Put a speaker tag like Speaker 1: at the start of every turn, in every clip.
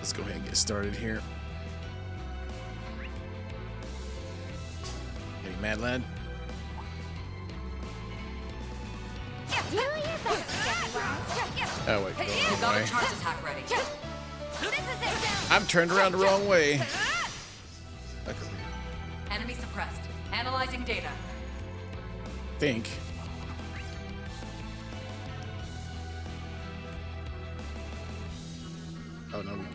Speaker 1: Let's go ahead and get started here. Any mad lad?
Speaker 2: Do your best, everyone.
Speaker 1: Oh wait, go the
Speaker 3: You
Speaker 1: wrong
Speaker 3: got
Speaker 1: way.
Speaker 3: a charge attack ready.
Speaker 1: I'm turned around the wrong way. Back over here.
Speaker 3: Enemy suppressed. Analyzing data.
Speaker 1: Think. Oh no, we good.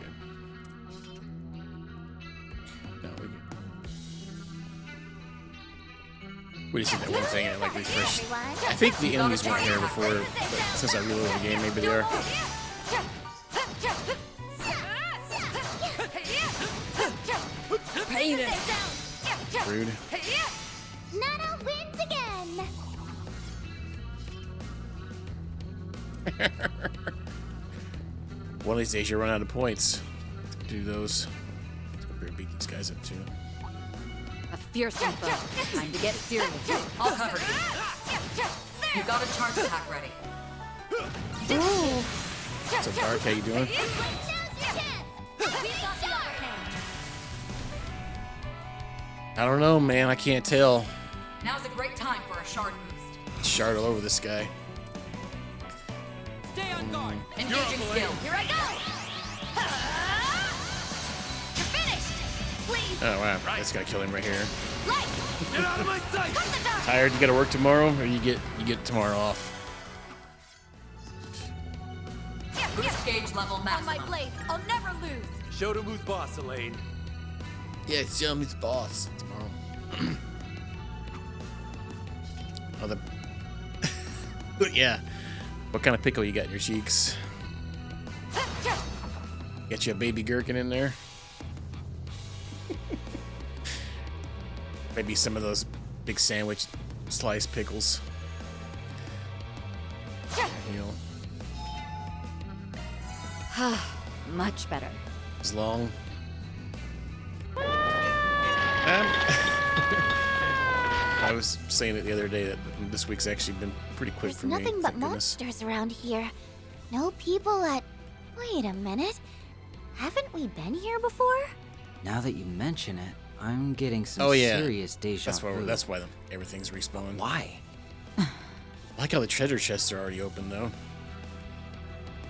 Speaker 1: No, we good. We just did that one thing and like refreshed. I think the enemies weren't here before, but since I reloaded the game, maybe they are. Rude.
Speaker 2: Nana wins again.
Speaker 1: One of these days you'll run out of points to do those. Let's go beat these guys up too.
Speaker 3: A fearsome foe. Time to get serious. I'll cover you. You got a charge attack ready.
Speaker 1: What's up, Dark? How you doing? I don't know, man. I can't tell.
Speaker 3: Now's a great time for a shard boost.
Speaker 1: Shard all over this guy.
Speaker 4: Stay on guard.
Speaker 3: Engaging skill.
Speaker 2: Here I go. You're finished. Please.
Speaker 1: Oh wow, that's gonna kill him right here.
Speaker 2: Light.
Speaker 4: Get out of my sight.
Speaker 2: Cut the dark.
Speaker 1: Tired? You gotta work tomorrow, or you get tomorrow off.
Speaker 3: Boost gauge level
Speaker 2: On my
Speaker 3: maximum.
Speaker 2: blade. I'll never lose.
Speaker 4: Show them who's boss, Elaine.
Speaker 1: Yeah, it's Yum's boss tomorrow. Oh, the. Yeah. What kind of pickle you got in your cheeks? Got you a baby gherkin in there? Maybe some of those big sandwich slice pickles. Heal.
Speaker 3: Much better.
Speaker 1: As long. I was saying it the other day that this week's actually been pretty quick
Speaker 2: There's
Speaker 1: for me.
Speaker 2: nothing but
Speaker 1: thank goodness.
Speaker 2: monsters around here. No people at... Wait a minute. Haven't we been here before?
Speaker 5: Now that you mention it, I'm getting some
Speaker 1: Oh, yeah.
Speaker 5: serious deja vu.
Speaker 1: That's why everything's respawned.
Speaker 5: Why?
Speaker 1: I like how the treasure chests are already open though.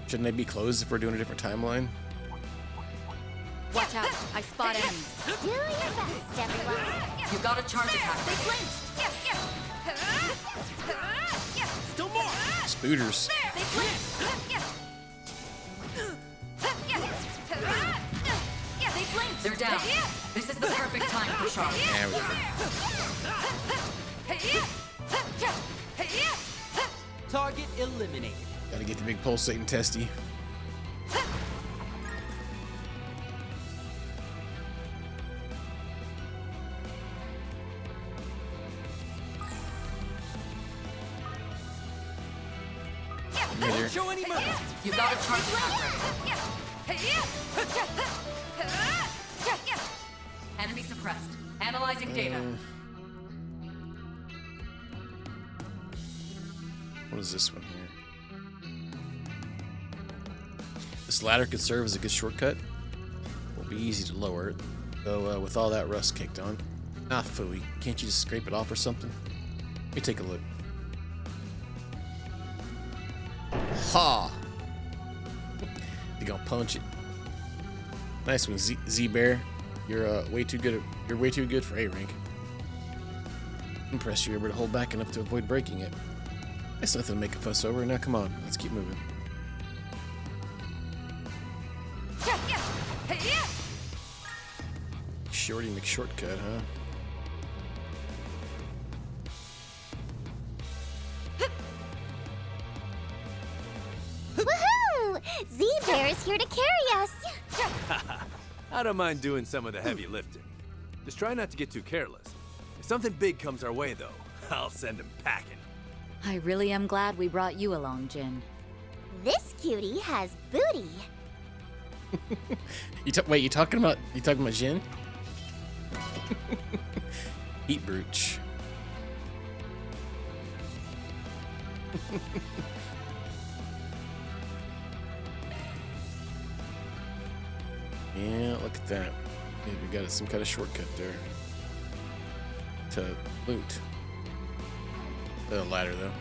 Speaker 1: Shouldn't they be closed if we're doing a different timeline?
Speaker 3: Watch out. I spot enemies.
Speaker 2: Do your best, everyone.
Speaker 3: You got a charge attack ready.
Speaker 4: Still more.
Speaker 1: Spooters.
Speaker 3: They're down. This is the perfect time for shard.
Speaker 1: Yeah, we go.
Speaker 4: Target eliminated.
Speaker 1: Gotta get the big pulsating testy. Hey there.
Speaker 4: Show any mercy.
Speaker 3: You got a charge attack ready. Enemy suppressed. Analyzing data.
Speaker 1: What is this one here? This ladder could serve as a good shortcut. Will be easy to lower it, though with all that rust kicked on. Ah, phooey. Can't you just scrape it off or something? Let me take a look. Ha! You gonna punch it? Nice one, Z Bear. You're way too good. You're way too good for A rank. Impressed you were able to hold back enough to avoid breaking it. That's nothing to make a fuss over. Now come on, let's keep moving. Shorty McShortcut, huh?
Speaker 2: Woohoo! Z-Bear is here to carry us.
Speaker 4: I don't mind doing some of the heavy lifting. Just try not to get too careless. If something big comes our way, though, I'll send him packing.
Speaker 6: I really am glad we brought you along, Jin.
Speaker 2: This cutie has booty.
Speaker 1: Wait, you talking about Jin? Eat brooch. Yeah, look at that. Yeah, we got some kind of shortcut there to loot. The ladder, though.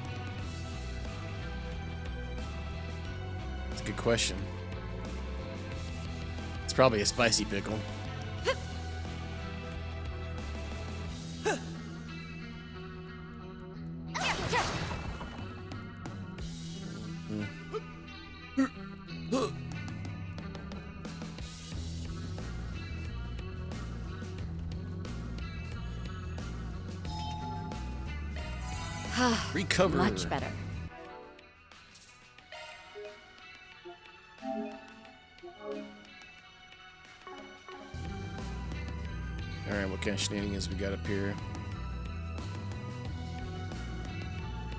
Speaker 1: It's a good question. It's probably a spicy pickle. Recover.
Speaker 6: Much better.
Speaker 1: Alright, what kind of shenanigans we got up here?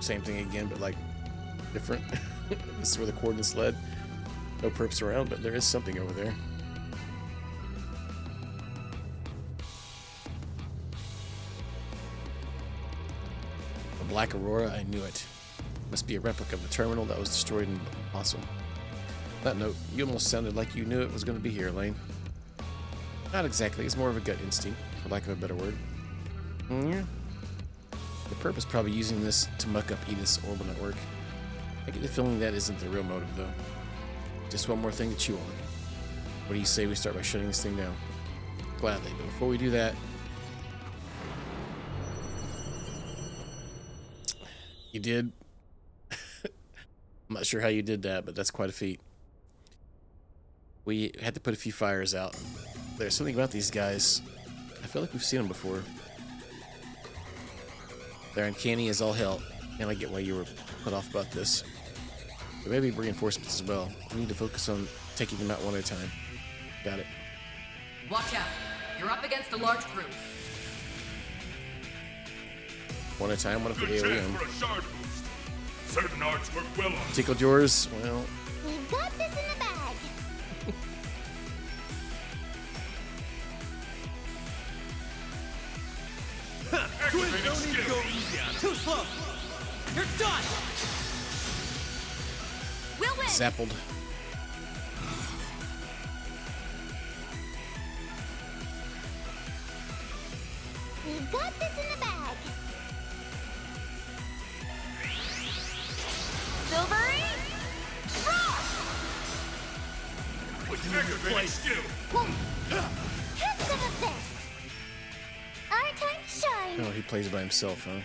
Speaker 1: Same thing again, but like different. This is where the coordinates led. No perps around, but there is something over there. A black aurora, I knew it. Must be a replica of the terminal that was destroyed in Apostle. That note, you almost sounded like you knew it was going to be here, Lane. Not exactly, it's more of a gut instinct, for lack of a better word. Yeah. The perp is probably using this to muck up Edith's orbital network. I get the feeling that isn't the real motive, though. Just one more thing to chew on. What do you say we start by shutting this thing down? Gladly, but before we do that... You did? I'm not sure how you did that, but that's quite a feat. We had to put a few fires out. There's something about these guys. I feel like we've seen them before. They're uncanny as all hell, and I get why you were put off about this. There may be reinforcements as well. We need to focus on taking them out one at a time. Got it.
Speaker 3: Watch out. You're up against a large group.
Speaker 1: One at a time, what if the
Speaker 7: Good chance
Speaker 1: alien?
Speaker 7: for a shard boost. Certain arts work well on
Speaker 1: Tickled yours? Well,
Speaker 2: We've got this in the bag.
Speaker 7: activating skill.
Speaker 4: Too slow. You're done.
Speaker 6: We'll win!
Speaker 1: zappled.
Speaker 2: We've got this in the bag. Silvery Frost!
Speaker 7: Activating skill.
Speaker 2: Have some of this. Our time to shine.
Speaker 1: Oh, he plays by himself, huh?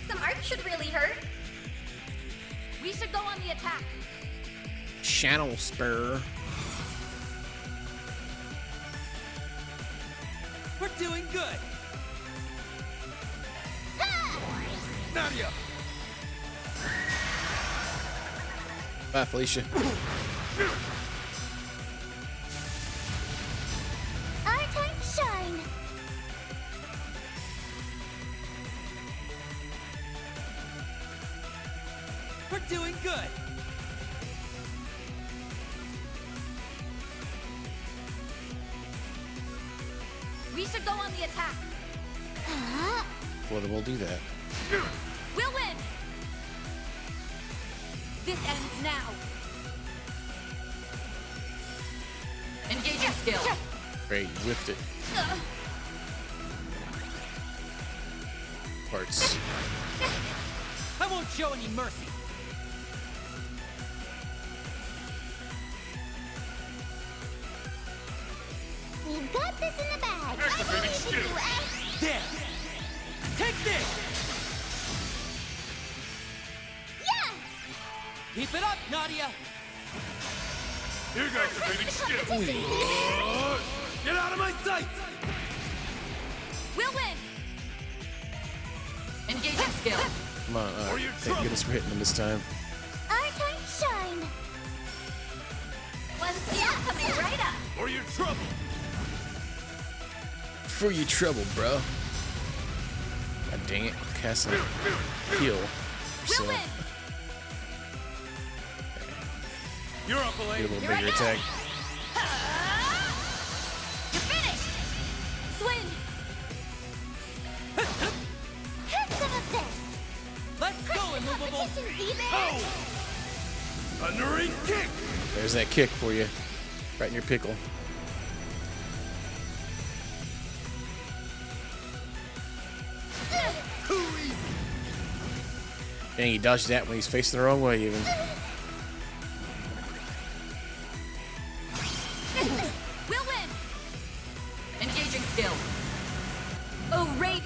Speaker 2: Some art should really hurt.
Speaker 6: We should go on the attack.
Speaker 1: Channel spur.
Speaker 4: We're doing good. Nadia.
Speaker 1: Bye, Felicia.
Speaker 2: Our time to shine.
Speaker 4: We're doing good.
Speaker 6: We should go on the attack.
Speaker 1: Well, then we'll do that.
Speaker 6: We'll win! This ends now.
Speaker 3: Engaging skill.
Speaker 1: Great, you whiffed it. Parts.
Speaker 4: I won't show any mercy.
Speaker 2: We've got this in the bag.
Speaker 7: Activating
Speaker 2: I believe in
Speaker 7: skill.
Speaker 2: you, Ash.
Speaker 4: There. Take this.
Speaker 2: Yeah!
Speaker 4: Keep it up, Nadia.
Speaker 7: Here's activating skill.
Speaker 4: Get out of my sight.
Speaker 6: We'll win!
Speaker 3: Engaging skill.
Speaker 1: Come on, thank goodness for hitting him this time.
Speaker 2: Our time to shine. One step coming right up.
Speaker 7: Or your trouble.
Speaker 1: For your trouble, bro. God dang it. Cast a heal.
Speaker 6: We'll win!
Speaker 4: You're up,
Speaker 1: Get a
Speaker 4: Elaine.
Speaker 1: little
Speaker 6: Here I
Speaker 1: bigger
Speaker 6: go.
Speaker 1: attack.
Speaker 6: You're finished! Swing!
Speaker 2: Have some of this.
Speaker 4: Let's go, immovable.
Speaker 2: Competition, Z-Man.
Speaker 7: Thundering kick!
Speaker 1: There's that kick for you. Right in your pickle.
Speaker 7: Too easy!
Speaker 1: Dang, he dodged that when he's facing the wrong way even.
Speaker 6: We'll win!
Speaker 3: Engaging skill.
Speaker 6: Oh, raid!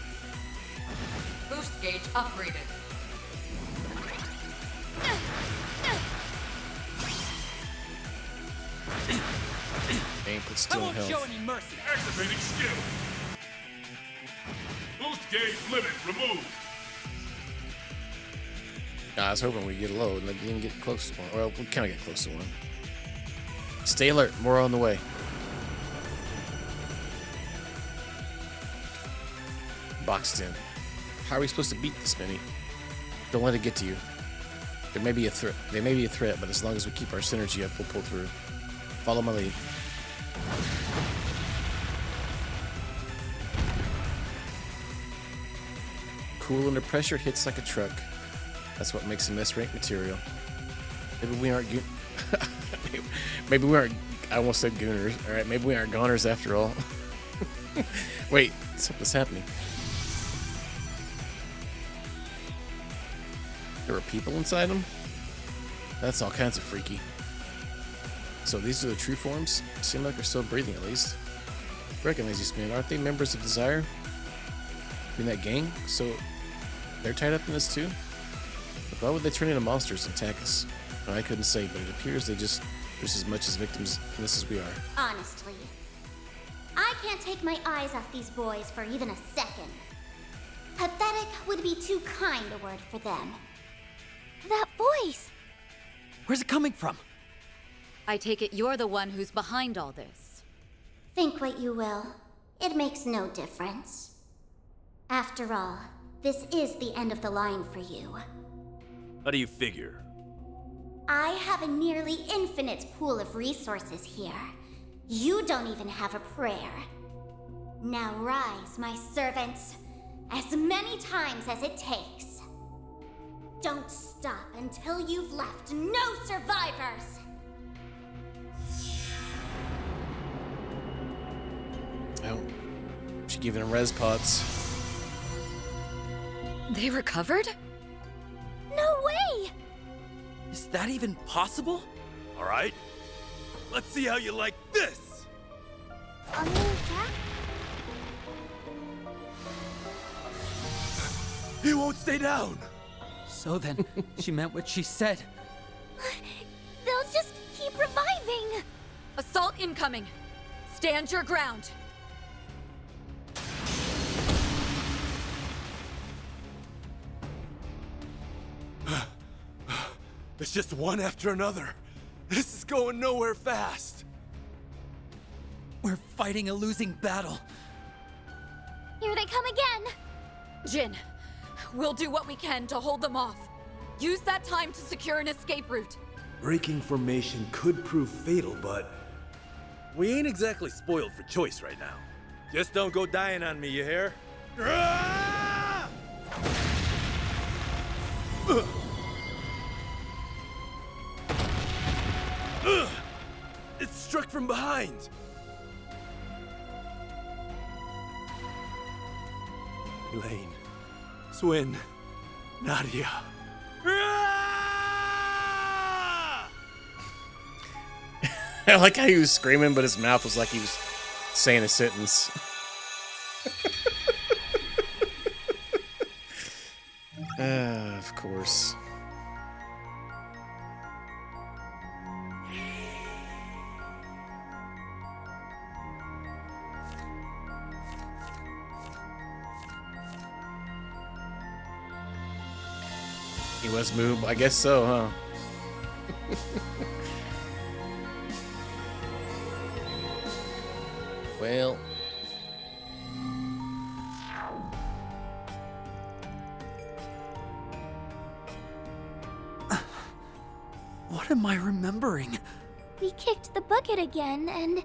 Speaker 3: Boost gauge upgraded.
Speaker 1: Dang, put still in health.
Speaker 7: any mercy. Activating skill. Boost gauge limit removed.
Speaker 1: I was hoping we'd get low and like, didn't get close to one. Well, we kind of get close to one. Stay alert. More on the way. Boxed in. How are we supposed to beat this mini? Don't let it get to you. There may be a threat. They may be a threat, but as long as we keep our synergy up, we'll pull through. Follow my lead. Cool under pressure, hits like a truck. That's what makes him S-rank material. Maybe we aren't maybe we aren't, I almost said gooners. Alright, maybe we aren't goners after all. Wait, something's happening. There were people inside him? That's all kinds of freaky. So these are the true forms? Seem like they're still breathing at least. Recognize these men. Aren't they members of Desire? In that gang? So they're tied up in this too? But why would they turn into monsters and attack us? Well, I couldn't say, but it appears they just as much as victims in this as we are.
Speaker 2: Honestly, I can't take my eyes off these boys for even a second. Pathetic would be too kind a word for them.
Speaker 6: That voice!
Speaker 5: Where's it coming from?
Speaker 3: I take it you're the one who's behind all this.
Speaker 2: Think what you will. It makes no difference. After all, this is the end of the line for you.
Speaker 4: How do you figure?
Speaker 2: I have a nearly infinite pool of resources here. You don't even have a prayer. Now rise, my servants, as many times as it takes. Don't stop until you've left no survivors!
Speaker 1: Oh, she giving him res pods.
Speaker 3: They recovered?
Speaker 6: No way!
Speaker 5: Is that even possible?
Speaker 7: All right. Let's see how you like this. He won't stay down.
Speaker 5: So then, she meant what she said.
Speaker 6: They'll just keep reviving!
Speaker 3: Assault incoming. Stand your ground.
Speaker 7: It's just one after another. This is going nowhere fast.
Speaker 5: We're fighting a losing battle.
Speaker 6: Here they come again!
Speaker 3: Jin, we'll do what we can to hold them off. Use that time to secure an escape route.
Speaker 4: Breaking formation could prove fatal, but we ain't exactly spoiled for choice right now. Just don't go dying on me, you hear?
Speaker 7: Ah! It's struck from behind. Elaine, Swin, Nadia. Ah!
Speaker 1: I like how he was screaming, but his mouth was like he was saying a sentence. Of course. He was moved, I guess so, huh? Well,
Speaker 5: What am I remembering?
Speaker 6: We kicked the bucket again and...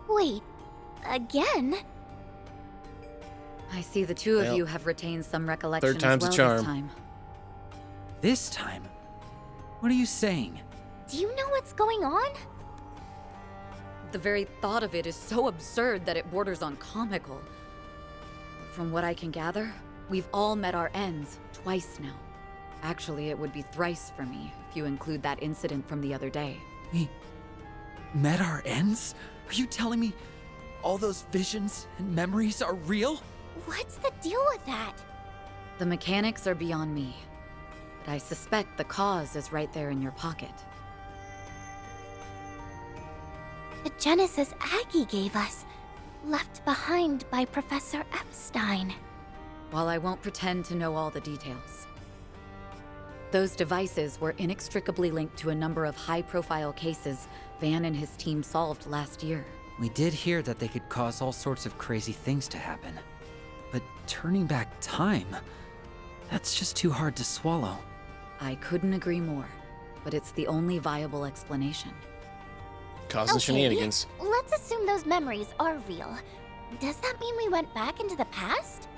Speaker 6: Wait, again?
Speaker 3: I see the two of
Speaker 1: Well,
Speaker 3: you have retained some recollection
Speaker 1: third time's
Speaker 3: as
Speaker 1: a
Speaker 3: well
Speaker 1: charm.
Speaker 3: this time.
Speaker 5: This time? What are you saying?
Speaker 6: Do you know what's going on?
Speaker 3: The very thought of it is so absurd that it borders on comical. From what I can gather, we've all met our ends twice now. Actually, it would be thrice for me if you include that incident from the other day.
Speaker 5: We met our ends? Are you telling me all those visions and memories are real?
Speaker 6: What's the deal with that?
Speaker 3: The mechanics are beyond me, but I suspect the cause is right there in your pocket.
Speaker 6: The Genesis Aggie gave us, left behind by Professor Epstein.
Speaker 3: While I won't pretend to know all the details, those devices were inextricably linked to a number of high-profile cases Van and his team solved last year.
Speaker 5: We did hear that they could cause all sorts of crazy things to happen. But turning back time, that's just too hard to swallow.
Speaker 3: I couldn't agree more, but it's the only viable explanation.
Speaker 1: Cause the shenanigans.
Speaker 6: Let's assume those memories are real. Does that mean we went back into the past?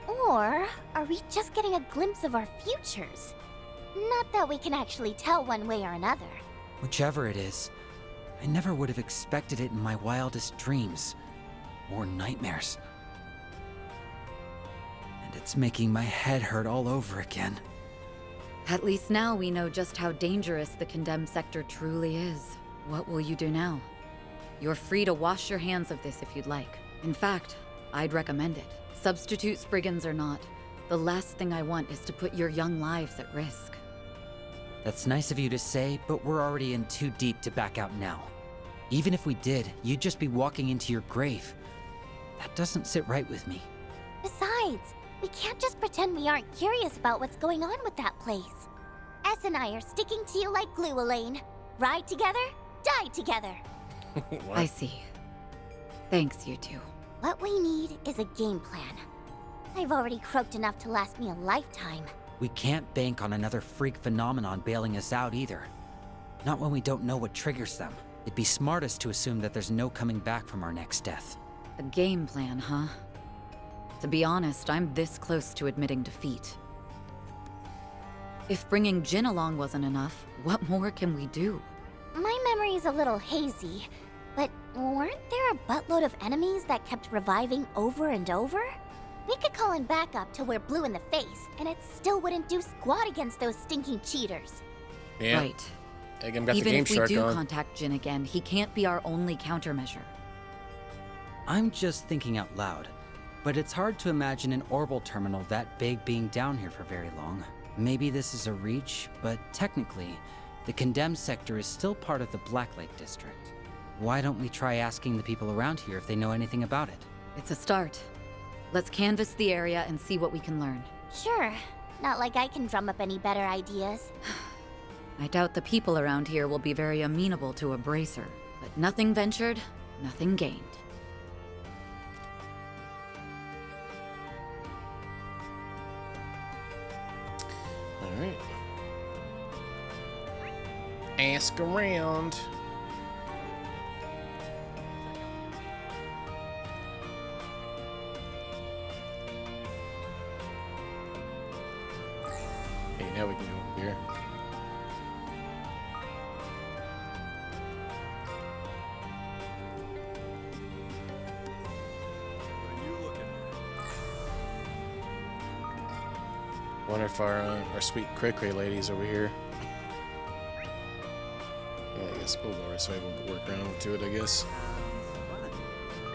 Speaker 6: Or are we just getting a glimpse of our futures? Not that we can actually tell one way or another.
Speaker 5: Whichever it is, I never would have expected it in my wildest dreams. Or nightmares. And it's making my head hurt all over again.
Speaker 3: At least now we know just how dangerous the condemned sector truly is. What will you do now? You're free to wash your hands of this if you'd like. In fact, I'd recommend it. Substitute Spriggans or not, the last thing I want is to put your young lives at risk.
Speaker 5: That's nice of you to say, but we're already in too deep to back out now. Even if we did, you'd just be walking into your grave. That doesn't sit right with me.
Speaker 6: Besides, we can't just pretend we aren't curious about what's going on with that place. S and I are sticking to you like glue, Elaine. Ride together, die together.
Speaker 3: I see. Thanks, you two.
Speaker 6: What we need is a game plan. I've already croaked enough to last me a lifetime.
Speaker 5: We can't bank on another freak phenomenon bailing us out either. Not when we don't know what triggers them. It'd be smartest to assume that there's no coming back from our next death.
Speaker 3: A game plan, huh? To be honest, I'm this close to admitting defeat. If bringing Jin along wasn't enough, what more can we do?
Speaker 6: My memory's a little hazy, but weren't there a buttload of enemies that kept reviving over and over? We could call in backup till we're blue in the face, and it still wouldn't do squat against those stinking cheaters.
Speaker 1: Yeah.
Speaker 3: Right.
Speaker 1: Eggum got
Speaker 3: Even
Speaker 1: the Game
Speaker 3: if we
Speaker 1: Shark
Speaker 3: do
Speaker 1: on.
Speaker 3: contact Jin again, he can't be our only countermeasure.
Speaker 5: I'm just thinking out loud, but it's hard to imagine an orbital terminal that big being down here for very long. Maybe this is a reach, but technically, the condemned sector is still part of the Black Lake district. Why don't we try asking the people around here if they know anything about it?
Speaker 3: It's a start. Let's canvass the area and see what we can learn.
Speaker 6: Sure. Not like I can drum up any better ideas.
Speaker 3: I doubt the people around here will be very amenable to a bracer, but nothing ventured, nothing gained.
Speaker 1: Alright. Ask around. Hey, now we can go up here. Wonder if our sweet cray cray lady's over here. Yeah, I guess we'll go this way. We'll work around to it, I guess.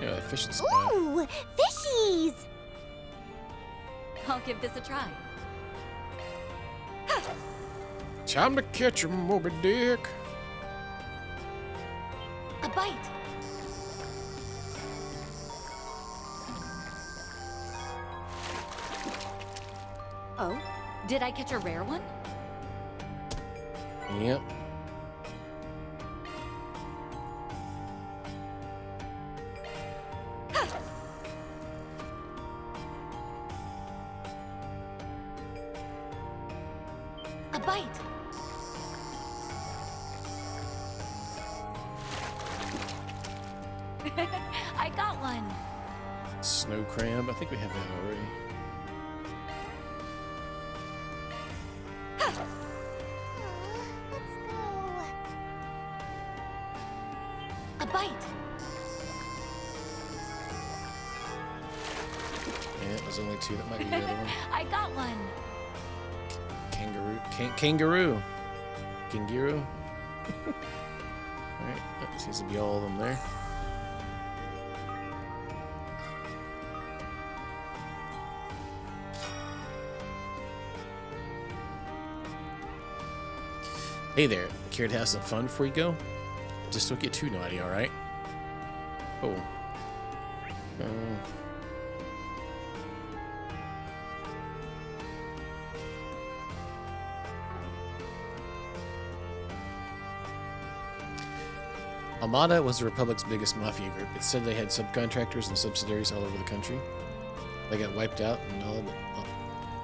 Speaker 1: Yeah, fishing spot.
Speaker 6: Ooh, fishies!
Speaker 3: I'll give this a try.
Speaker 1: Time to catch 'em, Moby Dick.
Speaker 3: A bite! Oh, did I catch a rare one?
Speaker 1: Yep.
Speaker 3: A bite! I got one!
Speaker 1: Snow crab. I think we have that already.
Speaker 6: Let's
Speaker 3: A bite.
Speaker 1: Yeah, there's only 2. That might be the other one.
Speaker 3: I got one.
Speaker 1: Kangaroo. Kangaroo. Kangaroo. Alright, that seems to be all of them there. Hey there, care to have some fun before you go? Just don't get too naughty, alright? Oh. Armada was the Republic's biggest mafia group. It said they had subcontractors and subsidiaries all over the country. They got wiped out and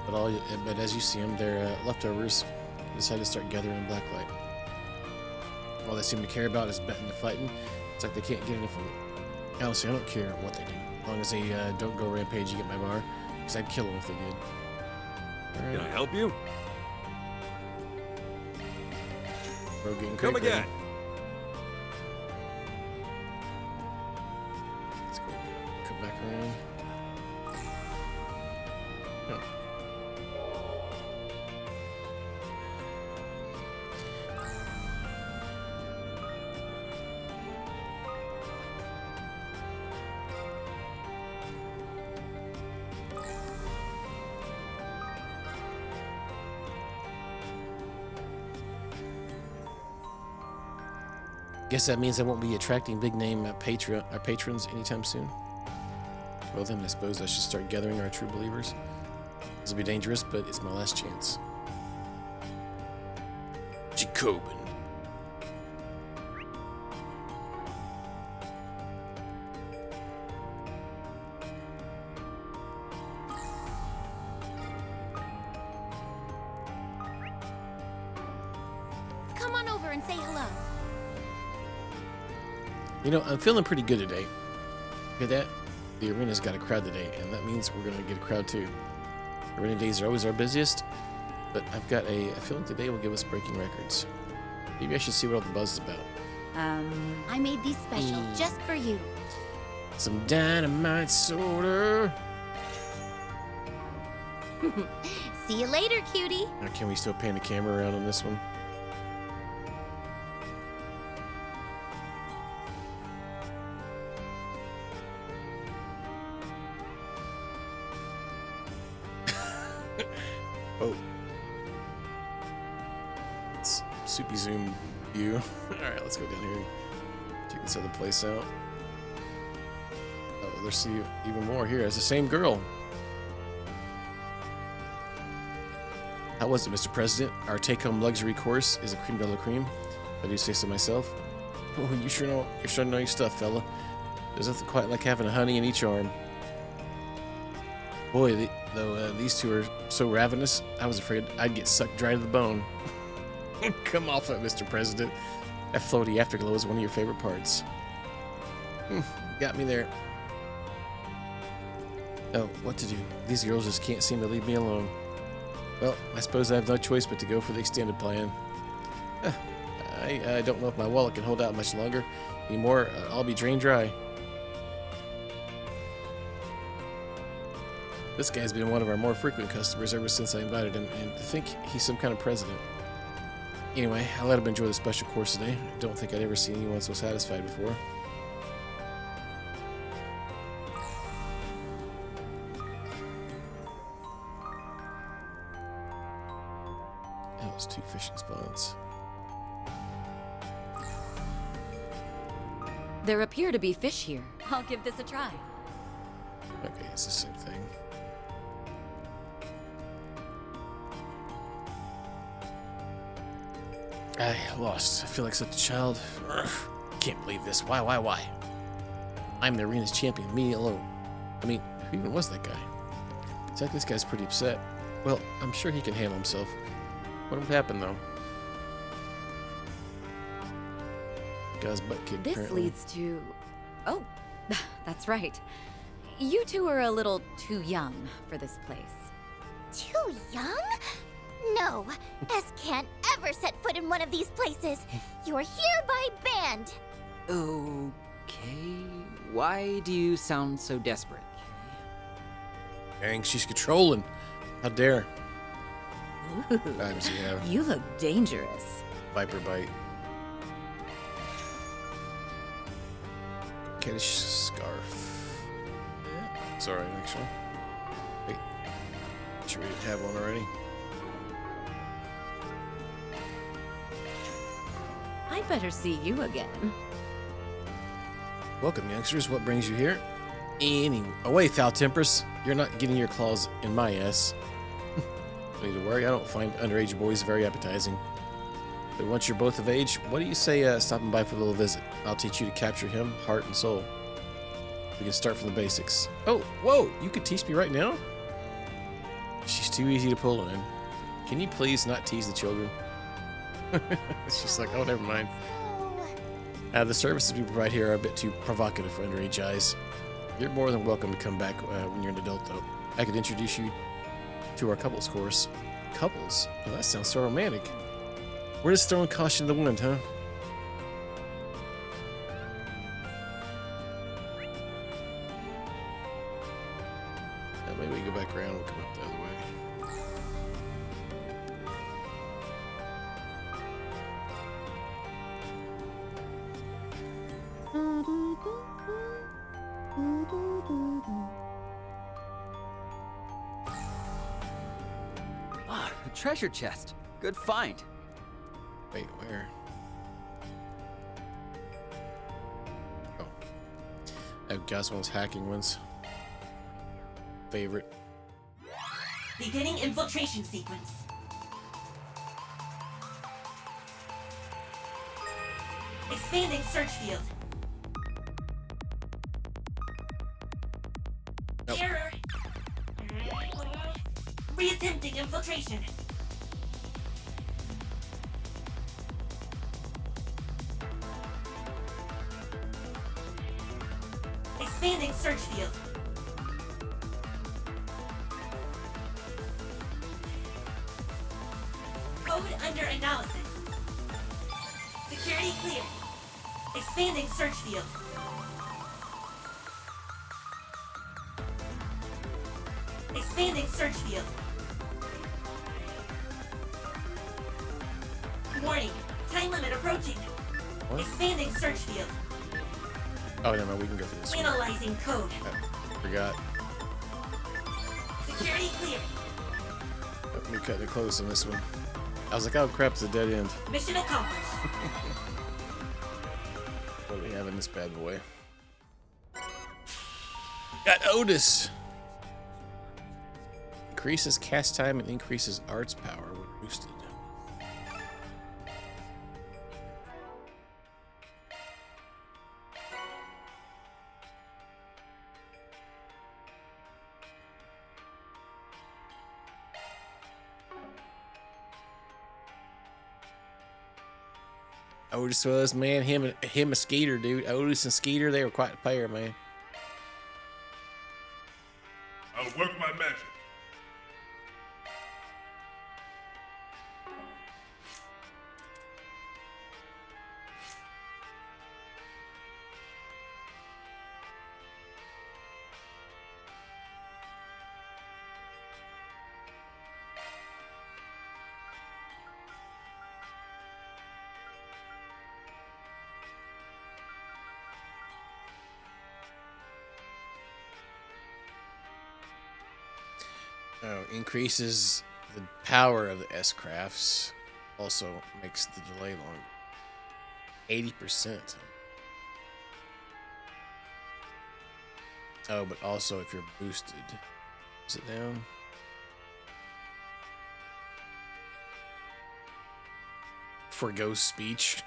Speaker 1: but as you see them, their leftovers decided to start gathering in Blacklight. All they seem to care about is betting and fighting. It's like they can't get enough of it. Honestly, I don't care what they do. As long as they don't go rampage and get my bar, because I'd kill them if they did.
Speaker 4: Can I help you?
Speaker 1: Rogue getting
Speaker 4: Come
Speaker 1: crazy.
Speaker 4: again.
Speaker 1: Let's go. Come back around. No. Guess that means I won't be attracting big name patrons anytime soon. Well then, I suppose I should start gathering our true believers. This will be dangerous, but it's my last chance. Jacobin.
Speaker 6: Come on over and say hello.
Speaker 1: You know, I'm feeling pretty good today. Hear that? The arena's got a crowd today, and that means we're going to get a crowd too. Arena days are always our busiest, but I've got a feeling today will give us breaking records. Maybe I should see what all the buzz is about.
Speaker 6: I made these special just for you.
Speaker 1: Some dynamite soda.
Speaker 6: See you later, cutie.
Speaker 1: Now, can we still pan the camera around on this one? Oh. It's soupy zoom view. Alright, let's go down here and check this other place out. Oh, there's even more here. It's the same girl. How was it, Mr. President? Our take-home luxury course is a creme de la creme. I do say so myself. Oh, you sure to know your stuff, fella. There's nothing quite like having a honey in each arm. Boy, these two are so ravenous, I was afraid I'd get sucked dry to the bone. Come off it, Mr. President. That floaty afterglow is one of your favorite parts. Got me there. Oh, what to do? These girls just can't seem to leave me alone. Well, I suppose I have no choice but to go for the extended plan. I don't know if my wallet can hold out much longer. Anymore, I'll be drained dry. This guy's been one of our more frequent customers ever since I invited him, and to think he's some kind of president. Anyway, I let him enjoy the special course today. I don't think I'd ever seen anyone so satisfied before. That was 2 fishing spots.
Speaker 3: There appear to be fish here. I'll give this a try.
Speaker 1: Okay, it's the same thing. I lost. I feel like such a child. Ugh, can't believe this. Why? I'm the arena's champion, me alone. I mean, who even was that guy? It's like this guy's pretty upset. Well, I'm sure he can handle himself. What would happen, though? Guy's butt kicked,
Speaker 3: This
Speaker 1: apparently.
Speaker 3: leads to... Oh, that's right. You two are a little too young for this place.
Speaker 6: Too young? No, S can't ever set foot in one of these places. You're hereby banned.
Speaker 5: Okay. Why do you sound so desperate?
Speaker 1: Dang, she's controlling. How dare. Vibes you have.
Speaker 8: You look dangerous.
Speaker 1: Viper bite. Kiddish scarf. Yeah, it's alright actually. Wait. Sure we didn't have one already.
Speaker 8: I better see you again.
Speaker 1: Welcome, youngsters. What brings you here? Away, foul tempers. You're not getting your claws in my ass. No need to worry. I don't find underage boys very appetizing. But once you're both of age, what do you say stopping by for a little visit? I'll teach you to capture him, heart and soul. We can start from the basics. Oh, whoa! You could teach me right now? She's too easy to pull in. Can you please not tease the children? She's like, oh, never mind. The services we provide here are a bit too provocative for underage eyes. You're more than welcome to come back when you're an adult, though. I could introduce you to our couples course. Couples? Oh, that sounds so romantic. We're just throwing caution to the wind, huh? Maybe we can go back around and we'll come up the other way.
Speaker 5: Ah, a treasure chest. Good find.
Speaker 1: Wait, where? Oh. I guess one of those hacking ones. Favorite.
Speaker 9: Beginning infiltration sequence. Expanding search field.
Speaker 1: Nope.
Speaker 9: Error. Reattempting infiltration. Expanding search field. Code under analysis. Security clear. Expanding search field. Expanding search field. Warning. Time limit approaching.
Speaker 1: What?
Speaker 9: Expanding search field.
Speaker 1: Oh, never mind. We can go through this one.
Speaker 9: Analyzing code.
Speaker 1: Forgot.
Speaker 9: Security clear.
Speaker 1: Let me cut it close on this one. I was like, oh crap, it's a dead end.
Speaker 9: Mission accomplished.
Speaker 1: What do we have in this bad boy? Got Otis. Increases cast time and increases arts power when boosted. Otis was, man, him and Skeeter, dude. Otis and Skeeter, they were quite a pair, man.
Speaker 10: I'll work my magic.
Speaker 1: Oh, increases the power of the S-crafts. Also makes the delay longer. 80%. Oh, but also if you're boosted. Is it down? Forgo speech.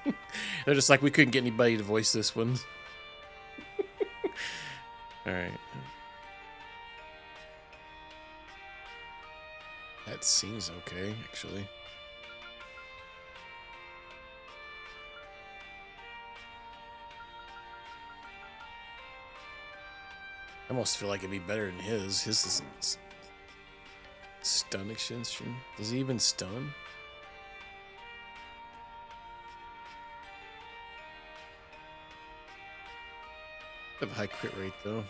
Speaker 1: They're just like, we couldn't get anybody to voice this one. Alright. That seems okay, actually. I almost feel like it'd be better than his. His isn't stun extension. Does he even stun? Have a high crit rate though.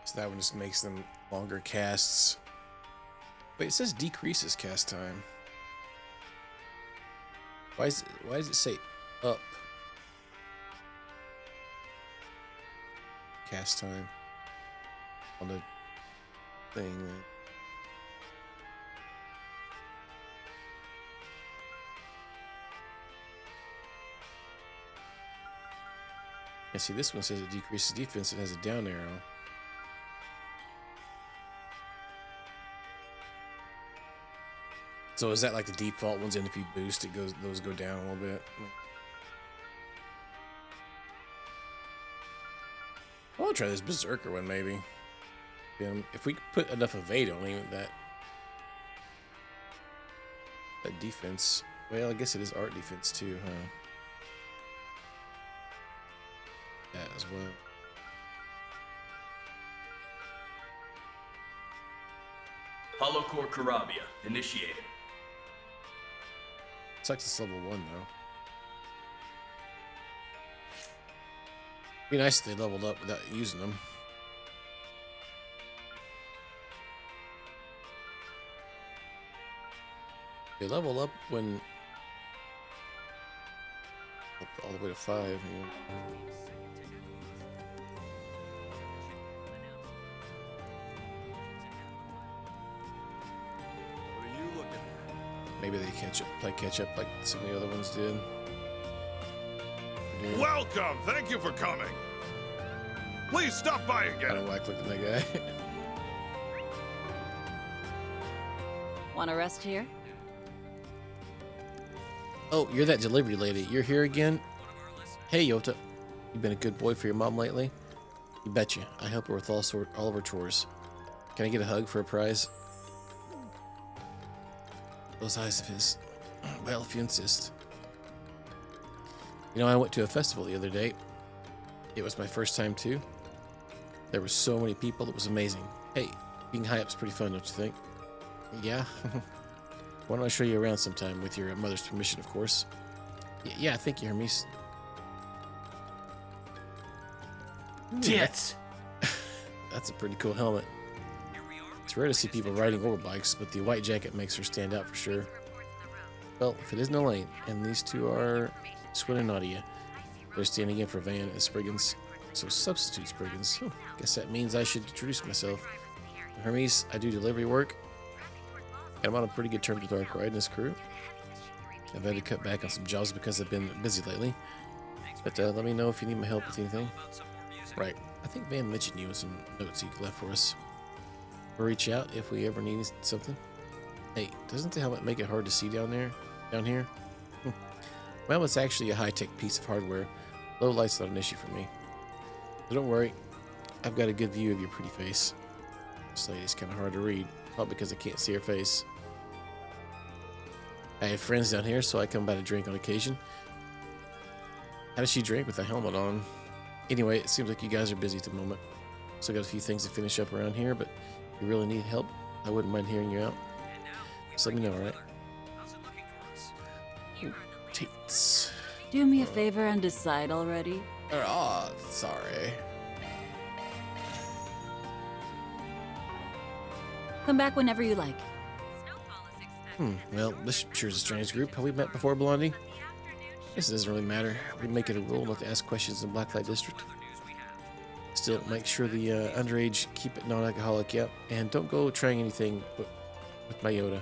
Speaker 1: So that one just makes them longer casts. Wait, it says decreases cast time. Why does it say up cast time on the thing? Yeah, see, this one says it decreases defense. It has a down arrow. So is that like the default ones? And if you boost, those go down a little bit. I want to try this Berserker one maybe. If we could put enough evade on even that defense. Well, I guess it is art defense too, huh? That as well.
Speaker 11: Holocore Karabia initiated.
Speaker 1: It's like it's level 1 though. Be nice if they leveled up without using them. They level up when up all the way to 5. You know. Maybe they play catch up like some of the other ones did. Yeah.
Speaker 10: Welcome! Thank you for coming. Please stop by
Speaker 1: I
Speaker 10: again.
Speaker 1: don't like looking at that guy.
Speaker 8: Want to rest here?
Speaker 1: Oh, you're that delivery lady. You're here again? Hey, Yota. You been a good boy for your mom lately? You betcha. I help her with all of her chores. Can I get a hug for a prize? Those eyes of his. Well, if you insist. You know, I went to a festival the other day. It was my first time too. There were so many people, it was amazing. Hey, being high up's pretty fun, don't you think? Yeah? Why don't I show you around sometime with your mother's permission, of course? Yeah, thank you, Hermes.
Speaker 11: Tits!
Speaker 1: That's a pretty cool helmet. It's rare to see people riding overbikes, but the white jacket makes her stand out for sure. Well, if it isn't Elaine, and these two are Swin and Nadia, they're standing in for Van and Spriggans. So substitute Spriggans. Guess that means I should introduce myself. Hermes, I do delivery work. And I'm on a pretty good terms with our ride in this crew. I've had to cut back on some jobs because I've been busy lately. But let me know if you need my help with anything. Right. I think Van mentioned you in some notes he left for us. We'll reach out if we ever need something. Hey, doesn't the helmet make it hard to see down here? Well, it's actually a high-tech piece of hardware. Low light's not an issue for me. So don't worry. I've got a good view of your pretty face. This lady's kind of hard to read. Probably because I can't see her face. I have friends down here, so I come by to drink on occasion. How does she drink with a helmet on? Anyway, it seems like you guys are busy at the moment. Still got a few things to finish up around here, but if you really need help, I wouldn't mind hearing you out. Just let me know, alright? Tates.
Speaker 8: Do me a favor and decide already.
Speaker 1: Oh, sorry.
Speaker 8: Come back whenever you like.
Speaker 1: Well, this sure is a strange group. Have we met before, Blondie? Guess it doesn't really matter. We make it a rule not to ask questions in Blacklight District. Still, make sure the underage keep it non-alcoholic, yep. And don't go trying anything with my Yoda.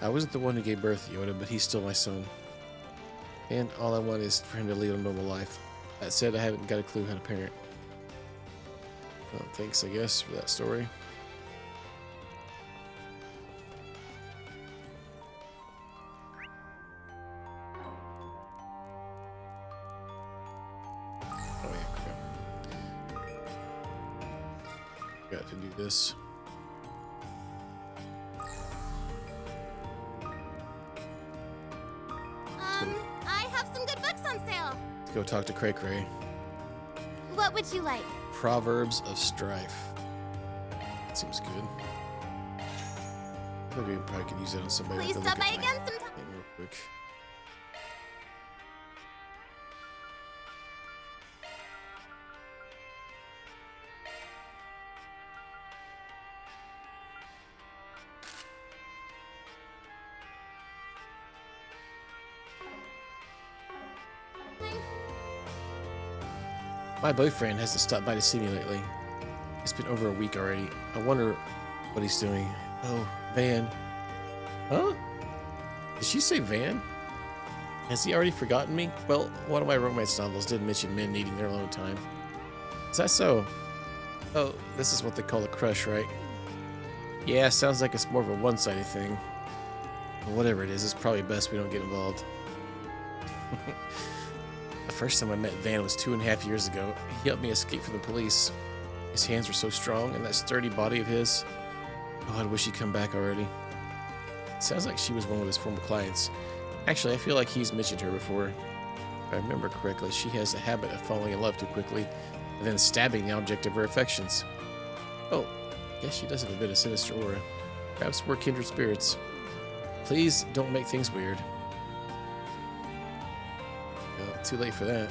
Speaker 1: I wasn't the one who gave birth to Yoda, but he's still my son. And all I want is for him to lead a normal life. That said, I haven't got a clue how to parent. Well, thanks, I guess, for that story. Oh yeah, crap. Got to do this.
Speaker 6: I have some good books on sale.
Speaker 1: Let's go talk to Cray Cray.
Speaker 6: What would you like?
Speaker 1: Proverbs of Strife. That seems good. Maybe we probably could use that on somebody.
Speaker 6: Please
Speaker 1: Like
Speaker 6: stop by again sometime.
Speaker 1: Real quick. My boyfriend hasn't stopped by to see me lately. It's been over a week already. I wonder what he's doing. Oh, Van. Huh? Did she say Van? Has he already forgotten me? Well, one of my romance novels did mention men needing their alone time. Is that so? Oh, this is what they call a crush, right? Yeah, sounds like it's more of a one-sided thing. Well, whatever it is, it's probably best we don't get involved. The first time I met Van was 2.5 years ago. He helped me escape from the police. His hands were so strong, and that sturdy body of his. Oh, I wish he'd come back already. Sounds like she was one of his former clients. Actually, I feel like he's mentioned her before. If I remember correctly, she has a habit of falling in love too quickly, and then stabbing the object of her affections. Oh, I guess she does have a bit of sinister aura. Perhaps we're kindred spirits. Please don't make things weird. Well, too late for that.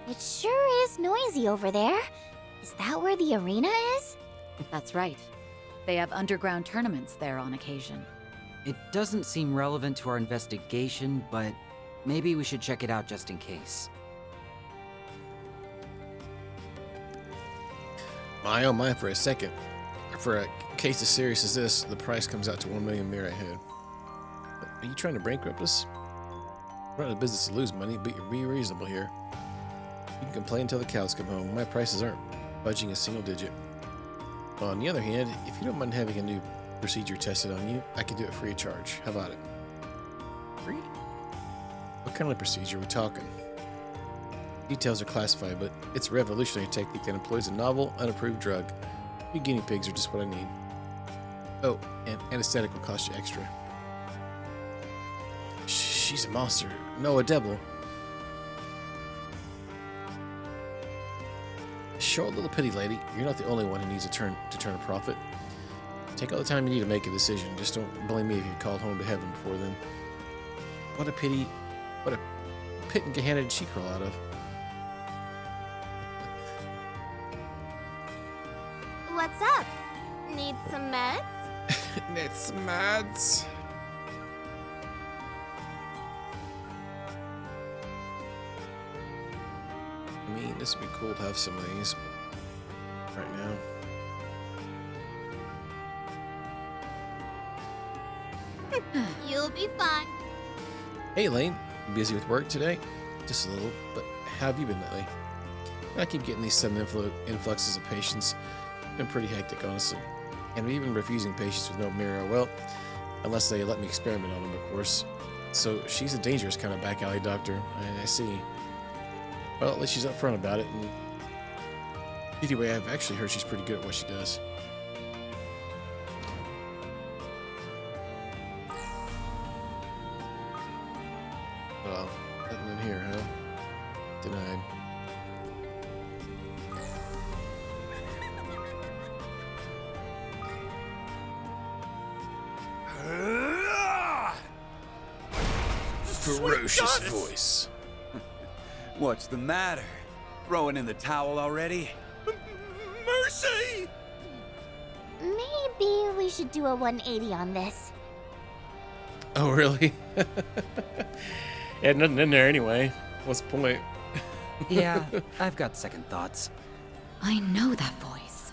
Speaker 6: It sure is noisy over there. Is that where the arena is?
Speaker 3: That's right. They have underground tournaments there on occasion.
Speaker 5: It doesn't seem relevant to our investigation, but maybe we should check it out just in case.
Speaker 1: My oh my, for a second. For a case as serious as this, the price comes out to 1 million mirror ahead. Are you trying to bankrupt us? We're not in a business to lose money, but be reasonable here. You can complain until the cows come home. My prices aren't budging a single digit. On the other hand, if you don't mind having a new procedure tested on you, I can do it free of charge. How about it? Free? What kind of procedure are we talking? Details are classified, but it's a revolutionary technique that employs a novel, unapproved drug. You guinea pigs are just what I need. Oh, and anesthetic will cost you extra. She's a monster. No, a devil. Short little pity, lady. You're not the only one who needs to turn a profit. Take all the time you need to make a decision. Just don't blame me if you called home to heaven before then. What a pity. What a pit and Gehenna did she crawl out of?
Speaker 6: What's up? Need some meds?
Speaker 1: Need some meds. I mean, this would be cool to have some of these, but right now.
Speaker 6: You'll be fine.
Speaker 1: Hey, Lane. You busy with work today? Just a little, but how have you been lately? I keep getting these sudden influxes of patients. It's been pretty hectic, honestly. And I'm even refusing patients with no mirror. Well, unless they let me experiment on them, of course. So she's a dangerous kind of back alley doctor. I see. Well, at least she's upfront about it. And anyway, I've actually heard she's pretty good at what she does. Well, nothing in here, huh? Denied. Ferocious voice.
Speaker 12: What's the matter? Throwing in the towel already?
Speaker 7: Mercy!
Speaker 6: Maybe we should do a 180 on this.
Speaker 1: Oh, really? Had nothing in there anyway. What's the point?
Speaker 5: Yeah, I've got second thoughts.
Speaker 3: I know that voice.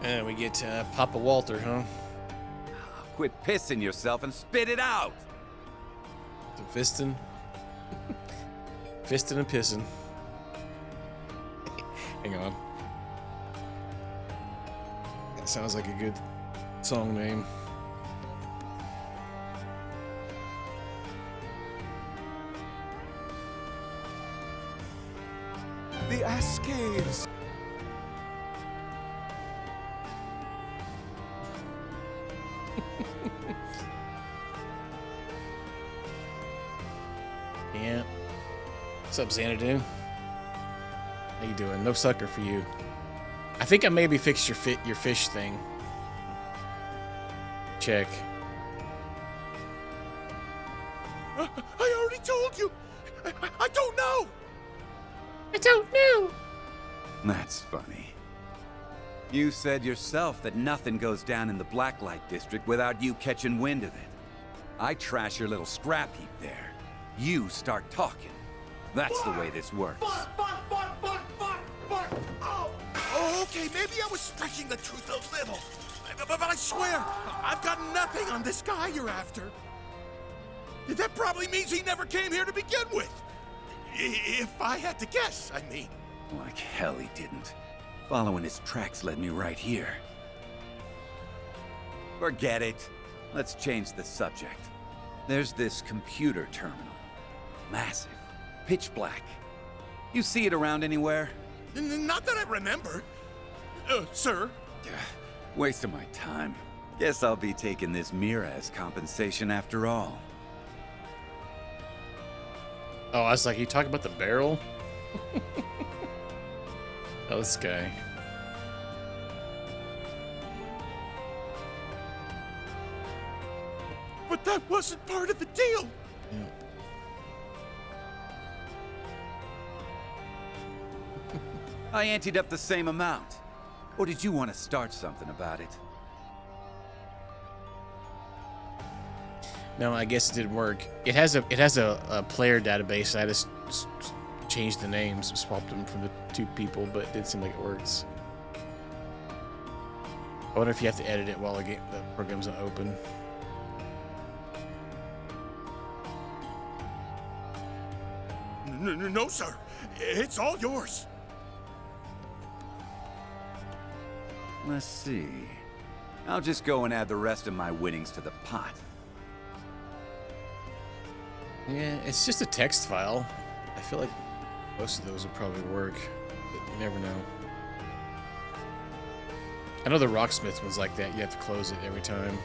Speaker 1: And we get Papa Walter, huh?
Speaker 12: Quit pissing yourself and spit it out!
Speaker 1: Some fisting. Fisting and pissing. Hang on. That sounds like a good song name.
Speaker 7: The Ass Caves.
Speaker 1: Yeah. What's up, Xanadu? How you doing? No sucker for you. I think I maybe fixed your fish thing. Check.
Speaker 7: I already told you. I don't know.
Speaker 1: I don't know.
Speaker 12: That's funny. You said yourself that nothing goes down in the Blacklight District without you catching wind of it. I trash your little scrap heap there. You start talking. That's the way this works.
Speaker 7: Oh, okay, maybe I was stretching the truth a little. But I swear, I've got nothing on this guy you're after. That probably means he never came here to begin with. If I had to guess, I mean.
Speaker 12: Like hell he didn't. Following his tracks led me right here. Forget it. Let's change the subject. There's this computer terminal. Massive. Pitch black. You see it around anywhere?
Speaker 7: Not that I remember. Sir?
Speaker 12: Waste of my time. Guess I'll be taking this mirror as compensation after all.
Speaker 1: Oh, I was like, you talking about the barrel? Oh, this guy.
Speaker 7: But that wasn't part of the deal.
Speaker 1: Yeah.
Speaker 12: I anteed up the same amount. Or did you want to start something about it?
Speaker 1: No, I guess it didn't work. It has a player database. I just changed the names, swapped them from the two people, but it didn't seem like it works. I wonder if you have to edit it while the program's not open.
Speaker 7: No, sir. It's all yours.
Speaker 12: Let's see. I'll just go and add the rest of my winnings to the pot.
Speaker 1: Yeah, it's just a text file. I feel like most of those would probably work, but you never know. I know the Rocksmith one's like that. You have to close it every time.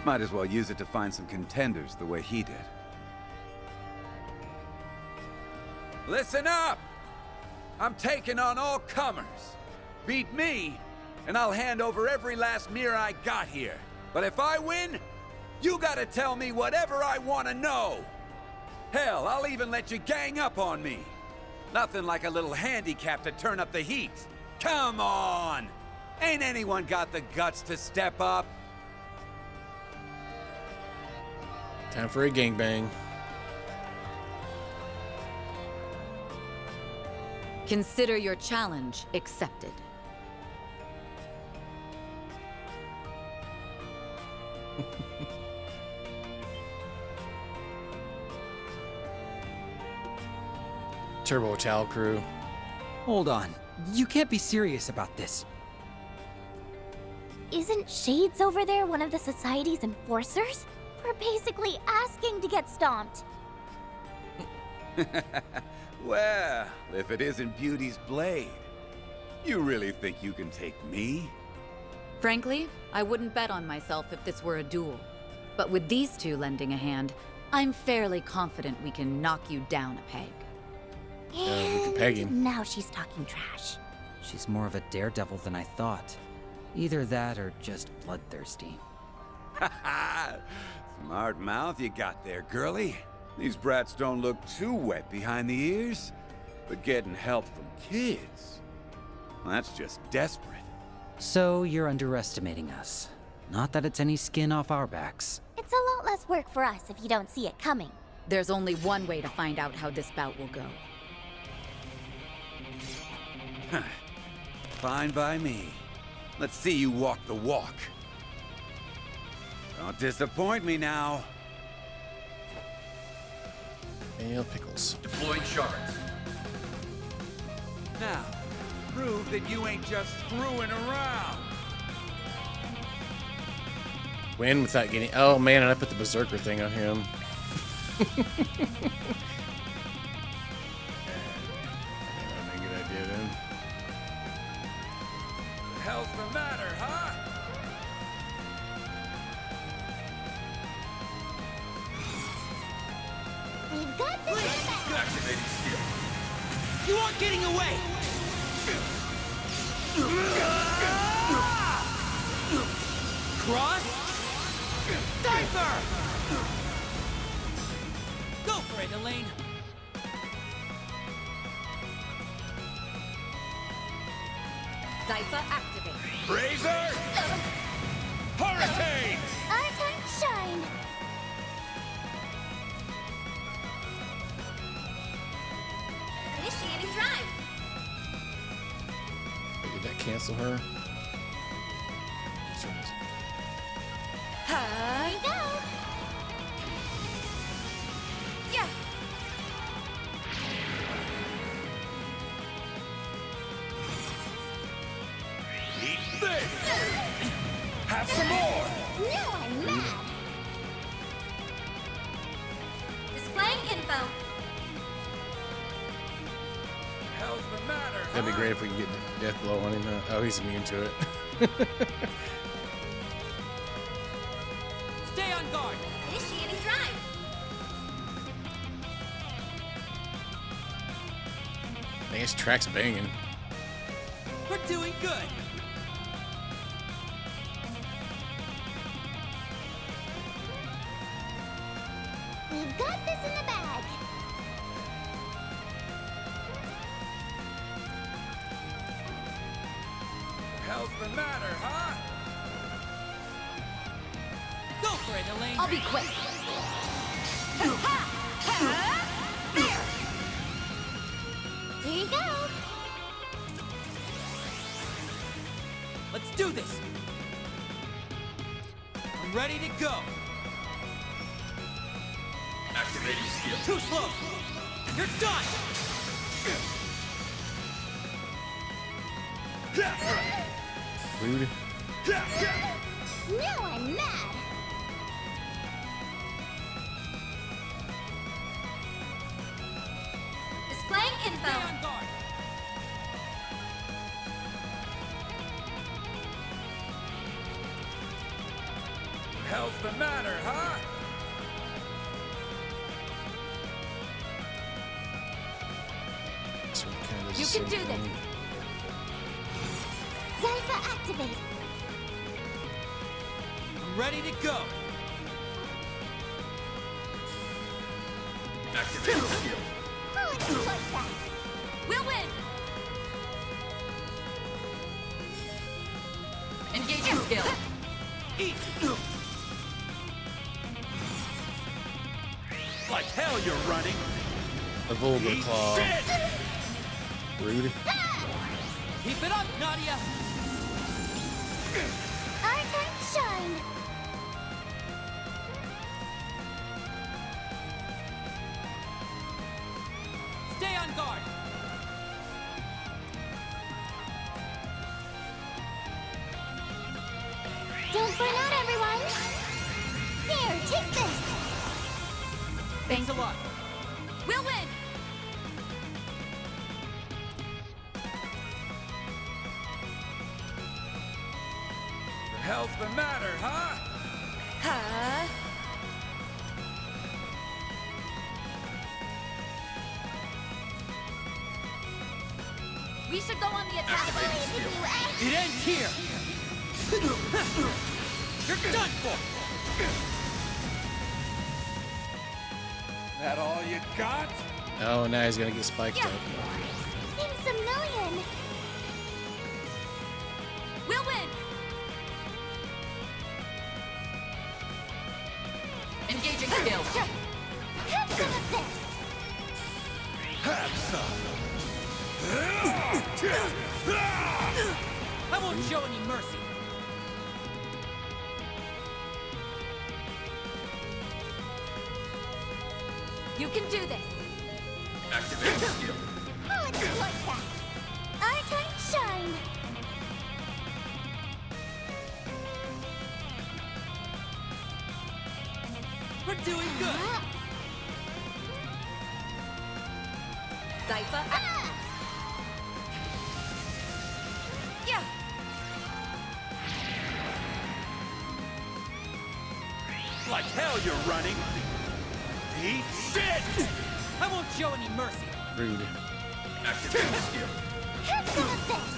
Speaker 12: Might as well use it to find some contenders the way he did. Listen up! I'm taking on all comers. Beat me, and I'll hand over every last mirror I got here. But if I win, you gotta tell me whatever I wanna know. Hell, I'll even let you gang up on me. Nothing like a little handicap to turn up the heat. Come on! Ain't anyone got the guts to step up?
Speaker 1: Time for a gangbang.
Speaker 3: Consider your challenge accepted.
Speaker 1: Turbo Chow crew.
Speaker 5: Hold on. You can't be serious about this.
Speaker 6: Isn't Shades over there one of the Society's enforcers? We're basically asking to get stomped.
Speaker 12: Well, if it isn't Beauty's blade, you really think you can take me?
Speaker 3: Frankly, I wouldn't bet on myself if this were a duel. But with these two lending a hand, I'm fairly confident we can knock you down a peg.
Speaker 1: We can peg him.
Speaker 6: Now she's talking trash.
Speaker 5: She's more of a daredevil than I thought. Either that or just bloodthirsty.
Speaker 12: Smart mouth you got there, girlie. These brats don't look too wet behind the ears, but getting help from kids, that's just desperate.
Speaker 5: So you're underestimating us. Not that it's any skin off our backs.
Speaker 6: It's a lot less work for us if you don't see it coming.
Speaker 3: There's only one way to find out how this bout will go.
Speaker 12: Fine by me. Let's see you walk the walk. Don't disappoint me now.
Speaker 1: And pickles.
Speaker 11: Deploying shards.
Speaker 12: Now, prove that you ain't just screwing around.
Speaker 1: Win without getting. Oh man, and I put the berserker thing on him. Not a good idea then.
Speaker 12: The hell's the matter, huh?
Speaker 6: We've got this.
Speaker 11: Activating skill.
Speaker 5: You aren't getting away! Cross? Diver! Go for it, Elaine!
Speaker 3: Zypha activate.
Speaker 12: Razor! Hurricane!
Speaker 6: Our time to shine.
Speaker 2: Initiating drive.
Speaker 1: Wait, did that cancel her? Sure is.
Speaker 6: Here you go.
Speaker 3: Yeah.
Speaker 12: Eat this! Have some more!
Speaker 6: Now I'm mad.
Speaker 2: Displaying info.
Speaker 12: Hell's the matter,
Speaker 1: That'd be great if we could get death blow on him. Oh, he's immune to it.
Speaker 5: Stay on guard!
Speaker 2: Initiating drive.
Speaker 1: Dang, his track's banging.
Speaker 5: We're doing good!
Speaker 6: We've got this in the bag.
Speaker 12: Hell's the matter, huh?
Speaker 5: Go for it, Elaine!
Speaker 3: I'll be quick.
Speaker 6: Here you go.
Speaker 5: Let's do this! I'm ready to go!
Speaker 11: Activating skill.
Speaker 5: Too slow! You're done!
Speaker 1: Rude.
Speaker 6: Now I'm mad.
Speaker 2: Displaying
Speaker 5: Stay
Speaker 2: info.
Speaker 5: on guard!
Speaker 12: Hell's the matter, huh?
Speaker 1: This one kinda does
Speaker 3: You
Speaker 1: the
Speaker 3: can
Speaker 1: same
Speaker 3: do
Speaker 1: thing.
Speaker 6: Zypha activate.
Speaker 5: I'm ready to go!
Speaker 11: Activating skill.
Speaker 6: I'll exploit that.
Speaker 3: We'll win! Engaging skill.
Speaker 5: Eat!
Speaker 12: Like hell you're running!
Speaker 1: A vulgar claw.
Speaker 12: Shit!
Speaker 1: Rude.
Speaker 5: Keep it up, Nadia!
Speaker 6: Our time to shine.
Speaker 5: Stay on guard!
Speaker 6: Don't burn out, everyone. Here, take this.
Speaker 5: Thanks a lot!
Speaker 3: We'll win!
Speaker 12: The hell's the matter, huh?
Speaker 3: We should go on the attack.
Speaker 5: It ends here! You're done for!
Speaker 12: That all you got?
Speaker 1: Oh, now he's gonna get spiked up.
Speaker 6: Thanks a million.
Speaker 3: We'll win! Engaging skill.
Speaker 6: Have some of this.
Speaker 12: Have some.
Speaker 5: I won't show any mercy.
Speaker 3: You can do this.
Speaker 11: Activating skill.
Speaker 6: I'll exploit that. Our time to shine.
Speaker 5: We're doing good.
Speaker 3: Cypher.
Speaker 6: Yeah.
Speaker 12: Like hell you're running. Eat shit!
Speaker 5: I won't show any mercy.
Speaker 1: Rude.
Speaker 11: Activating skill.
Speaker 6: Have some of this.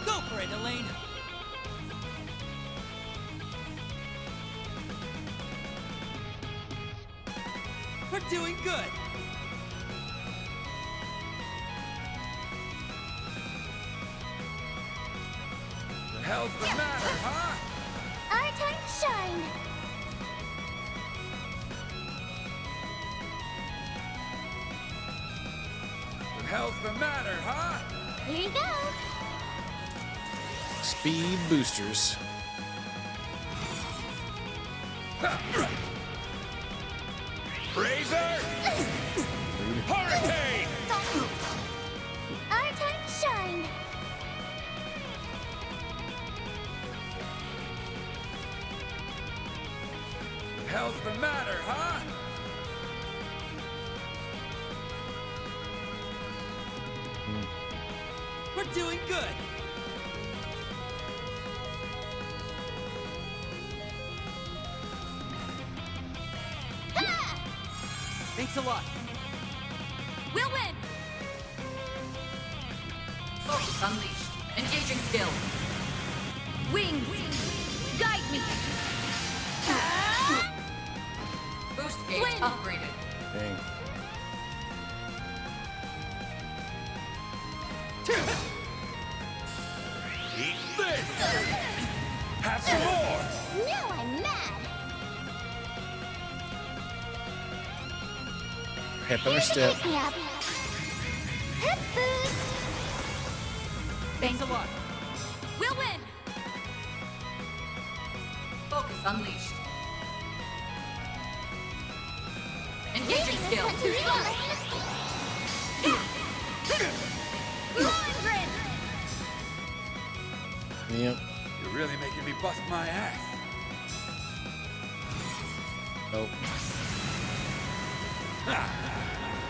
Speaker 5: Go for it, Elaine. We're doing good.
Speaker 12: The hell's the matter, huh?
Speaker 6: Our time to shine.
Speaker 12: The hell's the matter, huh?
Speaker 6: Here you go.
Speaker 1: Speed boosters.
Speaker 12: Razor! Hurricane!
Speaker 6: Our time to shine.
Speaker 12: The hell's the matter, huh?
Speaker 5: We're doing good. Thanks a lot.
Speaker 3: We'll win! Focus unleashed. Engaging skill. Wings! Guide me! Boost gauge
Speaker 6: Swing.
Speaker 3: upgraded.
Speaker 1: Dang.
Speaker 12: Eat this! Have some more!
Speaker 6: Now I'm mad.
Speaker 1: Hip in her step.
Speaker 6: Pick me up. Hip boost.
Speaker 5: Thanks a lot.
Speaker 3: We'll win! Focus unleashed. Engaging skill.
Speaker 6: Lawn grid.
Speaker 1: Yep.
Speaker 12: You're really making me bust my ass.
Speaker 1: Nope.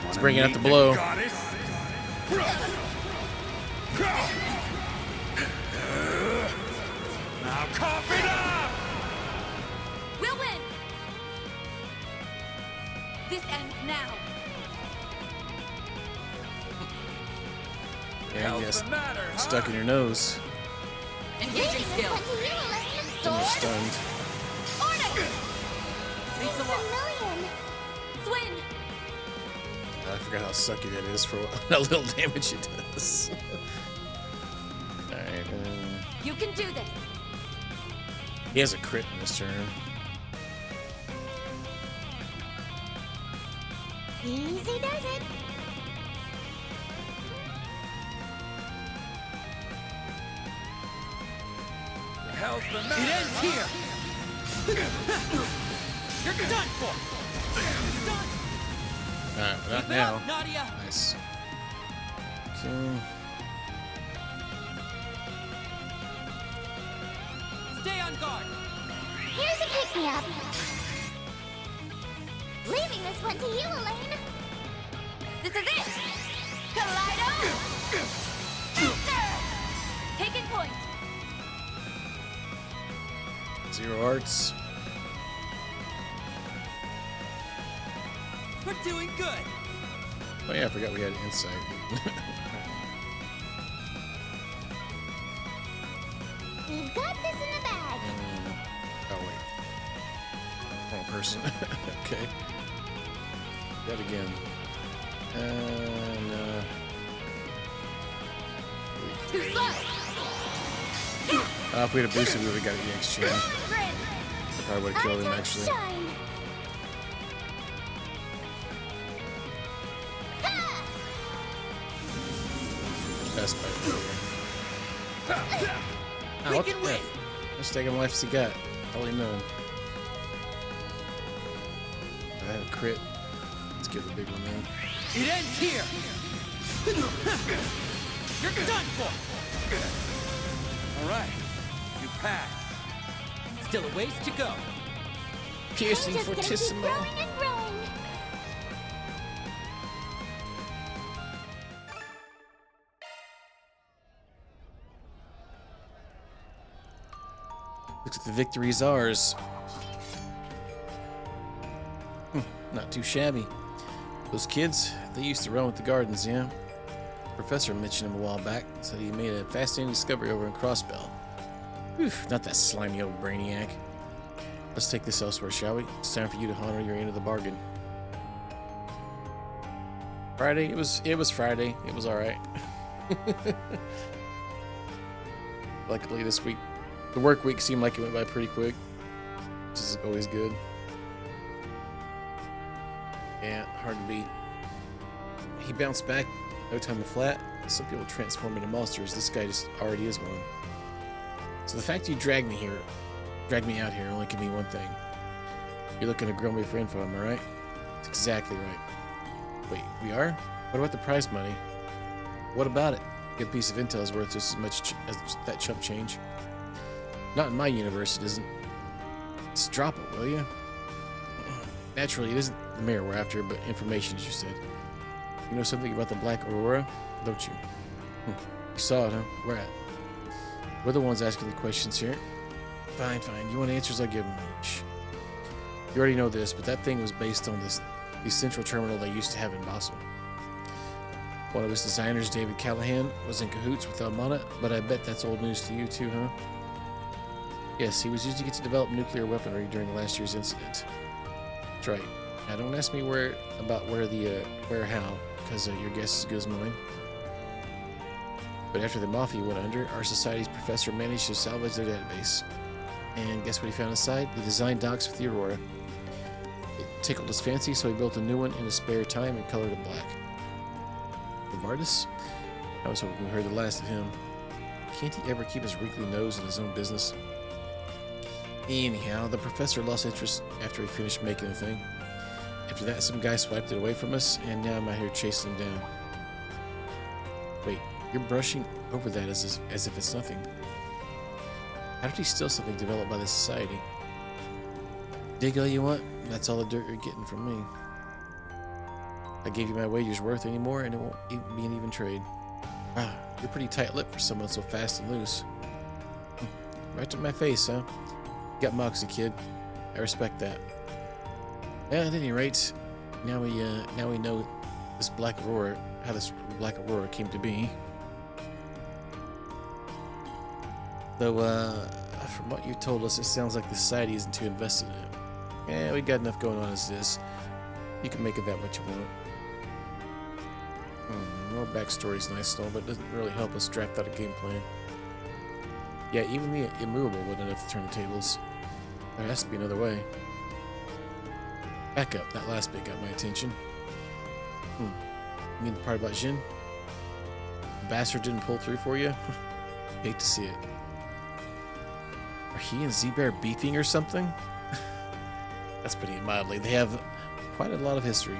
Speaker 12: Let's
Speaker 1: bring out the blow.
Speaker 12: Goddess. Now cough it up!
Speaker 3: We'll win! This ends now.
Speaker 1: Yeah,
Speaker 12: Hell's
Speaker 1: yes.
Speaker 12: the matter, huh?
Speaker 1: Stuck in your nose.
Speaker 3: Engaging skill.
Speaker 1: Almost stunned.
Speaker 5: Thanks a lot.
Speaker 3: Swing!
Speaker 1: I forgot how sucky that is for how little damage it does. Alright.
Speaker 3: You can do this.
Speaker 1: He has a crit in this turn.
Speaker 6: Easy does it.
Speaker 12: The hell's the
Speaker 5: It
Speaker 12: matter?
Speaker 5: ends here. You're done for. Done.
Speaker 1: Alright, not
Speaker 5: Keep it
Speaker 1: now.
Speaker 5: up, Nadia.
Speaker 1: Nice. Okay.
Speaker 5: Stay on guard.
Speaker 6: Here's a pick me up. Leaving this one to you, Elaine.
Speaker 3: This is it! Kaleido! Taking point.
Speaker 1: Zero arts.
Speaker 5: We're doing good.
Speaker 1: Oh yeah, I forgot we had insight.
Speaker 6: We've got this in the bag.
Speaker 1: Oh wait. Wrong person. Okay. That again. No.
Speaker 3: Too slow.
Speaker 1: If we had a boosted, we would have got an EX chain.
Speaker 6: Grid.
Speaker 1: Probably would have killed him
Speaker 6: Our time to
Speaker 1: actually.
Speaker 6: shine. Ha!
Speaker 1: best fight ever. Oh, what the F? Let's take him life as he got. Holy known. I had a crit. Let's get the big one then.
Speaker 5: It ends here! You're done for!
Speaker 12: Alright, you pass.
Speaker 5: Still a ways to go.
Speaker 1: Piercing
Speaker 6: I'm just gonna keep
Speaker 1: fortissimo.
Speaker 6: growing and growing.
Speaker 1: Looks like the victory's ours. Not too shabby. Those kids, they used to run with the gardens, yeah? Professor mentioned him a while back, said he made a fascinating discovery over in Crossbell. Whew, not that slimy old brainiac. Let's take this elsewhere, shall we? It's time for you to honor your end of the bargain. Friday? It was Friday. It was alright. Luckily this week, the work week seemed like it went by pretty quick, which is always good. Yeah, hard to beat. He bounced back, no time to flat. Some people transform into monsters. This guy just already is one. So the fact you dragged me out here, only can mean one thing. You're looking to grill me for info, am I right? That's exactly right. Wait, we are? What about the prize money? What about it? A good piece of intel is worth just as much as that chump change. Not in my universe, it isn't. Just drop it, will you? Naturally, it isn't the mayor we're after, but information, as you said. You know something about the Black Aurora, don't you? You saw it, huh? Where at? We're the ones asking the questions here. Fine. You want answers, I'll give them each. You already know this, but that thing was based on the central terminal they used to have in Basel. One of its designers, David Callahan, was in cahoots with Almana, but I bet that's old news to you too, huh? Yes, he was using it to develop nuclear weaponry during last year's incident. That's right. Now don't ask me where how, because your guess is as good as mine. But after the Mafia went under, our society's professor managed to salvage their database. And guess what he found inside? The design docs for the Aurora. It tickled his fancy, so he built a new one in his spare time and colored it black. Novartis? I was hoping we heard the last of him. Can't he ever keep his wrinkly nose in his own business? Anyhow, the professor lost interest after he finished making the thing. After that, some guy swiped it away from us, and now I'm out here chasing him down. Wait, you're brushing over that as if it's nothing. How did he steal something developed by the society? Dig all you want, that's all the dirt you're getting from me. I gave you my wager's worth anymore, and it won't even be an even trade. Wow, you're pretty tight-lipped for someone so fast and loose. Right to my face, huh? You got moxie, kid. I respect that. Yeah, at any rate, now we know this Black Aurora, how this Black Aurora came to be. Though, from what you told us, it sounds like the society isn't too invested in it. Yeah, we got enough going on as it is. You can make it that what you want. More backstory's nice and all, but it doesn't really help us draft out a game plan. Yeah, even the immovable wouldn't have to turn the tables. There has to be another way. Back up, that last bit got my attention. You mean the part about Jin? The bastard didn't pull through for you? Hate to see it. Are he and Z-Bear beefing or something? That's putting it mildly. They have quite a lot of history.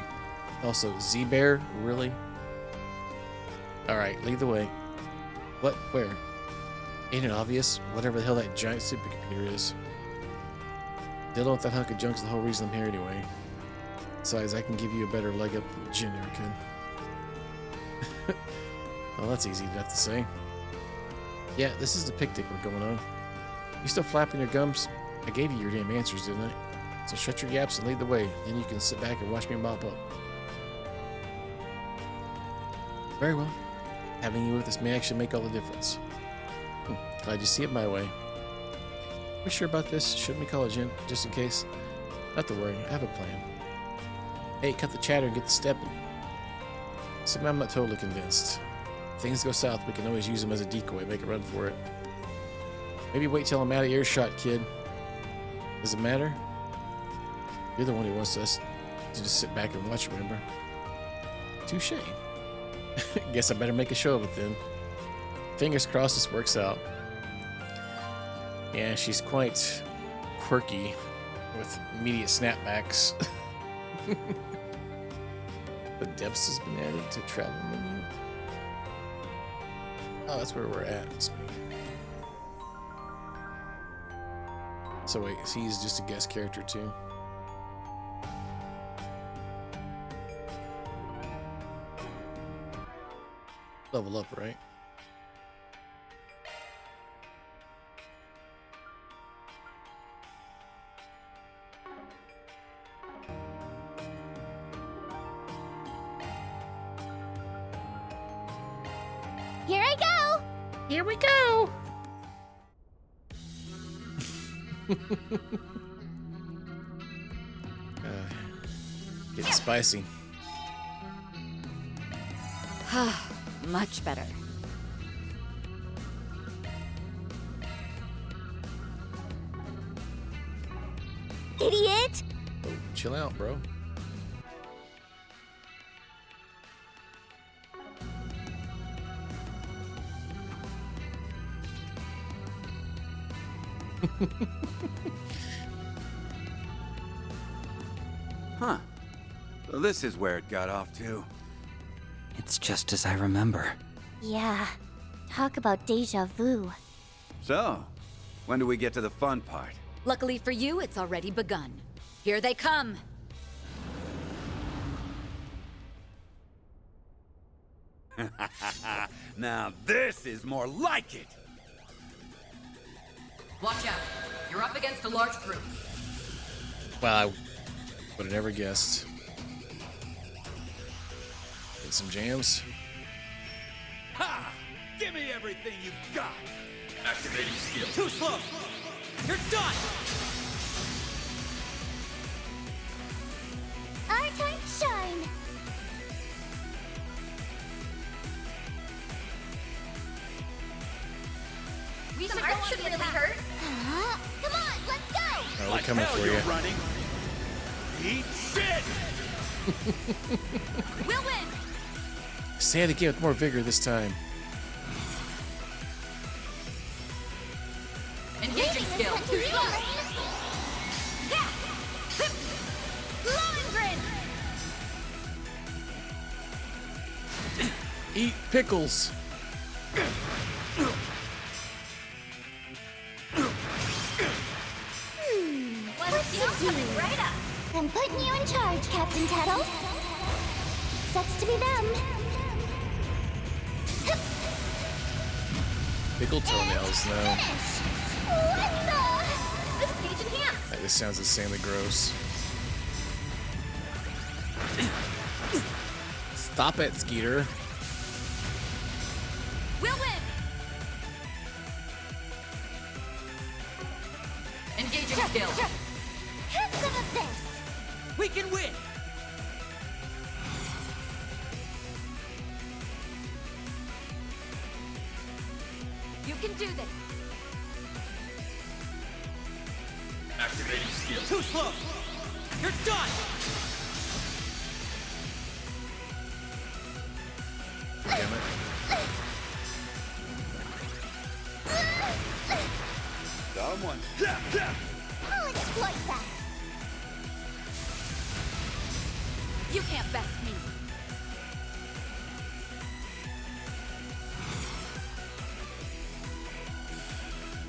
Speaker 1: Also, Z-Bear? Really? Alright, lead the way. What? Where? Ain't it obvious? Whatever the hell that giant supercomputer is. Dealing with that hunk of junk's the whole reason I'm here anyway. Besides, I can give you a better leg up than Jin ever could. Well, that's easy enough to say. Yeah, this is the picnic we're going on. You still flapping your gums? I gave you your damn answers, didn't I? So shut your yaps and lead the way. Then you can sit back and watch me mop up. Very well. Having you with us may actually make all the difference. Glad you see it my way. We sure about this? Shouldn't we call it Jin, just in case? Not to worry, I have a plan. Hey, cut the chatter and get the stepping. Somehow I'm not totally convinced. If things go south, we can always use them as a decoy, make a run for it. Maybe wait till I'm out of earshot, kid. Does it matter? You're the one who wants us to just sit back and watch, remember? Touche. Guess I better make a show of it then. Fingers crossed this works out. Yeah, she's quite quirky with immediate snapbacks. The depths has been added to travel menu. Oh, that's where we're at. So wait, he's just a guest character too? Level up, right?
Speaker 6: Here I go!
Speaker 1: Here we go! Getting spicy.
Speaker 3: Much better.
Speaker 6: Idiot!
Speaker 1: Oh, chill out, bro.
Speaker 12: Huh. So this is where it got off to.
Speaker 5: It's just as I remember.
Speaker 6: Yeah, talk about deja vu.
Speaker 12: So, when do we get to the fun part?
Speaker 3: Luckily for you, it's already begun. Here they come.
Speaker 12: Now this is more like it!
Speaker 3: Watch out. You're up against a large group.
Speaker 1: Wow, I would have never guessed. Get some jams.
Speaker 4: Ha! Give me everything you've got!
Speaker 11: Activating skill.
Speaker 4: Too slow! You're done!
Speaker 6: Our time to shine!
Speaker 3: We should go should really hurt.
Speaker 6: Come on, let's go!
Speaker 1: Oh, we're coming
Speaker 4: hell
Speaker 1: for
Speaker 4: you're
Speaker 1: you.
Speaker 4: running! Eat shit!
Speaker 3: We'll win.
Speaker 1: Say it again with more vigor this time.
Speaker 3: Engaging skill.
Speaker 6: Lohengrin!
Speaker 1: Eat pickles.
Speaker 6: What's you doing? Right up! I'm putting you in charge, Captain Tattle. Sucks to be them.
Speaker 1: Pickle toenails, no.
Speaker 6: What the? This page enhanced.
Speaker 1: That just sounds insanely gross. Stop it, Skeeter.
Speaker 3: We'll win. Engaging skill.
Speaker 6: Have some of this.
Speaker 4: We can win!
Speaker 3: You can do this.
Speaker 11: Activating skill.
Speaker 4: Too slow! You're done!
Speaker 1: Damn it.
Speaker 12: Someone.
Speaker 6: I'll exploit that.
Speaker 3: You can't best me.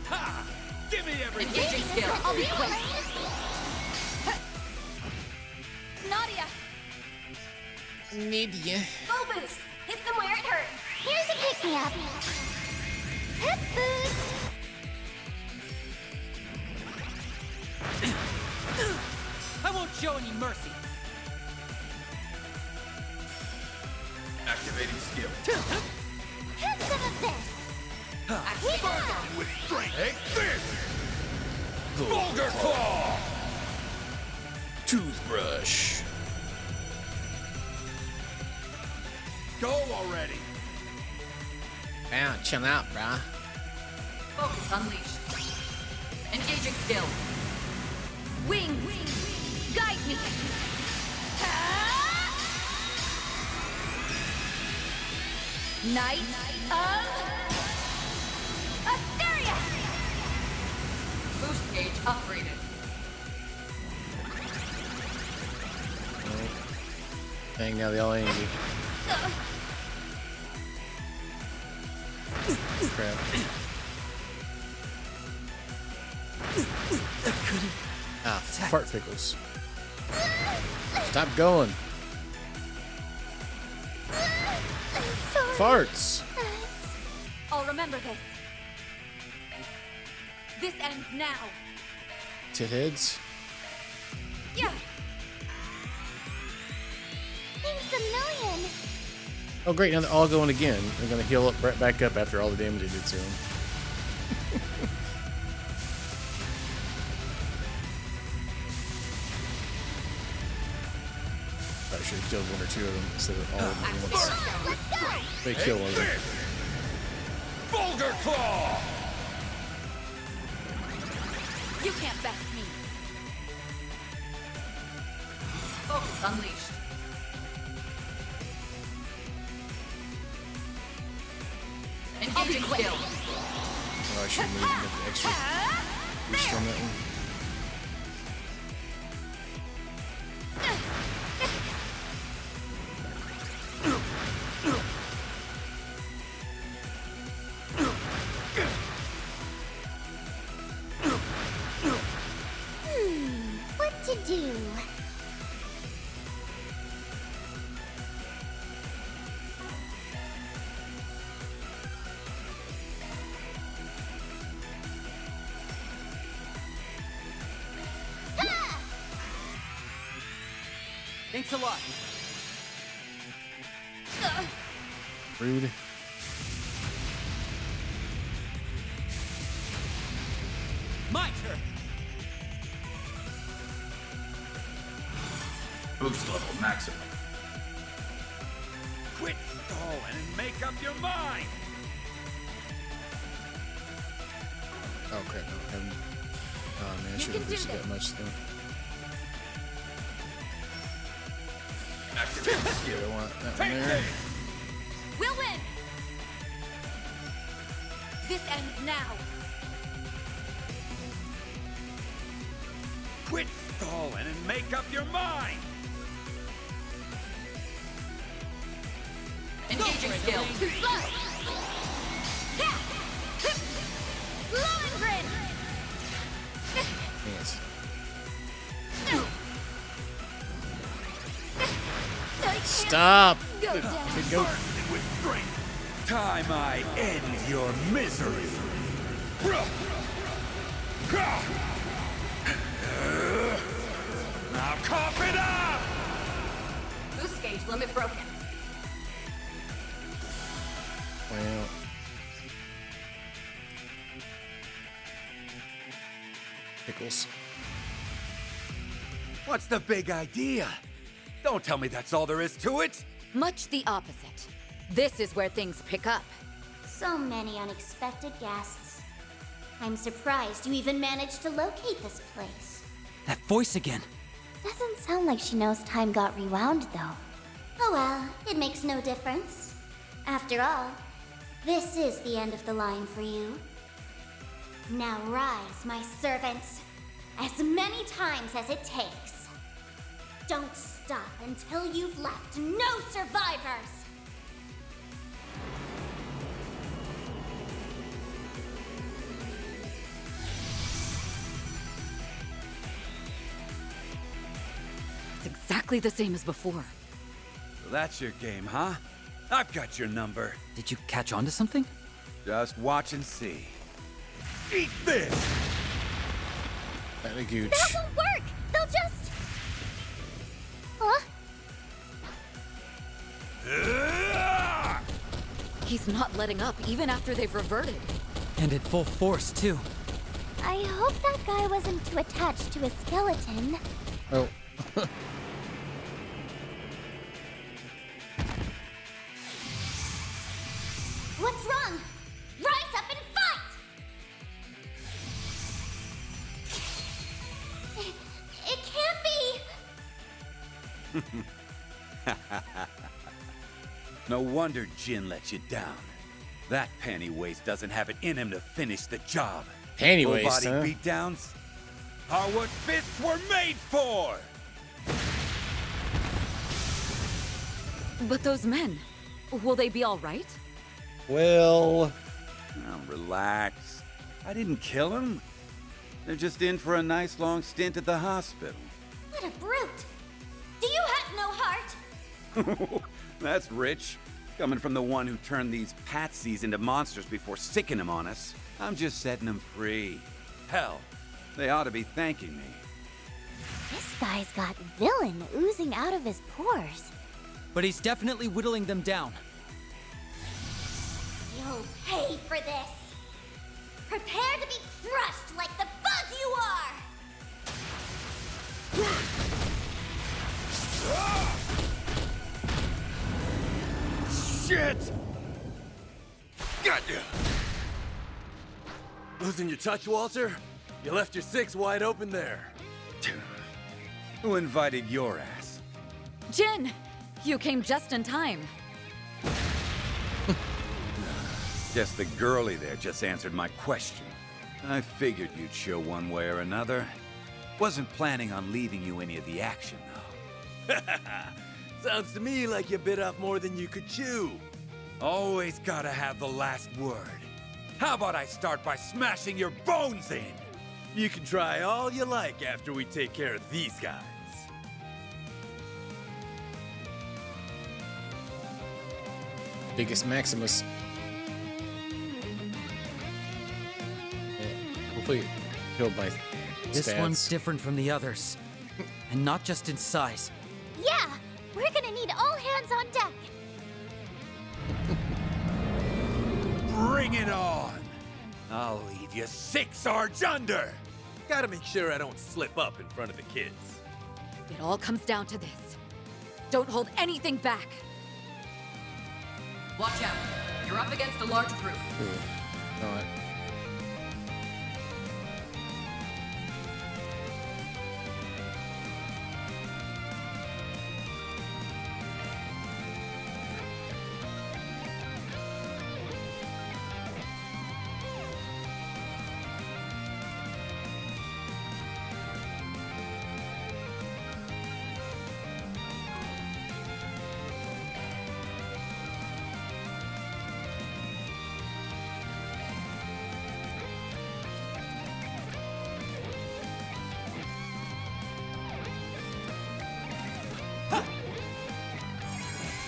Speaker 4: Ha! Give me everything!
Speaker 3: Engaging skill. I'll be quick. Nadia.
Speaker 1: Nadia.
Speaker 6: Full boost. Hit them where it hurts. Here's a pick-me-up. Hip boost.
Speaker 4: I won't show any mercy!
Speaker 11: Activating skill.
Speaker 6: Have some of this.
Speaker 10: Sparking with strength. Take this! Vulgar Claw!
Speaker 1: Toothbrush.
Speaker 4: Go already!
Speaker 1: Ah, chill out, brah.
Speaker 3: Focus unleashed. Engaging skill. Wings. Guide me. Knight of Boost gauge upgraded.
Speaker 1: Dang, now they all angry. Crap. Ah, fart pickles. Stop going. Farts.
Speaker 3: I'll remember this. This ends now.
Speaker 1: Tit heads.
Speaker 6: Yeah. Thanks a million.
Speaker 1: Oh, great. Now they're all going again. They're going to heal up right back up after all the damage they did to them. Probably should have killed one or two of them instead of all of them at once. They kill one of them.
Speaker 10: Vulgar Claw!
Speaker 3: You can't best me. Focus unleashed. Engaging skill.
Speaker 1: Oh, I should have moved and get the extra boost on that one.
Speaker 6: What to do?
Speaker 5: Thanks a lot.
Speaker 1: Rude.
Speaker 5: My turn.
Speaker 11: Boost level maximum.
Speaker 12: Quit stalling and make up your mind!
Speaker 1: Oh, crap. No, I haven't. Oh, man. I should have boosted that much, though.
Speaker 11: Activate skill.
Speaker 1: I want that one there.
Speaker 3: We'll win! This ends now.
Speaker 12: Quit stalling and make up your mind!
Speaker 3: Engaging skill.
Speaker 6: Lohengrin!
Speaker 1: Yes. Stop!
Speaker 6: Go
Speaker 1: Good
Speaker 6: down.
Speaker 1: go.
Speaker 12: With strength. Time I end your misery. Now cough it up!
Speaker 3: Boost gauge limit broken.
Speaker 1: Well. Pickles.
Speaker 12: What's the big idea? Don't tell me that's all there is to it!
Speaker 3: Much the opposite. This is where things pick up.
Speaker 2: So many unexpected guests. I'm surprised you even managed to locate this place.
Speaker 5: That voice again.
Speaker 6: Doesn't sound like she knows time got rewound, though.
Speaker 2: Oh well, it makes no difference. After all, this is the end of the line for you. Now rise, my servants, as many times as it takes. Don't stop until you've left no survivors!
Speaker 3: It's exactly the same as before.
Speaker 12: So that's your game, huh? I've got your number.
Speaker 5: Did you catch on to something?
Speaker 12: Just watch and see. Eat this!
Speaker 1: That a gooch.
Speaker 6: That won't work! They'll just... Huh?
Speaker 3: He's not letting up even after they've reverted.
Speaker 5: And at full force, too.
Speaker 6: I hope that guy wasn't too attached to his skeleton.
Speaker 1: Oh.
Speaker 2: What's wrong? Rise up and fight! It can't be!
Speaker 12: No wonder Jin let you down. That panty waste doesn't have it in him to finish the job.
Speaker 1: Anyways,
Speaker 12: Full-body
Speaker 1: huh?
Speaker 12: beatdowns are what fists were made for!
Speaker 3: But those men, will they be all right?
Speaker 1: Well,
Speaker 12: Now relax. I didn't kill them. They're just in for a nice long stint at the hospital.
Speaker 2: What a brute! Do you have no heart?
Speaker 12: That's rich. Coming from the one who turned these patsies into monsters before sicking them on us. I'm just setting them free. Hell, they ought to be thanking me.
Speaker 6: This guy's got villain oozing out of his pores.
Speaker 5: But he's definitely whittling them down.
Speaker 2: You'll pay for this. Prepare to be crushed like the bug you are!
Speaker 4: Shit! Got you! Losing your touch, Walter? You left your six wide open there.
Speaker 12: Who invited your ass?
Speaker 3: Jin! You came just in time.
Speaker 12: Guess the girlie there just answered my question. I figured you'd show one way or another. Wasn't planning on leaving you any of the action, though.
Speaker 4: Sounds to me like you bit off more than you could chew.
Speaker 12: Always gotta have the last word. How about I start by smashing your bones in?
Speaker 4: You can try all you like after we take care of these guys.
Speaker 1: biggest Maximus. Yeah, hopefully killed by
Speaker 5: This
Speaker 1: stats.
Speaker 5: one's different from the others. And not just in size.
Speaker 6: Yeah, we're gonna need all hands on deck.
Speaker 12: Bring it on! I'll leave you 6 Sarge under!
Speaker 4: Gotta make sure I don't slip up in front of the kids.
Speaker 3: It all comes down to this. Don't hold anything back. Watch out. You're up against a large group.
Speaker 1: Ooh, not.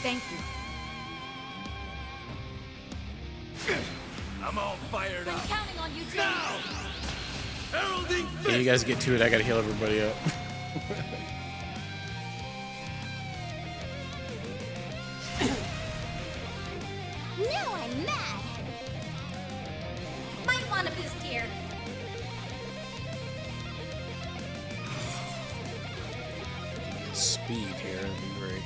Speaker 3: Thank you.
Speaker 4: I'm all fired
Speaker 3: I'm
Speaker 4: up.
Speaker 3: counting on you, Jin.
Speaker 4: Now! Heralding
Speaker 1: Okay, you guys get to it. I gotta heal everybody up.
Speaker 2: Now I'm mad. Might want a boost here.
Speaker 1: Speed here would be great.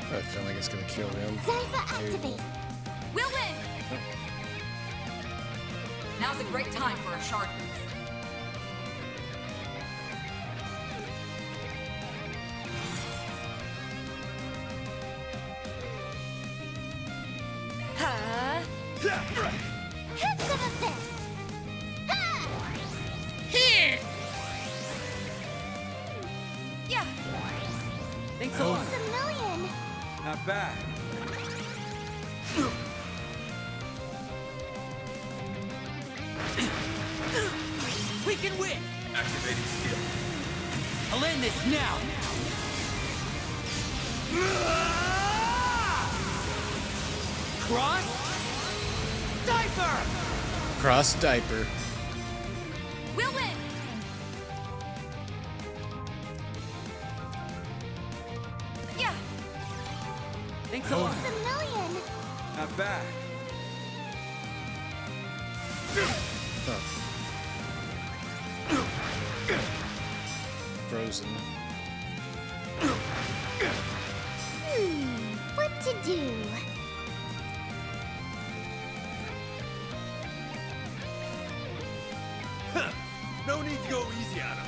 Speaker 1: I feel like it's gonna kill him.
Speaker 2: Zypher activate.
Speaker 3: We'll win! Now's a great time for a shard boost.
Speaker 2: Head to the fist. Ha!
Speaker 3: Yeah!
Speaker 5: Thanks a lot.
Speaker 2: It's a million.
Speaker 12: Not bad.
Speaker 5: We can win!
Speaker 11: Activating skill.
Speaker 5: I'll end this now! Cross! Diaper!
Speaker 1: Cross diaper.
Speaker 3: We'll win! Yeah!
Speaker 5: Thanks a lot.
Speaker 2: It's a million.
Speaker 12: Not bad.
Speaker 1: Frozen.
Speaker 2: What to do?
Speaker 4: No need to go easy on him.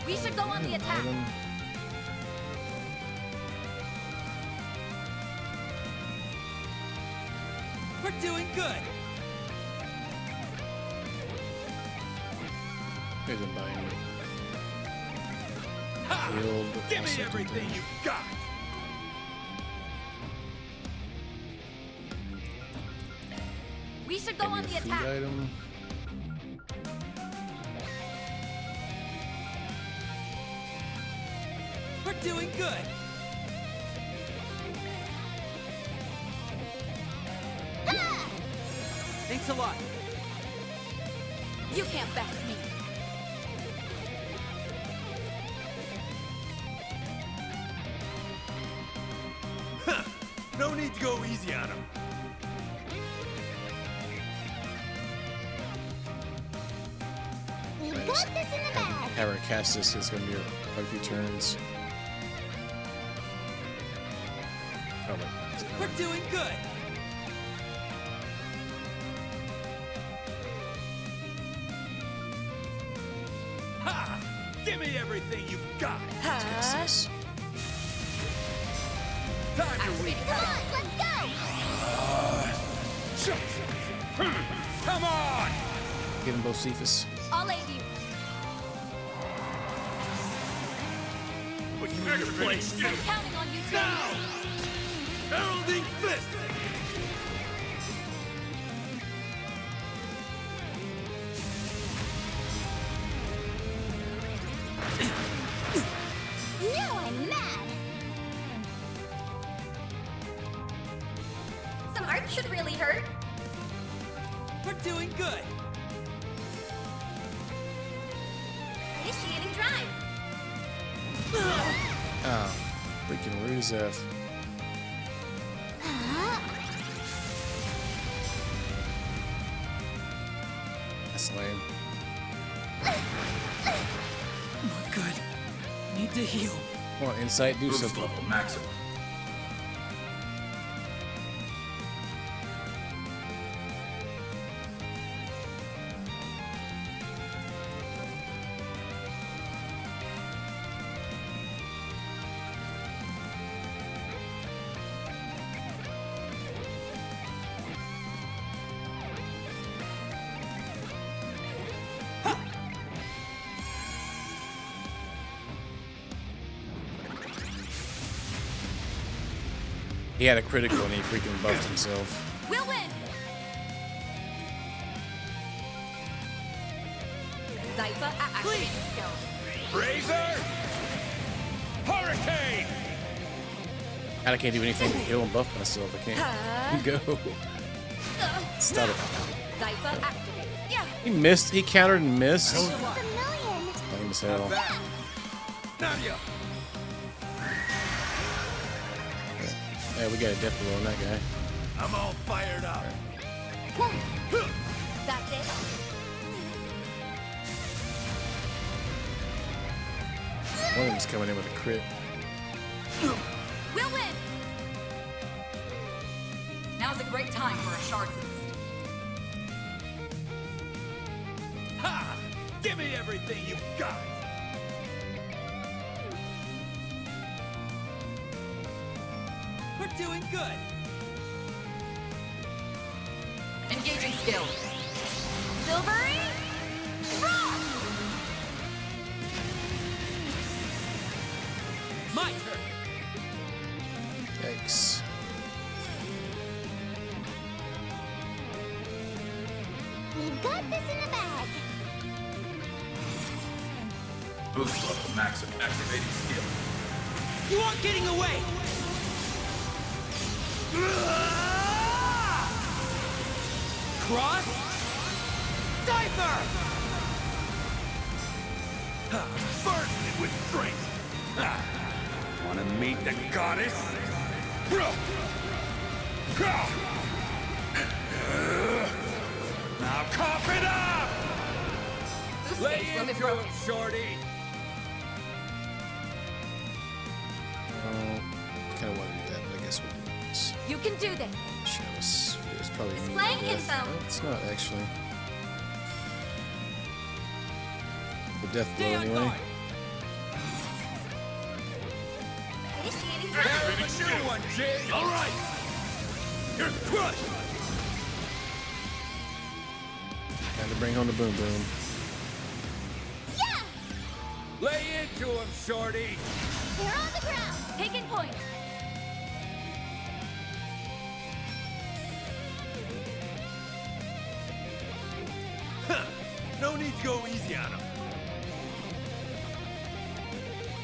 Speaker 3: We should go on the attack.
Speaker 1: Item.
Speaker 5: We're doing good.
Speaker 1: I didn't buy any.
Speaker 10: Ha!
Speaker 1: Healed,
Speaker 10: Give me
Speaker 1: also
Speaker 10: everything
Speaker 1: didn't.
Speaker 10: you've got.
Speaker 3: We should go
Speaker 1: Maybe
Speaker 3: on
Speaker 1: a
Speaker 3: the
Speaker 1: food
Speaker 3: attack.
Speaker 1: item.
Speaker 5: We're doing good. Thanks a lot.
Speaker 3: You can't best me.
Speaker 10: Huh. No need to go easy on him.
Speaker 6: We've got this in the bag.
Speaker 1: Have her cast this. It's gonna be quite a few turns. Oh, wait.
Speaker 5: We're doing good.
Speaker 10: Ha! Give me everything you've got.
Speaker 1: Cast this.
Speaker 10: Time to read.
Speaker 6: Come on, let's go!
Speaker 10: Come on!
Speaker 1: Get them both Cephas.
Speaker 3: I'll aid you.
Speaker 10: But you need to place you.
Speaker 3: I'm counting on you,
Speaker 10: Now! Heralding Fist!
Speaker 6: Now I'm mad!
Speaker 3: Some art should really hurt.
Speaker 5: We're doing good.
Speaker 3: Initiating drive.
Speaker 1: Oh, freaking rude as F. That's lame.
Speaker 5: Not good. Need to heal.
Speaker 1: Come on, Insight, do
Speaker 11: Boost
Speaker 1: something.
Speaker 11: level maximum.
Speaker 1: He had a critical and he freaking buffed himself.
Speaker 3: We'll win. Zypha activating skill.
Speaker 10: Razor! Hurricane!
Speaker 1: I can't do anything to heal and buff myself. I can't go. Stop it.
Speaker 3: Zypha activated. Yeah.
Speaker 1: He missed. He countered and missed.
Speaker 6: It's a million!
Speaker 1: Lame as hell.
Speaker 10: Nadia!
Speaker 1: Yeah, we got a death blow on that guy.
Speaker 10: I'm all fired up.
Speaker 3: That's it.
Speaker 1: One of them's coming in with a crit.
Speaker 3: We'll win. Now's a great time for a shard boost.
Speaker 10: Ha! Give me everything you've got.
Speaker 5: We're doing good.
Speaker 3: Engaging skill. Silvery Frost!
Speaker 5: My turn.
Speaker 1: Yikes.
Speaker 6: We've got this in the bag.
Speaker 11: Boost level maximum. Activating skill.
Speaker 5: You aren't getting away. Cross. Diaper.
Speaker 10: Bursting with strength. Wanna meet the goddess? Now cough it up! Lay into it, shorty!
Speaker 1: Kind of want to do that, but I guess we'll do this.
Speaker 3: You can do this.
Speaker 1: Shadows. It's probably me.
Speaker 3: Displaying
Speaker 1: Death.
Speaker 3: info.
Speaker 1: No, it's not actually. The death blow
Speaker 5: Stay on
Speaker 1: anyway.
Speaker 5: guard.
Speaker 12: a new one, Jig!
Speaker 4: All right! You're crushed!
Speaker 1: Time to bring home the boom boom.
Speaker 6: Yeah!
Speaker 12: Lay into him, Shorty!
Speaker 6: They're on the ground!
Speaker 3: Taking point.
Speaker 4: No need to go easy on him.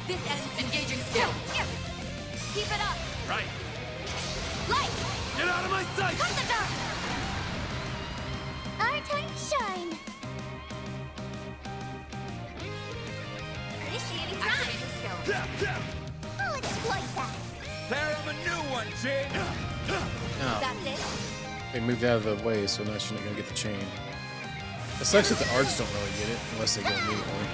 Speaker 3: This ends engaging skill.
Speaker 6: Here! Keep it up!
Speaker 4: Right.
Speaker 6: Light!
Speaker 4: Get out of my sight!
Speaker 6: Cut the dark! Our time to shine! Initiating time!
Speaker 4: Yeah, yeah.
Speaker 6: I'll exploit that!
Speaker 12: Tear him a new one, Jig!
Speaker 1: Oh,
Speaker 6: That's it?
Speaker 1: they moved out of the way, so now she's not gonna get the chain. It sucks that the arts don't really get it unless they go immediately.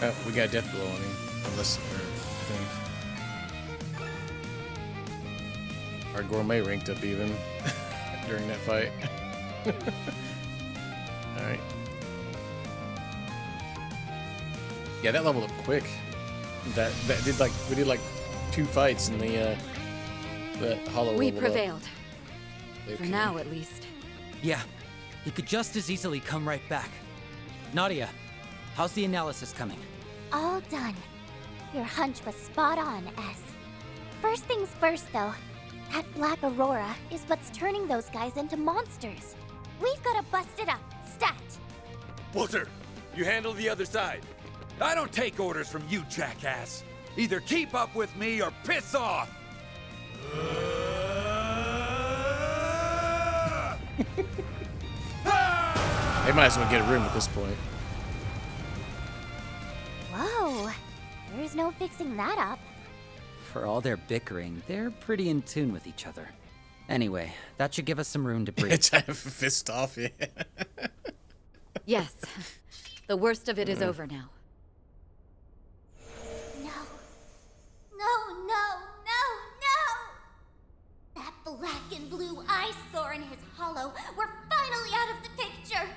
Speaker 1: Oh, we got a death blow on him. Unless, I think. Our gourmet ranked up even during that fight. Alright. Yeah, that leveled up quick. That did like, we did like 2 fights in the hollow
Speaker 3: We
Speaker 1: leveled up.
Speaker 3: prevailed. For
Speaker 1: Okay.
Speaker 3: now, at least.
Speaker 5: Yeah, he could just as easily come right back. Nadia, how's the analysis coming?
Speaker 6: All done. Your hunch was spot on, S. First things first, though. That Black Aurora is what's turning those guys into monsters. We've gotta bust it up. Stat!
Speaker 4: Walter, you handle the other side.
Speaker 12: I don't take orders from you, jackass. Either keep up with me or piss off!
Speaker 1: They might as well get a room at this point.
Speaker 6: Whoa. There's no fixing that up.
Speaker 5: For all their bickering, they're pretty in tune with each other. Anyway, that should give us some room to breathe.
Speaker 1: Time to fist off, yeah.
Speaker 3: Yes. The worst of it is over now.
Speaker 2: No. No, no, no, no! That black and blue eyesore in his hollow were finally out of the picture!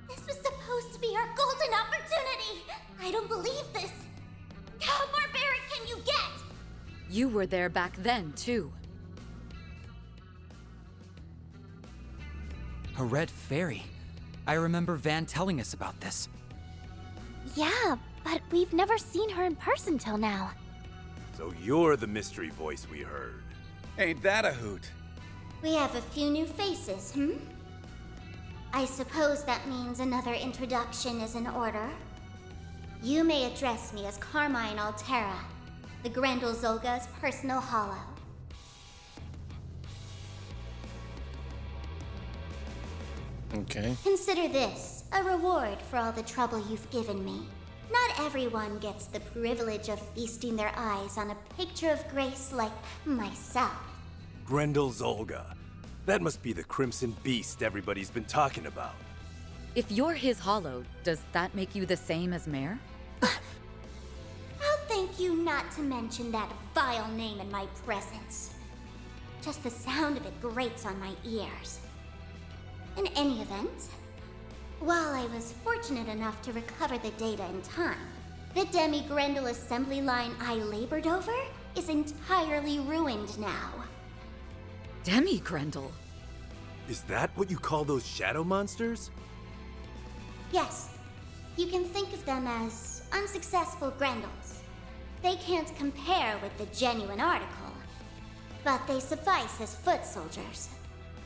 Speaker 2: This was supposed to be our golden opportunity! I don't believe this! How barbaric can you get?
Speaker 3: You were there back then, too.
Speaker 5: A red fairy. I remember Van telling us about this.
Speaker 6: Yeah, but we've never seen her in person till now.
Speaker 4: So you're the mystery voice we heard.
Speaker 12: Ain't that a hoot?
Speaker 2: We have a few new faces, I suppose that means another introduction is in order. You may address me as Carmine Altera, the Grendel Zolga's personal hollow.
Speaker 1: Okay.
Speaker 2: Consider this a reward for all the trouble you've given me. Not everyone gets the privilege of feasting their eyes on a picture of grace like myself.
Speaker 4: Grendel Zolga. That must be the Crimson Beast everybody's been talking about.
Speaker 3: If you're his hollow, does that make you the same as Mare?
Speaker 2: I'll thank you not to mention that vile name in my presence. Just the sound of it grates on my ears. In any event, while I was fortunate enough to recover the data in time, the Demi-Grendel assembly line I labored over is entirely ruined now.
Speaker 3: Demi-Grendel?
Speaker 4: Is that what you call those shadow monsters?
Speaker 2: Yes, you can think of them as unsuccessful Grendels. They can't compare with the genuine article, but they suffice as foot soldiers.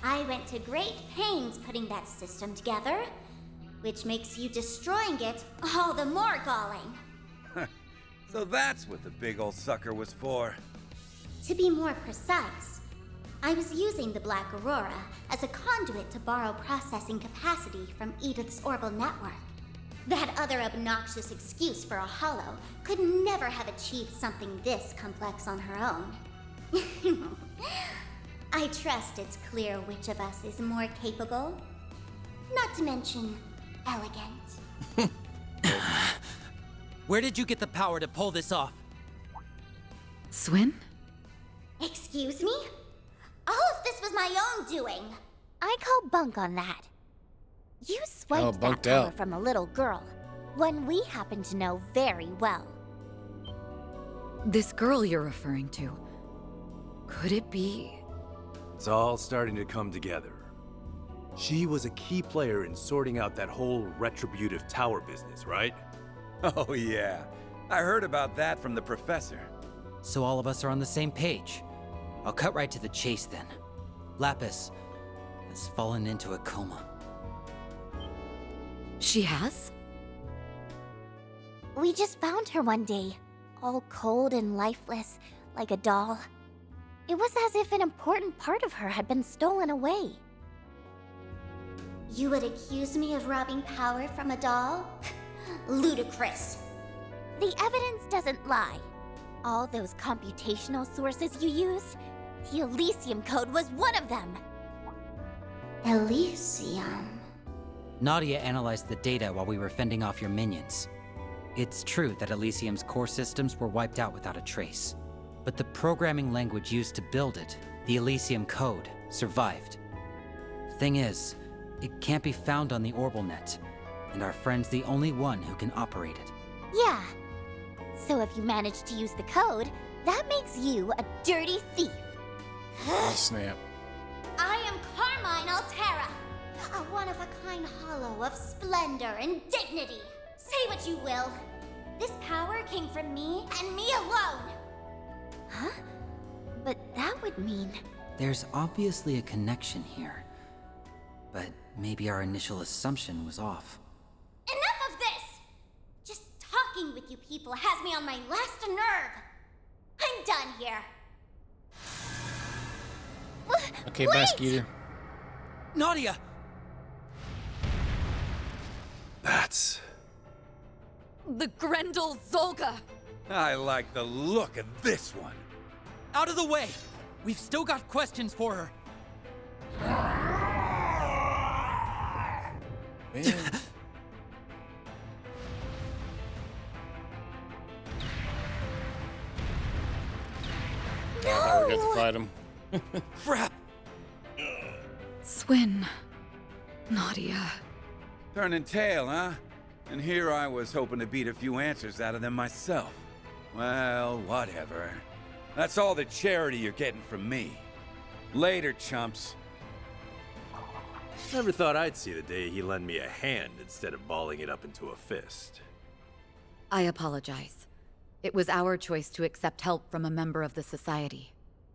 Speaker 2: I went to great pains putting that system together, which makes you destroying it all the more galling.
Speaker 12: So that's what the big old sucker was for.
Speaker 2: To be more precise, I was using the Black Aurora as a conduit to borrow processing capacity from Edith's orbital network. That other obnoxious excuse for a hollow could never have achieved something this complex on her own. I trust it's clear which of us is more capable. Not to mention, elegant.
Speaker 5: Where did you get the power to pull this off?
Speaker 3: Swin?
Speaker 2: Excuse me? All of this was my own doing.
Speaker 6: I call bunk on that. You swiped that
Speaker 1: bunked
Speaker 6: power
Speaker 1: out.
Speaker 6: from a little girl, one we happen to know very well.
Speaker 3: This girl you're referring to, could it be...
Speaker 4: It's all starting to come together. She was a key player in sorting out that whole retributive tower business, right?
Speaker 12: Oh yeah, I heard about that from the professor.
Speaker 5: So all of us are on the same page. I'll cut right to the chase then. Lapis has fallen into a coma.
Speaker 3: She has?
Speaker 6: We just found her one day, all cold and lifeless, like a doll. It was as if an important part of her had been stolen away.
Speaker 2: You would accuse me of robbing power from a doll? Ludicrous.
Speaker 6: The evidence doesn't lie. All those computational sources you used, the Elysium code was one of them.
Speaker 2: Elysium.
Speaker 5: Nadia analyzed the data while we were fending off your minions. It's true that Elysium's core systems were wiped out without a trace. But the programming language used to build it, the Elysium code, survived. Thing is, it can't be found on the Orbalnet, and our friend's the only one who can operate it.
Speaker 6: Yeah. So if you manage to use the code, that makes you a dirty thief.
Speaker 1: Oh, snap.
Speaker 2: I am Carmine Altera, a one-of-a-kind hollow of splendor and dignity. Say what you will. This power came from me and me alone.
Speaker 6: Huh? But that would mean...
Speaker 5: There's obviously a connection here. But maybe our initial assumption was off.
Speaker 2: Enough of this! Just talking with you people has me on my last nerve. I'm done here.
Speaker 1: Okay, bye, Skeeter.
Speaker 5: Nadia!
Speaker 4: That's...
Speaker 3: The Grendel Zolga!
Speaker 12: I like the look of this one.
Speaker 5: Out of the way! We've still got questions for her.
Speaker 1: Man. Oh, we got to fight him.
Speaker 5: Crap!
Speaker 3: Swin. Nadia.
Speaker 12: Turning tail, huh? And here I was hoping to beat a few answers out of them myself. Well, whatever. That's all the charity you're getting from me. Later, chumps.
Speaker 4: Never thought I'd see the day he lent me a hand instead of balling it up into a fist.
Speaker 3: I apologize. It was our choice to accept help from a member of the Society.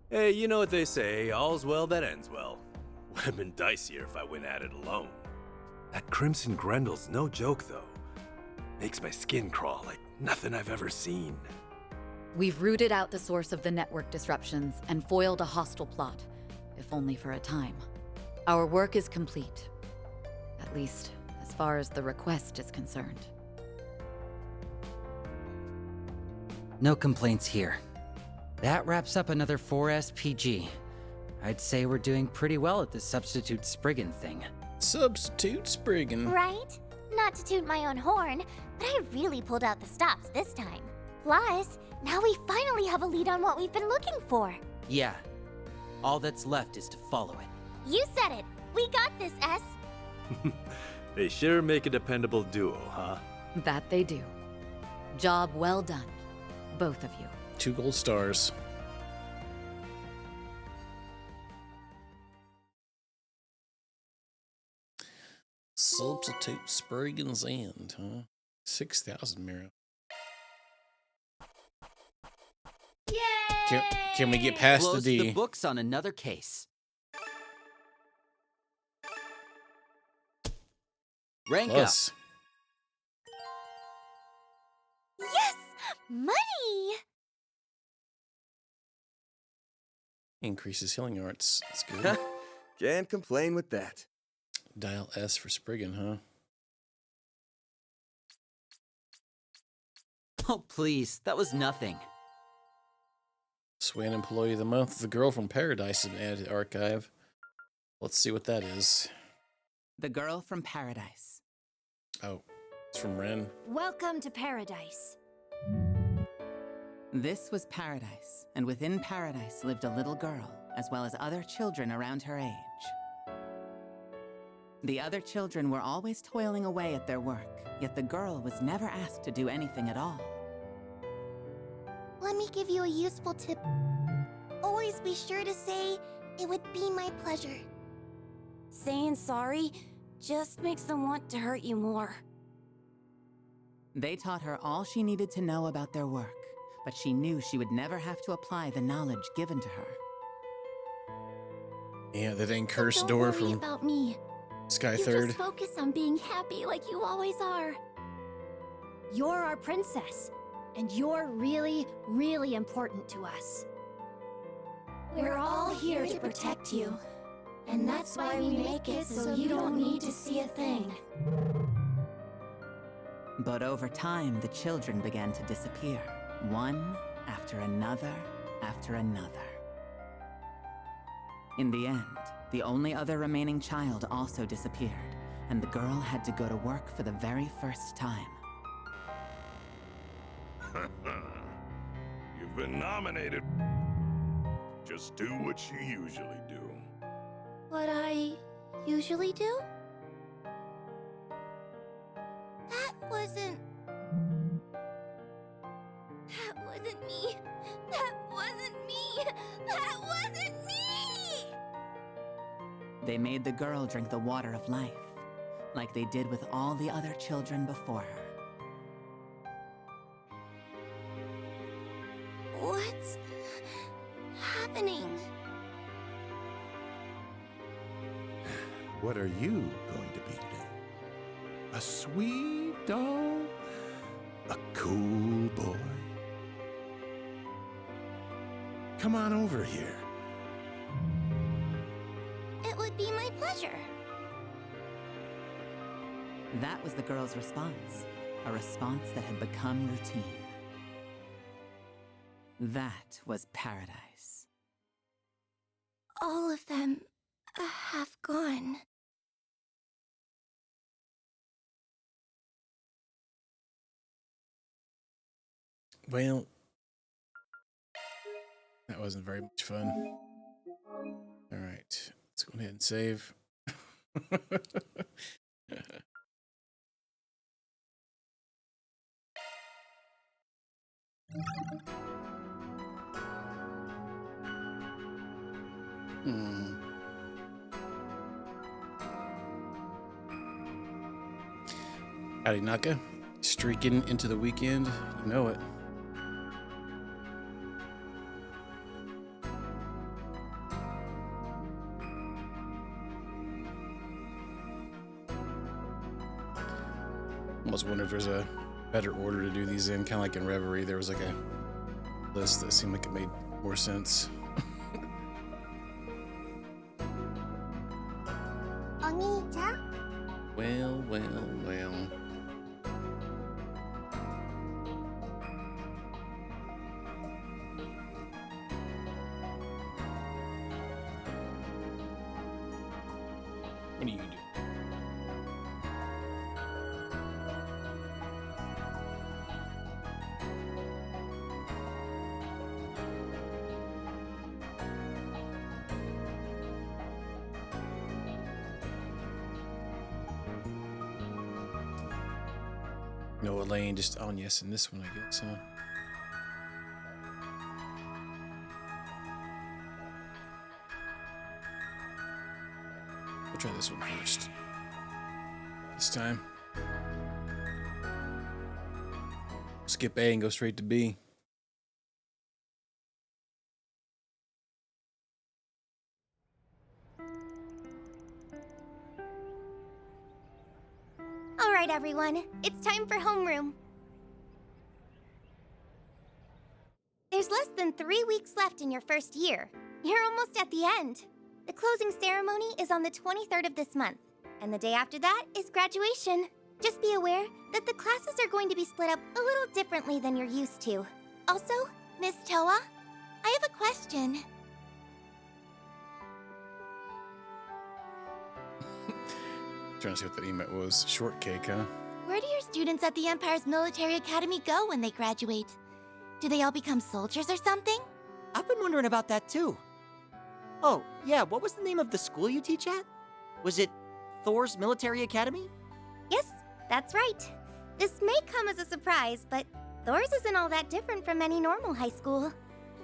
Speaker 4: Hey, you know what they say, all's well that ends well. Would have been dicier if I went at it alone. That Crimson Grendel's no joke, though. Makes my skin crawl like nothing I've ever seen.
Speaker 3: We've rooted out the source of the network disruptions and foiled a hostile plot, if only for a time. Our work is complete. At least, as far as the request is concerned.
Speaker 5: No complaints here. That wraps up another 4SPG. I'd say we're doing pretty well at this substitute Spriggan thing.
Speaker 1: Substitute Spriggan.
Speaker 6: Right? Not to toot my own horn, but I really pulled out the stops this time. Plus, now we finally have a lead on what we've been looking for.
Speaker 5: Yeah. All that's left is to follow it.
Speaker 6: You said it. We got this, S.
Speaker 4: They sure make a dependable duo, huh?
Speaker 3: That they do. Job well done, both of you.
Speaker 1: 2 gold stars. Substitute Spriggan's End, huh? 6,000 Mira.
Speaker 2: Yay!
Speaker 1: Can we get past
Speaker 5: Close
Speaker 1: the D?
Speaker 5: the books on another case. Rank
Speaker 1: Plus.
Speaker 6: Yes! Money!
Speaker 1: Increases healing arts. That's good.
Speaker 13: Can't complain with that.
Speaker 1: Dial S for Spriggan, huh?
Speaker 5: Oh, please. That was nothing.
Speaker 1: Swan Employee of the Month. The Girl from Paradise has been added to the archive. Let's see what that is.
Speaker 14: The Girl from Paradise.
Speaker 1: Oh, it's from Ren.
Speaker 15: Welcome to Paradise.
Speaker 14: This was Paradise, and within Paradise lived a little girl, as well as other children around her age. The other children were always toiling away at their work, yet the girl was never asked to do anything at all.
Speaker 6: Let me give you a useful tip, always be sure to say, "It would be my pleasure."
Speaker 15: Saying sorry just makes them want to hurt you more.
Speaker 14: They taught her all she needed to know about their work, but she knew she would never have to apply the knowledge given to her.
Speaker 1: Yeah, that dang
Speaker 6: So
Speaker 1: cursed
Speaker 6: don't
Speaker 1: door
Speaker 6: worry
Speaker 1: from
Speaker 6: about me.
Speaker 1: Sky
Speaker 6: You
Speaker 1: Third.
Speaker 6: just focus on being happy like you always are.
Speaker 15: You're our princess, and you're really, really important to us.
Speaker 6: We're all here to protect you. And that's why we make it so you don't need to see a thing.
Speaker 14: But over time, the children began to disappear, one after another after another. In the end, the only other remaining child also disappeared, and the girl had to go to work for the very first time.
Speaker 10: You've been nominated. Just do what you usually do.
Speaker 6: What I usually do? That wasn't me. That wasn't me. That wasn't me!
Speaker 14: They made the girl drink the water of life, like they did with all the other children before her.
Speaker 6: What's happening?
Speaker 7: What are you going to be today? A sweet doll? A cool boy? Come on over here.
Speaker 6: It would be my pleasure.
Speaker 14: That was the girl's response, a response that had become routine. That was paradise.
Speaker 6: All of them have gone.
Speaker 1: Well, that wasn't very much fun. All right, let's go ahead and save. Howdy, Naka. Streaking into the weekend. You know it. Almost wonder if there's a better order to do these in, kind of like in Reverie. There was like a list that seemed like it made more sense.
Speaker 6: Oni-chan?
Speaker 1: Well. What do you do? No, Elaine just on yes in this one, I guess, huh? We'll try this one first. This time. Skip A and go straight to B.
Speaker 6: All right, everyone. It's time for homeroom. There's less than 3 weeks left in your first year. You're almost at the end. The closing ceremony is on the 23rd of this month, and the day after that is graduation. Just be aware that the classes are going to be split up a little differently than you're used to. Also, Miss Toa, I have a question.
Speaker 1: Trying to see what that email was. Shortcake, huh?
Speaker 6: Where do your students at the Empire's military academy go when they graduate? Do they all become soldiers or something?
Speaker 16: I've been wondering about that too. Oh, yeah, what was the name of the school you teach at? Was it Thor's Military Academy?
Speaker 6: Yes, that's right. This may come as a surprise, but Thor's isn't all that different from any normal high school.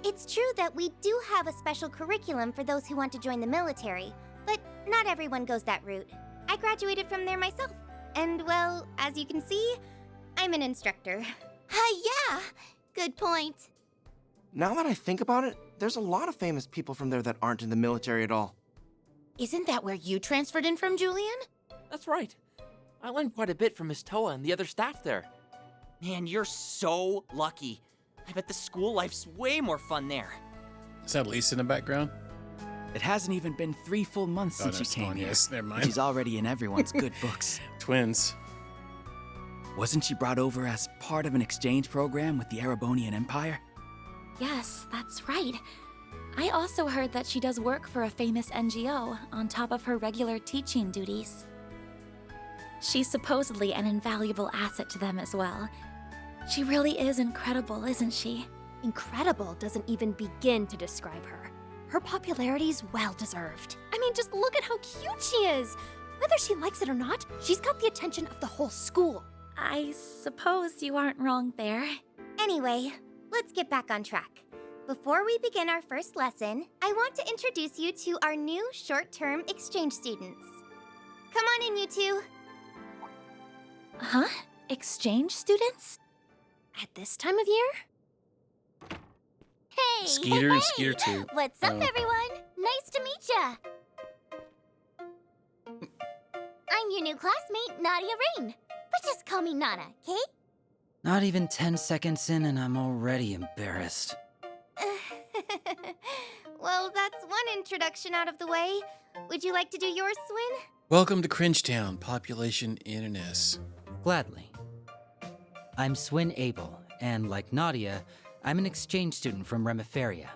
Speaker 6: It's true that we do have a special curriculum for those who want to join the military, but not everyone goes that route. I graduated from there myself, and well, as you can see, I'm an instructor.
Speaker 2: Yeah, good point.
Speaker 17: Now that I think about it, there's a lot of famous people from there that aren't in the military at all.
Speaker 18: Isn't that where you transferred in from, Julian?
Speaker 19: That's right. I learned quite a bit from Miss Toa and the other staff there.
Speaker 16: Man, you're so lucky. I bet the school life's way more fun there.
Speaker 1: Is that Lisa in the background?
Speaker 20: It hasn't even been 3 full months since she came here.
Speaker 1: Yes, never mind.
Speaker 20: She's already in everyone's good books.
Speaker 1: Twins.
Speaker 20: Wasn't she brought over as part of an exchange program with the Erebonian Empire?
Speaker 21: Yes, that's right. I also heard that she does work for a famous NGO on top of her regular teaching duties. She's supposedly an invaluable asset to them as well. She really is incredible, isn't she?
Speaker 15: Incredible doesn't even begin to describe her. Her popularity's well-deserved. I mean, just look at how cute she is! Whether she likes it or not, she's got the attention of the whole school.
Speaker 21: I suppose you aren't wrong there.
Speaker 6: Anyway, let's get back on track. Before we begin our first lesson, I want to introduce you to our new short-term exchange students. Come on in, you two.
Speaker 21: Huh? Exchange students?
Speaker 15: At this time of year?
Speaker 6: Hey!
Speaker 1: Skeeter and Skeeter too.
Speaker 6: What's up, everyone? Nice to meet ya! I'm your new classmate, Nadia Rain. But just call me Nana, okay?
Speaker 5: Not even 10 seconds in and I'm already embarrassed.
Speaker 6: Well, that's one introduction out of the way. Would you like to do yours, Swin?
Speaker 1: Welcome to Cringetown, population in an S.
Speaker 5: Gladly. I'm Swin Abel, and like Nadia, I'm an exchange student from Remiferia.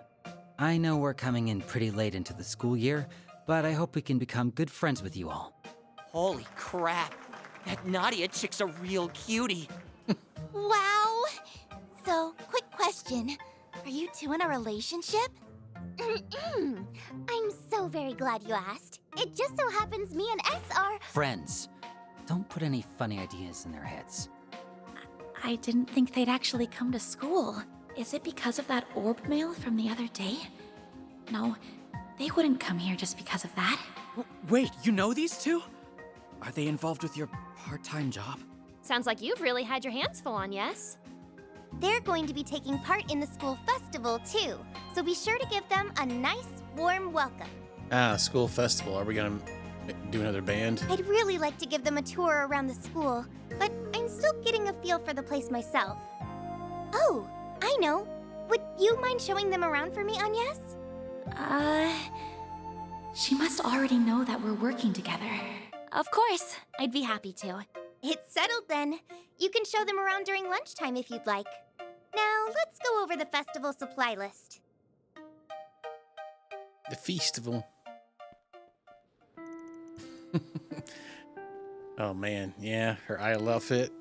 Speaker 5: I know we're coming in pretty late into the school year, but I hope we can become good friends with you all.
Speaker 16: Holy crap. That Nadia chick's a real cutie.
Speaker 2: Wow. So, quick question. Are you two in a relationship?
Speaker 6: I'm so very glad you asked. It just so happens me and S are...
Speaker 5: Friends. Don't put any funny ideas in their heads.
Speaker 21: I didn't think they'd actually come to school. Is it because of that orb mail from the other day? No, they wouldn't come here just because of that.
Speaker 20: Wait, you know these two? Are they involved with your part-time job?
Speaker 15: Sounds like you've really had your hands full on, yes?
Speaker 6: They're going to be taking part in the school festival, too. So be sure to give them a nice, warm welcome.
Speaker 1: School festival. Are we gonna do another band?
Speaker 6: I'd really like to give them a tour around the school, but I'm still getting a feel for the place myself. Oh, I know. Would you mind showing them around for me, Agnes?
Speaker 21: She must already know that we're working together.
Speaker 6: Of course, I'd be happy to. It's settled then. You can show them around during lunchtime if you'd like. Now, let's go over the festival supply list.
Speaker 1: The festival. Oh man, yeah, her idol outfit.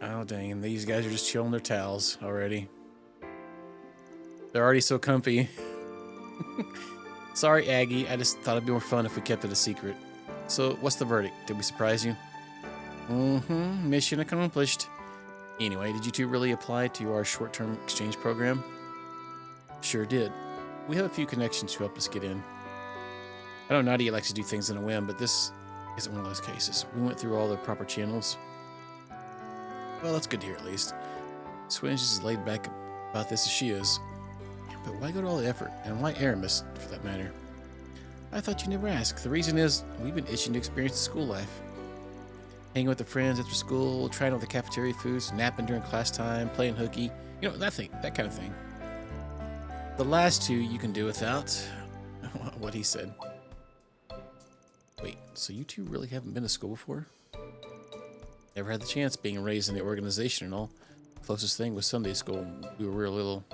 Speaker 1: Oh dang, and these guys are just chilling their towels already. They're already so comfy. Sorry, Aggie, I just thought it'd be more fun if we kept it a secret. So, what's the verdict? Did we surprise you? Mission accomplished. Anyway, did you two really apply to our short-term exchange program? Sure did. We have a few connections to help us get in. I know Nadia likes to do things on a whim, but this isn't one of those cases. We went through all the proper channels. Well, that's good to hear at least. Swin's just as laid back about this as she is. But why go to all the effort? And why Aramis, for that matter? I thought you never asked. The reason is, we've been itching to experience the school life. Hanging with the friends after school, trying all the cafeteria foods, napping during class time, playing hooky. You know, that kind of thing. The last two you can do without what he said. Wait, so you two really haven't been to school before? Never had the chance, being raised in the organization and all. Closest thing was Sunday school when we were real little.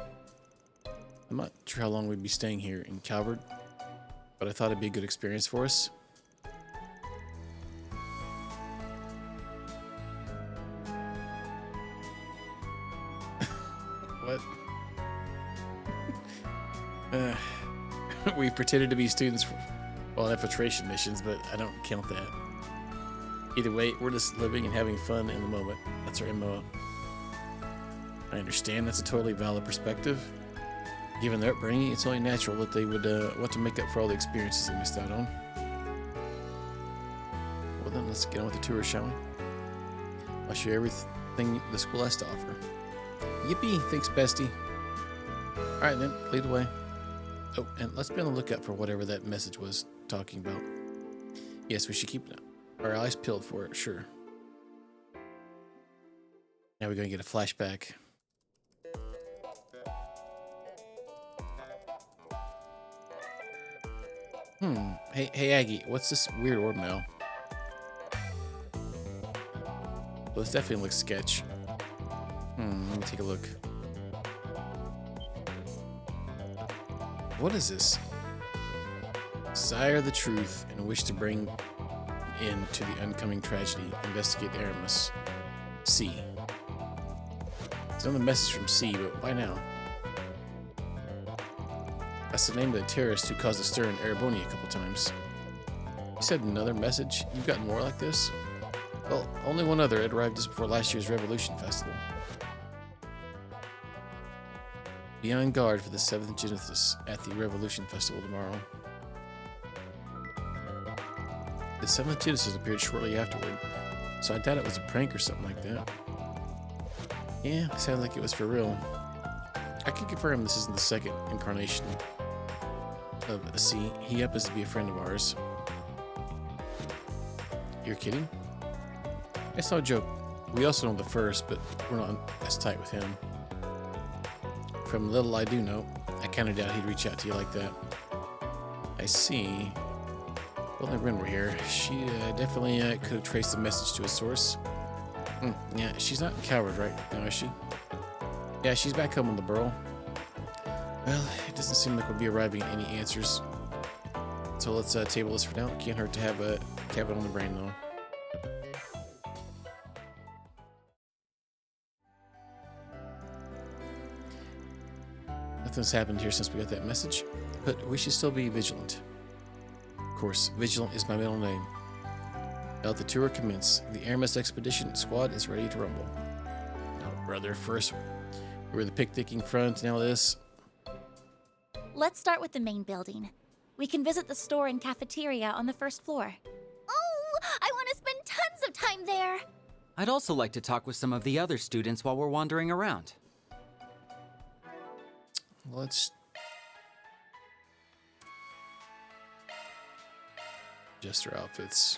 Speaker 1: I'm not sure how long we'd be staying here in Calvert, but I thought it'd be a good experience for us. What? We pretended to be students for, well, infiltration missions, but I don't count that. Either way, we're just living and having fun in the moment. That's our MO. I understand that's a totally valid perspective. Given their upbringing, it's only natural that they would want to make up for all the experiences they missed out on. Well then, let's get on with the tour, shall we? I'll show you everything the school has to offer. Yippee! Thanks, bestie. Alright then, lead the way. Oh, and let's be on the lookout for whatever that message was talking about. Yes, we should keep our eyes peeled for it, sure. Now we're going to get a flashback. Hey Aggie, what's this weird orb now? Well, this definitely looks sketch. Let me take a look. What is this? Desire the truth and wish to bring end to the oncoming tragedy. Investigate Aramis. C. It's another message from C, but why now? That's the name of the terrorist who caused a stir in Erebonia a couple times. You said another message? You've gotten more like this? Well, only one other. It arrived just before last year's Revolution Festival. Be on guard for the 7th Genesis at the Revolution Festival tomorrow. The 7th Genesis appeared shortly afterward, so I doubt it was a prank or something like that. Yeah, it sounded like it was for real. I can confirm this isn't the second incarnation of C. He happens to be a friend of ours. You're kidding? It's no joke. We also know the first, but we're not as tight with him. From little I do know, I kinda doubt he'd reach out to you like that. I see. Well, when we're here, she definitely could have traced the message to a source. Yeah, she's not a coward right now, is she? Yeah, she's back home in the Burrow. Well, it doesn't seem like we'll be arriving at any answers. So let's table this for now. Can't hurt to have a cabin on the brain, though. Nothing's happened here since we got that message, but we should still be vigilant. Of course, vigilant is my middle name. Now let the tour commence. The Aramis Expedition Squad is ready to rumble. Oh, brother, first we were the picnicking front, now this.
Speaker 21: Let's start with the main building. We can visit the store and cafeteria on the first floor.
Speaker 6: Oh, I want to spend tons of time there.
Speaker 5: I'd also like to talk with some of the other students while we're wandering around.
Speaker 1: Let's adjust their outfits.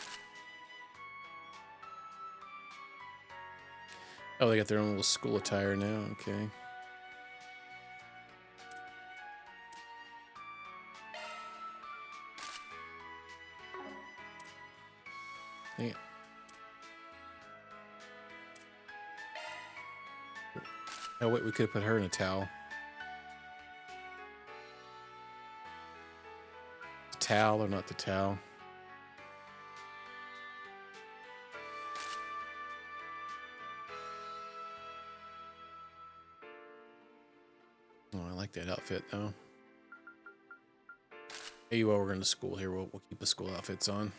Speaker 1: Oh, they got their own little school attire now, okay. Yeah. Oh wait, we could have put her in a towel. The towel or not the towel? Oh, I like that outfit though. Hey, while we're going to school here, we'll keep the school outfits on.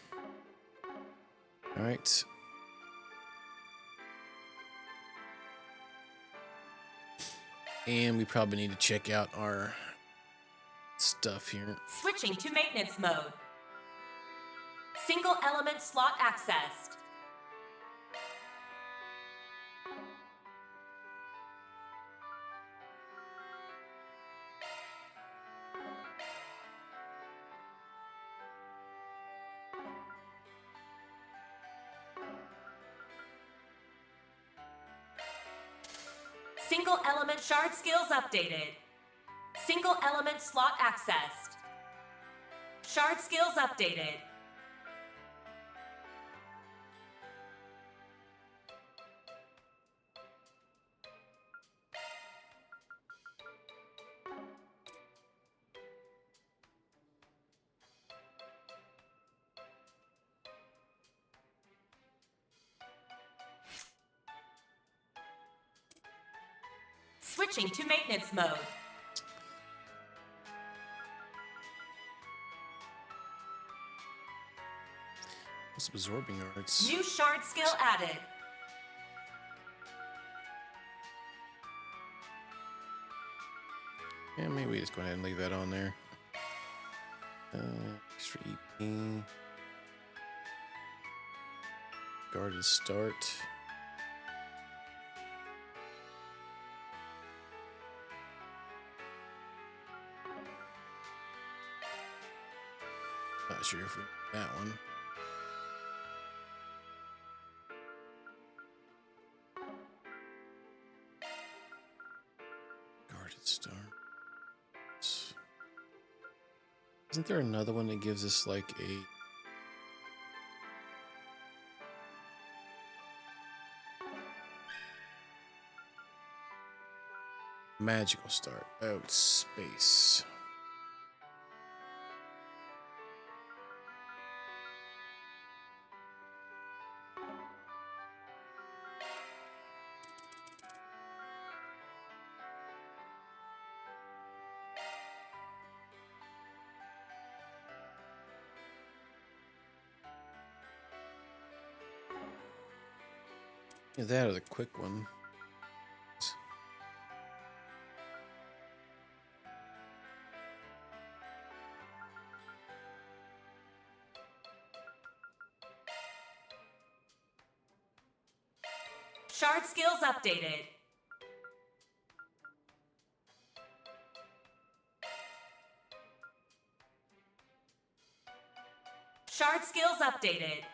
Speaker 1: All right. And we probably need to check out our stuff here.
Speaker 9: Switching to maintenance mode. Single element slot accessed. Single element shard skills updated. Single element slot accessed. Shard skills updated. Switching to maintenance mode.
Speaker 1: Absorbing arts.
Speaker 9: New shard skill added.
Speaker 1: Yeah, maybe we just go ahead and leave that on there. Extra EP. Guarded start. Not sure if we need that one. Guarded start. Isn't there another one that gives us like a magical start? Oh, it's space. Yeah, that or the quick one.
Speaker 9: Shard skills updated. Shard skills updated.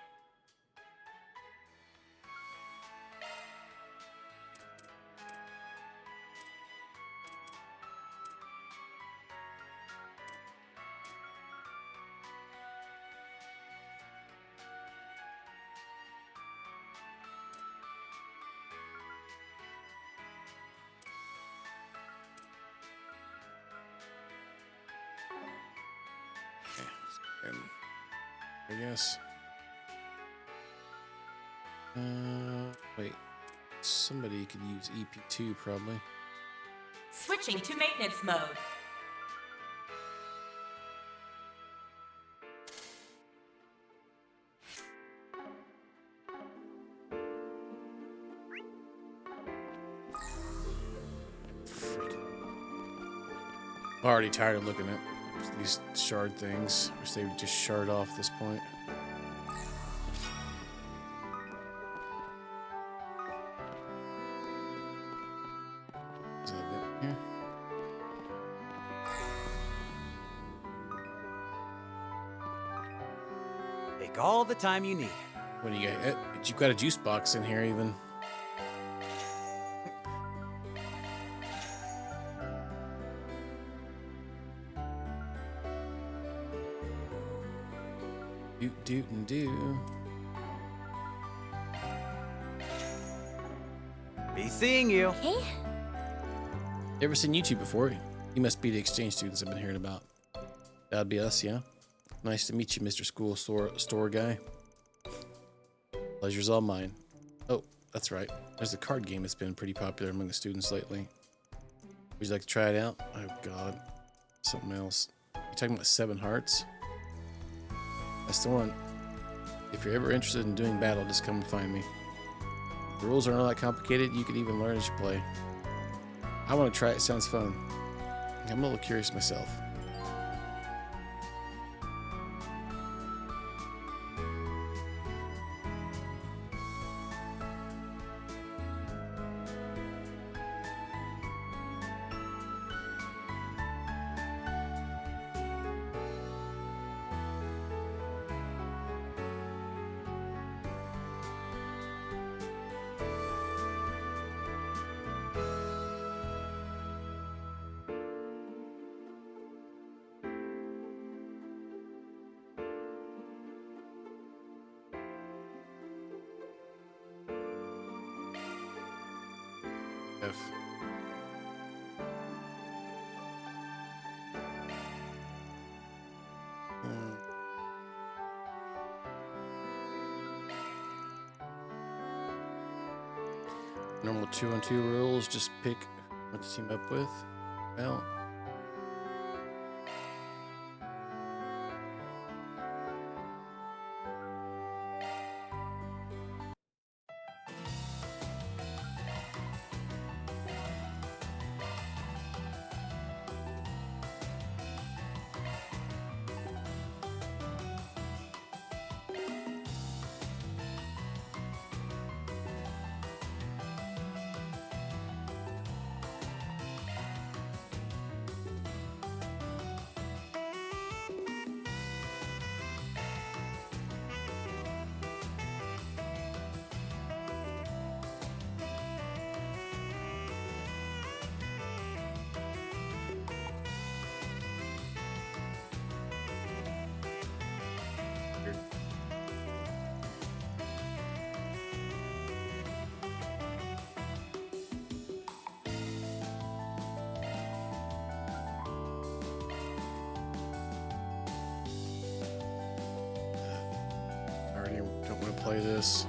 Speaker 1: And I guess. Wait. Somebody could use EP2 probably.
Speaker 9: Switching to maintenance mode.
Speaker 1: I'm already tired of looking at these shard things. Wish they would just shard off this point. Is that it here?
Speaker 5: Take all the time you need.
Speaker 1: What do you got? You've got a juice box in here even. Doot doot and do.
Speaker 5: Be seeing you.
Speaker 6: Okay.
Speaker 1: You ever seen YouTube before? You must be the exchange students I've been hearing about. That'd be us, yeah? Nice to meet you, Mr. School Store Guy. Pleasure's all mine. Oh, that's right. There's a card game that's been pretty popular among the students lately. Would you like to try it out? Oh, God. Something else. You talking about 7 Hearts? That's the one. If you're ever interested in doing battle, just come and find me. The rules aren't all that complicated. You could even learn as you play. I want to try it. Sounds fun. I'm a little curious myself. F. Normal 2-on-2 rules, just pick what to team up with. Well, play this.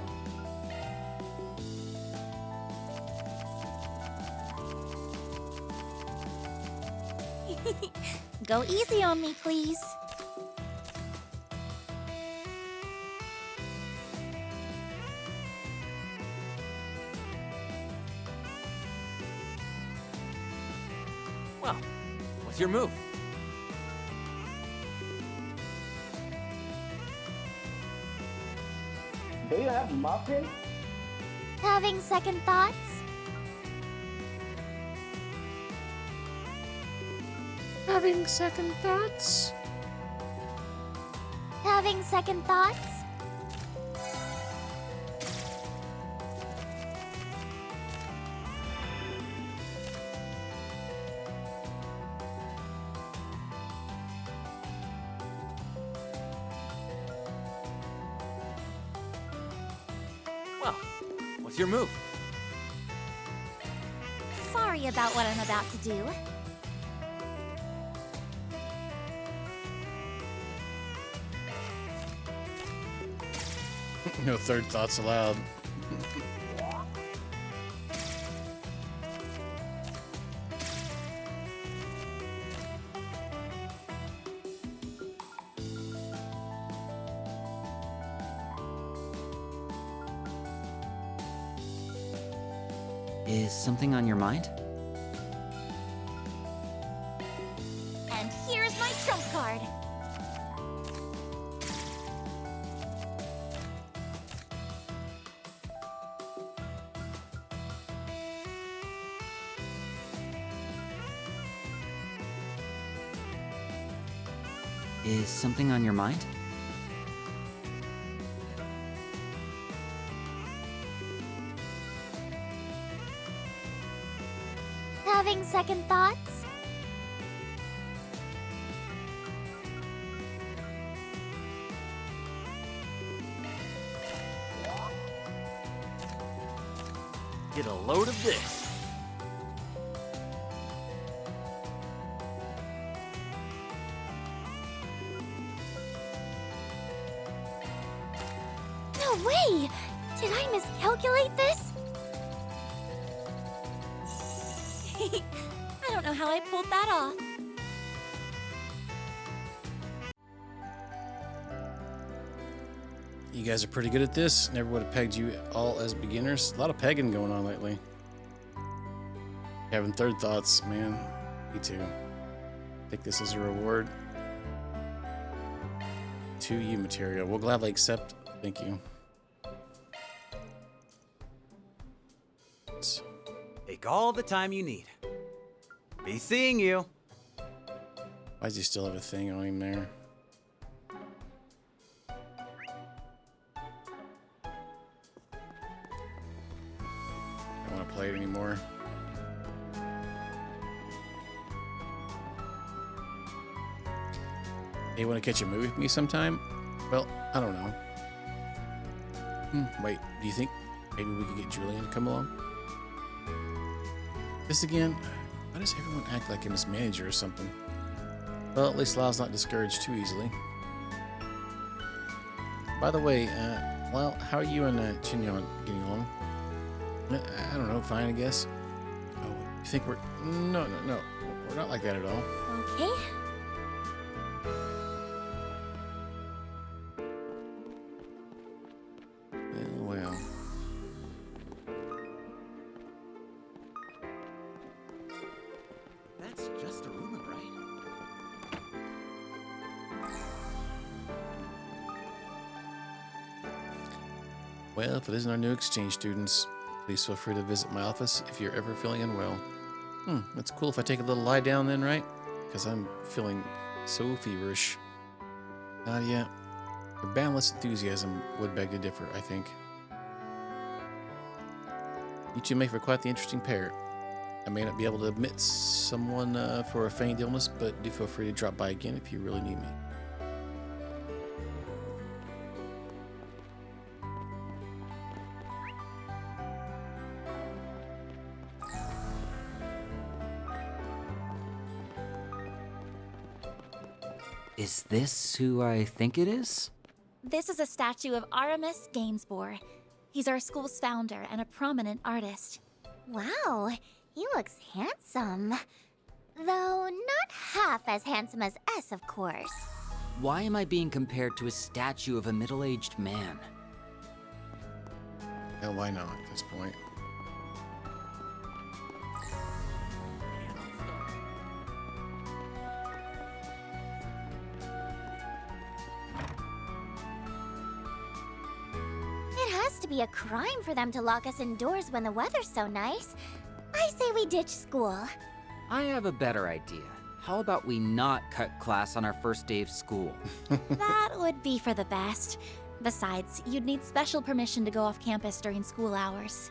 Speaker 6: Go easy on me, please.
Speaker 19: Well, what's your move?
Speaker 8: Do you have muffins?
Speaker 6: Having second thoughts?
Speaker 1: Having second thoughts?
Speaker 6: Having second thoughts?
Speaker 19: Well, what's your move?
Speaker 6: Sorry about what I'm about to do.
Speaker 1: No third thoughts allowed.
Speaker 5: Is something on your mind?
Speaker 6: And here's my trump card.
Speaker 5: Is something on your mind?
Speaker 6: Having second thoughts?
Speaker 19: Get a load of this.
Speaker 6: No way! Did I miscalculate this?
Speaker 21: I don't know how I pulled that off.
Speaker 1: You guys are pretty good at this. Never would have pegged you all as beginners. A lot of pegging going on lately. Having third thoughts, man. Me too. Take this as a reward. 2U material. We'll gladly accept. Thank you.
Speaker 22: Take all the time you need. Be seeing you.
Speaker 1: Why does he still have a thing on him there? I don't want to play it anymore. Hey, want to catch a movie with me sometime? Well, I don't know. Wait, do you think maybe we could get Julian to come along? This again? Why does everyone act like a mismanager or something? Well, at least Lau's not discouraged too easily. By the way, well, how are you and Chinyon getting along? I don't know, fine, I guess. Oh, you think we're... No. We're not like that at all.
Speaker 6: Okay.
Speaker 1: Well.
Speaker 22: That's just a rumor, right?
Speaker 1: Well, if it isn't our new exchange students, please feel free to visit my office if you're ever feeling unwell. That's cool if I take a little lie down then, right? Because I'm feeling so feverish. Yeah, your boundless enthusiasm would beg to differ, I think. You two make for quite the interesting pair. I may not be able to admit someone for a feigned illness, but do feel free to drop by again if you really need me.
Speaker 5: Is this who I think it is?
Speaker 21: This is a statue of Aramis Gainsborough. He's our school's founder and a prominent artist.
Speaker 6: Wow, he looks handsome. Though not half as handsome as S, of course.
Speaker 5: Why am I being compared to a statue of a middle-aged man?
Speaker 1: Hell, why not at this point?
Speaker 6: It has to be a crime for them to lock us indoors when the weather's so nice. I say we ditch school.
Speaker 5: I have a better idea. How about we not cut class on our first day of school?
Speaker 21: That would be for the best. Besides, you'd need special permission to go off campus during school hours.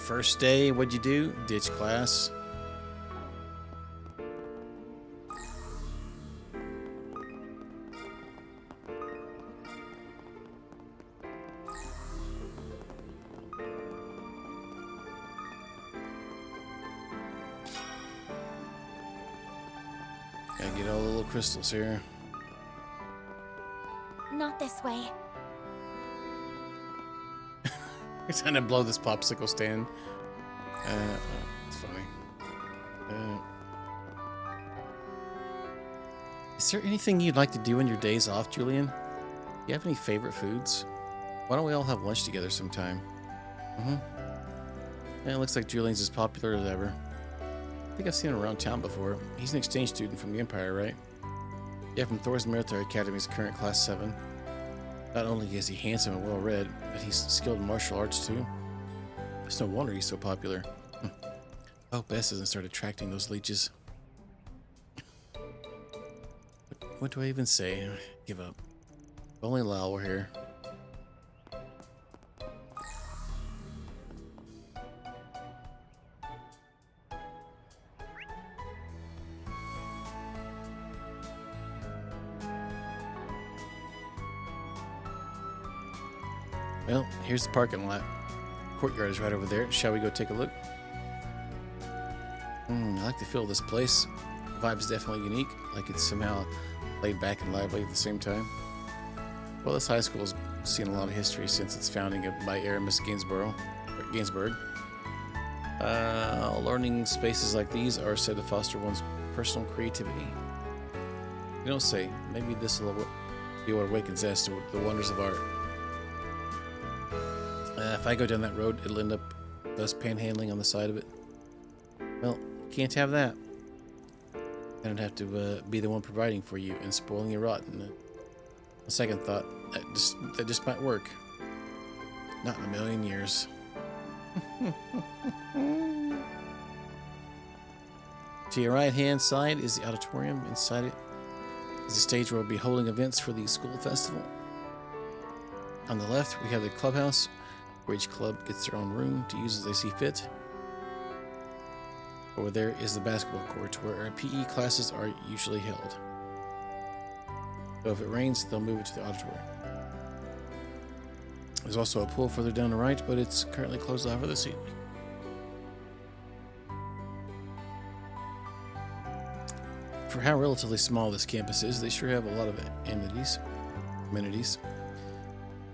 Speaker 1: First day, what'd you do? Ditch class. Gotta get all the little crystals here.
Speaker 21: Not this way.
Speaker 1: You're trying to blow this popsicle stand. It's funny. Is there anything you'd like to do on your days off, Julian? Do you have any favorite foods? Why don't we all have lunch together sometime? Yeah, it looks like Julian's as popular as ever. I think I've seen him around town before. He's an exchange student from the Empire, right? Yeah, from Thor's Military Academy's current Class 7. Not only is he handsome and well-read, but he's skilled in martial arts too. It's no wonder he's so popular. I hope Bess doesn't start attracting those leeches. What do I even say? Give up. If only Lyle were here. Well, here's the parking lot. Courtyard is right over there. Shall we go take a look? I like the feel of this place. The vibe's definitely unique, like it's somehow laid back and lively at the same time. Well, this high school's seen a lot of history since its founding by Aramis Gainsborough. Learning spaces like these are said to foster one's personal creativity. You don't say. Maybe this will be what awakens us to the wonders of art. If I go down that road, it'll end up with us panhandling on the side of it. Well, can't have that. I don't have to be the one providing for you and spoiling your rotten. A second thought, that just might work. Not in a million years. To your right-hand side is the auditorium. Inside it is a stage where we'll be holding events for the school festival. On the left, we have the clubhouse, where each club gets their own room to use as they see fit. Over there is the basketball court, where our PE classes are usually held. So if it rains, they'll move it to the auditorium. There's also a pool further down the right, but it's currently closed off for the season. For how relatively small this campus is, they sure have a lot of amenities.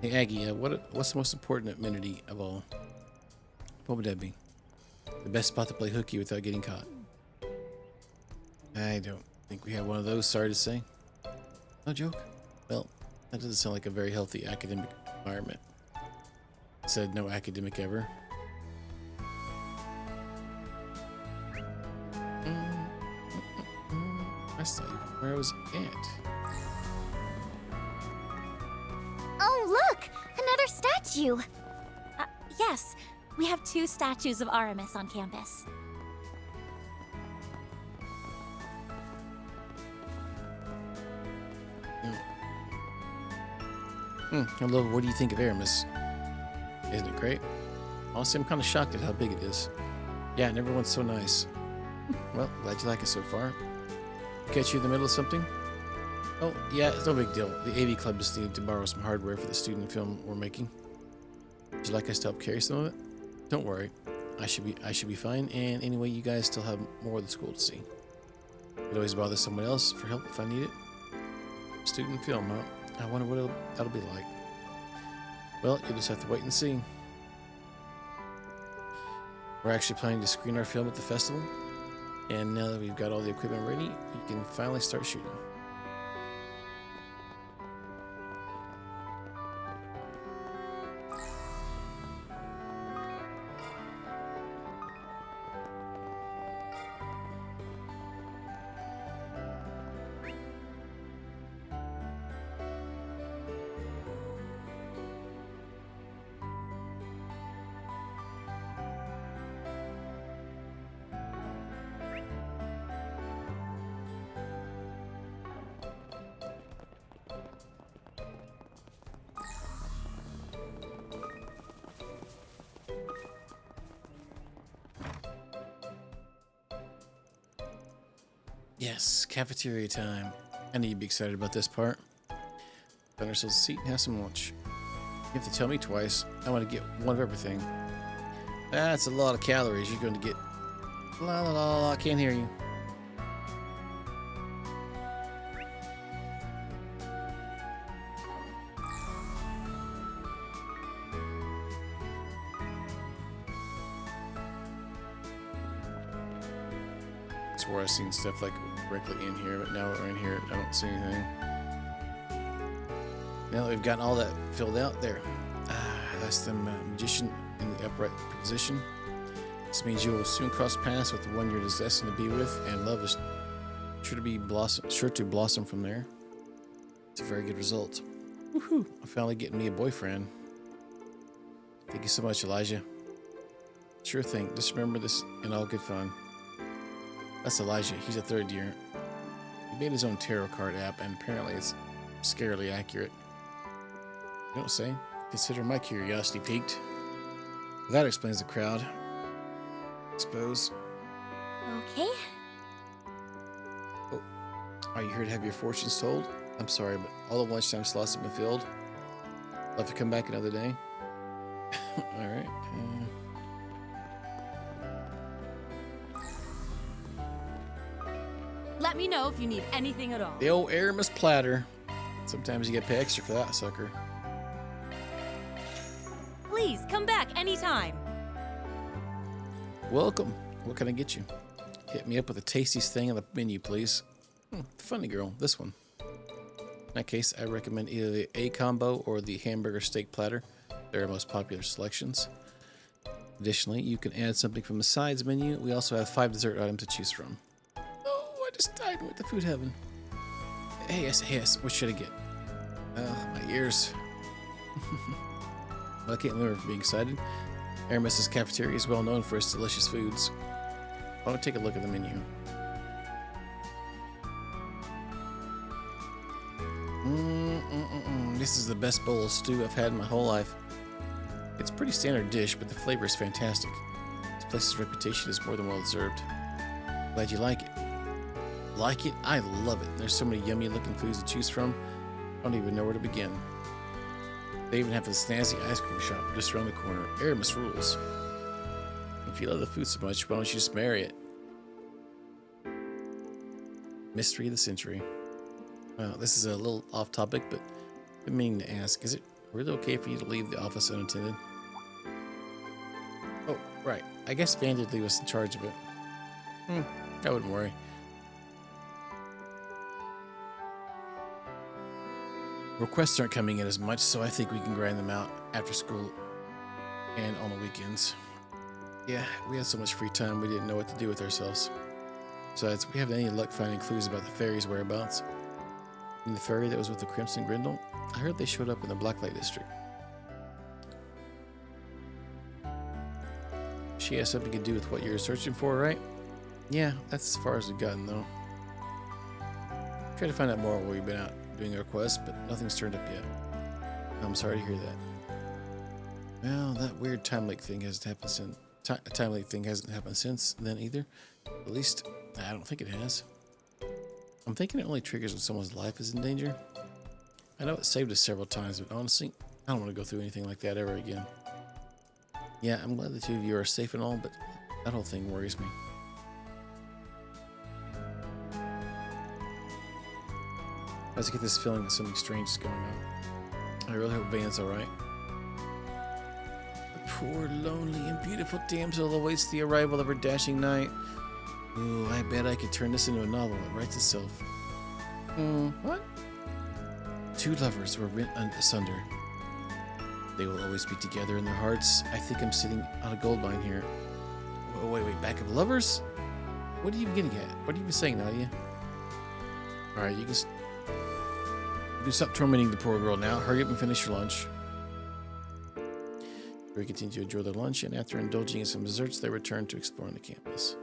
Speaker 1: Hey Aggie, what's the most important amenity of all? What would that be? The best spot to play hooky without getting caught. I don't think we have one of those, sorry to say. No joke? Well, that doesn't sound like a very healthy academic environment. Said no academic ever. I saw you where I was at.
Speaker 6: Oh, look! Another statue!
Speaker 21: Yes, we have 2 statues of Aramis on campus.
Speaker 1: Hello, what do you think of Aramis? Isn't it great? Honestly, I'm kind of shocked at how big it is. Yeah, and everyone's so nice. Well, glad you like it so far. Catch you in the middle of something? Oh, yeah, it's no big deal. The AV Club just needed to borrow some hardware for the student film we're making. Would you like us to help carry some of it? Don't worry. I should be fine, and anyway, you guys still have more of the school to see. Could always bother someone else for help if I need it. Student film, huh? I wonder what that'll be like. Well, you'll just have to wait and see. We're actually planning to screen our film at the festival, and now that we've got all the equipment ready, we can finally start shooting. Yes, cafeteria time. I know you'd be excited about this part. Find ourselves a seat and have some lunch. You have to tell me twice. I want to get one of everything. That's a lot of calories you're going to get. La la la la, I can't hear you. Where I've seen stuff like directly in here, but now we're in here, I don't see anything. Now that we've gotten all that filled out there, that's the magician in the upright position. This means you will soon cross paths with the one you're destined to be with, and love is sure to blossom from there. It's a very good result. Woohoo! I'm finally getting me a boyfriend. Thank you so much, Elijah. Sure thing. Just remember this in all good fun. That's Elijah. He's a third year. He made his own tarot card app, and apparently it's scarily accurate. You don't say? Consider my curiosity piqued. That explains the crowd. I suppose.
Speaker 15: Okay.
Speaker 1: Oh, are you here to have your fortunes told? I'm sorry, but all the lunchtime slots have been filled. I'll have to come back another day. All right.
Speaker 11: Let me know if you need anything at all.
Speaker 1: The old Aramis platter. Sometimes you get to pay extra for that sucker.
Speaker 11: Please come back anytime.
Speaker 1: Welcome. What can I get you? Hit me up with the tastiest thing on the menu, please. Funny girl, this one. In that case, I recommend either the A combo or the hamburger steak platter. They're our most popular selections. Additionally, you can add something from the sides menu. We also have 5 dessert items to choose from. I just died with the food heaven. Hey, yes, what should I get? My ears. Well, I can't remember from being excited. Aramis's cafeteria is well known for its delicious foods. I want to take a look at the menu. This is the best bowl of stew I've had in my whole life. It's a pretty standard dish, but the flavor is fantastic. This place's reputation is more than well deserved. Glad you like it. Like it? I love it. There's so many yummy looking foods to choose from. I don't even know where to begin. They even have the snazzy ice cream shop just around the corner. Aramis rules. If you love the food so much, why don't you just marry it? Mystery of the century. Well, this is a little off topic, but I've been meaning to ask, is it really okay for you to leave the office unattended? Oh, right. I guess Van did leave us in charge of it. I wouldn't worry. Requests aren't coming in as much, so I think we can grind them out after school and on the weekends. Yeah, we had so much free time we didn't know what to do with ourselves. Besides, we haven't any luck finding clues about the fairy's whereabouts. And the fairy that was with the Crimson Grindle, I heard they showed up in the Blacklight District. She has something to do with what you're searching for, right? Yeah, that's as far as we've gotten, though. Try to find out more while we've been out doing our quest, but nothing's turned up yet. I'm sorry to hear that. Well, that weird time leak thing hasn't happened since. Time leak thing hasn't happened since then either. At least, I don't think it has. I'm thinking it only triggers when someone's life is in danger. I know it saved us several times, but honestly, I don't want to go through anything like that ever again. Yeah, I'm glad the two of you are safe and all, but that whole thing worries me. I just get this feeling that something strange is going on. I really hope Van's alright. The poor, lonely, and beautiful damsel awaits the arrival of her dashing knight. Ooh, I bet I could turn this into a novel that writes itself. What? Two lovers were rent asunder. They will always be together in their hearts. I think I'm sitting on a gold mine here. Wait, back of lovers? What are you getting at? What are you even saying, Nadia? Alright, you can stop tormenting the poor girl now. Hurry up and finish your lunch. They continue to enjoy their lunch, and after indulging in some desserts, they return to exploring the campus.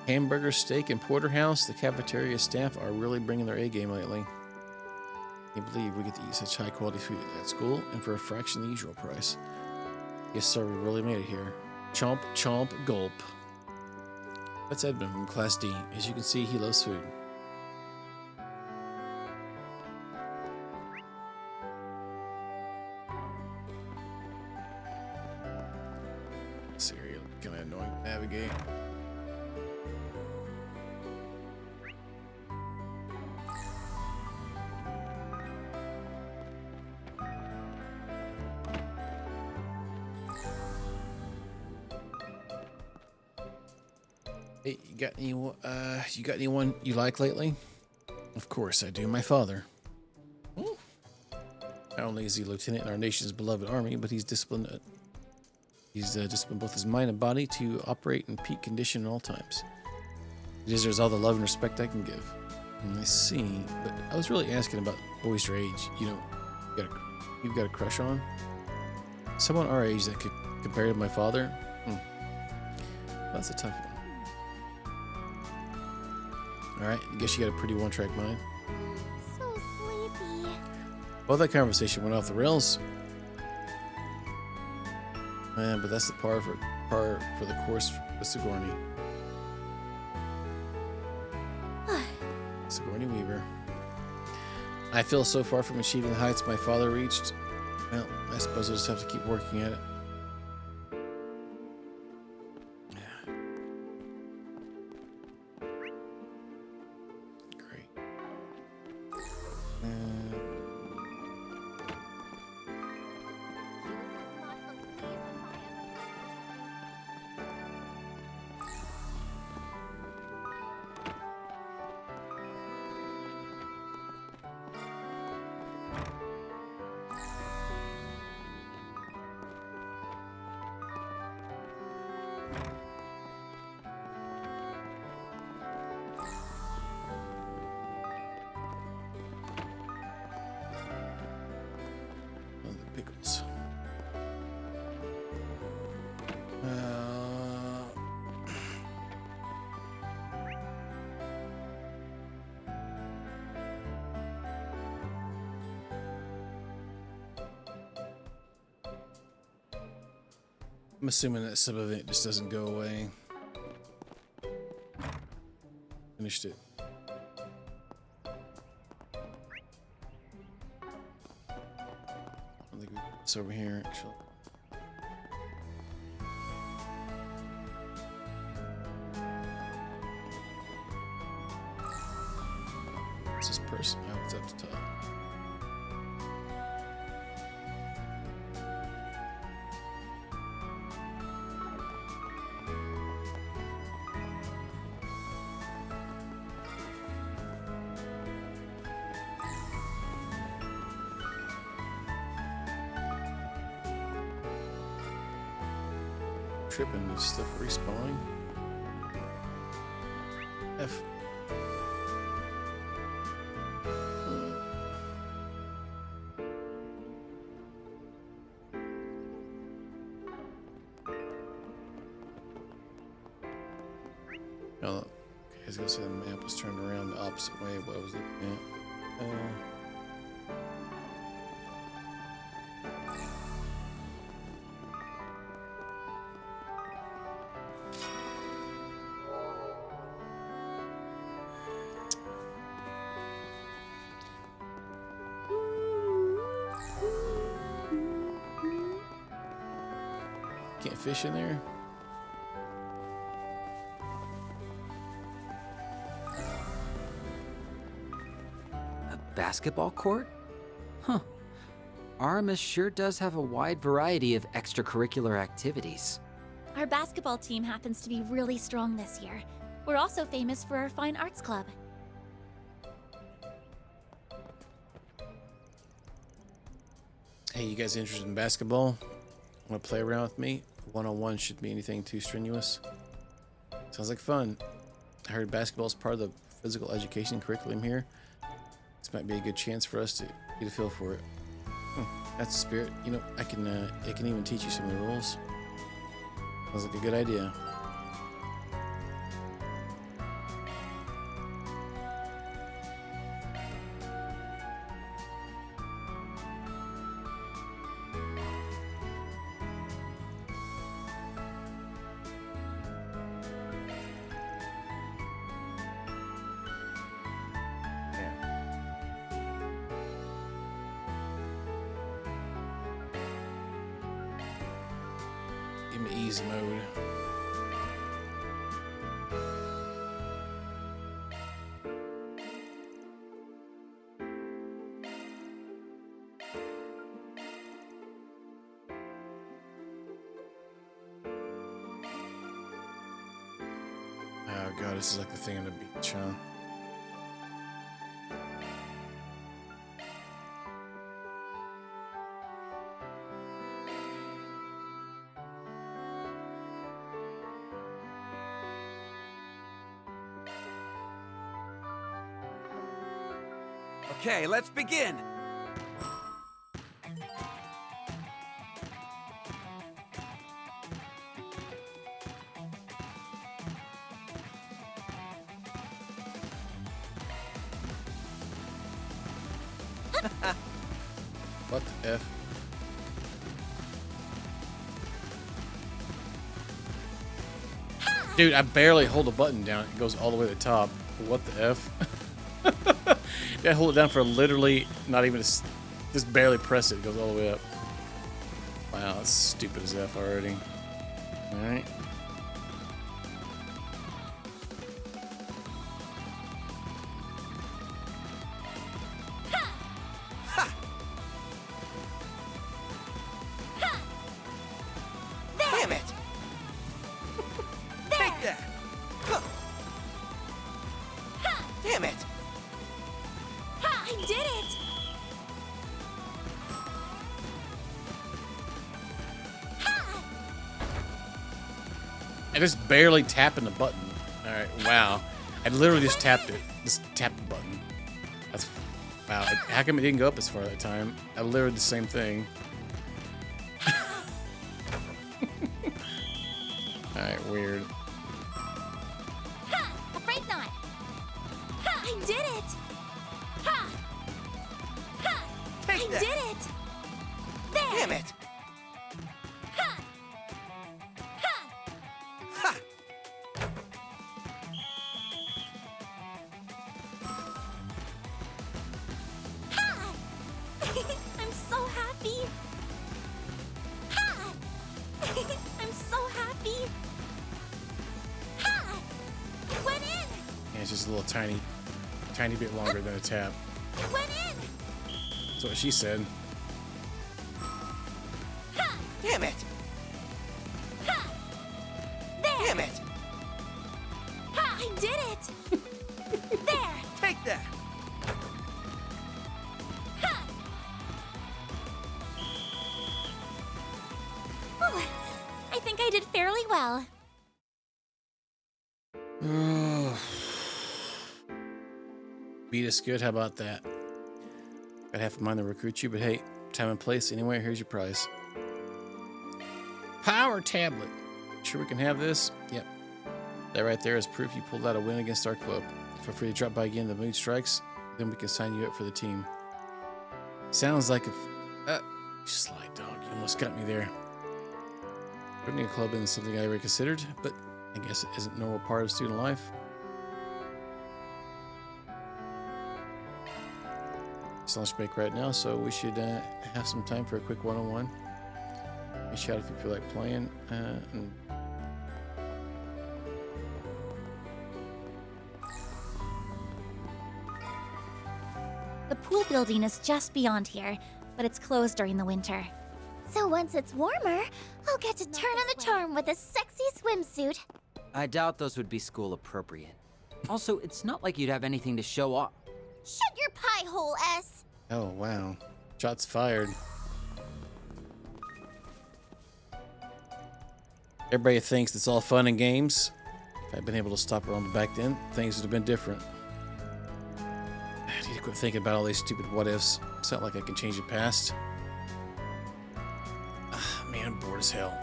Speaker 1: Hamburger, steak, and porterhouse. The cafeteria staff are really bringing their A game lately. I can't believe we get to eat such high quality food at school and for a fraction of the usual price. Yes, sir, we really made it here. Chomp, chomp, gulp. That's Edmund from Class D. As you can see, he loves food. Cereal, kind of annoying to navigate. Hey, you got anyone you like lately? Of course I do. My father. Not only is he a lieutenant in our nation's beloved army, but he's disciplined. He's disciplined both his mind and body to operate in peak condition at all times. He deserves all the love and respect I can give. I see, but I was really asking about boys your age. You know, you've got a crush on someone our age that could compare to my father. That's a tough one. Alright, I guess you got a pretty one-track mind.
Speaker 6: So sleepy.
Speaker 1: Well, that conversation went off the rails. Man, but that's the par for the course with Sigourney. Sigourney Weaver. I feel so far from achieving the heights my father reached. Well, I suppose I'll just have to keep working at it. Pickles. I'm assuming that some of it just doesn't go away. Finished it. I think it's over here, actually. What's this person? Oh, it's up the top. Tripping and stuff respawning. F. Oh, okay, I was gonna say the map was turned around the opposite way of what I was looking at. Can't fish in there?
Speaker 5: A basketball court? Huh. Artemis sure does have a wide variety of extracurricular activities.
Speaker 21: Our basketball team happens to be really strong this year. We're also famous for our fine arts club.
Speaker 1: Hey, you guys interested in basketball? Want to play around with me? One-on-one shouldn't be anything too strenuous. Sounds like fun. I heard basketball is part of the physical education curriculum here. This might be a good chance for us to get a feel for it. That's the spirit. You know, I can even teach you some of the rules. Sounds like a good idea. Give me easy mode. Oh god, this is like the thing on the beach, huh?
Speaker 22: Okay, let's begin.
Speaker 1: What the F? Dude, I barely hold a button down. It goes all the way to the top. What the F? I hold it down for literally not even just barely press it. It goes all the way up. Wow, that's stupid as F already. Alright.
Speaker 16: Damn it!
Speaker 22: Take that!
Speaker 16: Damn it!
Speaker 21: I did it!
Speaker 1: I just barely tapping the button. Alright, wow. I literally just tapped it. Just tapped the button. That's... Wow, how come it didn't go up as far that time? I literally did the same thing. Alright, weird.
Speaker 6: Afraid not.
Speaker 21: I did it! I did it! There!
Speaker 16: Damn it!
Speaker 21: I'm so happy! I'm so happy! Went in!
Speaker 1: Yeah, it's just a little tiny bit longer than a tap.
Speaker 21: Went in!
Speaker 1: That's what she said.
Speaker 16: Damn it!
Speaker 21: There!
Speaker 16: Damn it!
Speaker 21: I did it! There!
Speaker 22: Take that!
Speaker 21: Ooh, I think I did fairly well.
Speaker 1: Beat us good, how about that? Got half a mind to recruit you, but hey, time and place anyway, here's your prize. Power tablet. Sure we can have this? Yep. That right there is proof you pulled out a win against our club. Feel free to drop by again if the mood strikes, then we can sign you up for the team. Sounds like if... you sly dog, you almost got me there. Joining a club isn't something I ever considered, but I guess it isn't a normal part of student life. It's lunch break right now, so we should have some time for a quick one-on-one. shout if you feel like playing. And
Speaker 21: The pool building is just beyond here, but it's closed during the winter.
Speaker 6: So once it's warmer, I'll get to turn on the charm with a sexy swimsuit.
Speaker 5: I doubt those would be school appropriate. Also, it's not like you'd have anything to show off.
Speaker 6: Shut your pie hole, S.
Speaker 1: oh wow, shots fired. Everybody thinks it's all fun and games. If I'd been able to stop her on back then, things would have been different. I need to quit thinking about all these stupid what ifs. It's not like I can change the past. Man, I'm bored as hell.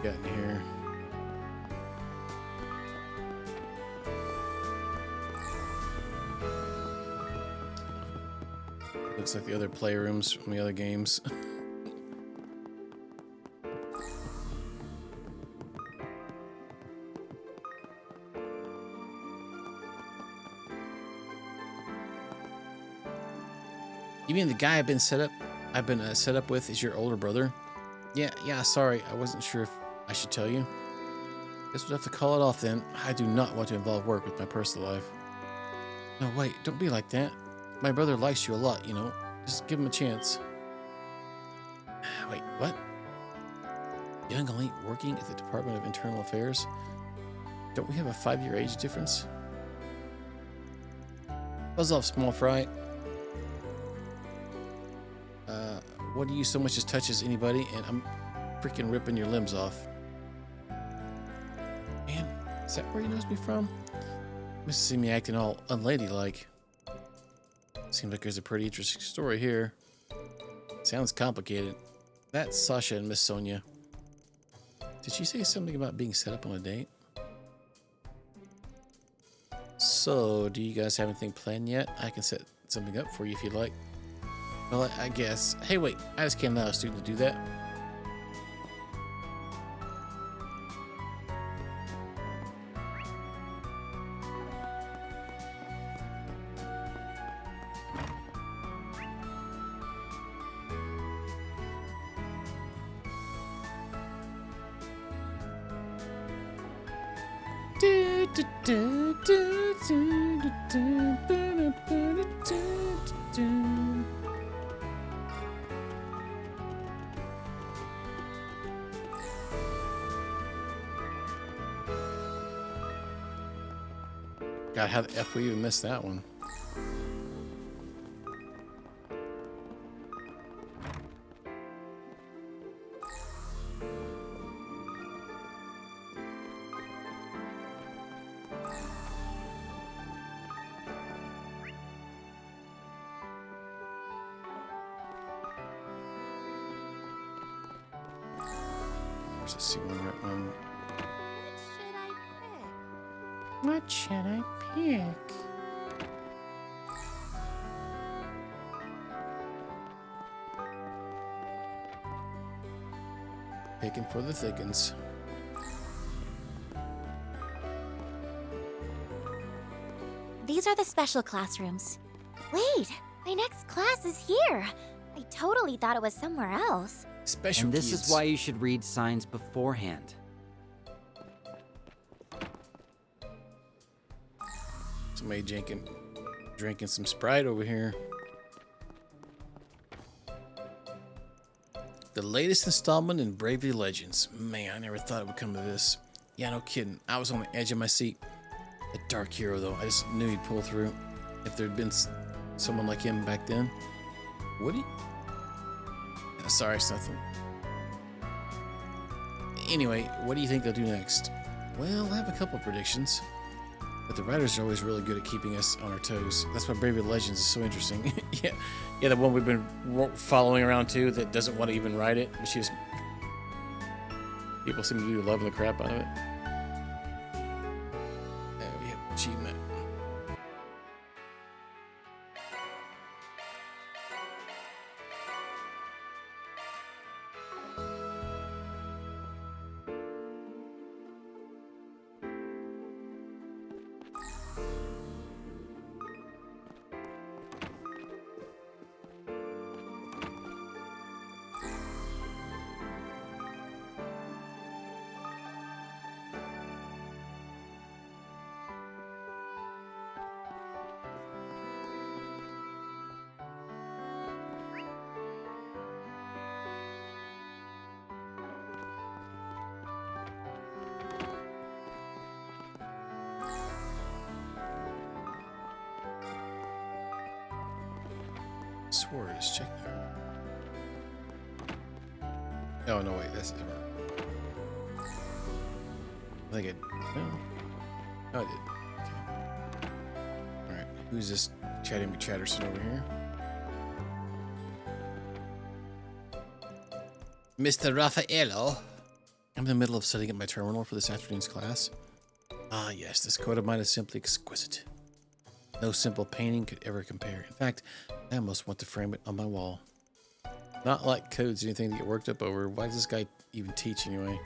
Speaker 1: Got in here. Looks like the other playrooms from the other games. You mean the guy I've been set up with is your older brother? Yeah, sorry. I wasn't sure if I should tell you. Guess we'll have to call it off then. I do not want to involve work with my personal life. No, wait, don't be like that. My brother likes you a lot, you know. Just give him a chance. Wait, what? Young elite working at the Department of Internal Affairs? Don't we have a 5-year age difference? Buzz off, small fry. What do you so much as touches anybody, and I'm freaking ripping your limbs off. Man, is that where he knows me from? Must see me acting all unladylike. Seems like there's a pretty interesting story here. Sounds complicated. That's Sasha and Miss Sonia. Did she say something about being set up on a date? So, do you guys have anything planned yet? I can set something up for you if you'd like. Well, I guess. Hey, wait. I just can't allow a student to do that. God, how the F we even missed that one? Where's the C1 right one? What should I pick? Picking for the thickens.
Speaker 21: These are the special classrooms.
Speaker 6: Wait, my next class is here. I totally thought it was somewhere else.
Speaker 1: Special
Speaker 5: And this
Speaker 1: kids.
Speaker 5: is why you should read signs beforehand.
Speaker 1: Somebody drinking some Sprite over here. The latest installment in Bravely Legends. Man, I never thought it would come to this. Yeah, no kidding. I was on the edge of my seat. A dark hero, though. I just knew he'd pull through. If there'd been someone like him back then. Would he? Sorry, it's nothing. Anyway, what do you think they'll do next? Well, I have a couple predictions. But the writers are always really good at keeping us on our toes. That's why Bravely Legends is so interesting. yeah, the one we've been following around too that doesn't want to even write it, but she just... People seem to be loving the crap out of it. Oh, yeah, achievement. Sword is check there. Oh no, wait, that's different. I think no. Oh, I did. Okay. Alright, who's this chatting with Chatterson over here? Mr. Raffaello. I'm in the middle of setting up my terminal for this afternoon's class. Ah, yes, this coat of mine is simply exquisite. No simple painting could ever compare. In fact, I almost want to frame it on my wall. Not like code's anything to get worked up over. Why does this guy even teach anyway?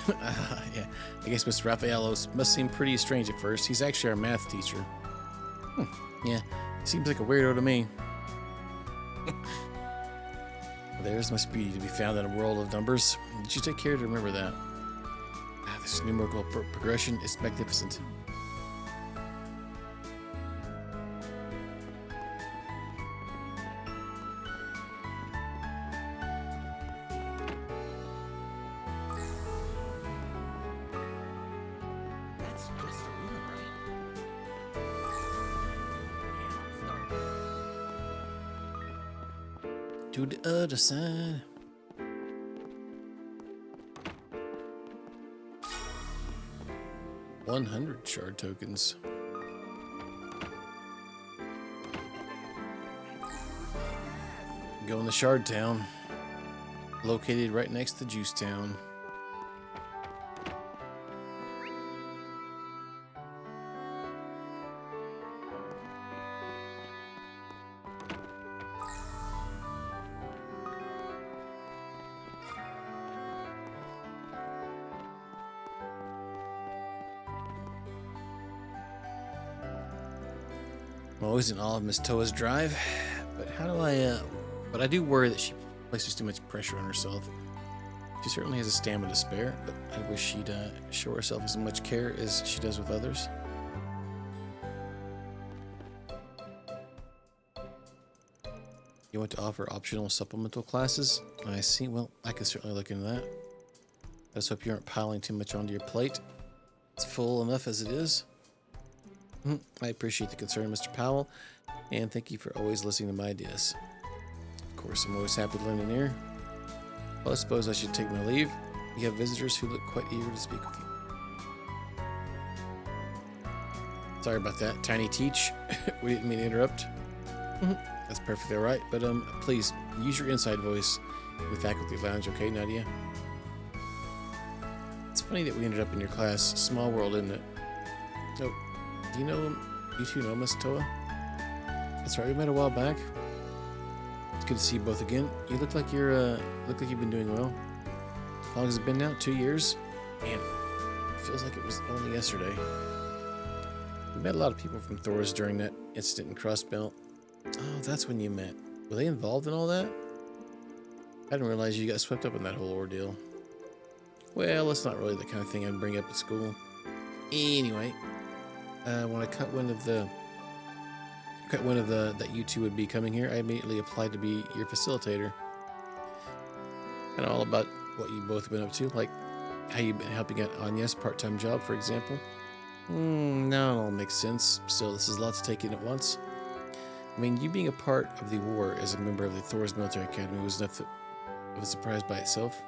Speaker 1: Yeah, I guess Mr. Raffaello must seem pretty strange at first. He's actually our math teacher. Yeah, seems like a weirdo to me. There's much beauty to be found in a world of numbers. Did you take care to remember that? This numerical progression is magnificent. To the other side. $100 shard tokens. Going to Shard Town, located right next to Juice Town. I'm always in awe of Miss Toa's drive, but but I do worry that she places too much pressure on herself. She certainly has a stamina to spare, but I wish she'd show herself as much care as she does with others. You want to offer optional supplemental classes? I see. Well, I can certainly look into that. I just hope you aren't piling too much onto your plate. It's full enough as it is. I appreciate the concern, Mr. Powell, and thank you for always listening to my ideas. Of course, I'm always happy to lend an ear. Well, I suppose I should take my leave. You have visitors who look quite eager to speak with you. Sorry about that, Tiny Teach. We didn't mean to interrupt. That's perfectly all right, but please use your inside voice in the faculty lounge, okay, Nadia? It's funny that we ended up in your class. Small world, isn't it? Oh. Do you two know Miss Toa? That's right, we met a while back. It's good to see you both again. You look like you've been doing well. How long has it been now? 2 years? Man, it feels like it was only yesterday. We met a lot of people from Thor's during that incident in Crossbelt. Oh, that's when you met. Were they involved in all that? I didn't realize you got swept up in that whole ordeal. Well, it's not really the kind of thing I'd bring up at school. Anyway. When I cut wind of that you two would be coming here, I immediately applied to be your facilitator. And all about what you both been up to, like how you've been helping out Anya's part-time job, for example. Now it all makes sense. Still, this is a lot to take in at once. I mean, you being a part of the war as a member of the Thor's Military Academy was enough of a surprise by itself.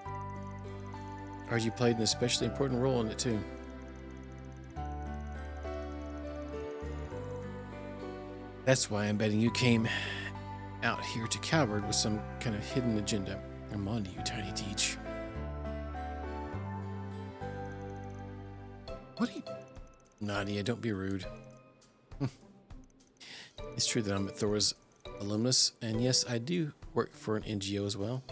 Speaker 1: Or you played an especially important role in it too. That's why I'm betting you came out here to Calvard with some kind of hidden agenda. I'm on to you, Tiny Teach. What are you... Nadia, don't be rude. It's true that I'm at Thor's alumnus, and yes, I do work for an NGO as well.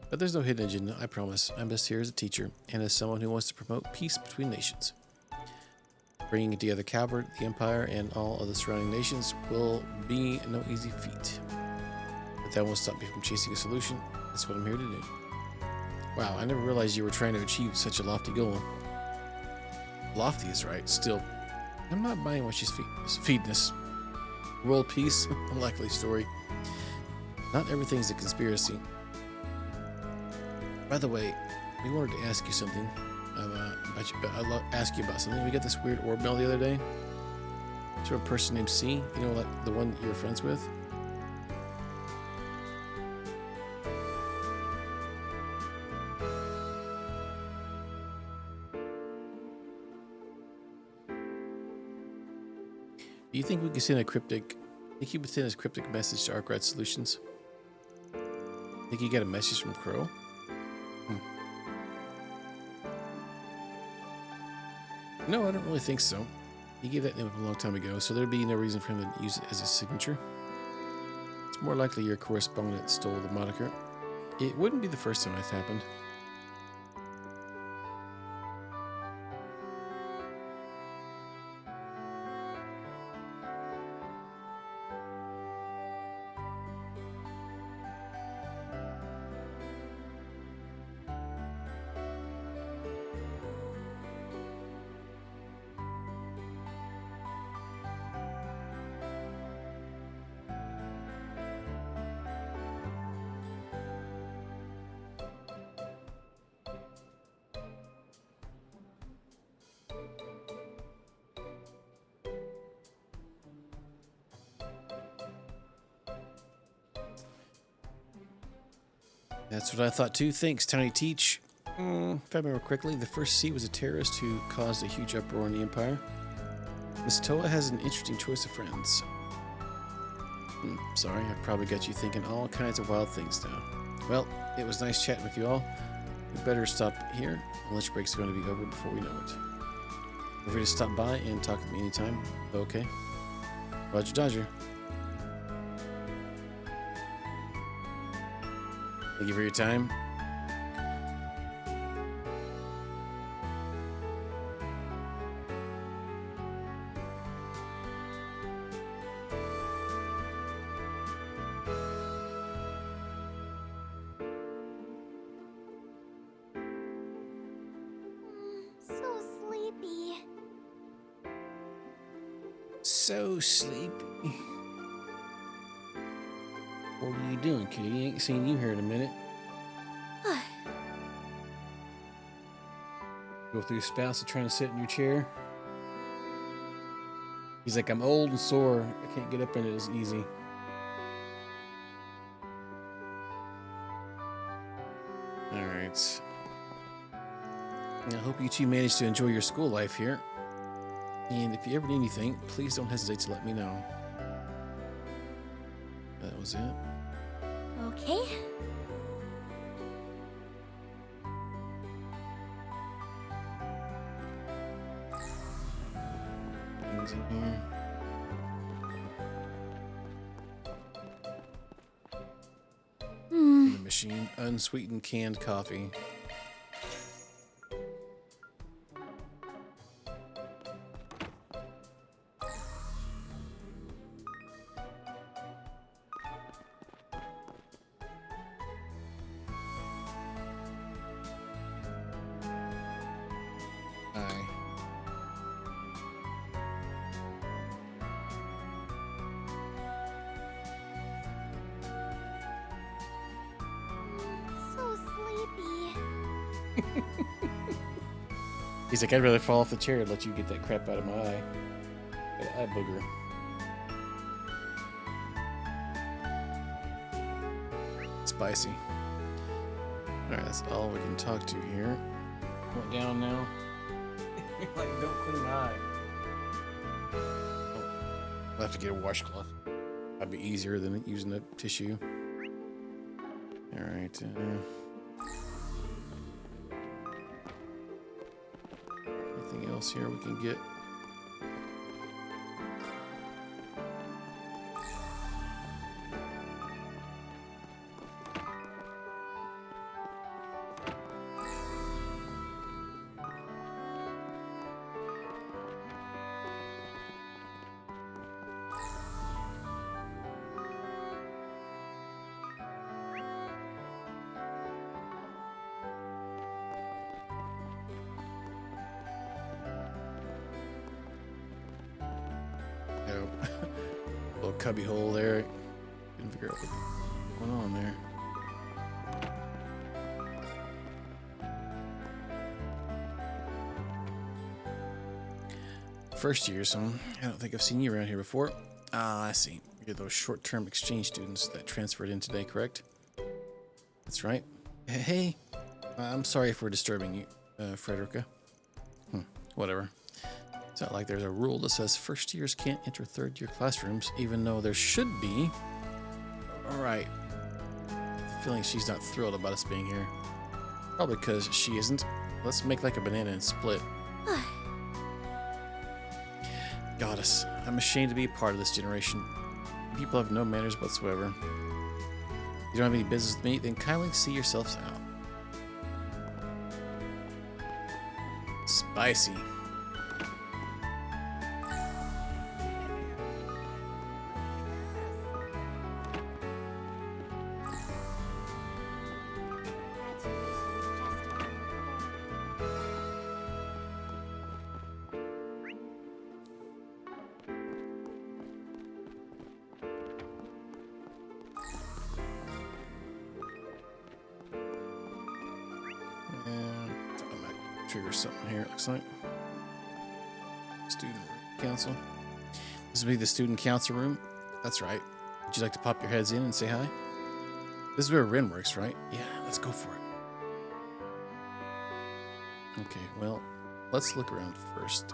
Speaker 1: But there's no hidden agenda, I promise. I'm just here as a teacher, and as someone who wants to promote peace between nations. Bringing together Calvard, the Empire, and all other surrounding nations will be no easy feat. But that won't stop me from chasing a solution. That's what I'm here to do. Wow, I never realized you were trying to achieve such a lofty goal. Lofty is right, still. I'm not buying what she's feeding us. World peace, unlikely story. Not everything's a conspiracy. By the way, we wanted to ask you something. I'll ask you about something. We got this weird orb mail the other day. It's from a person named C. You know, like the one you were friends with. Do you think we could send a cryptic... Think you would send a cryptic message to Arkwright Solutions? Think you got a message from Crow? No, I don't really think so. He gave that name up a long time ago, so there'd be no reason for him to use it as his signature. It's more likely your correspondent stole the moniker. It wouldn't be the first time that's happened. That's what I thought too. Thanks, Tiny Teach. If I remember correctly, the first C was a terrorist who caused a huge uproar in the Empire. Miss Toa has an interesting choice of friends. Sorry, I probably got you thinking all kinds of wild things now. Well, it was nice chatting with you all. We better stop here. Lunch break's going to be over before we know it. Feel free to stop by and talk with me anytime. Okay. Roger Dodger. Thank you for your time.
Speaker 6: So sleepy.
Speaker 1: So sleepy. What are you doing, kitty? Ain't seen you here in a minute. Go through spouts of trying to sit in your chair. He's like, I'm old and sore. I can't get up in it as easy. Alright. I hope you two manage to enjoy your school life here. And if you ever need anything, please don't hesitate to let me know. That was it.
Speaker 6: Okay.
Speaker 1: Things in here. In the machine, unsweetened canned coffee.
Speaker 6: So sleepy.
Speaker 1: He's like, I'd rather fall off the chair and let you get that crap out of my eye. That eye booger. Spicy. Alright, that's all we can talk to here. Went down now. Like, don't clean my eye. I'll have to get a washcloth. That'd be easier than using a tissue. Alright, anything else here we can get? No. Little cubby hole there. Couldn't figure out what's going on there. First year, so I don't think I've seen you around here before. Ah, I see. You're those short-term exchange students that transferred in today, correct? That's right. Hey, I'm sorry for disturbing you, Frederica. Whatever. It's not like there's a rule that says first years can't enter third year classrooms, even though there should be. All right. I have a feeling she's not thrilled about us being here. Probably because she isn't. Let's make like a banana and split. Goddess, I'm ashamed to be a part of this generation. People have no manners whatsoever. You don't have any business with me, then kindly see yourselves out. Spicy. Trigger something here, it looks like. Student council. This will be the student council room. That's right. Would you like to pop your heads in and say hi? This is where Ren works, right? Yeah, let's go for it. Okay, well, let's look around first.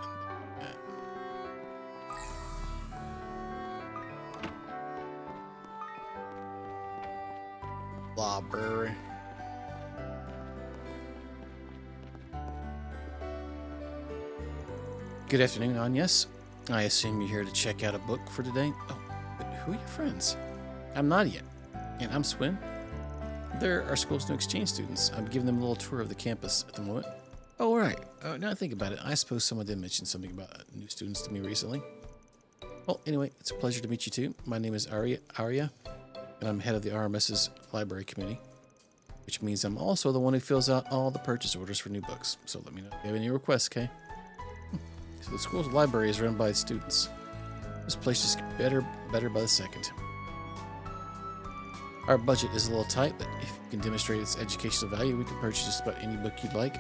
Speaker 1: Library. Good afternoon, Agnes. I assume you're here to check out a book for today. Oh, but who are your friends? I'm Nadia, and I'm Swin. They're our school's new exchange students. I'm giving them a little tour of the campus at the moment. Oh, right. Now I think about it, I suppose someone did mention something about new students to me recently. Well, anyway, it's a pleasure to meet you too. My name is Arya, and I'm head of the RMS's library committee, which means I'm also the one who fills out all the purchase orders for new books. So let me know if you have any requests, okay? So the school's library is run by students. This place just gets better by the second. Our budget is a little tight, but if you can demonstrate its educational value, we can purchase just about any book you'd like.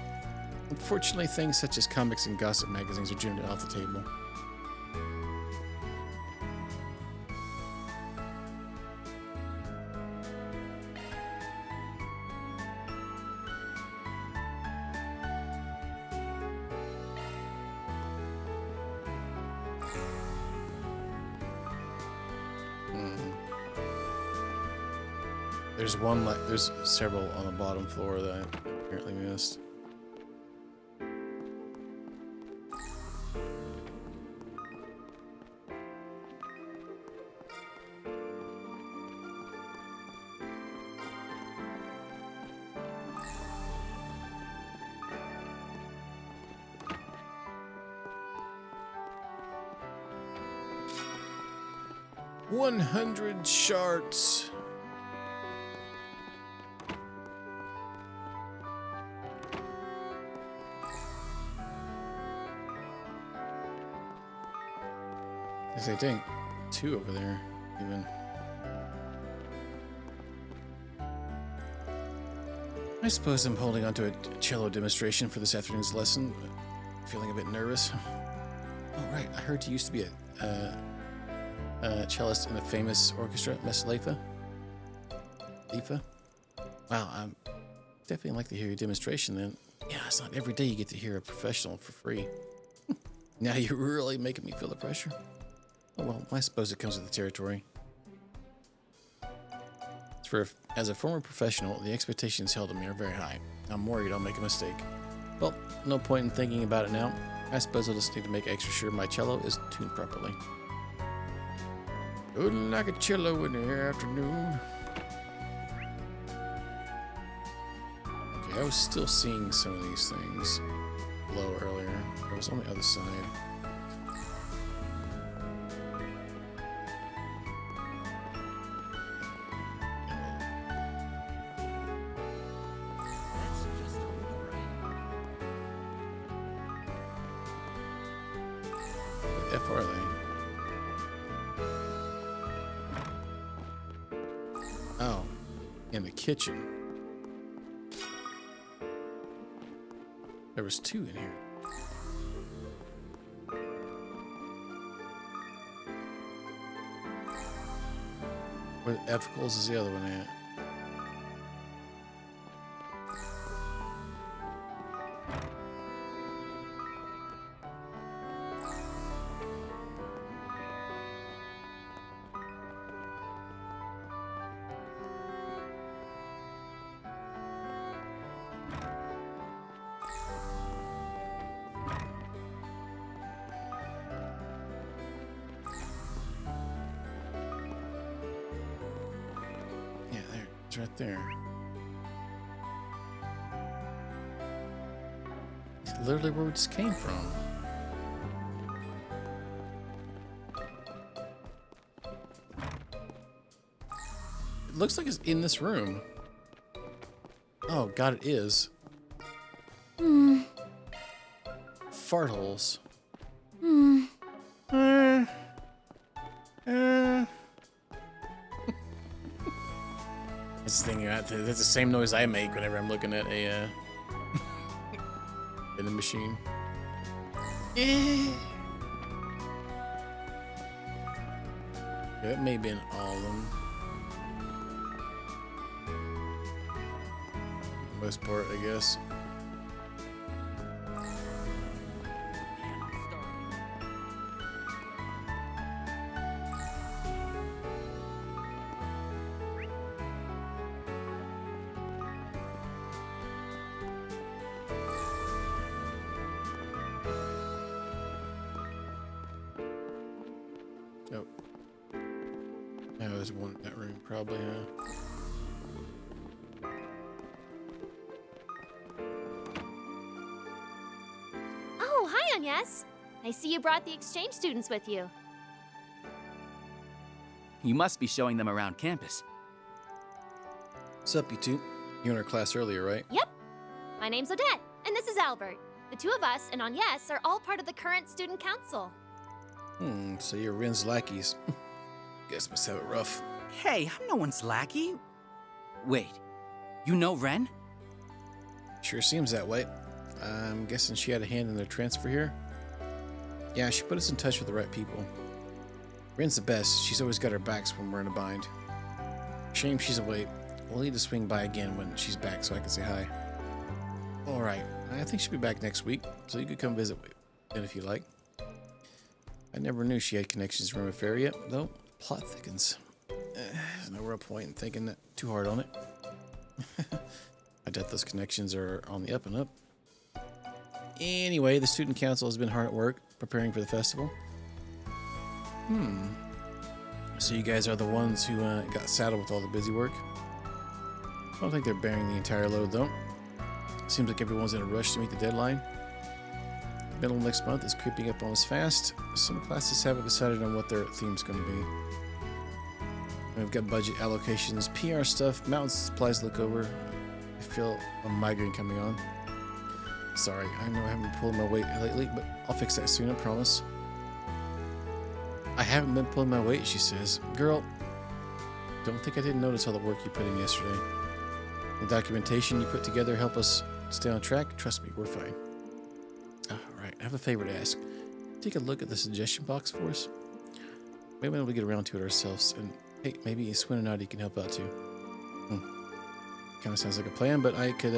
Speaker 1: Unfortunately, things such as comics and gossip magazines are generally off the table. There's several on the bottom floor that I apparently missed. $100 shards. I think 2 over there, even. I suppose I'm holding on to a cello demonstration for this afternoon's lesson. Feeling a bit nervous. Oh, right. I heard you used to be a cellist in the famous orchestra, Miss Leifa. Leifa? Wow, I'm definitely like to hear your demonstration then. Yeah, it's not every day you get to hear a professional for free. Now you're really making me feel the pressure. Oh, well, I suppose it comes with the territory. As a former professional, the expectations held of me are very high. I'm worried I'll make a mistake. Well, no point in thinking about it now. I suppose I'll just need to make extra sure my cello is tuned properly. Wouldn't like a cello in the afternoon. Okay, I was still seeing some of these things below earlier. I was on the other side. F are they? Oh, in the kitchen. There was 2 in here. Where the ethicals is the other one at? It's right there. It's literally where we just came from. It looks like it's in this room. Oh, God, it is. Fart holes. This thing, that's the same noise I make whenever I'm looking at a vending machine. Yeah, that may have been all of them. For the most part, I guess. Oh. Yeah, there's one in that room, probably, huh?
Speaker 15: Oh, hi, Agnes. I see you brought the exchange students with you.
Speaker 20: You must be showing them around campus.
Speaker 1: What's up, you two? You were in our class earlier, right?
Speaker 15: Yep. My name's Odette, and this is Albert. The two of us and Agnes are all part of the current student council.
Speaker 1: So you're Ren's lackeys. Guess must have it rough.
Speaker 20: Hey, I'm no one's lackey. Wait, you know Ren?
Speaker 1: Sure seems that way. I'm guessing she had a hand in their transfer here? Yeah, she put us in touch with the right people. Ren's the best. She's always got our backs when we're in a bind. Shame she's away. We'll need to swing by again when she's back so I can say hi. Alright, I think she'll be back next week, so you could come visit if you like. I never knew she had connections to Roma Fair yet, though. Plot thickens. There's no real point in thinking that too hard on it. I doubt those connections are on the up and up. Anyway, the student council has been hard at work preparing for the festival. So you guys are the ones who got saddled with all the busy work? I don't think they're bearing the entire load, though. Seems like everyone's in a rush to meet the deadline. Middle of next month is creeping up on us fast. Some classes haven't decided on what their theme's going to be. We've got budget allocations, PR stuff, mountain supplies to look over. I feel a migraine coming on. Sorry, I know I haven't been pulling my weight lately, but I'll fix that soon, I promise. I haven't been pulling my weight, she says. Girl, don't think I didn't notice all the work you put in yesterday. The documentation you put together help us stay on track. Trust me, we're fine. Alright, I have a favor to ask. Take a look at the suggestion box for us. Maybe we'll get around to it ourselves. And hey, maybe Swin and Naughty can help out too. Kind of sounds like a plan, but I could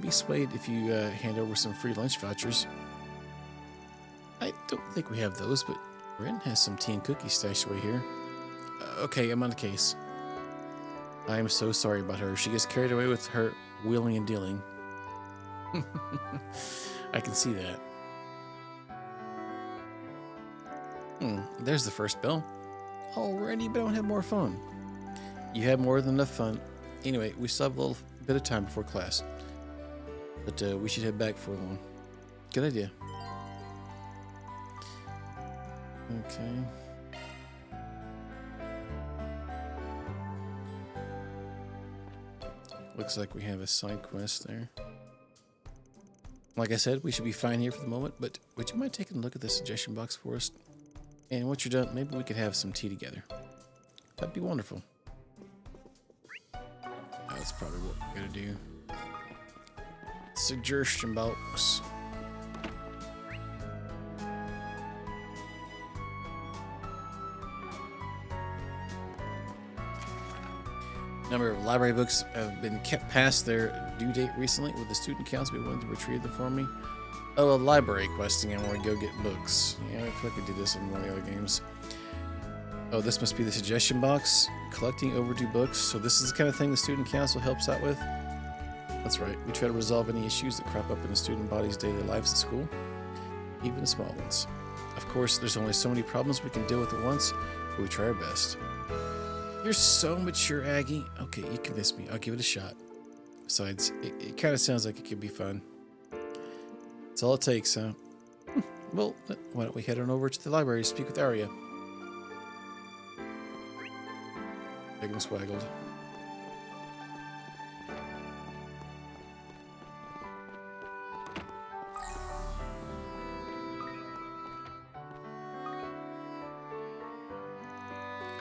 Speaker 1: be swayed if you hand over some free lunch vouchers. I don't think we have those, but Ren has some tea and cookies stashed away here. Okay, I'm on the case. I am so sorry about her. She gets carried away with her wheeling and dealing. I can see that. There's the first bell. Already, but I don't have more fun. You had more than enough fun. Anyway, we still have a little bit of time before class. But we should head back for one. Good idea. Okay. Looks like we have a side quest there. Like I said, we should be fine here for the moment, but would you mind taking a look at the suggestion box for us? And once you're done, maybe we could have some tea together. That'd be wonderful. That's probably what we're gonna do. Suggestion box. Number of library books have been kept past their due date recently. Would the student council be willing to retrieve them for me? Oh, a library questing. I want to go get books. Yeah, I feel like we did this in one of the other games. Oh, this must be the suggestion box. Collecting overdue books. So this is the kind of thing the student council helps out with? That's right. We try to resolve any issues that crop up in the student body's daily lives at school, even the small ones. Of course, there's only so many problems we can deal with at once, but we try our best. You're so mature, Aggie. Okay, you convinced me. I'll give it a shot. Besides, it kind of sounds like it could be fun. That's all it takes, huh? Well, why don't we head on over to the library to speak with Arya? Megan swaggled.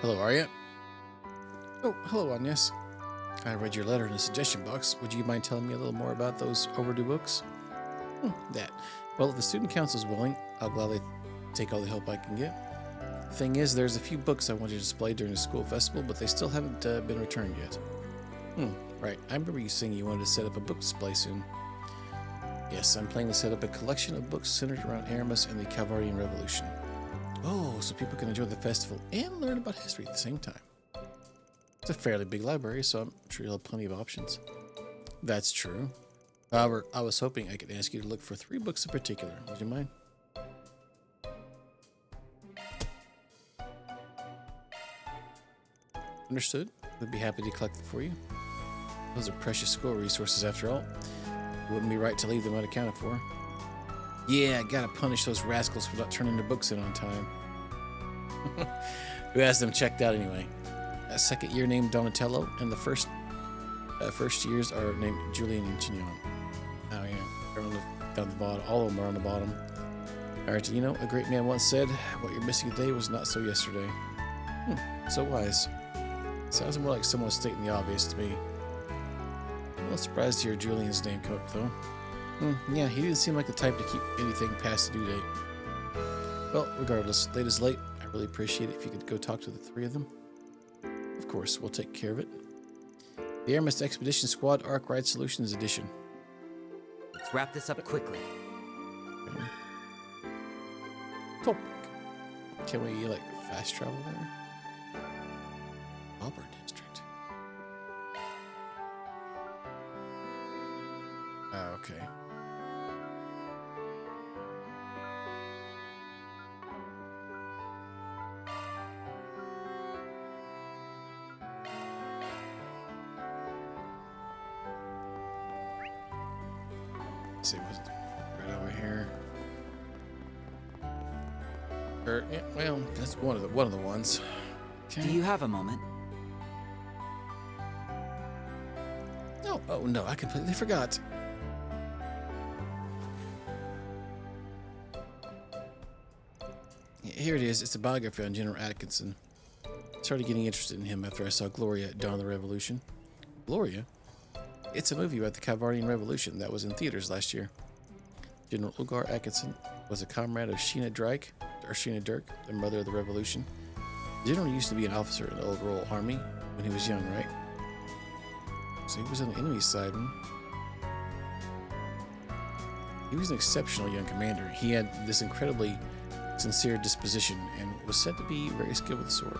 Speaker 1: Hello, Arya. Oh, hello, Agnes. I read your letter in the suggestion box. Would you mind telling me a little more about those overdue books? That. Well, if the student council's willing, I'll gladly take all the help I can get. The thing is, there's a few books I wanted to display during the school festival, but they still haven't been returned yet. Right. I remember you saying you wanted to set up a book display soon. Yes, I'm planning to set up a collection of books centered around Aramis and the Calvardian Revolution. Oh, so people can enjoy the festival and learn about history at the same time. It's a fairly big library, so I'm sure you'll have plenty of options. That's true. However, I was hoping I could ask you to look for 3 books in particular. Would you mind? Understood. We'd be happy to collect them for you. Those are precious school resources after all. It wouldn't be right to leave them unaccounted for. Yeah, I gotta punish those rascals for not turning their books in on time. Who has them checked out anyway? A second year named Donatello, and the first years are named Julian and Chignon. Oh yeah, they're down the bottom. All of them are on the bottom. Alright, you know, a great man once said, what you're missing today was not so yesterday. So wise. Sounds more like someone stating the obvious to me. I'm a little surprised to hear Julian's name come up, though. Yeah, he didn't seem like the type to keep anything past the due date. Well, regardless, late is late. I really appreciate it if you could go talk to the 3 of them. Of course, we'll take care of it. The Aramis Expedition Squad Arc Ride Solutions Edition.
Speaker 5: Let's wrap this up quickly.
Speaker 1: Okay. Cool. Can we, like, fast travel there? Auburn District. Oh, okay. Let's see what's right over here. Yeah, well, that's one of the ones. Okay.
Speaker 5: Do you have a moment?
Speaker 1: Oh no, I completely forgot. Here it is. It's a biography on General Atkinson. Started getting interested in him after I saw Gloria at Dawn of the Revolution. Gloria? It's a movie about the Calvardian Revolution that was in theaters last year. General Ugar Atkinson was a comrade of Sheena Dirk, the mother of the Revolution. The general used to be an officer in the Old Royal Army when he was young, right? So he was on the enemy's side. He was an exceptional young commander. He had this incredibly sincere disposition and was said to be very skilled with the sword.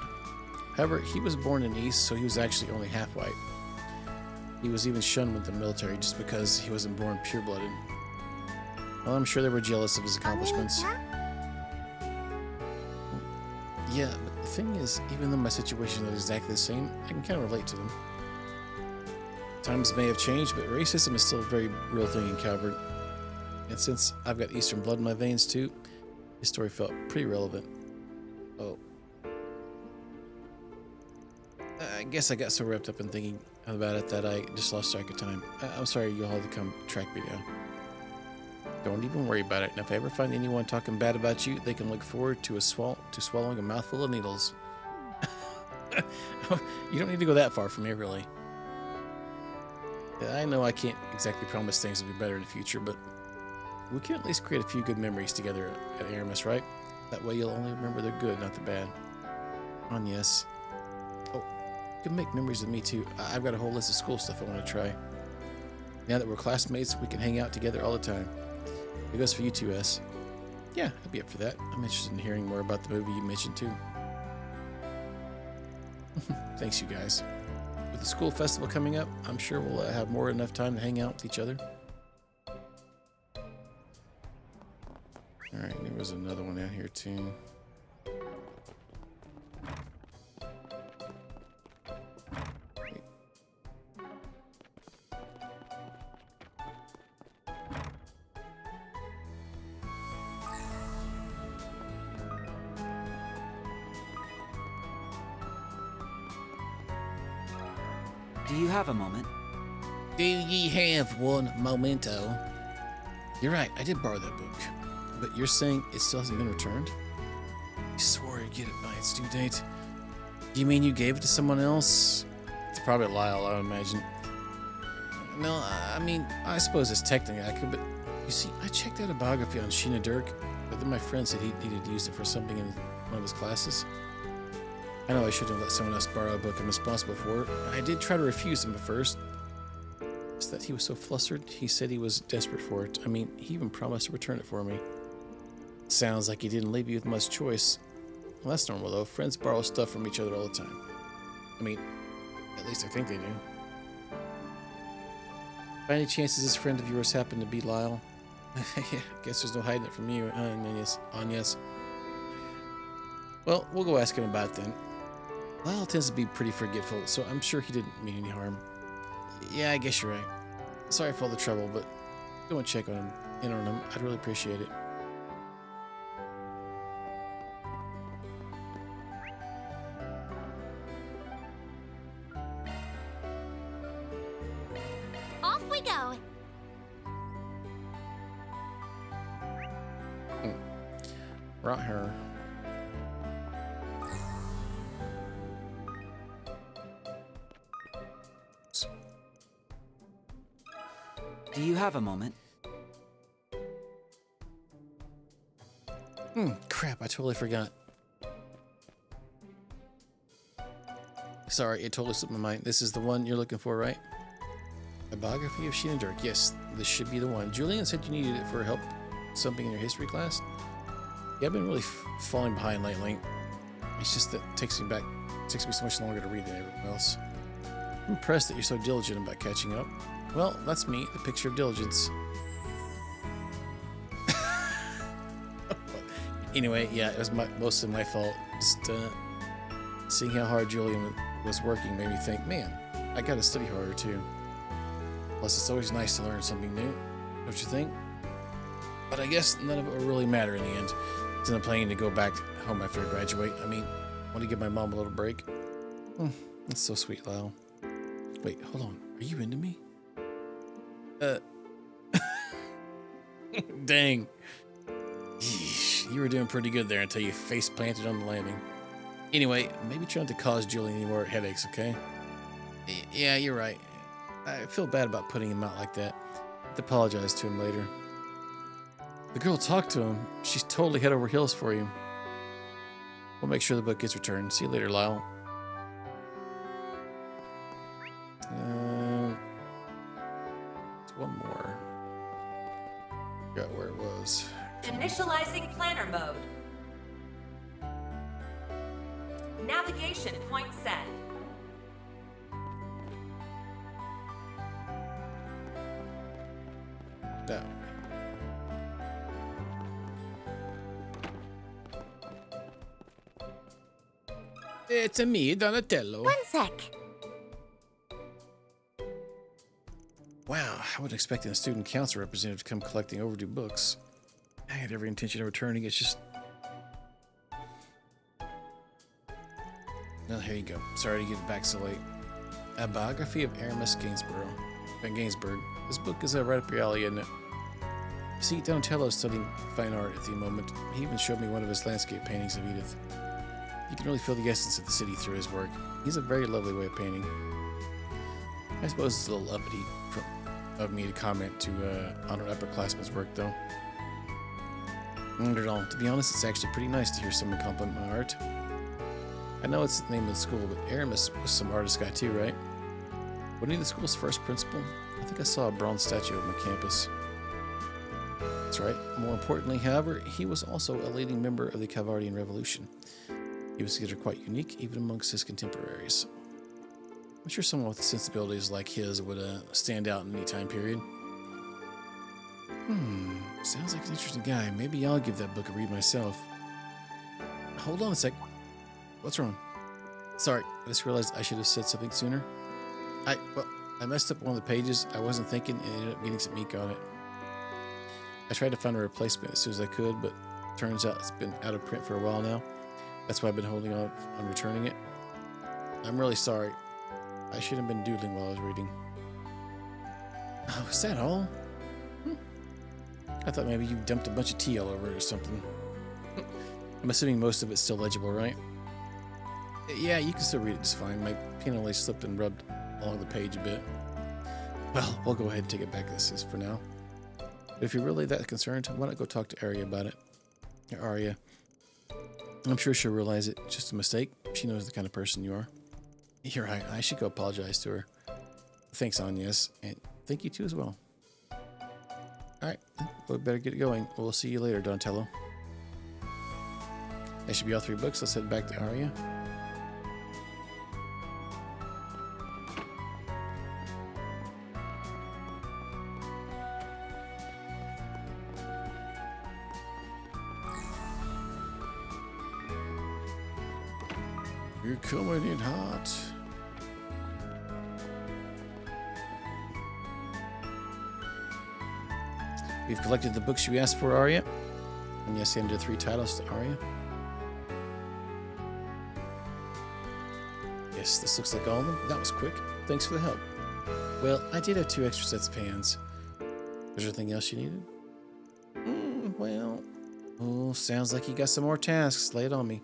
Speaker 1: However, he was born in the East, so he was actually only half white. He was even shunned with the military just because he wasn't born pure-blooded. Well, I'm sure they were jealous of his accomplishments. Yeah, but the thing is, even though my situation is exactly the same, I can kind of relate to them. Times may have changed, but racism is still a very real thing in Calvert. And since I've got Eastern blood in my veins too, his story felt pretty relevant. Oh. I guess I got so wrapped up in thinking about it that I just lost track of time. I'm sorry you'll have to come track me down. Don't even worry about it. And if I ever find anyone talking bad about you, they can look forward to swallowing a mouthful of needles. You don't need to go that far from me, really. I know I can't exactly promise things will be better in the future, but we can at least create a few good memories together at Aramis, right? That way you'll only remember the good, not the bad. Yes. Oh, you can make memories with me too. I've got a whole list of school stuff I want to try. Now that we're classmates, we can hang out together all the time. It goes for you too, S. Yeah, I'd be up for that. I'm interested in hearing more about the movie you mentioned too. Thanks, you guys. With the school festival coming up, I'm sure we'll have more than enough time to hang out with each other. Alright, there was another one out here too.
Speaker 5: Do you have a moment?
Speaker 1: Do ye have one memento? You're right, I did borrow that book. But you're saying it still hasn't been returned? You swore you'd get it by its due date. You mean you gave it to someone else? It's probably Lyle, I would imagine. No, I mean, I suppose it's technically accurate, but you see, I checked out a biography on Sheena Dirk, but then my friend said he needed to use it for something in one of his classes. I know I shouldn't have let someone else borrow a book I'm responsible for. I did try to refuse him at first. It's that he was so flustered, he said he was desperate for it. I mean, he even promised to return it for me. Sounds like he didn't leave you with much choice. Well, that's normal, though. Friends borrow stuff from each other all the time. I mean, at least I think they do. By any chance, does this friend of yours happen to be Lyle? Yeah, guess there's no hiding it from you, Agnes. Well, we'll go ask him about it then. Lyle tends to be pretty forgetful, so I'm sure he didn't mean any harm. Yeah, I guess you're right. Sorry for all the trouble, but go and check on him. I'd really appreciate it.
Speaker 6: Off we go.
Speaker 1: Right here.
Speaker 5: Do you have a moment?
Speaker 1: Crap, I totally forgot. Sorry, it totally slipped my mind. This is the one you're looking for, right? A biography of Sheena Dirk. Yes, this should be the one. Julian said you needed it for help something in your history class. Yeah, I've been really falling behind lately. It's just that it takes me so much longer to read than everyone else. I'm impressed that you're so diligent about catching up. Well, that's me, the picture of diligence. Anyway, yeah, it was mostly my fault. Just seeing how hard Julian was working made me think, man, I gotta study harder too. Plus, it's always nice to learn something new, don't you think? But I guess none of it will really matter in the end. Since I'm planning to go back home after I graduate. I mean, want to give my mom a little break. That's so sweet, Lyle. Wait, hold on. Are you into me? Dang. Yeesh, you were doing pretty good there until you face planted on the landing. Anyway, maybe try not to cause Julian any more headaches, okay? Yeah, you're right. I feel bad about putting him out like that. I have to apologize to him later. The girl talked to him. She's totally head over heels for you. We'll make sure the book gets returned. See you later, Lyle. One more. Forgot where it was.
Speaker 9: Initializing planner mode. Navigation point set.
Speaker 1: That. It's a me, Donatello.
Speaker 6: One sec.
Speaker 1: Wow, I wasn't expecting a student council representative to come collecting overdue books. I had every intention of returning. It's just... Well, here you go. Sorry to get back so late. A biography of Aramis Gainsbourg. This book is right up your alley, isn't it? See, Donatello's studying fine art at the moment. He even showed me one of his landscape paintings of Edith. You can really feel the essence of the city through his work. He's a very lovely way of painting. I suppose it's a little uppity of me to comment on an upperclassman's work, though. Not at all. To be honest, it's actually pretty nice to hear someone compliment my art. I know it's the name of the school, but Aramis was some artist guy too, right? Wasn't he the school's first principal? I think I saw a bronze statue on my campus. That's right. More importantly, however, he was also a leading member of the Calvardian Revolution. He was considered quite unique, even amongst his contemporaries. I'm sure someone with sensibilities like his would stand out in any time period. Sounds like an interesting guy. Maybe I'll give that book a read myself. Hold on a sec. What's wrong? Sorry, I just realized I should have said something sooner. I messed up one of the pages. I wasn't thinking and ended up getting some ink on it. I tried to find a replacement as soon as I could, but turns out it's been out of print for a while now. That's why I've been holding off on returning it. I'm really sorry. I should have been doodling while I was reading. Oh, is that all? I thought maybe you dumped a bunch of tea all over it or something. I'm assuming most of it's still legible, right? Yeah, you can still read it just fine. My pen only slipped and rubbed along the page a bit. Well, we'll go ahead and take it back as is for now. But if you're really that concerned, why not go talk to Arya about it? Arya. I'm sure she'll realize it's just a mistake. She knows the kind of person you are. You're right. I should go apologize to her. Thanks, Agnes. And thank you too as well. Alright, we better get going. We'll see you later, Donatello. That should be all 3 books. Let's head back to Arya. You're coming in hot. We've collected the books you asked for, Arya. And yes, handed 3 titles to Arya. Yes, this looks like all of them. That was quick. Thanks for the help. Well, I did have 2 extra sets of hands. Was there anything else you needed? Oh, sounds like you got some more tasks. Lay it on me.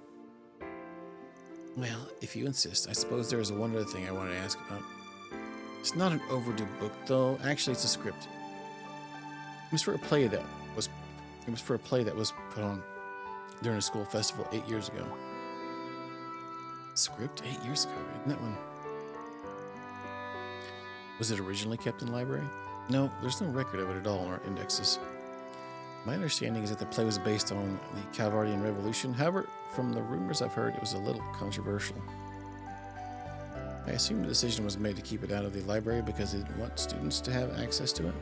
Speaker 1: Well, if you insist, I suppose there is one other thing I wanted to ask about. It's not an overdue book, though. Actually, it's a script. It was for a play that was put on during a school festival 8 years ago. Script 8 years ago, isn't that one? Was it originally kept in the library? No, there's no record of it at all in our indexes. My understanding is that the play was based on the Calvardian Revolution. However, from the rumors I've heard, it was a little controversial. I assume the decision was made to keep it out of the library because they didn't want students to have access to it.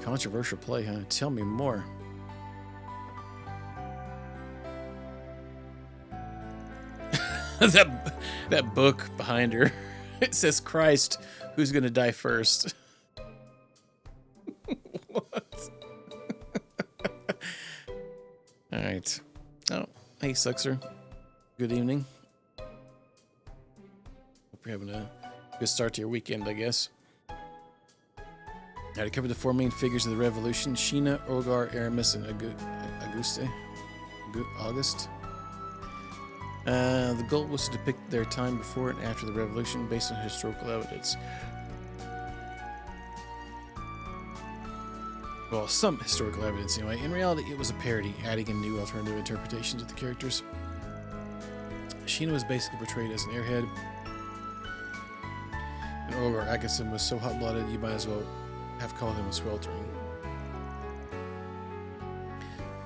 Speaker 1: Controversial play, huh? Tell me more. that book behind her, it says Christ, who's gonna die first? What? Alright. Oh, hey Suxer. Good evening. Hope you're having a good start to your weekend, I guess. I covered the 4 main figures of the revolution: Sheena, Olgar, Aramis, and August. The goal was to depict their time before and after the revolution based on historical evidence. Well, some historical evidence anyway. In reality, it was a parody, adding in new alternative interpretations of the characters. Sheena was basically portrayed as an airhead, and Olgar Agassiz was so hot-blooded you might as well have called him a sweltering.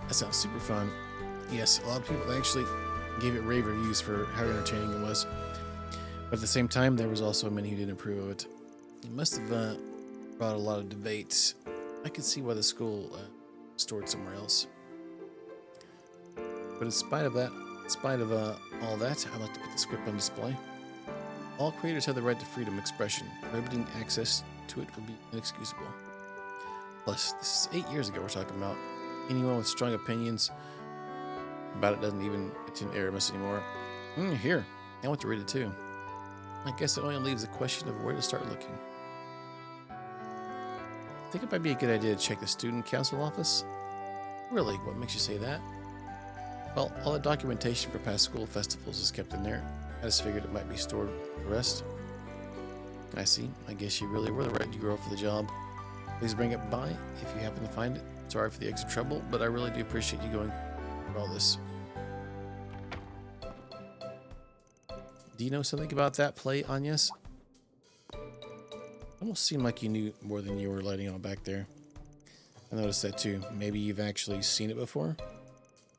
Speaker 1: That sounds super fun. Yes, a lot of people actually gave it rave reviews for how entertaining it was. But at the same time, there was also many who didn't approve of it. It must have brought a lot of debates. I could see why the school stored somewhere else. But in spite of all that, I'd like to put the script on display. All creators have the right to freedom of expression. Prohibiting access to it would be inexcusable. Plus, this is 8 years ago we're talking about. Anyone with strong opinions about it doesn't even attend Aramis anymore. Here, I want to read it too. I guess it only leaves the question of where to start looking. I think it might be a good idea to check the student council office. Really? What makes you say that? Well, all the documentation for past school festivals is kept in there. I just figured it might be stored with the rest. I see. I guess you really were the right girl for the job. Please bring it by if you happen to find it. Sorry for the extra trouble, but I really do appreciate you going through all this. Do you know something about that play, Agnes? Almost seemed like you knew more than you were letting on back there. I noticed that too. Maybe you've actually seen it before?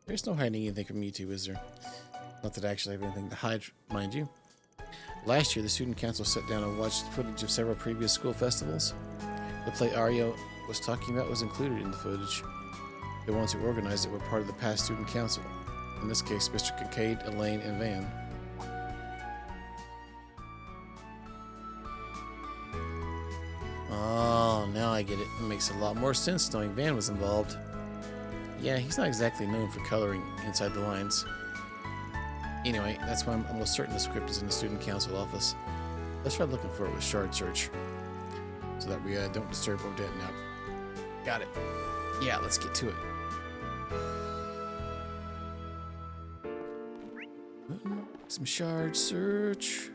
Speaker 1: There's no hiding anything from you two, is there? Not that I actually have anything to hide, mind you. Last year, the student council sat down and watched footage of several previous school festivals. The play Arya was talking about was included in the footage. The ones who organized it were part of the past student council. In this case, Mr. Kincaid, Elaine, and Van. Oh, now I get it. It makes a lot more sense knowing Van was involved. Yeah, he's not exactly known for coloring inside the lines. Anyway, that's why I'm almost certain the script is in the student council office. Let's try looking for it with shard search, so that we don't disturb Odette now. Got it. Yeah, let's get to it. Some shard search.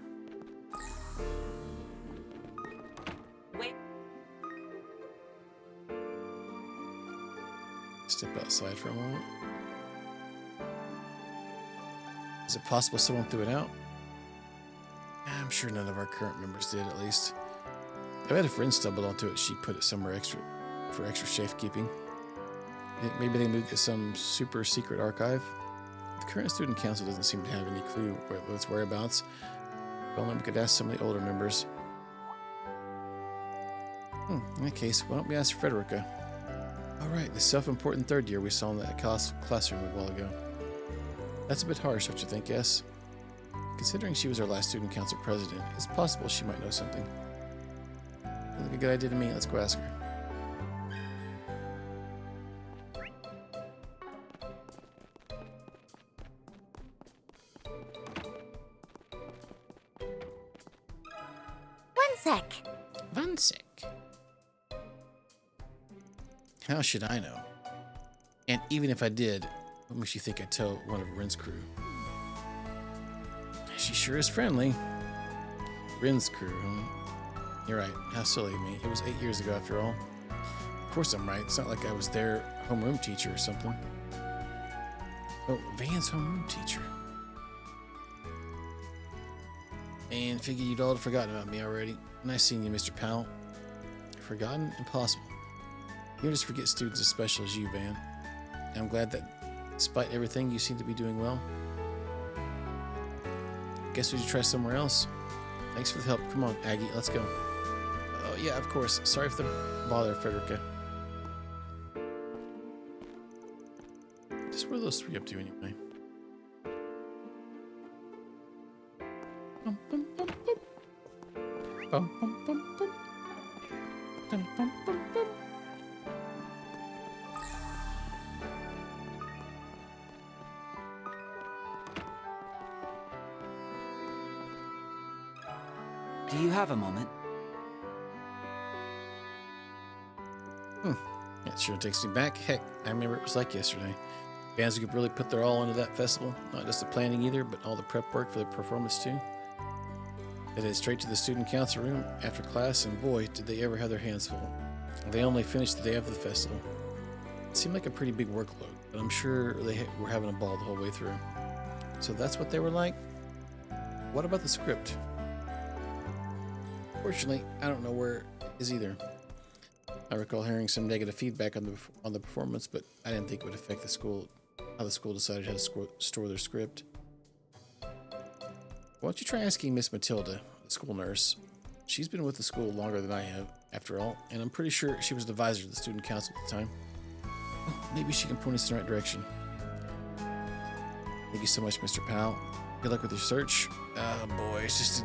Speaker 9: Wait.
Speaker 1: Step outside for a moment. Is it possible someone threw it out? I'm sure none of our current members did, at least. I bet if Rin stumbled onto it, she put it somewhere extra for extra safekeeping. I think maybe they moved it to some super secret archive. The current student council doesn't seem to have any clue where its whereabouts. If only we could ask some of the older members. In that case, why don't we ask Frederica? Alright, the self-important third year we saw in that classroom a while ago. That's a bit harsh, don't you think, yes? Considering she was our last student council president, it's possible she might know something. Sounds like a good idea to me. Let's go ask her.
Speaker 6: One sec.
Speaker 1: One sec. How should I know? And even if I did, what makes you think I'd tell one of Rin's crew? She sure is friendly. Rin's crew, huh? You're right. How silly of me. It was 8 years ago after all. Of course I'm right. It's not like I was their homeroom teacher or something. Oh, Van's homeroom teacher. And figured you'd all have forgotten about me already. Nice seeing you, Mr. Powell. Forgotten? Impossible. You don't just forget students as special as you, Van. And I'm glad that, despite everything, you seem to be doing well. Guess we should try somewhere else. Thanks for the help. Come on, Aggie, let's go. Oh, yeah, of course. Sorry for the bother, Frederica. Just what are those three up to anyway? Bum, bum, bum, bum. Bum, bum, bum, bum. Bum, bum, bum, bum.
Speaker 5: Do you have a moment?
Speaker 1: That sure takes me back. Heck, I remember it was like yesterday. Bands could really put their all into that festival. Not just the planning either, but all the prep work for the performance too. They headed straight to the student council room after class, and boy, did they ever have their hands full. They only finished the day of the festival. It seemed like a pretty big workload, but I'm sure they were having a ball the whole way through. So that's what they were like? What about the script? Fortunately, I don't know where it is either. I recall hearing some negative feedback on the performance, but I didn't think it would affect the school, how the school decided how to store their script. Why don't you try asking Miss Matilda, the school nurse? She's been with the school longer than I have, after all, and I'm pretty sure she was the advisor to the student council at the time. Oh, maybe she can point us in the right direction. Thank you so much, Mr. Powell. Good luck with your search. Oh boy, it's just a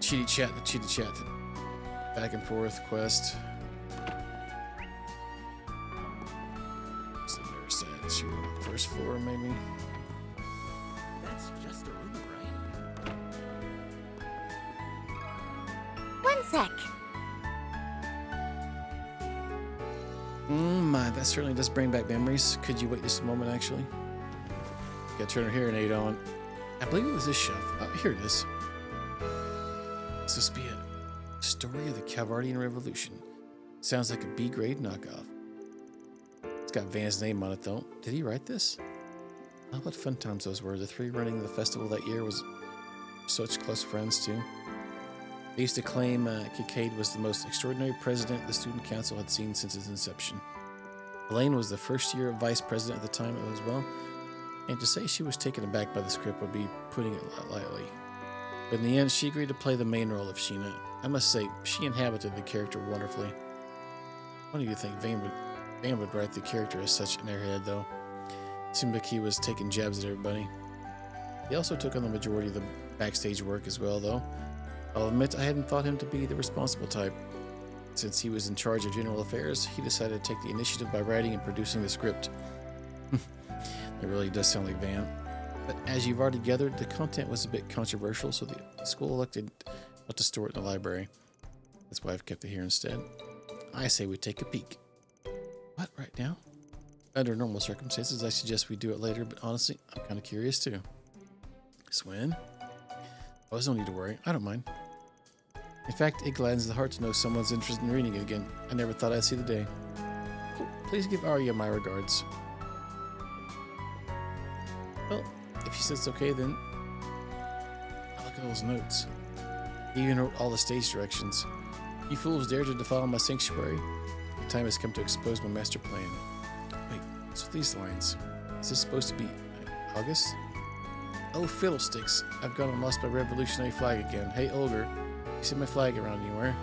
Speaker 1: chitty chat. Back and forth quest. What's the nurse at? She was on the first floor, maybe?
Speaker 7: That's just a room, right?
Speaker 6: One sec.
Speaker 1: My, that certainly does bring back memories. Could you wait just a moment, actually? Gotta turn her hearing aid on. I believe it was this shelf. Oh, here it is. This must be a story of the Calvardian Revolution. Sounds like a B-grade knockoff. It's got Van's name on it, though. Did he write this? Oh, what fun times those were. The three running the festival that year was such close friends, too. They used to claim Kincaid was the most extraordinary president the student council had seen since its inception. Elaine was the first year vice president at the time as well, and to say she was taken aback by the script would be putting it lightly. But in the end, she agreed to play the main role of Sheena. I must say, she inhabited the character wonderfully. What do you think? Van would write the character as such an airhead, though. It seemed like he was taking jabs at everybody. He also took on the majority of the backstage work as well, though. I'll admit I hadn't thought him to be the responsible type. Since he was in charge of general affairs, he decided to take the initiative by writing and producing the script. It really does sound like Van. But as you've already gathered, the content was a bit controversial, so the school elected not to store it in the library. That's why I've kept it here instead. I say we take a peek. What, right now? Under normal circumstances, I suggest we do it later, but honestly, I'm kind of curious too. Swin? Oh, there's no need to worry. I don't mind. In fact, it gladdens the heart to know someone's interested in reading it again. I never thought I'd see the day. Please give Arya my regards. Well, if she says it's okay, then... Look at those notes. He even wrote all the stage directions. You fools dare to defile my sanctuary? The time has come to expose my master plan. Wait, what's with these lines? Is this supposed to be August? Oh, fiddlesticks. I've gone and lost my revolutionary flag again. Hey, Olger, you see my flag around anywhere?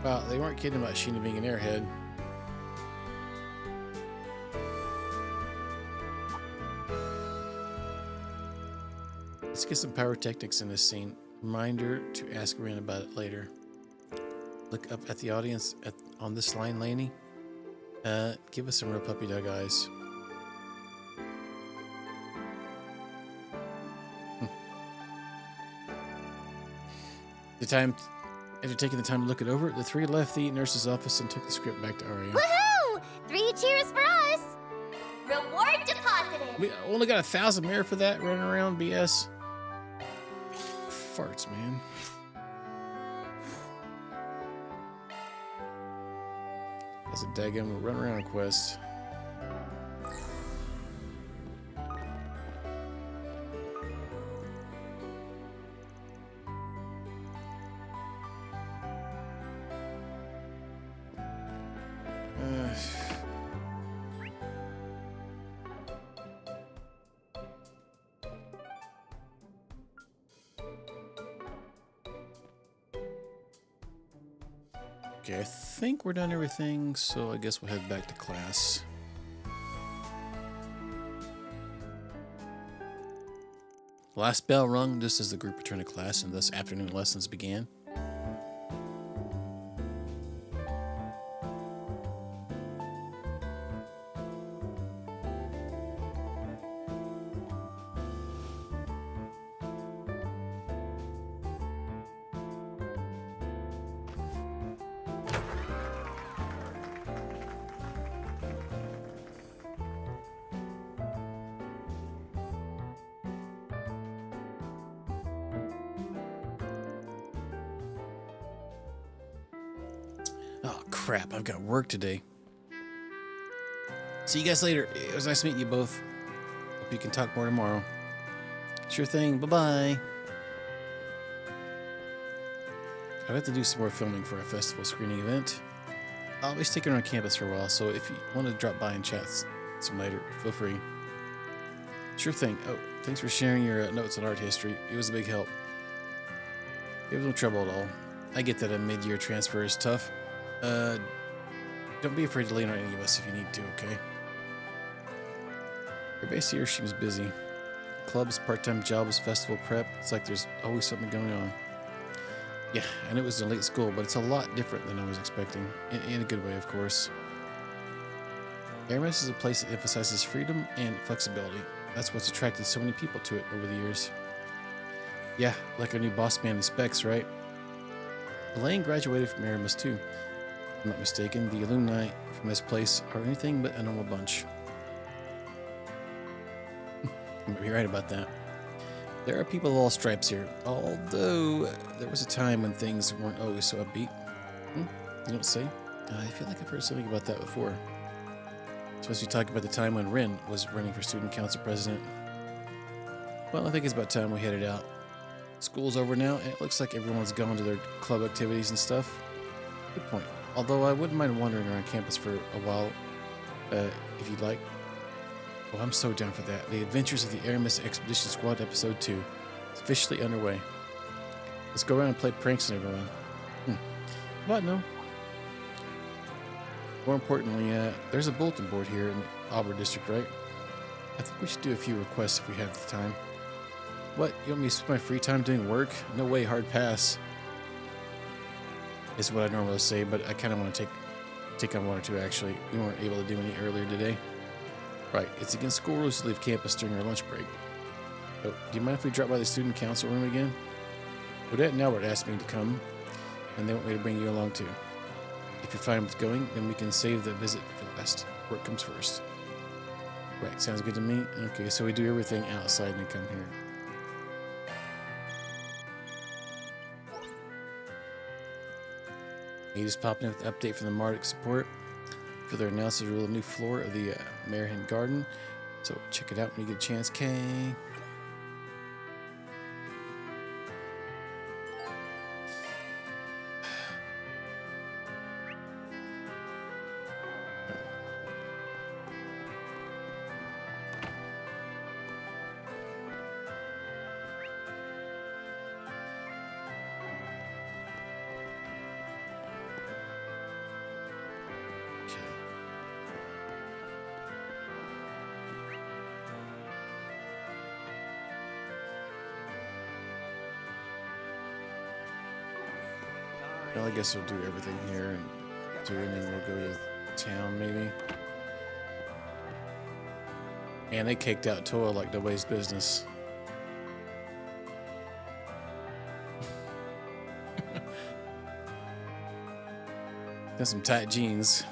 Speaker 1: Wow, they weren't kidding about Sheena being an airhead. Let's get some pyrotechnics in this scene. Reminder to ask Rin about it later. Look up at the audience on this line, Lainey. Give us some real puppy dog eyes. After taking the time to look it over, the three left the nurse's office and took the script back to Arya.
Speaker 6: Woohoo! 3 cheers for us!
Speaker 2: Reward deposited!
Speaker 1: We only got 1,000 mirror for that running around BS. Farts, man. That's a daggum run around quest. Okay, I think we're done everything, so I guess we'll head back to class. Last bell rung just as the group returned to class and thus afternoon lessons began. Oh, crap. I've got work today. See you guys later. It was nice meeting you both. Hope you can talk more tomorrow. Sure thing. Bye-bye. I have to do some more filming for a festival screening event. I'll be sticking around campus for a while, so if you want to drop by and chat some later, feel free. Sure thing. Oh, thanks for sharing your notes on art history. It was a big help. It was no trouble at all. I get that a mid-year transfer is tough. Don't be afraid to lean on any of us if you need to, okay? Your base here seems busy. Clubs, part-time jobs, festival prep. It's like there's always something going on. Yeah, I know it was a late school, but it's a lot different than I was expecting. In a good way, of course. Aramis is a place that emphasizes freedom and flexibility. That's what's attracted so many people to it over the years. Yeah, like our new boss man in Specs, right? Elaine graduated from Aramis too. If I'm not mistaken, the alumni from this place are anything but a normal bunch. You might be right about that. There are people of all stripes here, although there was a time when things weren't always so upbeat. You don't say? I feel like I've heard something about that before. Suppose you talk about the time when Rin was running for student council president. Well, I think it's about time we headed out. School's over now, and it looks like everyone's gone to their club activities and stuff. Good point. Although I wouldn't mind wandering around campus for a while, if you'd like. Oh, I'm so down for that. The Adventures of the Aramis Expedition Squad Episode 2 is officially underway. Let's go around and play pranks on everyone. What? No. More importantly, there's a bulletin board here in the Auburn District, right? I think we should do a few requests if we have the time. What? You want me to spend my free time doing work? No way, hard pass. Is what I normally say, but I kind of want to take on one or two, actually. We weren't able to do any earlier today. Right, it's against school rules to leave campus during our lunch break. Oh, do you mind if we drop by the student council room again? Odette and Albert asked me to come, and they want me to bring you along too. If you're fine with going, then we can save the visit for last. Work comes first. Right, sounds good to me. Okay, so we do everything outside and then come here. He just popped in with an update from the Mardic support for their announcement to rule a new floor of the Marihan Garden. So check it out when you get a chance, Kay. Well, I guess we'll do everything here and then we'll go to town maybe. And they caked out Toa like nobody's business. Got some tight jeans.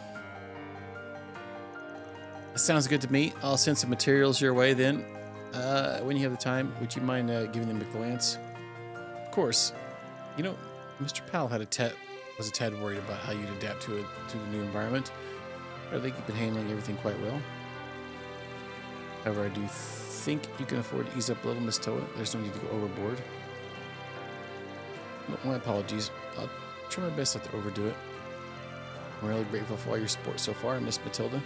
Speaker 1: That sounds good to me. I'll send some materials your way then. When you have the time, would you mind giving them a glance? Of course. You know, Mr. Powell was a tad worried about how you'd adapt to the new environment. I think you've been handling everything quite well. However, I do think you can afford to ease up a little, Miss Toa. There's no need to go overboard. No, my apologies. I'll try my best not to overdo it. I'm really grateful for all your support so far, Miss Matilda.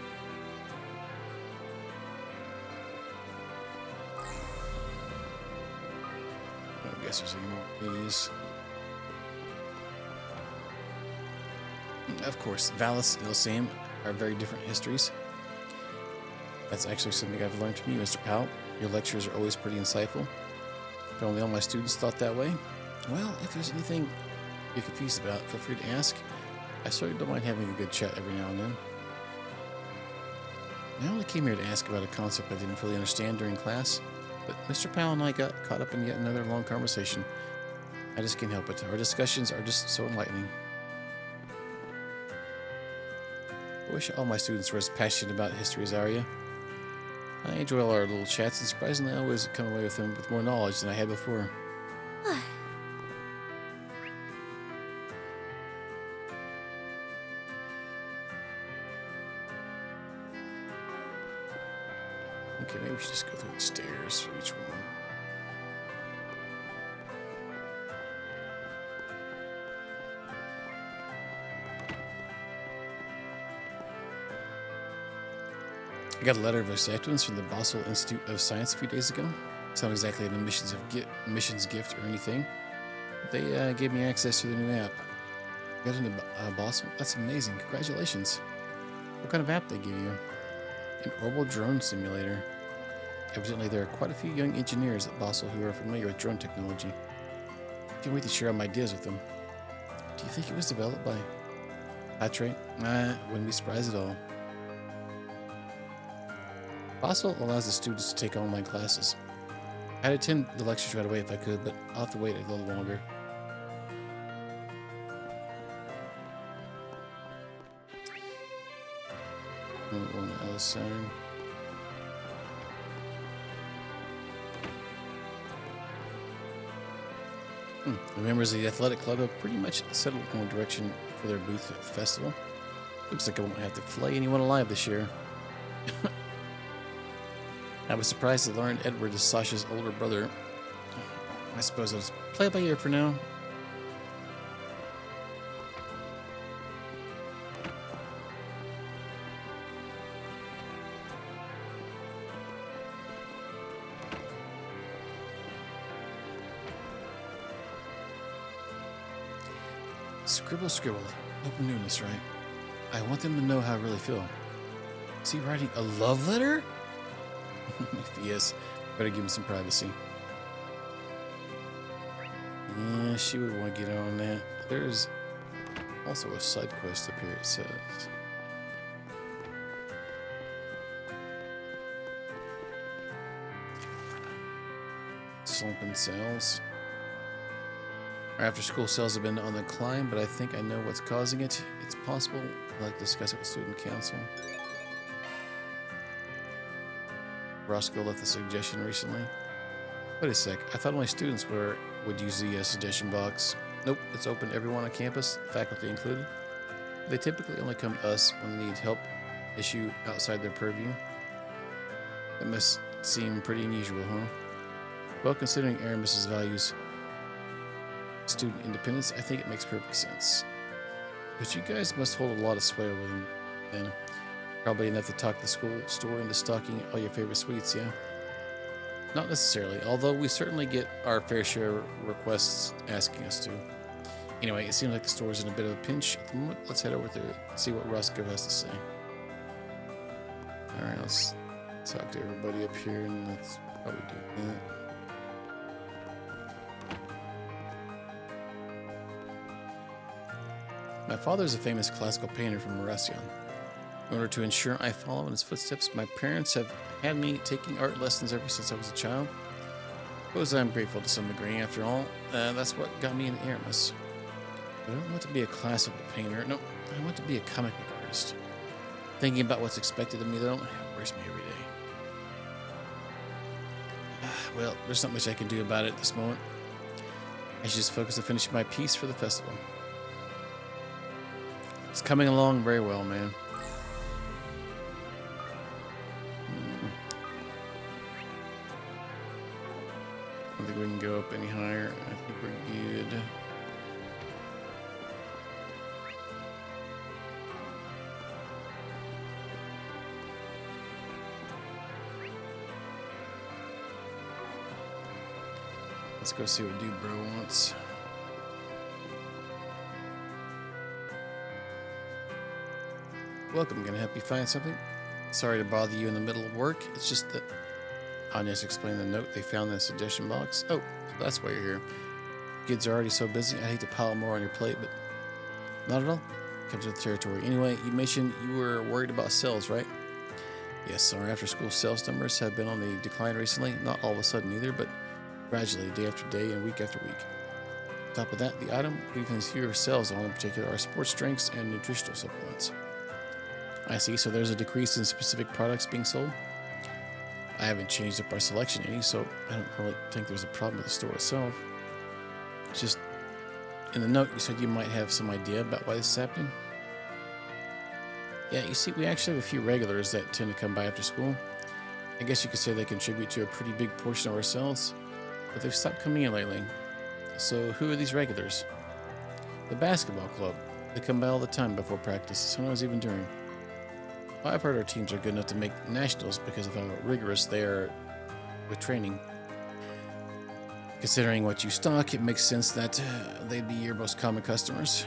Speaker 1: I don't guess there's any more of these. Of course, Valis and Ilsame are very different histories. That's actually something I've learned from you, Mr. Powell. Your lectures are always pretty insightful. If only all my students thought that way. Well, if there's anything you're confused about, feel free to ask. I certainly don't mind having a good chat every now and then. I only came here to ask about a concept I didn't fully understand during class, but Mr. Powell and I got caught up in yet another long conversation. I just can't help it. Our discussions are just so enlightening. I wish all my students were as passionate about history as Arya. I enjoy all our little chats, and surprisingly, I always come away with them with more knowledge than I had before. Okay, maybe we should just go through the stairs for each one. I got a letter of acceptance from the Basel Institute of Science a few days ago. It's not exactly an admissions gift or anything. They gave me access to the new app. Got into Basel? That's amazing. Congratulations. What kind of app they give you? An orbital drone simulator. Evidently, there are quite a few young engineers at Basel who are familiar with drone technology. Can't wait to share my ideas with them. Do you think it was developed by Patre? Wouldn't be surprised at all. Basel allows the students to take online classes. I'd attend the lectures right away if I could, but I'll have to wait a little longer. On the other side. The members of the athletic club have pretty much settled on a direction for their booth at the festival. Looks like I won't have to flay anyone alive this year. I was surprised to learn Edward is Sasha's older brother. I suppose I'll just play it by ear for now. Scribble, scribble. Open newness, right? I want them to know how I really feel. Is he writing a love letter? If he is, better give him some privacy. Yeah, she would want to get on that. There's also a side quest up here, it says. Slumping cells. Our after-school sales have been on the climb, but I think I know what's causing it. It's possible I'd like to discuss it with student council. Roscoe left the suggestion recently. Wait a sec, I thought only students would use the suggestion box. Nope, it's open to everyone on campus, faculty included. They typically only come to us when they need help issue outside their purview. That must seem pretty unusual, huh? Well, considering Aramis's values student independence, I think it makes perfect sense. But you guys must hold a lot of sway over them, then. Probably enough to talk the school store into stocking all your favorite sweets, yeah? Not necessarily, although we certainly get our fair share of requests asking us to. Anyway, it seems like the store's in a bit of a pinch at the moment. Let's head over there and see what Roscoe has to say. Alright, let's talk to everybody up here and let's probably do that. My father is a famous classical painter from Maracion. In order to ensure I follow in his footsteps, my parents have had me taking art lessons ever since I was a child. I suppose I'm grateful to some degree. After all, that's what got me into Aramis. But I don't want to be a classical painter. No, I want to be a comic book artist. Thinking about what's expected of me, though, worries me every day. Well, there's not much I can do about it at this moment. I should just focus on finishing my piece for the festival. It's coming along very well, man. I don't think we can go up any higher. I think we're good. Let's go see what Dude Bro wants. Welcome, gonna help you find something? Sorry to bother you in the middle of work. It's just that Anya's explained the note they found in the suggestion box. Oh, that's why you're here. Kids are already so busy, I hate to pile more on your plate, but not at all. Comes with the territory. Anyway, you mentioned you were worried about sales, right? Yes, our after-school sales numbers have been on the decline recently. Not all of a sudden either, but gradually, day after day and week after week. On top of that, the item we've seen fewer sales on in particular are sports drinks and nutritional supplements. I see, so there's a decrease in specific products being sold. I haven't changed up our selection any, so I don't really think there's a problem with the store itself. It's just, in the note, you said you might have some idea about why this is happening. Yeah, you see, we actually have a few regulars that tend to come by after school. I guess you could say they contribute to a pretty big portion of our sales, but they've stopped coming in lately. So who are these regulars? The basketball club. They come by all the time before practice, sometimes even during. I've heard our teams are good enough to make nationals because of how rigorous they are with training. Considering what you stock, it makes sense that they'd be your most common customers.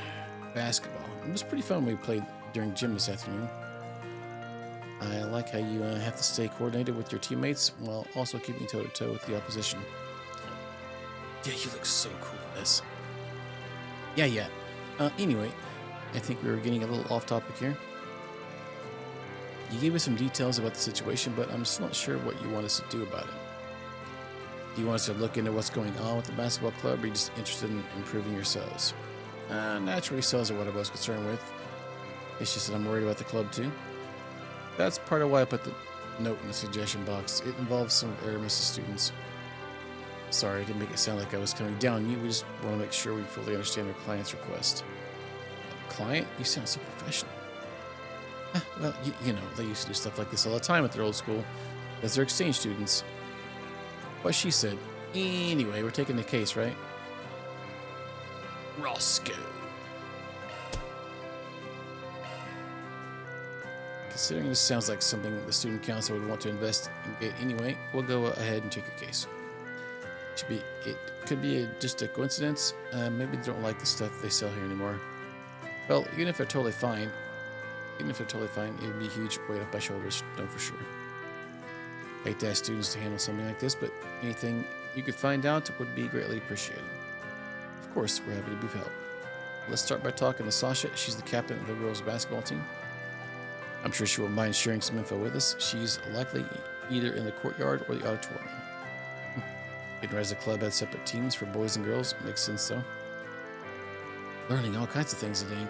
Speaker 1: Basketball. It was pretty fun when we played during gym this afternoon. I like how you have to stay coordinated with your teammates while also keeping toe-to-toe with the opposition. Yeah, you look so cool in this. Yeah. Anyway, I think we were getting a little off topic here. You gave us some details about the situation, but I'm still not sure what you want us to do about it. Do you want us to look into what's going on with the basketball club, or are you just interested in improving your sales? Naturally, sales are what I was concerned with. It's just that I'm worried about the club too. That's part of why I put the note in the suggestion box. It involves some of Aramis' students. Sorry, I didn't make it sound like I was coming down on you. We just want to make sure we fully understand our client's request. Client? You sound so professional. Well, you know, they used to do stuff like this all the time at their old school, as their exchange students. What she said. Anyway, we're taking the case, right? Roscoe. Considering this sounds like something the student council would want to investigate anyway, we'll go ahead and take your case. It could be just a coincidence. Maybe they don't like the stuff they sell here anymore. Well, even if they're totally fine, it would be a huge weight off my shoulders, no for sure. I hate to ask students to handle something like this, but anything you could find out would be greatly appreciated. Of course, we're happy to be of help. Let's start by talking to Sasha. She's the captain of the girls' basketball team. I'm sure she won't mind sharing some info with us. She's likely either in the courtyard or the auditorium. Didn't realize the club had separate teams for boys and girls. Makes sense, though. Learning all kinds of things today.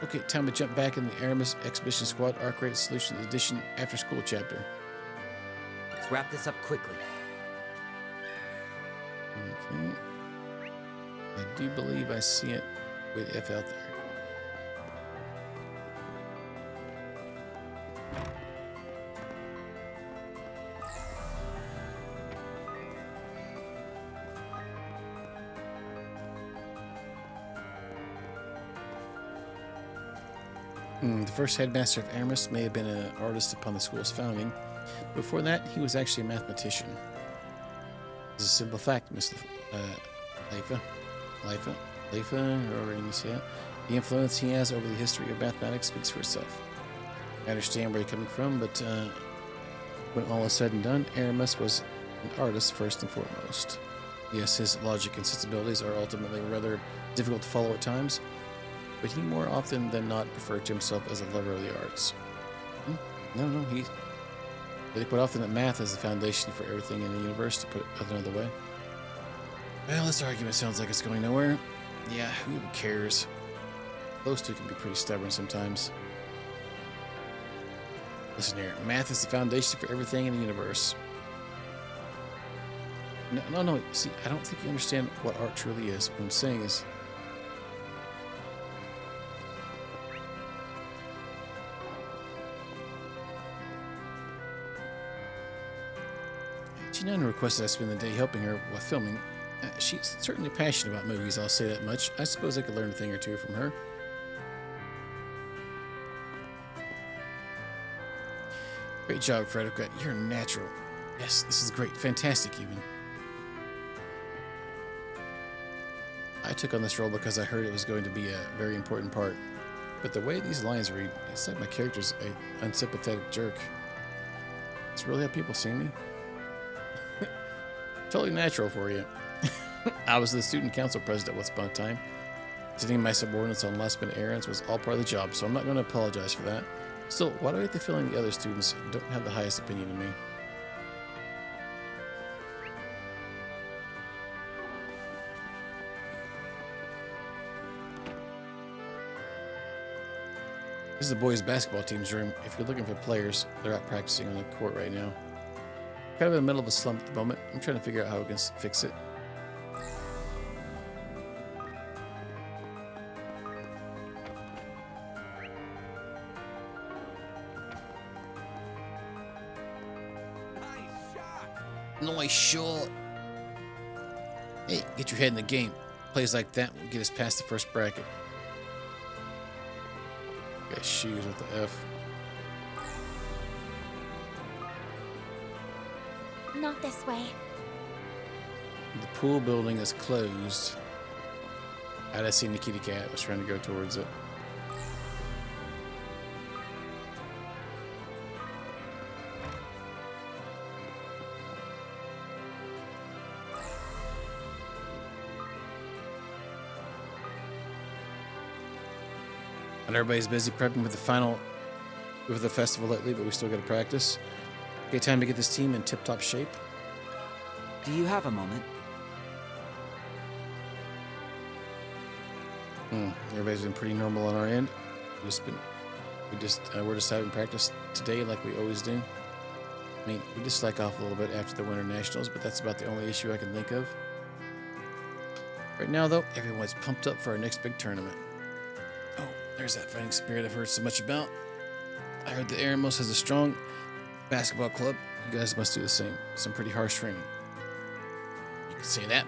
Speaker 1: Okay, time to jump back in the Aramis Expedition Squad Arc Rated Solutions Edition After School chapter.
Speaker 5: Let's wrap this up quickly.
Speaker 1: Okay. I do believe I see it with F out there. The first headmaster of Aramis may have been an artist upon the school's founding. Before that, he was actually a mathematician. It's a simple fact, Miss Leifa, or you say it. The influence he has over the history of mathematics speaks for itself. I understand where you're coming from, but when all is said and done, Aramis was an artist first and foremost. Yes, his logic and sensibilities are ultimately rather difficult to follow at times, but he more often than not referred to himself as a lover of the arts. No, he quite often that math is the foundation for everything in the universe, to put it another way. Well, this argument sounds like it's going nowhere. Yeah, who even cares? Those two can be pretty stubborn sometimes. Listen here, math is the foundation for everything in the universe. No, see, I don't think you understand what art truly is. What I'm saying is, Jinan requested I spend the day helping her while filming. She's certainly passionate about movies, I'll say that much. I suppose I could learn a thing or two from her. Great job, Frederica. You're natural. Yes, this is great. Fantastic, even. I took on this role because I heard it was going to be a very important part. But the way these lines read, it's like my character's an unsympathetic jerk. It's really how people see me. Totally natural for you. I was the student council president once upon a time. Sitting my subordinates on last-minute errands was all part of the job, so I'm not going to apologize for that. Still, why do I get the feeling the other students don't have the highest opinion of me? This is the boys' basketball team's room. If you're looking for players, they're out practicing on the court right now. Kind of in the middle of a slump at the moment. I'm trying to figure out how we can fix it. Nice shot. Hey, get your head in the game. Plays like that will get us past the first bracket. Got shoes with the F.
Speaker 6: Not this way.
Speaker 1: The pool building is closed. I seen the kitty cat. I was trying to go towards it. And everybody's busy prepping for the festival lately, but we still got to practice. Okay, time to get this team in tip-top shape.
Speaker 5: Do you have a moment?
Speaker 1: Everybody's been pretty normal on our end. We're just having practice today like we always do. I mean, we just slack off a little bit after the Winter Nationals, but that's about the only issue I can think of. Right now, though, everyone's pumped up for our next big tournament. Oh, there's that fighting spirit I've heard so much about. I heard that Aramis has a strong basketball club. You guys must do the same. Some pretty harsh training. You could say that.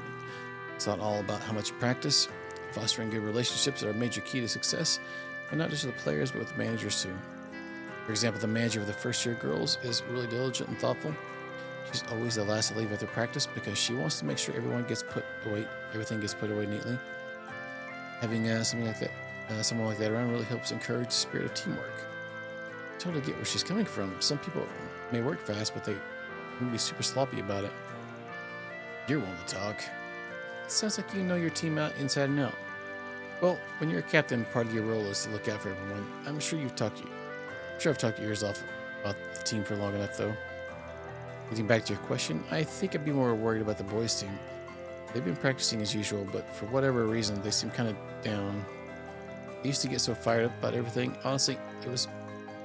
Speaker 1: It's not all about how much you practice. Fostering good relationships are a major key to success, and not just with the players, but with the managers too. For example, the manager of the first-year girls is really diligent and thoughtful. She's always the last to leave after practice because she wants to make sure everything gets put away neatly. Having someone like that around really helps encourage the spirit of teamwork. I totally get where she's coming from. Some people may work fast, but they can be super sloppy about it. You're one to talk. It sounds like you know your team out inside and out. Well, when you're a captain, part of your role is to look out for everyone. I'm sure I've talked your ears off about the team for long enough, though. Getting back to your question, I think I'd be more worried about the boys' team. They've been practicing as usual, but for whatever reason, they seem kind of down. They used to get so fired up about everything. Honestly, it was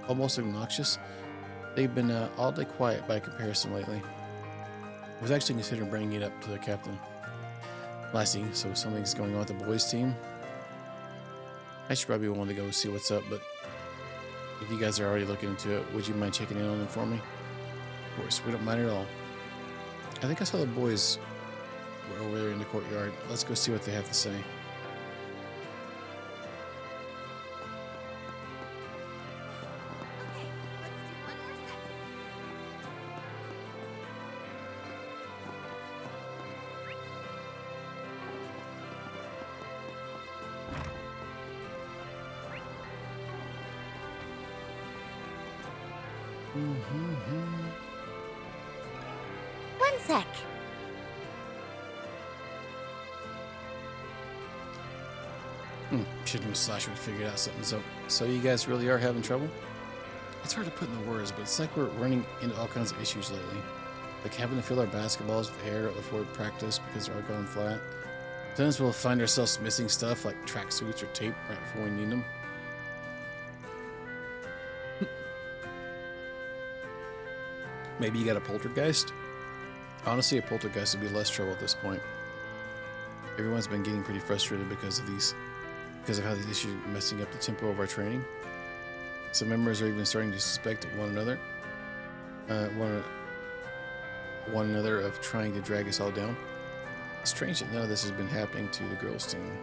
Speaker 1: almost obnoxious. They've been oddly quiet by comparison lately. I was actually considering bringing it up to the captain. I see, so something's going on with the boys' team. I should probably want to go see what's up, but if you guys are already looking into it, would you mind checking in on them for me? Of course, we don't mind at all. I think I saw the boys were over there in the courtyard. Let's go see what they have to say.
Speaker 6: One sec.
Speaker 1: Shouldn't have Slash would figured out something. So you guys really are having trouble? It's hard to put into words, but it's like we're running into all kinds of issues lately. Like having to fill our basketballs with air before practice because they're all going flat. Sometimes we'll find ourselves missing stuff like tracksuits or tape right before we need them. Maybe you got a poltergeist? Honestly, a poltergeist would be less trouble at this point. Everyone's been getting pretty frustrated because of how these issues are messing up the tempo of our training. Some members are even starting to suspect one another of trying to drag us all down. It's strange that none of this has been happening to the girls' team.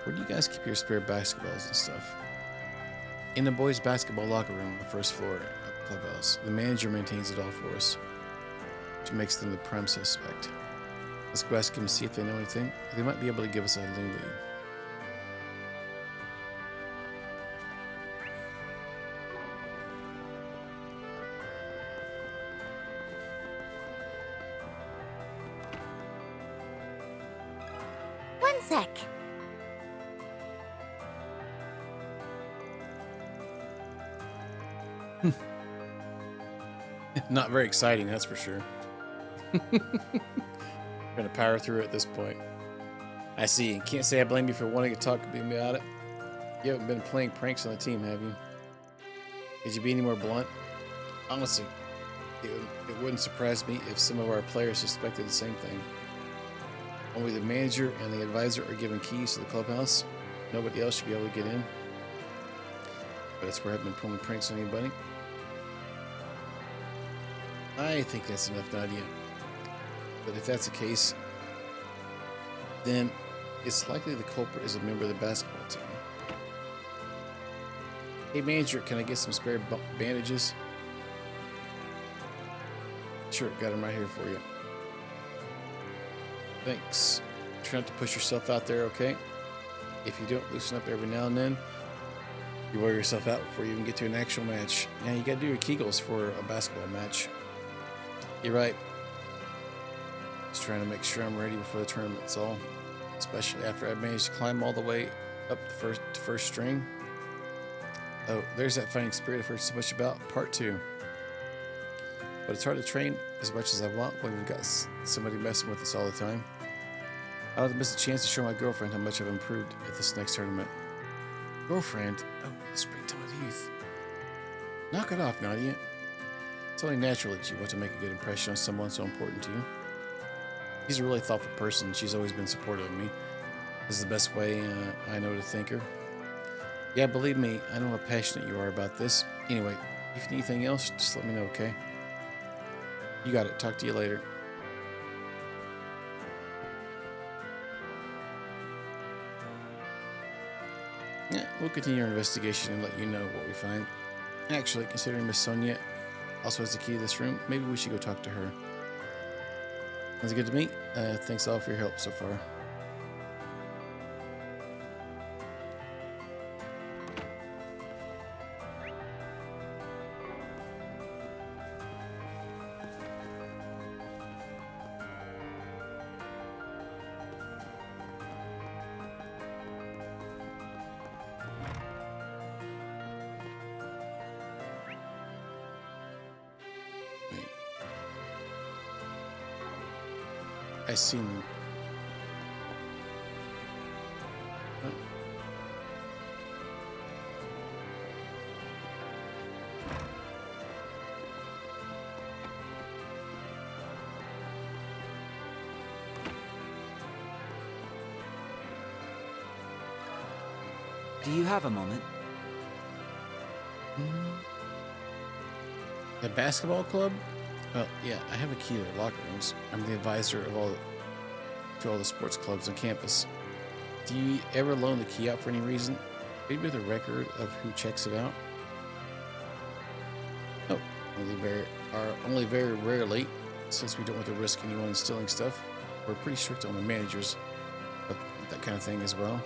Speaker 1: Where do you guys keep your spare basketballs and stuff? In the boys' basketball locker room on the first floor of the clubhouse. The manager maintains it all for us, which makes them the prime suspect. Let's go ask them to see if they know anything. They might be able to give us a new lead.
Speaker 6: One sec.
Speaker 1: Not very exciting, that's for sure. Gonna power through at this point. I see. Can't say I blame you for wanting to talk to me about it. You haven't been playing pranks on the team, have you? Could you be any more blunt? Honestly, it wouldn't surprise me if some of our players suspected the same thing. Only the manager and the advisor are given keys to the clubhouse. Nobody else should be able to get in. But it's where I've been pulling pranks on anybody. I think that's enough, Nadia. But if that's the case, then it's likely the culprit is a member of the basketball team. Hey manager, can I get some spare bandages? Sure, got them right here for you. Thanks. Try not to push yourself out there, okay? If you don't loosen up every now and then, you wear yourself out before you even get to an actual match. Yeah, you gotta do your Kegels for a basketball match. You're right. Just trying to make sure I'm ready before the tournament, that's all. Especially after I managed to climb all the way up the first string. Oh, there's that fighting spirit I've heard so much about, part 2. But it's hard to train as much as I want when we've got somebody messing with us all the time. I don't miss a chance to show my girlfriend how much I've improved at this next tournament. Girlfriend? Oh, the springtime of youth. Knock it off, Nadia. It's only natural that you want to make a good impression on someone so important to you. She's a really thoughtful person. She's always been supportive of me. This is the best way I know to thank her. Yeah, believe me, I know how passionate you are about this. Anyway, if you need anything else, just let me know, okay? You got it. Talk to you later. Yeah, we'll continue our investigation and let you know what we find. Actually, considering Miss Sonia also has the key to this room, maybe we should go talk to her. Sounds good to me. Thanks all for your help so far. I seen. Oh.
Speaker 5: Do you have a moment?
Speaker 1: The basketball club? Well, yeah, I have a key to their locker rooms. I'm the advisor of all the sports clubs on campus. Do you ever loan the key out for any reason? Maybe with a record of who checks it out? Oh, only very rarely, since we don't want to risk anyone stealing stuff. We're pretty strict on the managers, but that kind of thing as well.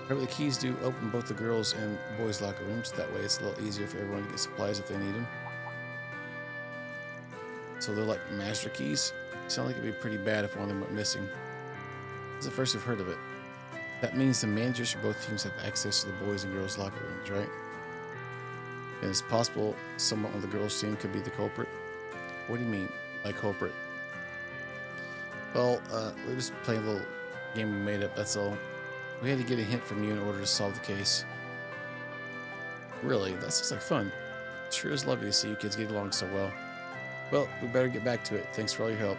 Speaker 1: However, the keys do open both the girls' and boys' locker rooms. That way it's a little easier for everyone to get supplies if they need them. So they're like master keys. Sound like it'd be pretty bad if one of them went missing. This is the first I've heard of it. That means the managers for both teams have access to the boys' and girls' locker rooms, right? And it's possible someone on the girls' team could be the culprit. What do you mean, by culprit? Well, we're just playing a little game we made up, that's all. We had to get a hint from you in order to solve the case. Really? That sounds like fun. Sure is lovely to see you kids get along so well. Well, we better get back to it. Thanks for all your help.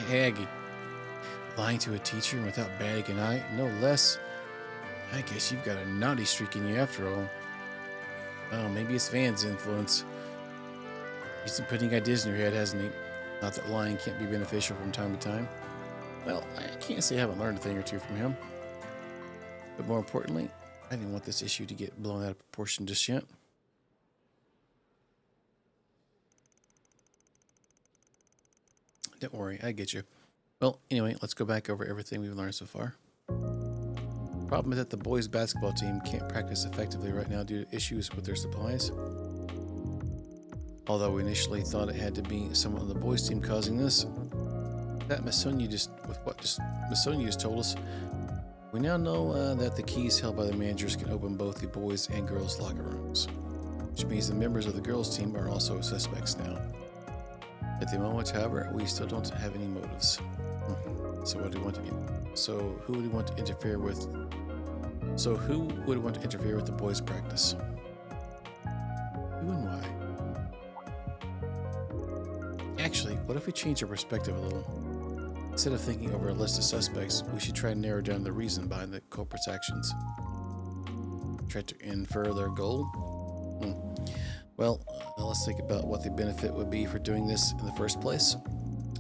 Speaker 1: Hey, Aggie. Lying to a teacher without batting an eye? No less. I guess you've got a naughty streak in you after all. Oh, maybe it's Van's influence. He's been putting ideas in your head, hasn't he? Not that lying can't be beneficial from time to time. Well, I can't say I haven't learned a thing or two from him. But more importantly, I didn't want this issue to get blown out of proportion just yet. Don't worry, I get you. Well, anyway, let's go back over everything we've learned so far. Problem is that the boys' basketball team can't practice effectively right now due to issues with their supplies. Although we initially thought it had to be someone on the boys' team causing this, that Miss Sonia just told us, we now know that the keys held by the managers can open both the boys' and girls' locker rooms, which means the members of the girls' team are also suspects now. At the moment, however, we still don't have any motives. So what do we want to get? So who would we want to interfere with? So who would want to interfere with the boys' practice? Who and why? Actually, what if we change our perspective a little? Instead of thinking over a list of suspects, we should try and narrow down the reason behind the culprit's actions. Try to infer their goal? Well, let's think about what the benefit would be for doing this in the first place.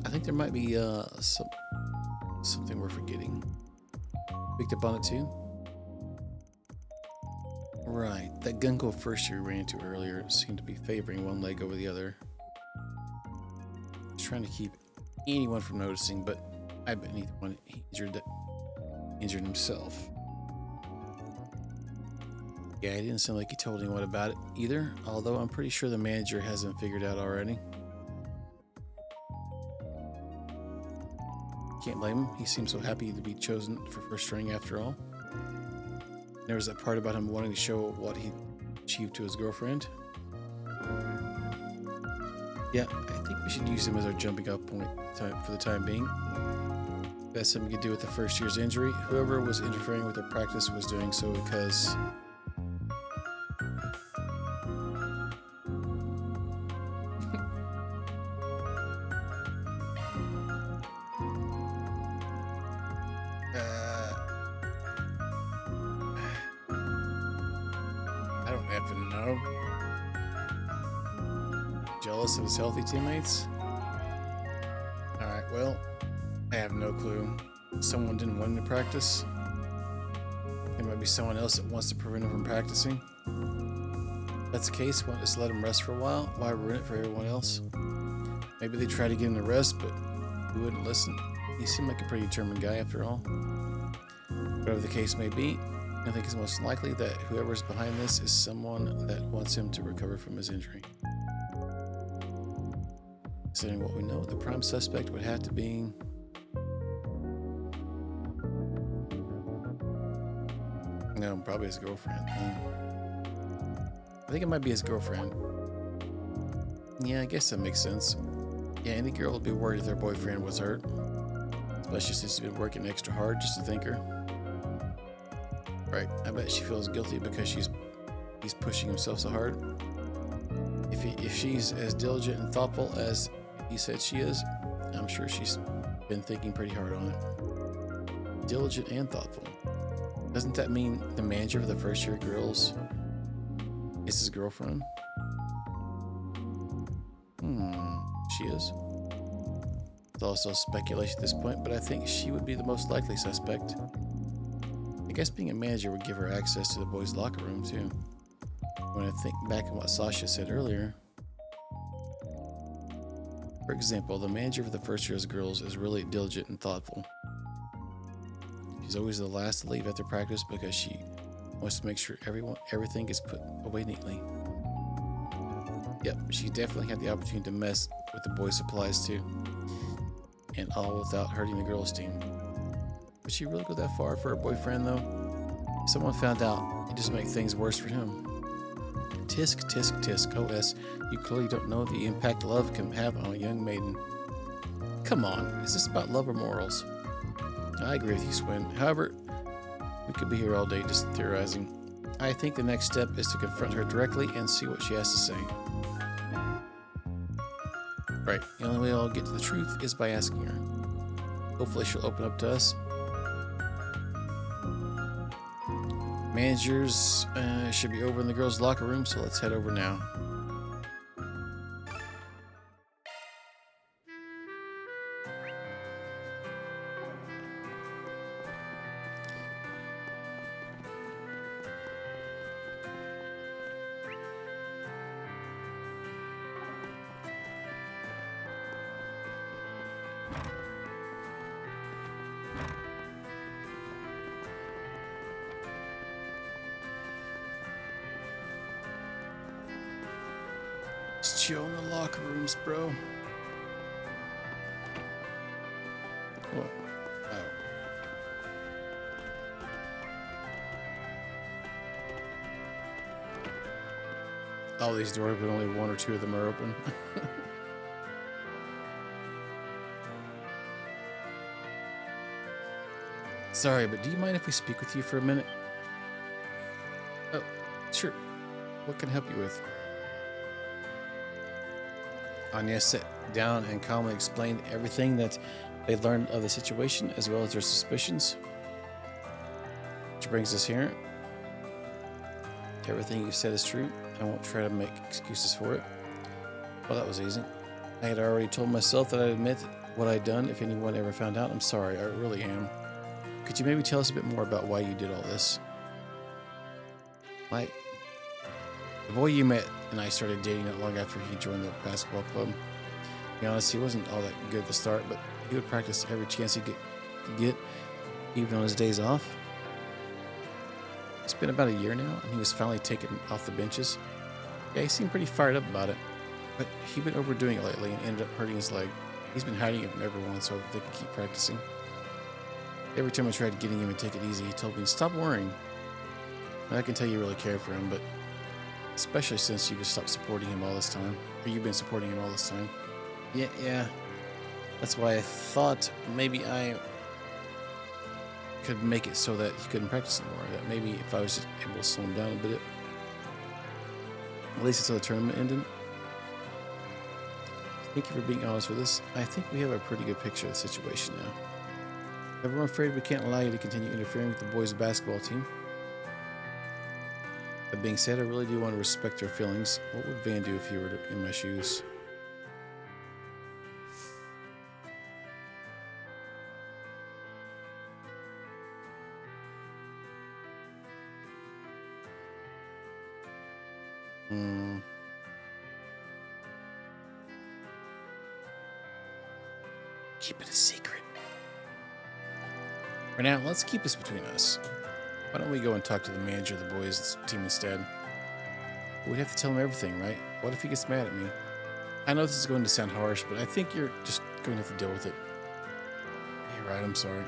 Speaker 1: I think there might be something we're forgetting. Picked up on it too? Right, that Gunko first year we ran into earlier seemed to be favoring one leg over the other. Trying to keep anyone from noticing, but I bet neither one injured himself. Yeah, it didn't sound like he told anyone about it either, although I'm pretty sure the manager hasn't figured out already. Can't blame him. He seems so happy to be chosen for first string after all. There was that part about him wanting to show what he achieved to his girlfriend. Yeah, I think we should use him as our jumping off point for the time being. That's something we could do with the first year's injury. Whoever was interfering with their practice was doing so because I don't effing know. Jealous of his healthy teammates? Alright, well, I have no clue. Someone didn't want him to practice. There might be someone else that wants to prevent him from practicing. If that's the case, why not just let him rest for a while? Why ruin it for everyone else? Maybe they tried to get him to rest, but he wouldn't listen. He seemed like a pretty determined guy after all. Whatever the case may be, I think it's most likely that whoever's behind this is someone that wants him to recover from his injury. Considering what we know, the prime suspect would have to be... No, probably his girlfriend. I think it might be his girlfriend. Yeah, I guess that makes sense. Yeah, any girl would be worried if their boyfriend was hurt. Especially since he's been working extra hard just to thank her. Right, I bet she feels guilty because he's pushing himself so hard. If she's as diligent and thoughtful as he said she is, I'm sure she's been thinking pretty hard on it. Diligent and thoughtful. Doesn't that mean the manager of the first year girls is his girlfriend? She is. It's also speculation at this point, but I think she would be the most likely suspect. I guess being a manager would give her access to the boys' locker room, too. When I think back on what Sasha said earlier. For example, the manager for the first year's girls is really diligent and thoughtful. She's always the last to leave after practice because she wants to make sure everything gets put away neatly. Yep, she definitely had the opportunity to mess with the boys' supplies too. And all without hurting the girls' team. Would she really go that far for her boyfriend though? If someone found out, it'd just make things worse for him. Tisk, tisk, tisk, OS, you clearly don't know the impact love can have on a young maiden. Come on, is this about love or morals? I agree with you, Swin. However, we could be here all day just theorizing. I think the next step is to confront her directly and see what she has to say. Right, the only way I'll get to the truth is by asking her. Hopefully she'll open up to us. Managers should be over in the girls' locker room, so let's head over now. Just chill in the locker rooms, bro. What? Oh. All these doors, but only one or two of them are open. Sorry, but do you mind if we speak with you for a minute? Oh, sure. What can I help you with? Anya sat down and calmly explained everything that they learned of the situation, as well as their suspicions. Which brings us here. Everything you said is true. I won't try to make excuses for it. Well, that was easy. I had already told myself that I'd admit what I'd done if anyone ever found out. I'm sorry, I really am. Could you maybe tell us a bit more about why you did all this? The boy you met and I started dating not long after he joined the basketball club. To be honest, he wasn't all that good at the start, but he would practice every chance he could get, even on his days off. It's been about a year now, and he was finally taken off the benches. Yeah, he seemed pretty fired up about it, but he'd been overdoing it lately and ended up hurting his leg. He's been hiding it from everyone so that they can keep practicing. Every time I tried getting him to take it easy, he told me, "Stop worrying." And I can tell you really care for him, but especially since you just stopped supporting him all this time. Or you've been supporting him all this time. Yeah. That's why I thought maybe I could make it so that he couldn't practice anymore. That maybe if I was just able to slow him down a bit, at least until the tournament ended. Thank you for being honest with us. I think we have a pretty good picture of the situation now. However, I'm afraid we can't allow you to continue interfering with the boys' basketball team. That being said, I really do want to respect their feelings. What would Van do if he were in my shoes? Keep it a secret. For now, let's keep this between us. Why don't we go and talk to the manager of the boys' team instead? We'd have to tell him everything, right? What if he gets mad at me? I know this is going to sound harsh, but I think you're just going to have to deal with it. You're right, I'm sorry.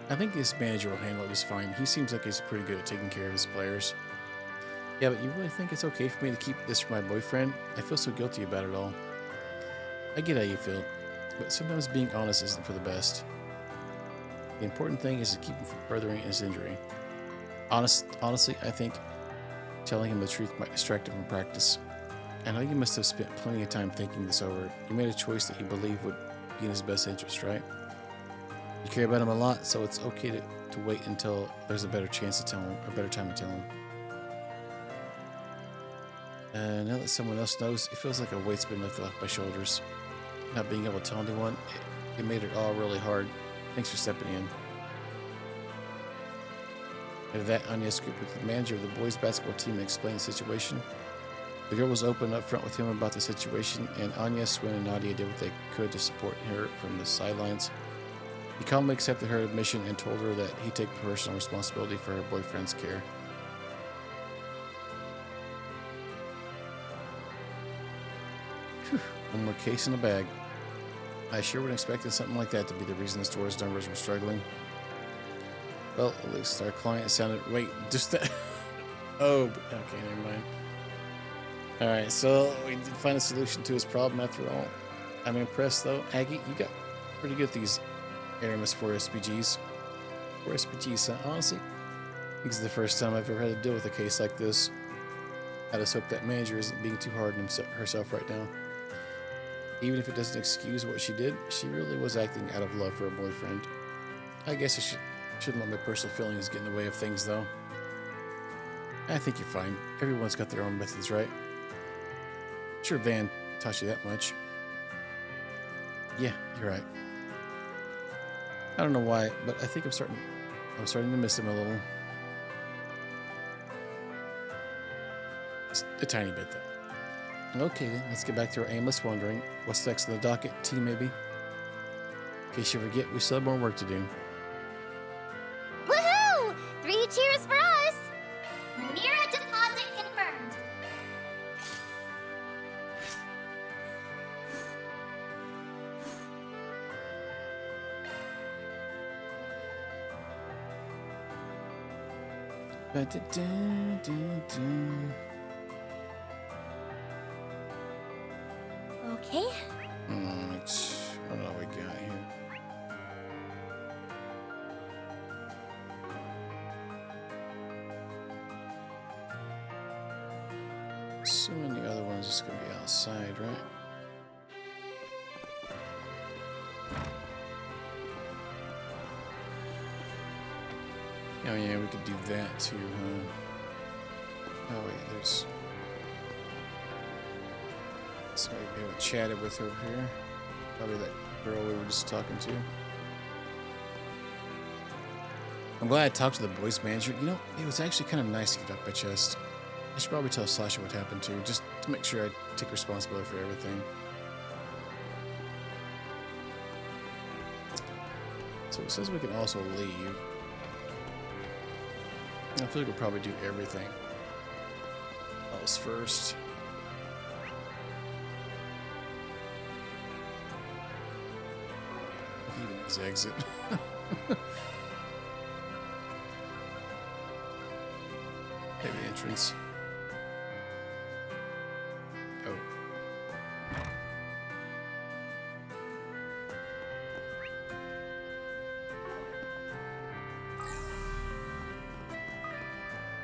Speaker 1: I think this manager will handle it just fine. He seems like he's pretty good at taking care of his players. Yeah, but you really think it's okay for me to keep this from my boyfriend? I feel so guilty about it all. I get how you feel, but sometimes being honest isn't for the best. The important thing is to keep him from furthering his injury. Honestly, I think telling him the truth might distract him from practice. I know you must have spent plenty of time thinking this over. You made a choice that you believe would be in his best interest, right? You care about him a lot, so it's okay to wait until there's a better chance to tell him, or a better time to tell him. Now that someone else knows, it feels like a weight's been lifted off my shoulders. Not being able to tell anyone, it made it all really hard. Thanks for stepping in. After that, Anya scooped with the manager of the boys' basketball team and explained the situation. The girl was open up front with him about the situation, and Anya, Swin, and Nadia did what they could to support her from the sidelines. He calmly accepted her admission and told her that he'd take personal responsibility for her boyfriend's care. Whew, one more case in the bag. I sure would have expected something like that to be the reason the store's numbers were struggling. Well, at least our client sounded... Wait, just that... Oh, okay, never mind. Alright, so we did find a solution to his problem after all. I'm impressed, though. Aggie, you got pretty good at these Aramis 4 SPGs. 4 SPGs, huh? Honestly, this is the first time I've ever had to deal with a case like this. I just hope that manager isn't being too hard on herself right now. Even if it doesn't excuse what she did, she really was acting out of love for her boyfriend. I guess I shouldn't let my personal feelings get in the way of things, though. I think you're fine. Everyone's got their own methods, right? Sure, Van taught you that much. Yeah, you're right. I don't know why, but I think I'm starting to miss him a little. Just a tiny bit, though. Okay, then, let's get back to our aimless wandering. What's next on the docket? Tea, maybe? In case you forget, we still have more work to do.
Speaker 6: Woohoo! 3 cheers for us!
Speaker 2: Mira deposit confirmed.
Speaker 6: Okay.
Speaker 1: What do we got here? Assuming the other one's just gonna be outside, right? Oh yeah, we could do that too, huh? Oh wait, there's... So we haven't chatted with over here. Probably that girl we were just talking to. I'm glad I talked to the boys manager. You know, it was actually kind of nice to get off my chest. I should probably tell Sasha what happened too, just to make sure I take responsibility for everything. So it says we can also leave. I feel like we'll probably do everything else first. Even his exit. Maybe entrance. Oh.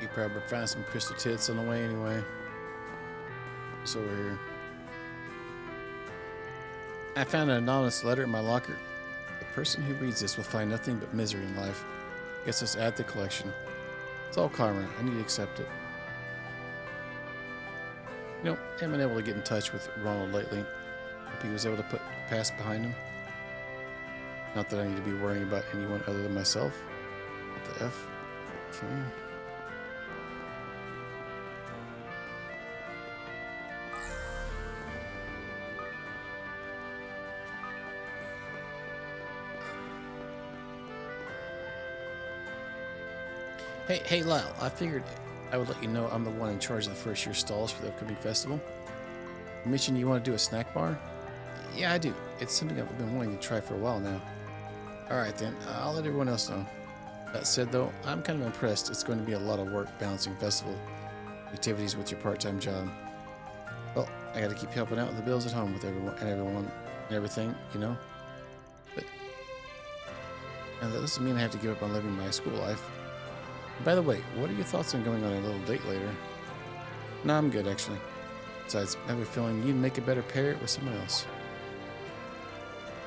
Speaker 1: You probably found some crystal tits on the way anyway. It's over here. I found an anonymous letter in my locker. The person who reads this will find nothing but misery in life. Guess let's add to the collection. It's all karma. I need to accept it. You know, I haven't been able to get in touch with Ronald lately. Hope he was able to put the past behind him. Not that I need to be worrying about anyone other than myself. What the F? Okay. Hey, Lyle, I figured I would let you know I'm the one in charge of the first year stalls for the upcoming festival. You mentioned you want to do a snack bar? Yeah, I do. It's something I've been wanting to try for a while now. Alright then, I'll let everyone else know. That said though, I'm kind of impressed. It's going to be a lot of work balancing festival activities with your part-time job. Well, I gotta keep helping out with the bills at home with everyone and everything, you know? But and that doesn't mean I have to give up on living my school life. By the way, what are your thoughts on going on a little date later? No, I'm good, actually. Besides, I have a feeling you'd make a better pair with someone else.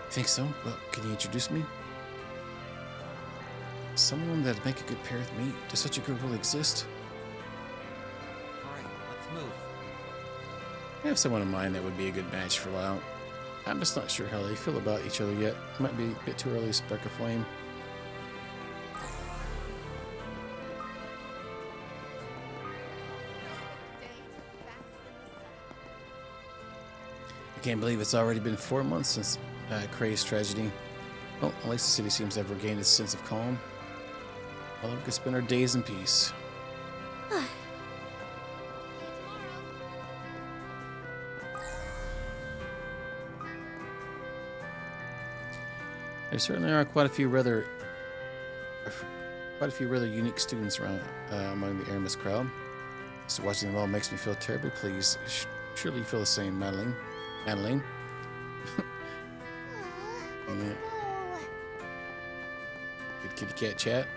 Speaker 1: Think so? Well, can you introduce me? Someone that'd make a good pair with me? Does such a girl really exist?
Speaker 5: Alright, let's move.
Speaker 1: I have someone in mind that would be a good match for a while. I'm just not sure how they feel about each other yet. It might be a bit too early to spark a flame. I can't believe it's already been 4 months since Cray's tragedy. Well, at least the city seems to have regained its sense of calm. Well, we could spend our days in peace. There certainly are quite a few rather unique students around among the Aramis crowd. So watching them all makes me feel terribly pleased. Surely you feel the same, Madeline. Madeline. Yeah. Good kitty cat chat.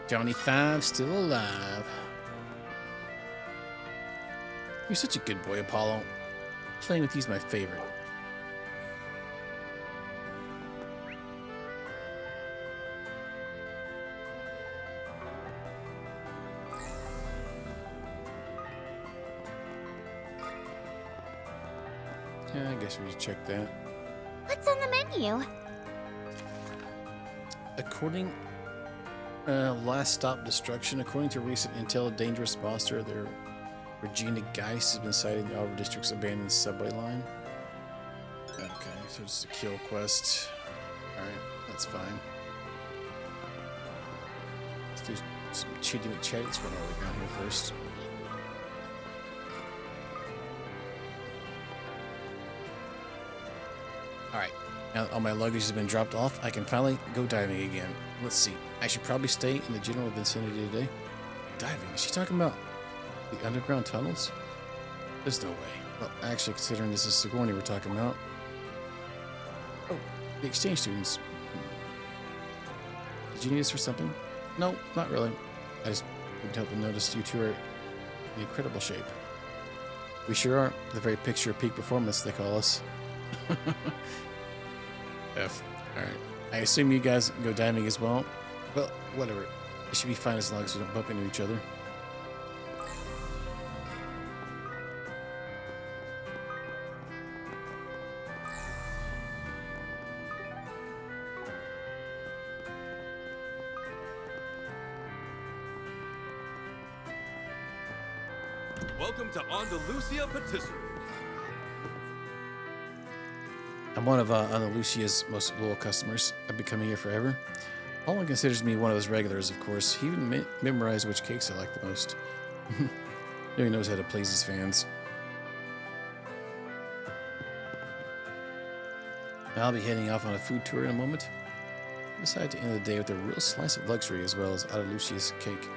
Speaker 1: Johnny 5 still alive. You're such a good boy, Apollo. Playing with you's my favorite. Yeah, I guess we should check that.
Speaker 6: What's on the menu?
Speaker 1: According last stop destruction. According to recent intel, a dangerous monster, the Regina Geist, has been sighted in the Arbor District's abandoned subway line. Okay, so it's a kill quest. Alright, that's fine. Let's do some Chitty McChatty. Let's run all the way down here first. Alright, now that all my luggage has been dropped off, I can finally go diving again. Let's see. I should probably stay in the general vicinity today. Diving? Is she talking about the underground tunnels? There's no way. Well, actually, considering this is Sigourney we're talking about. Oh, the exchange students. Did you need us for something? No, not really. I just couldn't help but notice you two are in incredible shape. We sure are. The very picture of peak performance, they call us. F. Alright. I assume you guys go diving as well? Well, whatever. It should be fine as long as we don't bump into each other.
Speaker 10: Welcome to Andalusia Patisserie.
Speaker 1: I'm one of Andalusia's most loyal customers. I've been coming here forever. Olin considers me one of those regulars, of course. He even memorized which cakes I like the most. He knows how to please his fans. I'll be heading off on a food tour in a moment. I decided to end the day with a real slice of luxury as well as Andalusia's cake.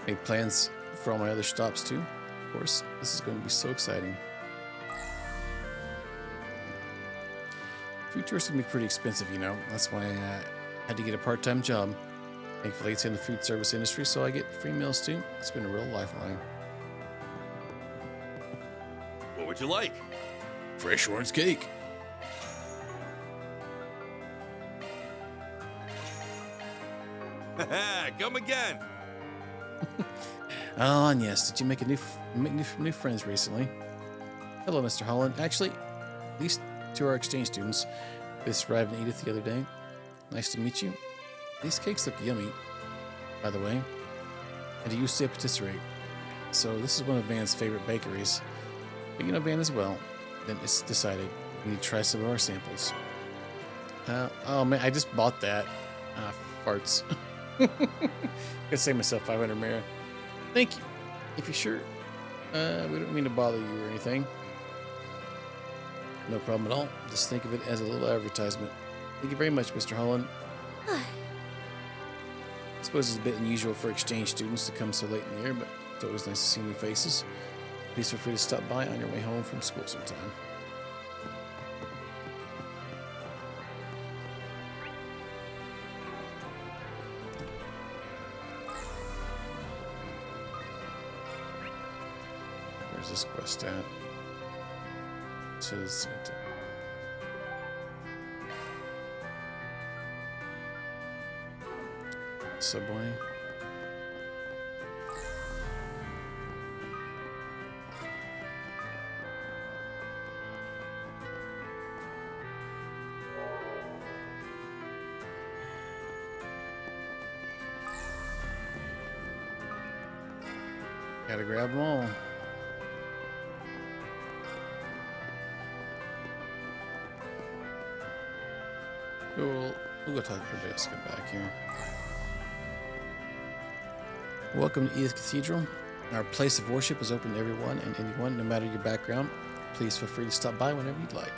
Speaker 1: Made plans for all my other stops too. Of course, this is going to be so exciting. Food tours can be pretty expensive, you know. That's why I had to get a part-time job. Thankfully, it's in the food service industry, so I get free meals too. It's been a real lifeline.
Speaker 10: What would you like?
Speaker 1: Fresh orange cake.
Speaker 10: Come again.
Speaker 1: Oh, and yes. Did you make new friends recently? Hello, Mr. Holland. Actually, at least to our exchange students. This arrived in Edith the other day. Nice to meet you. These cakes look yummy, by the way. And you used to patisserie. So this is one of Van's favorite bakeries. But you know Van as well. Then it's decided we need to try some of our samples. Oh man, I just bought that. Farts. Gotta save myself 500 Mara. Thank you. If you're sure, we don't mean to bother you or anything. No problem at all. Just think of it as a little advertisement. Thank you very much, Mr. Holland. I suppose it's a bit unusual for exchange students to come so late in the year, but it's always nice to see new faces. Please feel free to stop by on your way home from school sometime. Where's this quest at? To the center. Subway. Gotta grab them all. Cool. We'll go talk to everybody else. Get back here. Welcome to Edith Cathedral. Our place of worship is open to everyone and anyone, no matter your background. Please feel free to stop by whenever you'd like.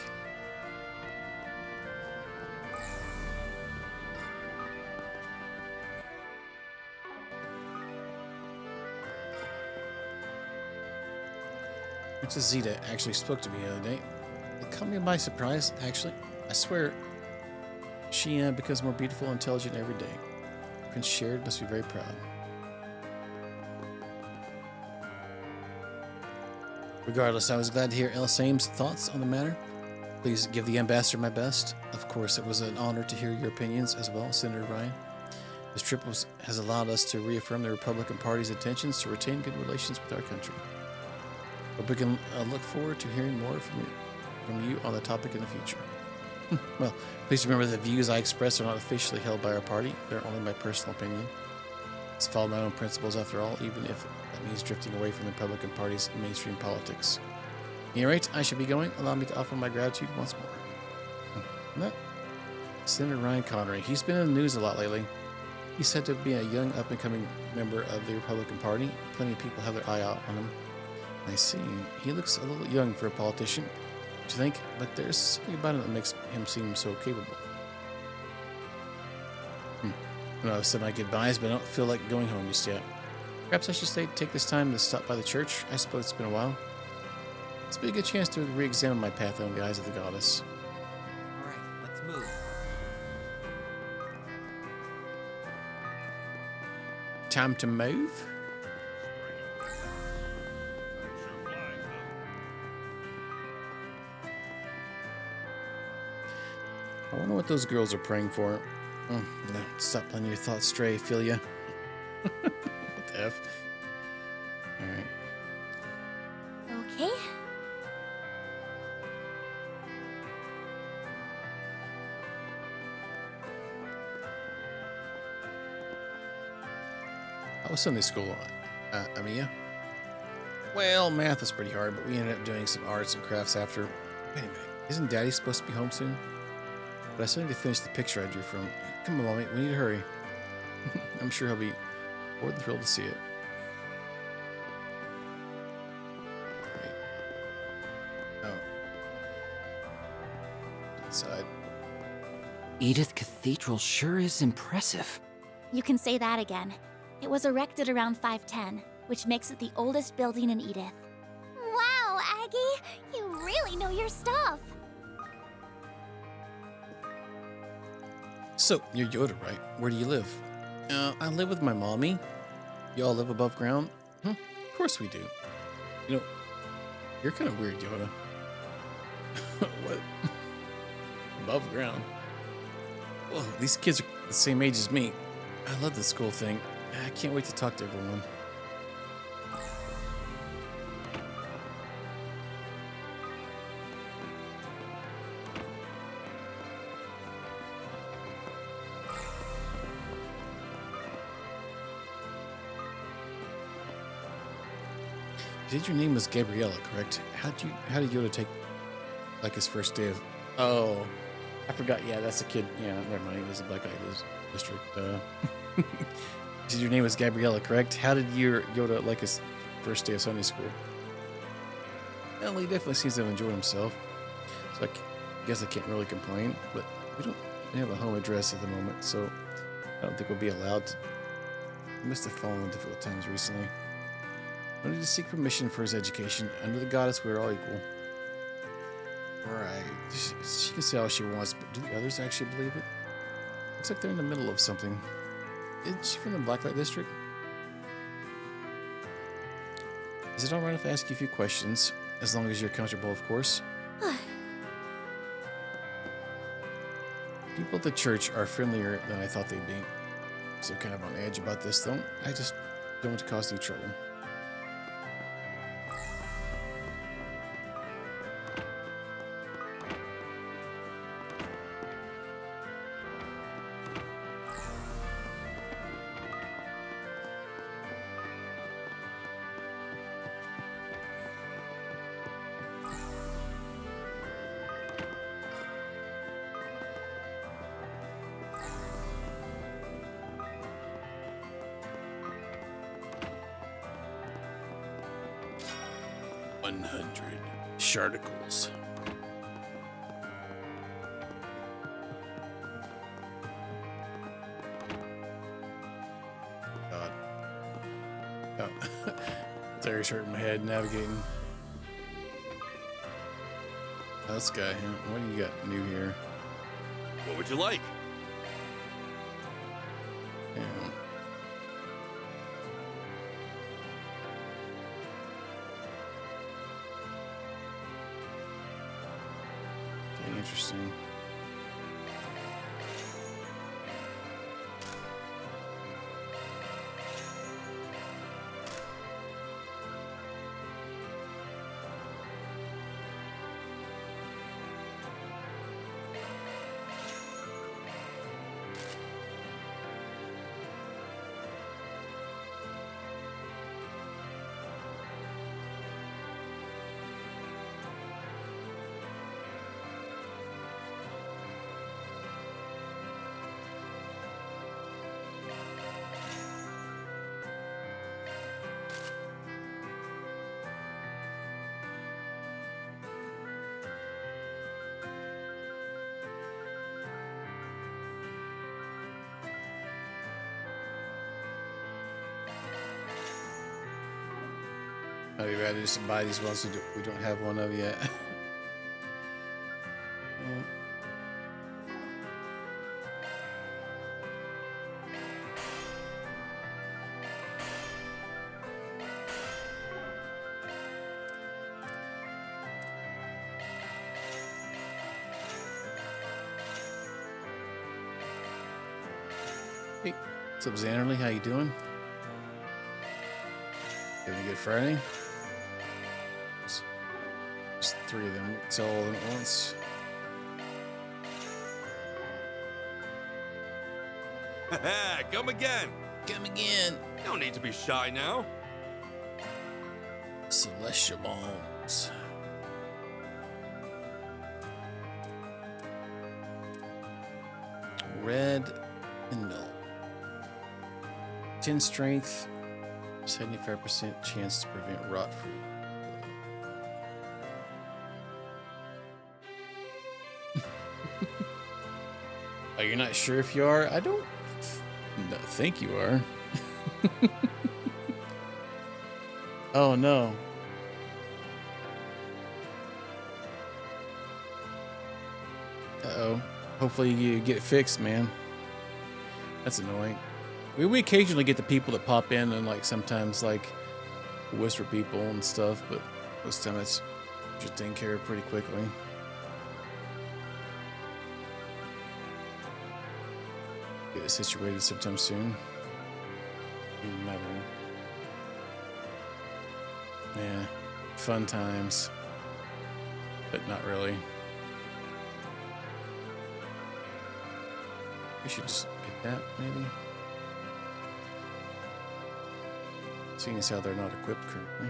Speaker 1: Princess Zeta actually spoke to me the other day. It caught me by surprise, actually. I swear, she becomes more beautiful and intelligent every day. Prince Sheridan must be very proud. Regardless, I was glad to hear Elsame's thoughts on the matter. Please give the ambassador my best. Of course, it was an honor to hear your opinions as well, Senator Ryan. This trip has allowed us to reaffirm the Republican Party's intentions to retain good relations with our country. But we can look forward to hearing more from you on the topic in the future. Well, please remember that the views I express are not officially held by our party. They're only my personal opinion. It's follow my own principles after all, even if that means drifting away from the Republican Party's mainstream politics. At any rate, I should be going. Allow me to offer my gratitude once more. Senator Ryan Connery. He's been in the news a lot lately. He's said to be a young, up-and-coming member of the Republican Party. Plenty of people have their eye out on him. I see. He looks a little young for a politician, don't you think? But there's something about him that makes him seem so capable. I've said my goodbyes, but I don't feel like going home just yet. Perhaps I should take this time to stop by the church. I suppose it's been a while. It's been a good chance to re-examine my path in the eyes of the goddess.
Speaker 5: All right, let's move.
Speaker 1: Time to move? I wonder what those girls are praying for. Oh, no. Stop letting your thoughts stray, feel ya? What the F? Alright.
Speaker 6: Okay.
Speaker 1: How was Sunday school, Amia? Well, math was pretty hard, but we ended up doing some arts and crafts after. Wait a minute. Isn't Daddy supposed to be home soon? But I still need to finish the picture I drew from. Come on, Mommy, we need to hurry. I'm sure he'll be more than thrilled to see it. Wait. Oh. Inside.
Speaker 5: Edith Cathedral sure is impressive.
Speaker 21: You can say that again. It was erected around 510, which makes it the oldest building in Edith.
Speaker 6: Wow, Aggie! You really know your stuff!
Speaker 1: So, you're Yoda, right? Where do you live? I live with my mommy. Y'all live above ground? Of course we do. You know, you're kind of weird, Yoda. What? Above ground? Well, these kids are the same age as me. I love this school thing. I can't wait to talk to everyone. You said your name was Gabriella, correct? How did Yoda take like his first day of? Oh, I forgot. Yeah, that's a kid. Yeah, never mind. It was a Black Eyed District. Your name was Gabriella, correct? How did your Yoda like his first day of Sunday school? Well, he definitely seems to have enjoyed himself. So I guess I can't really complain, but we don't have a home address at the moment, so I don't think we'll be allowed to. He must have fallen on difficult times recently. I need to seek permission for his education. Under the goddess, we're all equal. Right. She can say all she wants, but do the others actually believe it? Looks like they're in the middle of something. Isn't she from the Blacklight District? Is it alright if I ask you a few questions? As long as you're comfortable, of course. People at the church are friendlier than I thought they'd be. So kind of on edge about this, though. I just don't want to cause any trouble. Sharticles. God. Oh. There's hurting my head navigating. Oh, this guy, huh? What do you got new here?
Speaker 10: What would you like?
Speaker 1: Yeah. Interesting. I'd rather just buy these ones we don't have one of yet. Hey, what's up, Xanderly? How you doing? Having a good Friday? Just 3 of them. It's all at once.
Speaker 10: Come again.
Speaker 1: Come again.
Speaker 10: No need to be shy now.
Speaker 1: Celestial bombs. Red and milk. 10 strength. 75% chance to prevent rot fruit. Oh, you're not sure if you are? I don't think you are. Oh no. Uh-oh. Hopefully you get it fixed, man. That's annoying. We occasionally get the people that pop in and like sometimes like whisper people and stuff, but most time it's just taken care of pretty quickly. Get it situated sometime soon. Even matter. Yeah, fun times, but not really. We should just get that maybe. Seeing as how they're not equipped currently.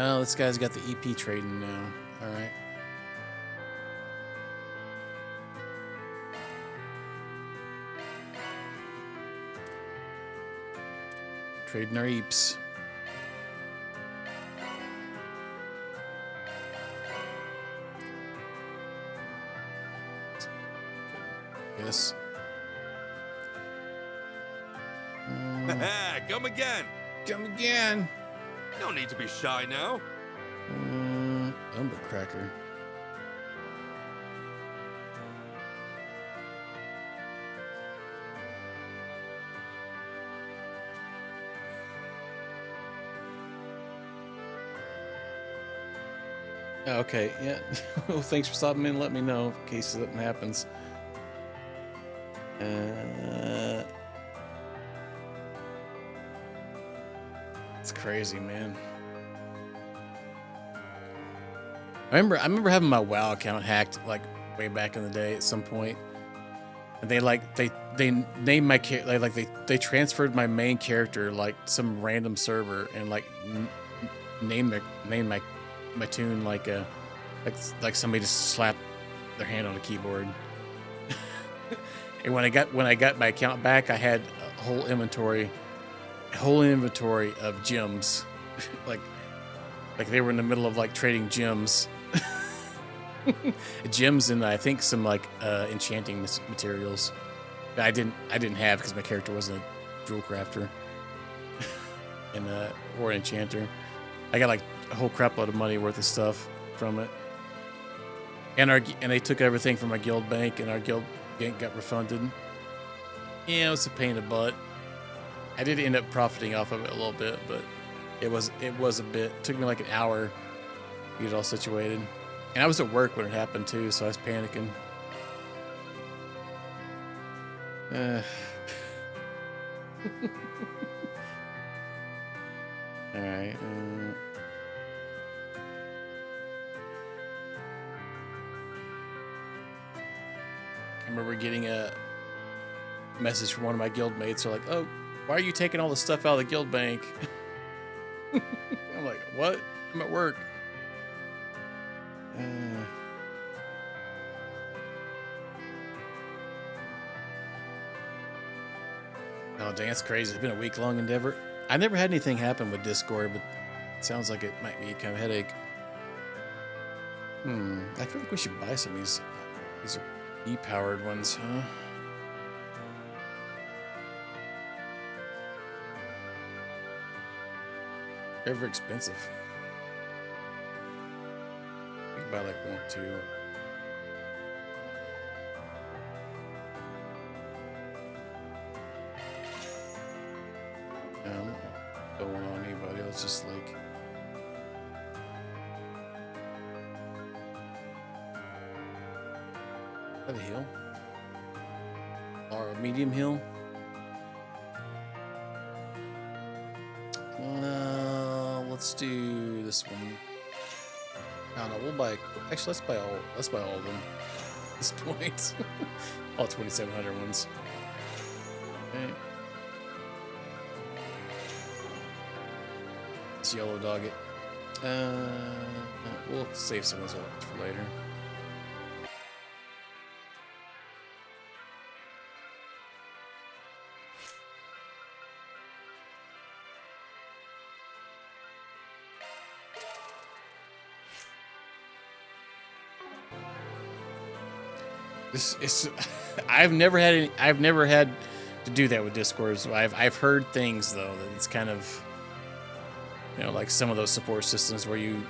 Speaker 1: Oh, this guy's got the EP trading now. All right. Trading our EPs. Yes.
Speaker 10: Come again.
Speaker 1: Come again.
Speaker 10: No need to be shy now.
Speaker 1: Umber Cracker. Okay, yeah. Well, thanks for stopping in and letting me know in case something happens. It's crazy, man. I remember having my WoW account hacked like way back in the day at some point. And they named my they transferred my main character like some random server and like named my tune like somebody just slapped their hand on a keyboard. And when I got my account back, I had a whole inventory of gems. like they were in the middle of like trading gems. Gems and I think some like enchanting materials that I didn't have because my character wasn't a jewel crafter and or an enchanter. I got like a whole crap load of money worth of stuff from it. And they took everything from my guild bank, and our guild bank got refunded. Yeah, it was a pain in the butt. I did end up profiting off of it a little bit, but it was a bit. It took me like an hour to get it all situated. And I was at work when it happened too, so I was panicking. All right. I remember getting a message from one of my guild mates. They're like, "Oh, why are you taking all the stuff out of the guild bank?" I'm like, "What? I'm at work." Oh, dang, that's crazy. It's been a week-long endeavor. I never had anything happen with Discord, but it sounds like it might be kind of a headache. I feel like we should buy some of these. These are E-powered ones, huh? They're very expensive. We can buy like one or two. Don't want on anybody. Let's just like. Is that a hill? Or a medium hill? Let's do this one. I don't know. We'll buy. Actually, let's buy all of them. At this point, all 2,700 ones. Okay. Let's yellow dog it. We'll save some of those for later. I've never had to do that with Discord. So I've heard things though that it's kind of, you know, like some of those support systems where you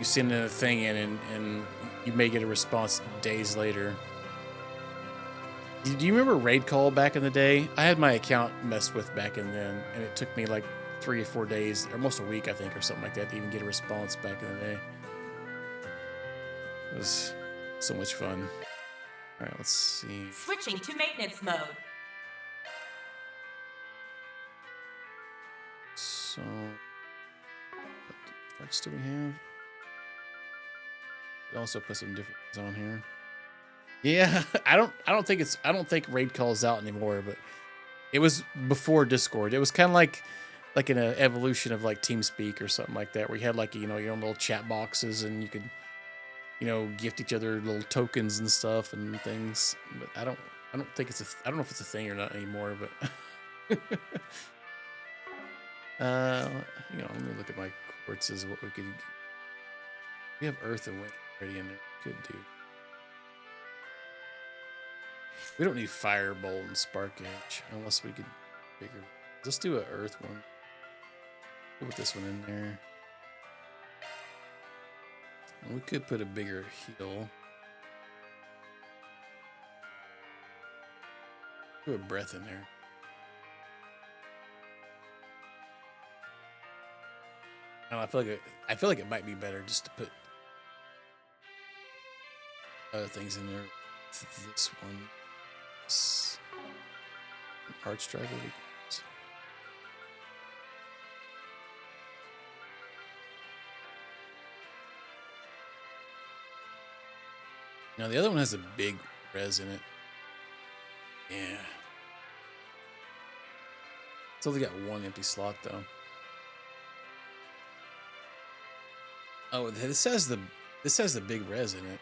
Speaker 1: send in a thing in and you may get a response days later. Do you remember Raid Call back in the day? I had my account messed with back in then, and it took me like 3 or 4 days, or almost a week, I think, or something like that, to even get a response back in the day. It was so much fun. All right, let's see.
Speaker 9: Switching to maintenance mode.
Speaker 1: So, what parts do we have? We also put some different ones on here. Yeah, I don't think Raid Call is out anymore, but it was before Discord. It was kind of like like in an evolution of like TeamSpeak or something like that, where you had like, you know, your own little chat boxes and you could, you know, gift each other little tokens and stuff and things. But I don't think it's I don't know if it's a thing or not anymore, but you know, let me look at my quartzes, what we could, we have earth and wind already in there. Could do. We don't need firebolt and spark edge unless we could bigger. Let's do an earth one. Put this one in there. And we could put a bigger heal. Put a breath in there. I don't know, I feel like it might be better just to put other things in there. This one. Arch striker. Now the other one has a big res in it. Yeah. It's only got one empty slot though. Oh, this has the big res in it.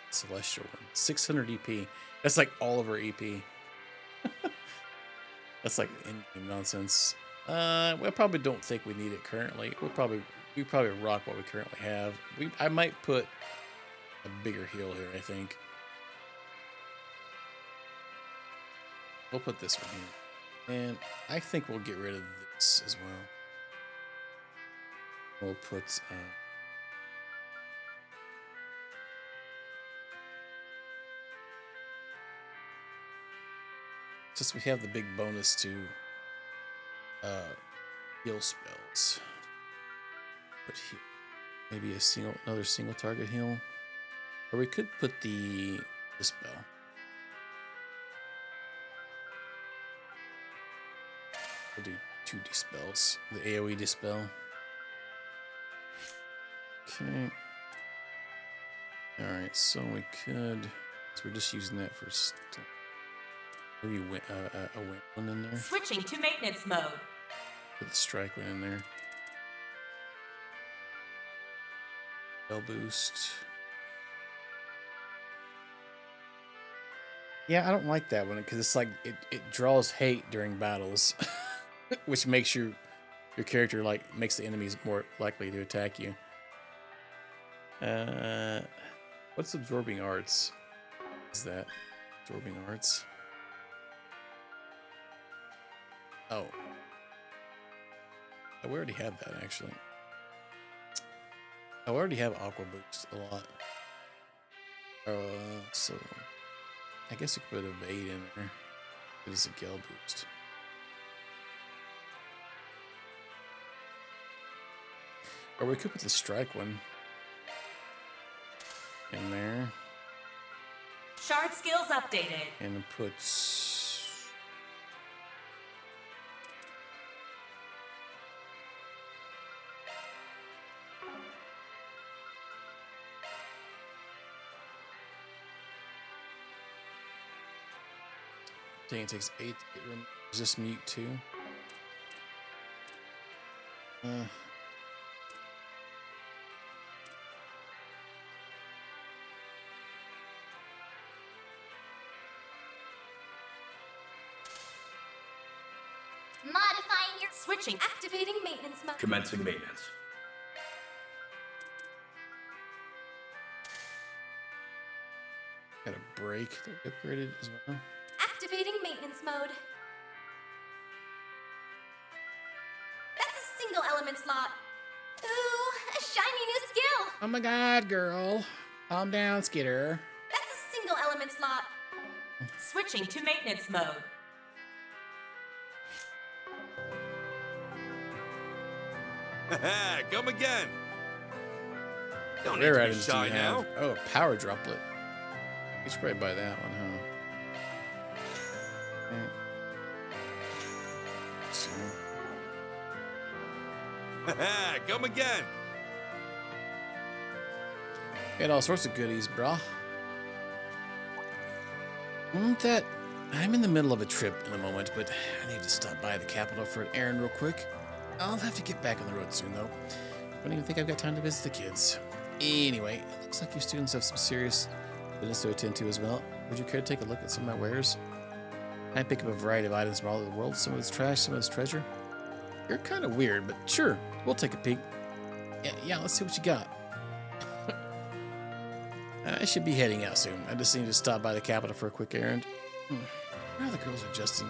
Speaker 1: Celestial one. 600 EP. That's like all of our EP. That's like in nonsense. We probably don't think we need it currently. We probably rock what we currently have. I might put a bigger heal here, I think. We'll put this one here. And I think we'll get rid of this as well. We'll put just we have the big bonus to heal spells. But maybe another single target heal, or we could put the dispel. We'll do 2 dispels. The AOE dispel. Okay. All right, so we could. So we're just using that for stuff. Maybe a wind one in there.
Speaker 9: Switching to maintenance mode.
Speaker 1: Put the strike one in there. Spell boost. Yeah, I don't like that one because it's like it draws hate during battles, which makes your character makes the enemies more likely to attack you. What's absorbing arts? Is that absorbing arts? Oh, we already have that actually. I already have Aqua Boost a lot. So I guess you could put Evade in there. It is a Gale boost. Or we could put the Strike one in there.
Speaker 9: Shard skills updated.
Speaker 1: And put... I think it takes 8 to get resist mute too.
Speaker 2: Modifying your
Speaker 9: switching.
Speaker 2: Activating maintenance mode.
Speaker 10: Commencing maintenance.
Speaker 1: Got a break that we upgraded as well.
Speaker 2: Activating maintenance mode. That's a single element slot. Ooh, a shiny new skill.
Speaker 1: Oh my god, girl. Calm down, Skitter.
Speaker 2: That's a single element slot.
Speaker 9: Switching to maintenance mode.
Speaker 10: Come again. Don't
Speaker 1: Rare
Speaker 10: need to be
Speaker 1: items do
Speaker 10: shy
Speaker 1: you
Speaker 10: now.
Speaker 1: have? Oh, a power droplet. You should probably buy that one, huh? Okay. So.
Speaker 10: Come again.
Speaker 1: Got all sorts of goodies, brah. Won't that I'm in the middle of a trip in a moment, but I need to stop by the capital for an errand real quick. I'll have to get back on the road soon, though. Don't even think I've got time to visit the kids. Anyway, it looks like you students have some serious business to attend to as well. Would you care to take a look at some of my wares? I pick up a variety of items from all over the world. Some of it's trash, some of it's treasure. You're kind of weird, but sure, we'll take a peek. Yeah, let's see what you got. I should be heading out soon. I just need to stop by the capital for a quick errand. How the girls are adjusting.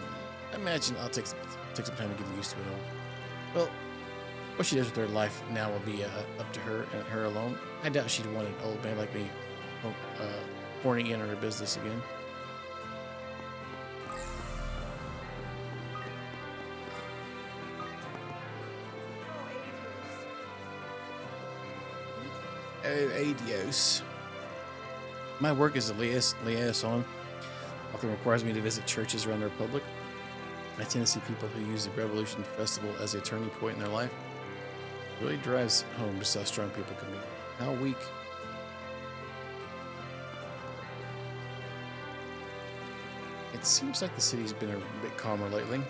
Speaker 1: I imagine I'll take some time to get used to it all. Well, what she does with her life now will be up to her and her alone. I doubt she'd want an old man like me pouring in on her business again. Oh, adios. My work as a liaison often requires me to visit churches around the Republic. I tend to see people who use the Revolution Festival as a turning point in their life. It really drives home just how strong people can be. How weak. It seems like the city's been a bit calmer lately.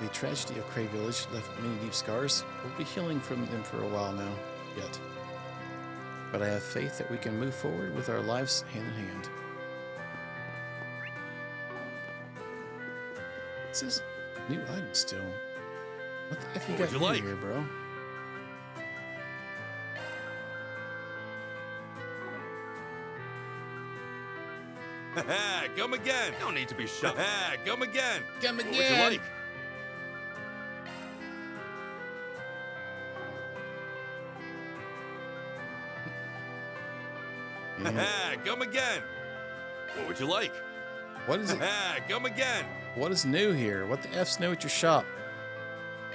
Speaker 1: The tragedy of Cray Village left many deep scars. We'll be healing from them for a while now, yet. But I have faith that we can move forward with our lives hand in hand. It says new item still. What the F you got new here, bro?
Speaker 10: Come again. No need to be shy. Come again.
Speaker 1: Come again.
Speaker 10: What would you like? Come again. What would you like?
Speaker 1: What is it?
Speaker 10: Come again.
Speaker 1: What is new here? What the F's new at your shop?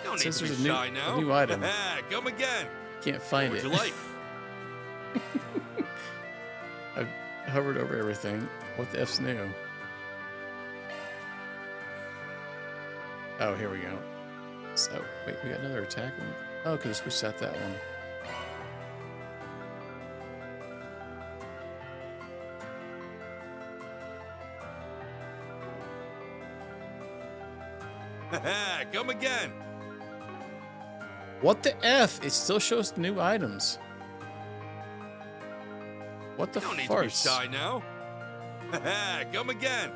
Speaker 10: No need
Speaker 1: Says
Speaker 10: to be
Speaker 1: there's
Speaker 10: shy now.
Speaker 1: a new item.
Speaker 10: Come again.
Speaker 1: Can't find
Speaker 10: what
Speaker 1: it.
Speaker 10: What would you like?
Speaker 1: I've hovered over everything. What the F's new? Oh, here we go. So, wait, we got another attack one? Oh, could have switched out that one.
Speaker 10: Come again.
Speaker 1: What the F? It still shows new items. What the
Speaker 10: Don't need
Speaker 1: farts?
Speaker 10: to be shy now. Come again.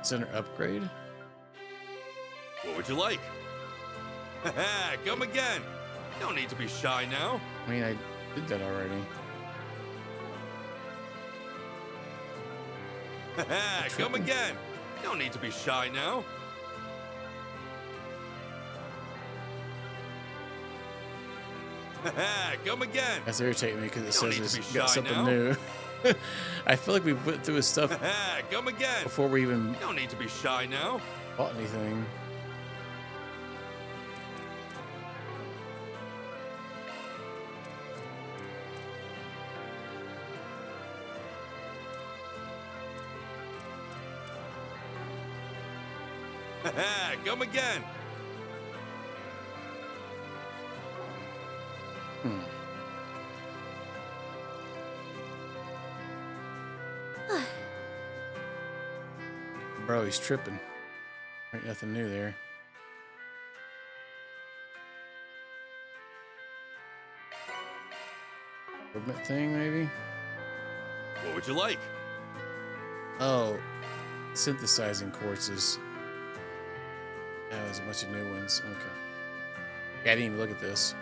Speaker 1: Center upgrade?
Speaker 10: What would you like? Come again. No need to be shy now.
Speaker 1: I mean, I did that already.
Speaker 10: Come again. No need to be shy now. Come again.
Speaker 1: That's irritating me because it
Speaker 10: Don't
Speaker 1: says
Speaker 10: need to
Speaker 1: it's
Speaker 10: be
Speaker 1: got
Speaker 10: shy
Speaker 1: something
Speaker 10: now.
Speaker 1: new. I feel like we went through his stuff
Speaker 10: Come again.
Speaker 1: before we even
Speaker 10: No need to be shy now.
Speaker 1: bought anything.
Speaker 10: Come again.
Speaker 1: Bro, he's tripping. Ain't nothing new there. Equipment thing, maybe?
Speaker 10: What would you like?
Speaker 1: Oh, synthesizing courses. Oh, there's a bunch of new ones. Okay. Yeah, I didn't even look at this.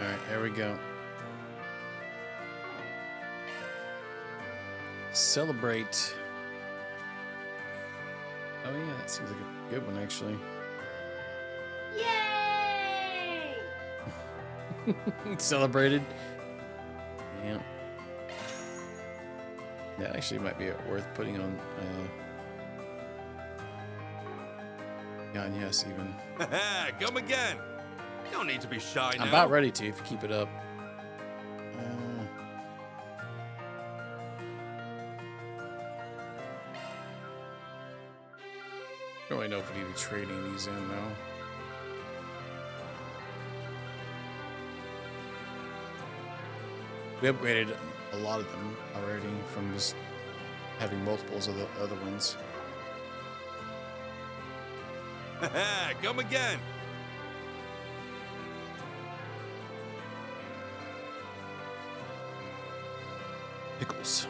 Speaker 1: Alright, there we go. Celebrate. Oh yeah, that seems like a good one actually.
Speaker 2: Yay!
Speaker 1: Celebrated. Yeah. That actually might be worth putting on yes, even.
Speaker 10: Come again. No need to be shy now.
Speaker 1: I'm about ready to if you keep it up. really know if we need to be trading these in though. We upgraded a lot of them already from just having multiples of the other ones.
Speaker 10: Come again.
Speaker 1: Pickles.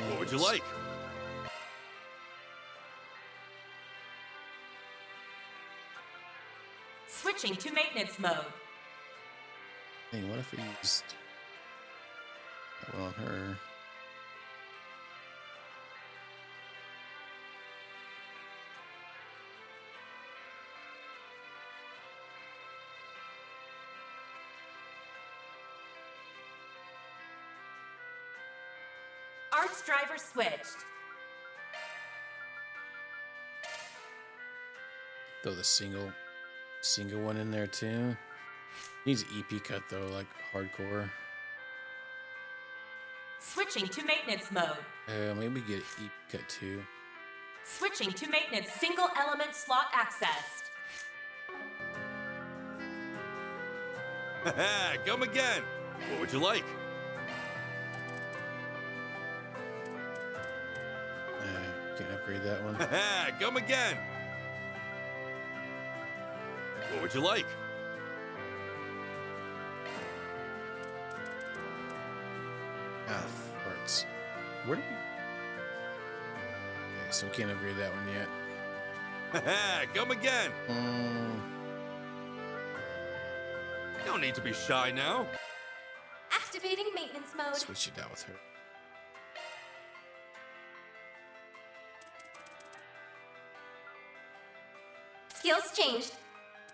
Speaker 10: What would you like?
Speaker 9: Switching to maintenance mode.
Speaker 1: Hey, what if we used that one on her?
Speaker 9: Arts driver switched.
Speaker 1: Throw the single one in there too. Needs an EP cut though, like hardcore.
Speaker 9: Switching to maintenance mode.
Speaker 1: Maybe get EP cut too.
Speaker 9: Switching to maintenance. Single element slot accessed.
Speaker 10: Come again. What would you like?
Speaker 1: Can't upgrade that one.
Speaker 10: Come again. What would you like?
Speaker 1: Ah, farts. Where did we? Okay, so we can't upgrade that one yet.
Speaker 10: Come again. No need to be shy now.
Speaker 15: Activating maintenance mode.
Speaker 1: Switch it out with her.
Speaker 9: Skills changed.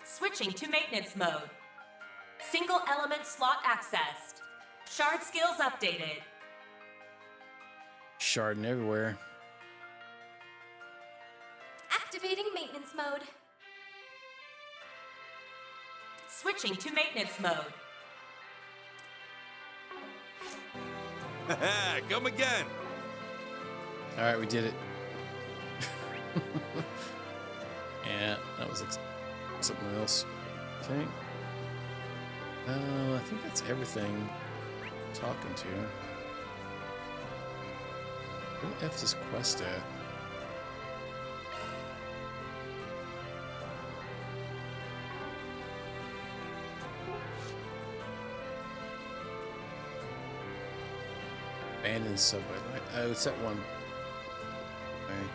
Speaker 9: Switching to maintenance mode. Single element slot accessed. Shard skills updated.
Speaker 1: Sharding everywhere.
Speaker 15: Activating maintenance mode.
Speaker 9: Switching to maintenance mode.
Speaker 10: Come again.
Speaker 1: All right, we did it. Yeah, that was something else. Okay. I think that's everything. I'm talking to. Where the F is this quest at? Abandoned subway line. Oh, it's that one. Okay.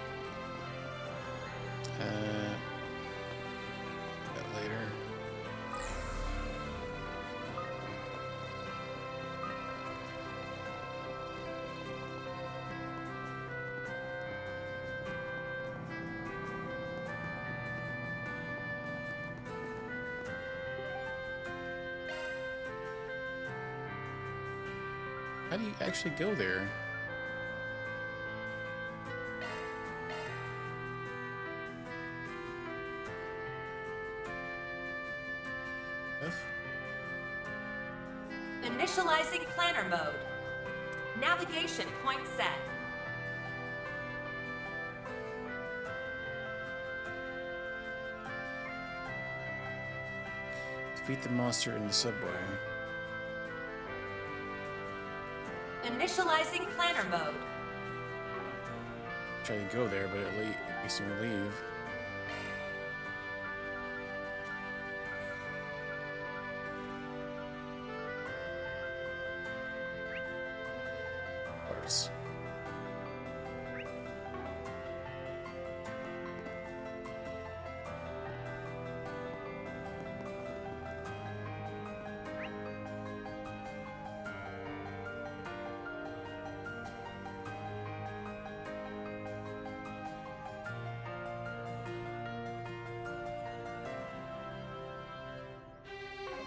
Speaker 1: That later. How do you actually go there?
Speaker 9: Initializing planner mode. Navigation point set.
Speaker 1: Defeat the monster in the subway.
Speaker 9: Initializing planner mode.
Speaker 1: Try to go there, but it makes me leave. Parts.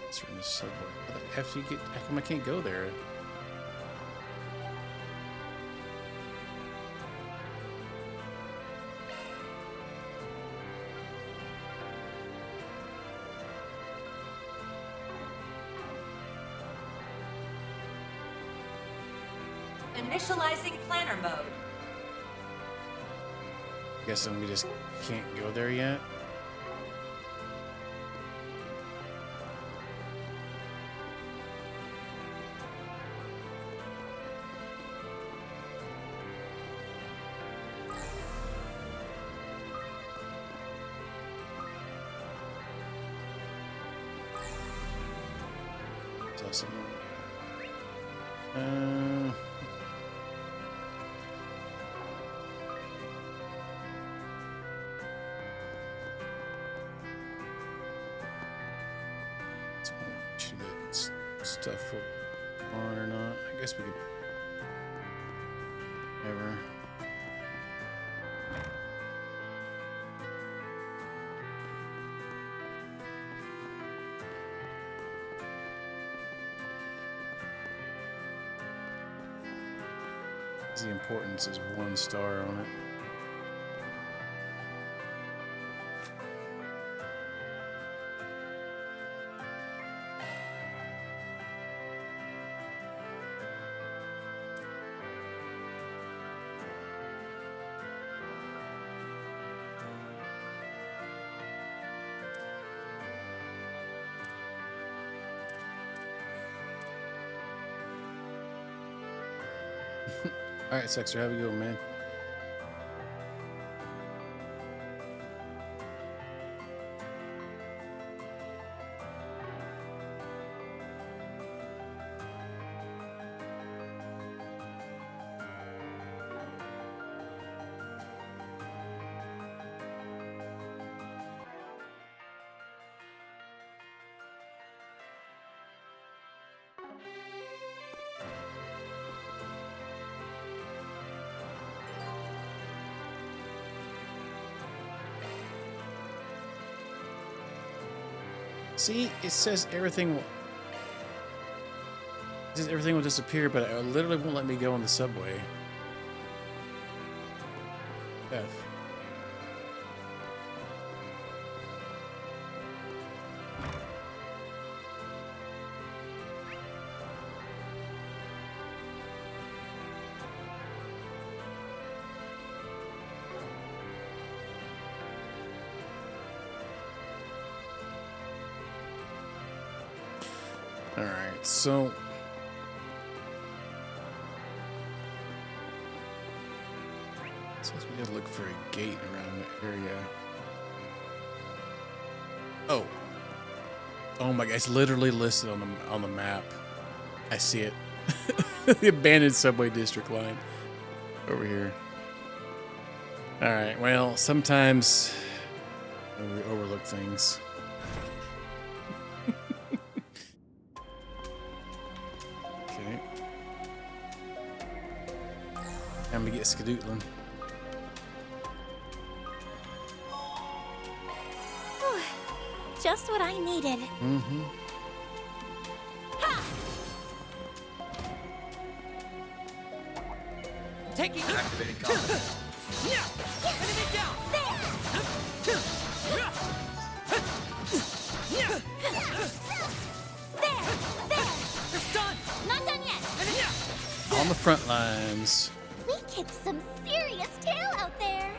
Speaker 1: It's in the subway. How the F do you get? How come I can't go there?
Speaker 9: Initializing planner mode.
Speaker 1: Guessing we just can't go there yet. It's awesome. Should get stuff on or not? I guess we could. Ever. The importance is 1 star on it. All right, Sexter, have a good one, man. See, it says everything will disappear, but it literally won't let me go on the subway. F. All right, so it says we gotta look for a gate around the area. Oh my God! It's literally listed on the map. I see it. The abandoned subway district line over here. All right. Well, sometimes we overlook things. Time to get skadootling.
Speaker 6: Just what I needed.
Speaker 1: Mm-hmm.
Speaker 4: Taking activating combat. Enemy down.
Speaker 6: There.
Speaker 4: It's done.
Speaker 6: Not done yet.
Speaker 1: On the front lines.
Speaker 6: We kicked some serious tail out there.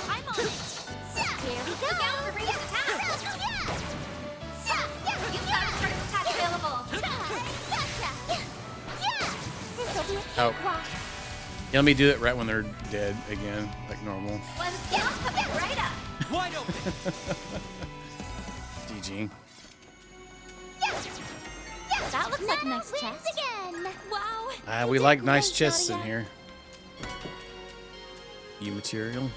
Speaker 6: I'm on it. Here we go. Look out for ranged attacks.
Speaker 2: You've got a charge attack available.
Speaker 6: This'll be a
Speaker 1: Oh.
Speaker 6: cakewalk.
Speaker 1: Yeah, let me do it right when they're dead again, like normal.
Speaker 2: One skill coming right up.
Speaker 4: Wide open.
Speaker 1: GG.
Speaker 6: That looks like a nice chest. Again. Wow.
Speaker 1: We like nice chests in here. E material.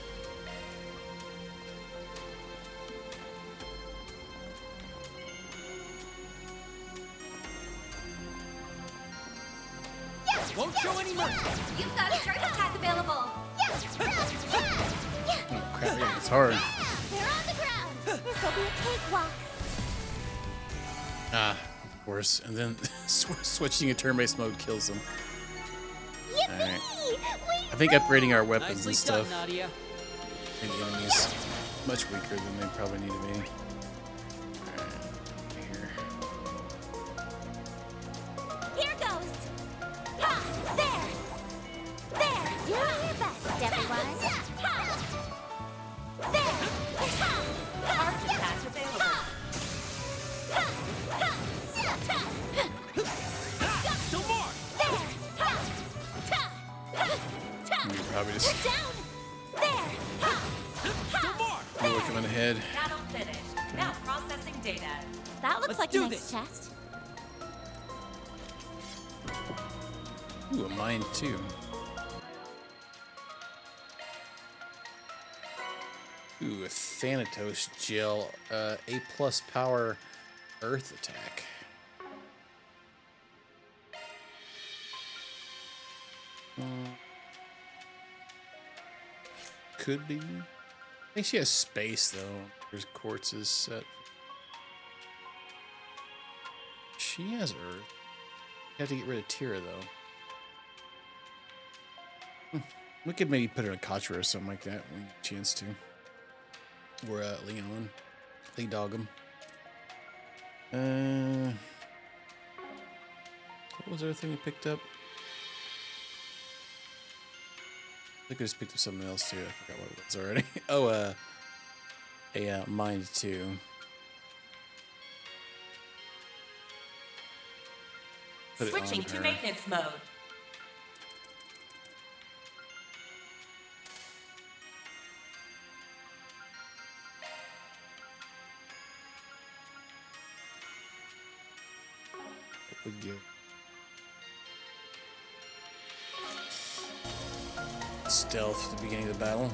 Speaker 4: Won't show any mercy.
Speaker 2: You've got a charge attack available.
Speaker 1: Oh crap! Yeah, it's hard.
Speaker 6: They're on the ground. This'll be a cakewalk.
Speaker 1: Of course. And then switching to turn-based mode kills them. All right. I think upgrading our weapons and stuff
Speaker 4: Nadia.
Speaker 1: and the enemies much weaker than they probably need to be. All right, here. Thanks.
Speaker 2: You're down. There. Ha. Ha.
Speaker 1: We're coming ahead.
Speaker 9: Battle finished. Now processing data.
Speaker 21: That looks
Speaker 9: Let's
Speaker 21: like
Speaker 9: do
Speaker 21: a nice
Speaker 9: this.
Speaker 21: chest.
Speaker 1: Ooh, a mine too. Ooh, a Thanatos gel. A+ power earth attack. Could be. I think she has space though. There's quartzes set. She has earth. You have to get rid of Tira though. We could maybe put her in Katra or something like that when we get a chance to. Or Leon. Lee Doggum. What was the other thing we picked up? I think I just picked up something else too. I forgot what it was already. Oh, a mind too. Put it
Speaker 9: Switching
Speaker 1: on
Speaker 9: to
Speaker 1: her.
Speaker 9: maintenance mode.
Speaker 1: We give stealth at the beginning of the battle.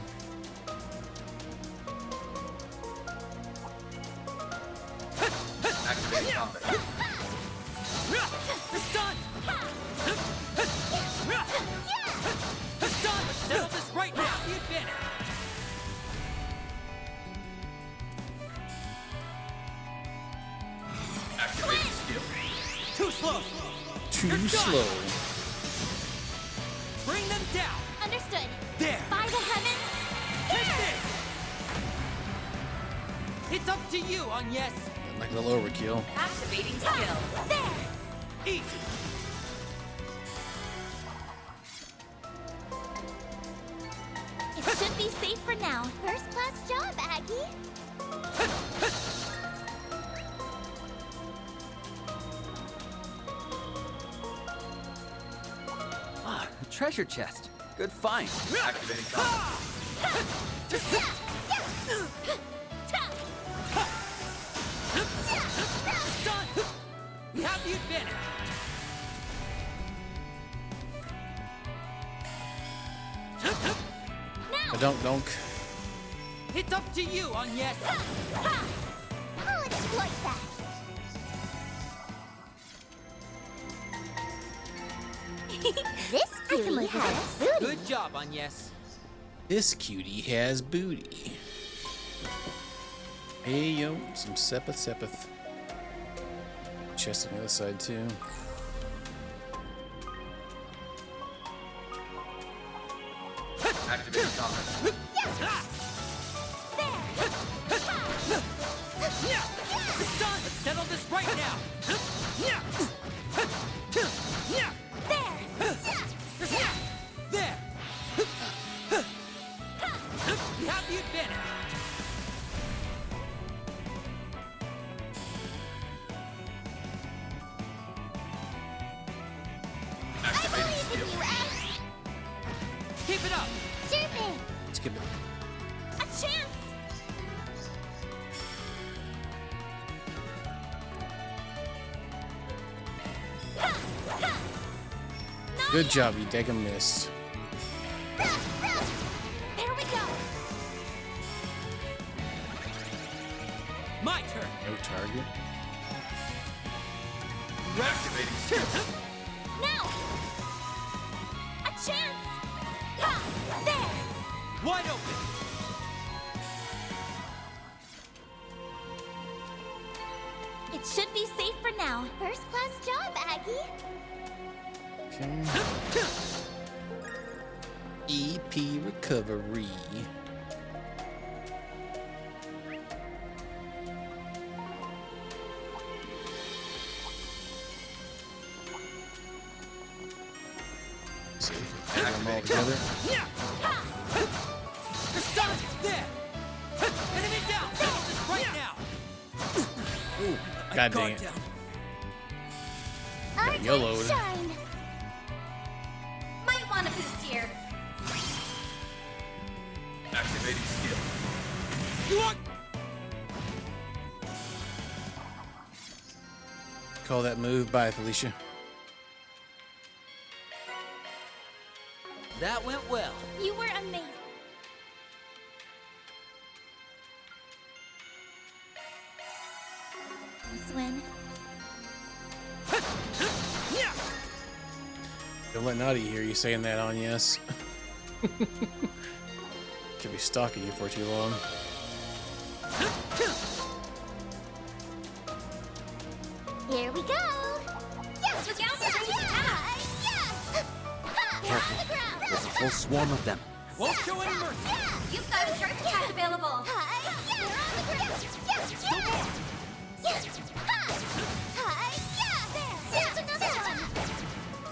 Speaker 4: Activating combat. It's done! It's done! Let's settle this right now! The advantage!
Speaker 10: Activating skill.
Speaker 4: Too slow!
Speaker 1: Too
Speaker 4: You're done.
Speaker 1: slow.
Speaker 4: Bring them down!
Speaker 2: Understood.
Speaker 4: There!
Speaker 2: By the heavens.
Speaker 4: Take this! It's up to you, Agnes!
Speaker 1: Like a little overkill.
Speaker 9: Activating skill.
Speaker 2: There.
Speaker 4: Easy!
Speaker 2: It should be safe for now. First class job, Aggie.
Speaker 20: Ah, a treasure chest. Good find.
Speaker 4: Activating combat. Done! We have the advantage!
Speaker 1: A donk.
Speaker 4: It's up to you, Agnes!
Speaker 2: I'll exploit that. This cutie has booty.
Speaker 4: Good job, Agnes.
Speaker 1: This cutie has booty. Hey yo, some Sepith. Chest on the other side too.
Speaker 4: Activating combat. It's done! Let's settle this right now! There! We have the advantage!
Speaker 2: I believe in you, Ash.
Speaker 4: Keep it up!
Speaker 2: Sure thing.
Speaker 1: Skip it.
Speaker 2: A chance.
Speaker 1: Good job, you daggum missed.
Speaker 2: There we go.
Speaker 4: My turn!
Speaker 1: No target.
Speaker 4: Activating skill.
Speaker 2: Now. A chance. Ha! There.
Speaker 4: Wide open!
Speaker 2: It should be safe for now. First class job, Aggie.
Speaker 1: Okay. EP recovery. Let's see. Add them all together.
Speaker 4: It's done! There! Enemy down! Settle this right now!
Speaker 1: Ooh, god dang it.
Speaker 2: Our
Speaker 1: YOLO'd.
Speaker 2: time to shine. Might want to boost here.
Speaker 10: Activating skill.
Speaker 4: You want?
Speaker 1: Call that move. Bye, Felicia.
Speaker 19: That went well.
Speaker 6: You were amazing.
Speaker 2: Win.
Speaker 1: Don't let Naughty hear you saying that on yes. Could be stalking you for too long.
Speaker 6: Here we go. Yes,
Speaker 21: Look out for these attacks.
Speaker 5: Careful. There's a whole swarm of them.
Speaker 4: Won't show any mercy.
Speaker 21: You've got a charge attack available.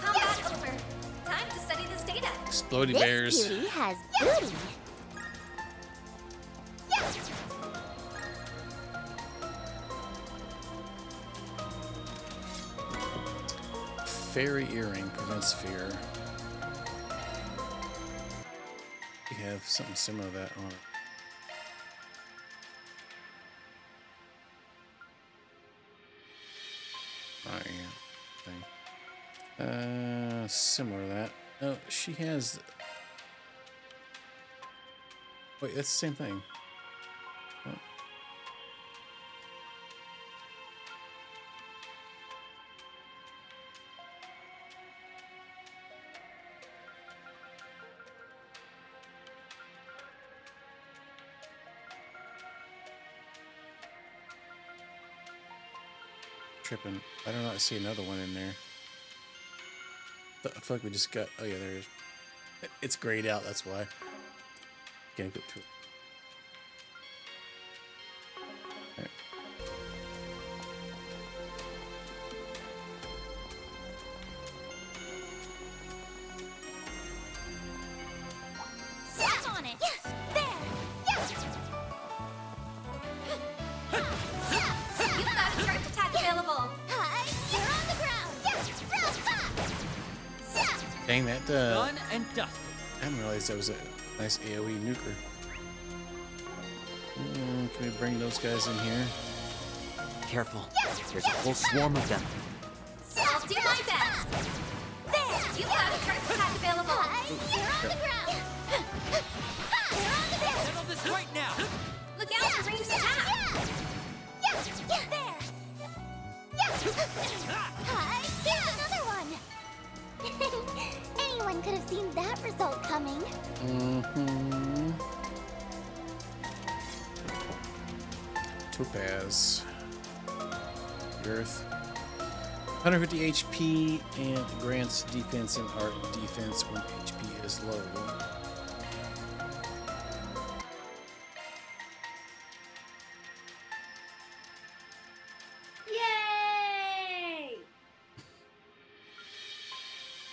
Speaker 21: Combat over. Time to study this data.
Speaker 1: Explodey
Speaker 6: This
Speaker 1: bears.
Speaker 6: beauty has booty.
Speaker 1: Fairy earring prevents fear. We have something similar to that on it. Oh, yeah. Thing. Similar to that. No, she has. Wait, that's the same thing. Oh. Tripping. I don't know. I see another one in there. I feel like we just got. Oh yeah, there it is. It's grayed out. That's why. Can't get to it. Alright.
Speaker 6: Step on it. There.
Speaker 21: You've got a charge attack available.
Speaker 6: You're on the ground.
Speaker 1: Dang that.
Speaker 19: Done and dusted.
Speaker 1: I didn't realize that was a nice AoE nuker. Can we bring those guys in here?
Speaker 5: Careful. There's a whole swarm of them.
Speaker 21: I'll do my best. There. You've got a charge attack available.
Speaker 6: You're on the ground.
Speaker 4: Settle this right now.
Speaker 21: Look out for ranged attack.
Speaker 6: There. Here's another one. Anyone could have seen that result coming.
Speaker 1: Topaz. Earth. 150 HP and grants defense and art defense when HP is low.
Speaker 21: Yay!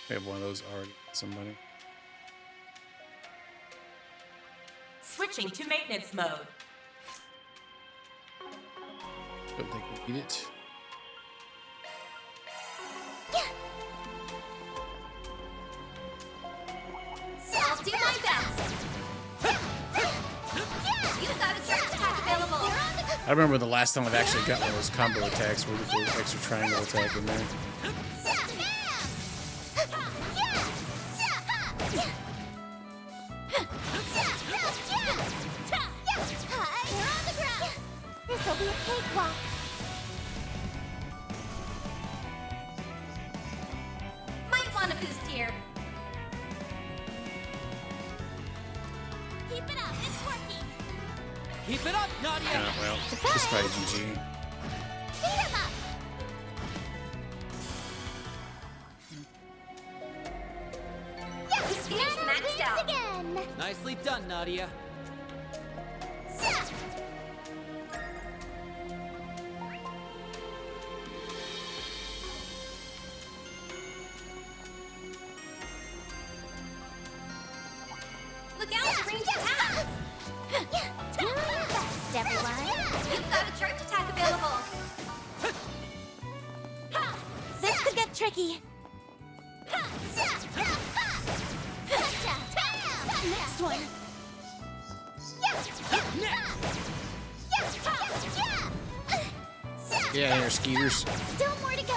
Speaker 1: We have one of those already. Somebody.
Speaker 9: Switching to maintenance mode.
Speaker 1: Don't think we need it.
Speaker 21: I'll do my best. You've got a charge attack available.
Speaker 1: I remember the last time I've actually got one of those combo attacks where we put an extra triangle attack in there.
Speaker 6: This'll be a cakewalk.
Speaker 21: Might want a boost here.
Speaker 6: Keep it up, it's working.
Speaker 4: Keep it up, Nadia.
Speaker 1: Yeah, well, this probably GG.
Speaker 6: Beat him up.
Speaker 21: This game's maxed out.
Speaker 6: Again.
Speaker 19: Nicely done, Nadia.
Speaker 21: Look out for ranged attack.
Speaker 6: Do your best, everyone.
Speaker 21: You've got a charge attack available.
Speaker 6: This could get tricky. Next one.
Speaker 1: Yeah, here, Skeeters.
Speaker 2: Still more to go.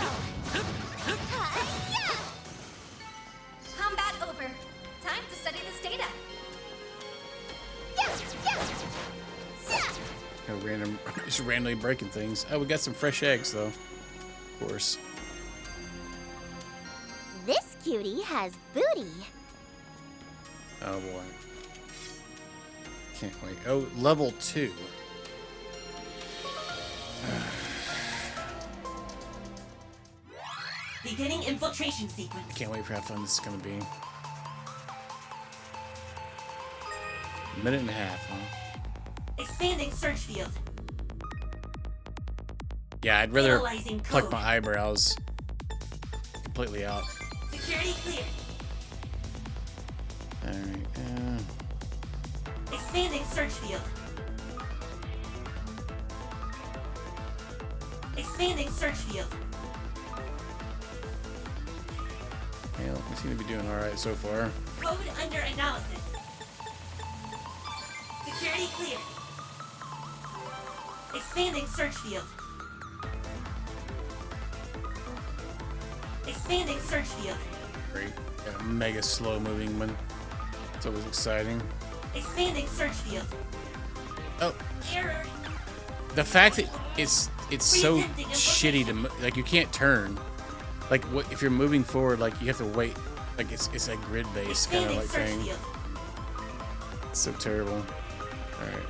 Speaker 9: Combat over. Time to study this data.
Speaker 1: Random, just randomly breaking things. Oh, we got some fresh eggs though. Of course.
Speaker 6: This cutie has booty.
Speaker 1: Oh boy. Can't wait. Oh, level 2.
Speaker 9: Beginning infiltration sequence.
Speaker 1: I can't wait for how fun this is gonna be. A minute and a half, huh?
Speaker 9: Expanding search field.
Speaker 1: Yeah, I'd rather
Speaker 9: Analyzing
Speaker 1: pluck
Speaker 9: code.
Speaker 1: my eyebrows completely out.
Speaker 9: Security clear.
Speaker 1: Alright,
Speaker 9: Expanding search field. Expanding search field.
Speaker 1: well, we seem to be doing alright so far.
Speaker 9: Code under analysis. Security clear. Expanding search field. Expanding search field.
Speaker 1: Great. Got a mega slow moving one. It's always exciting.
Speaker 9: Expanding search field.
Speaker 1: Oh,
Speaker 9: Error.
Speaker 1: the fact that it's so shitty to like you can't turn. Like what if you're moving forward? Like you have to wait. Like it's a grid based kind of like thing. It's so terrible. All right.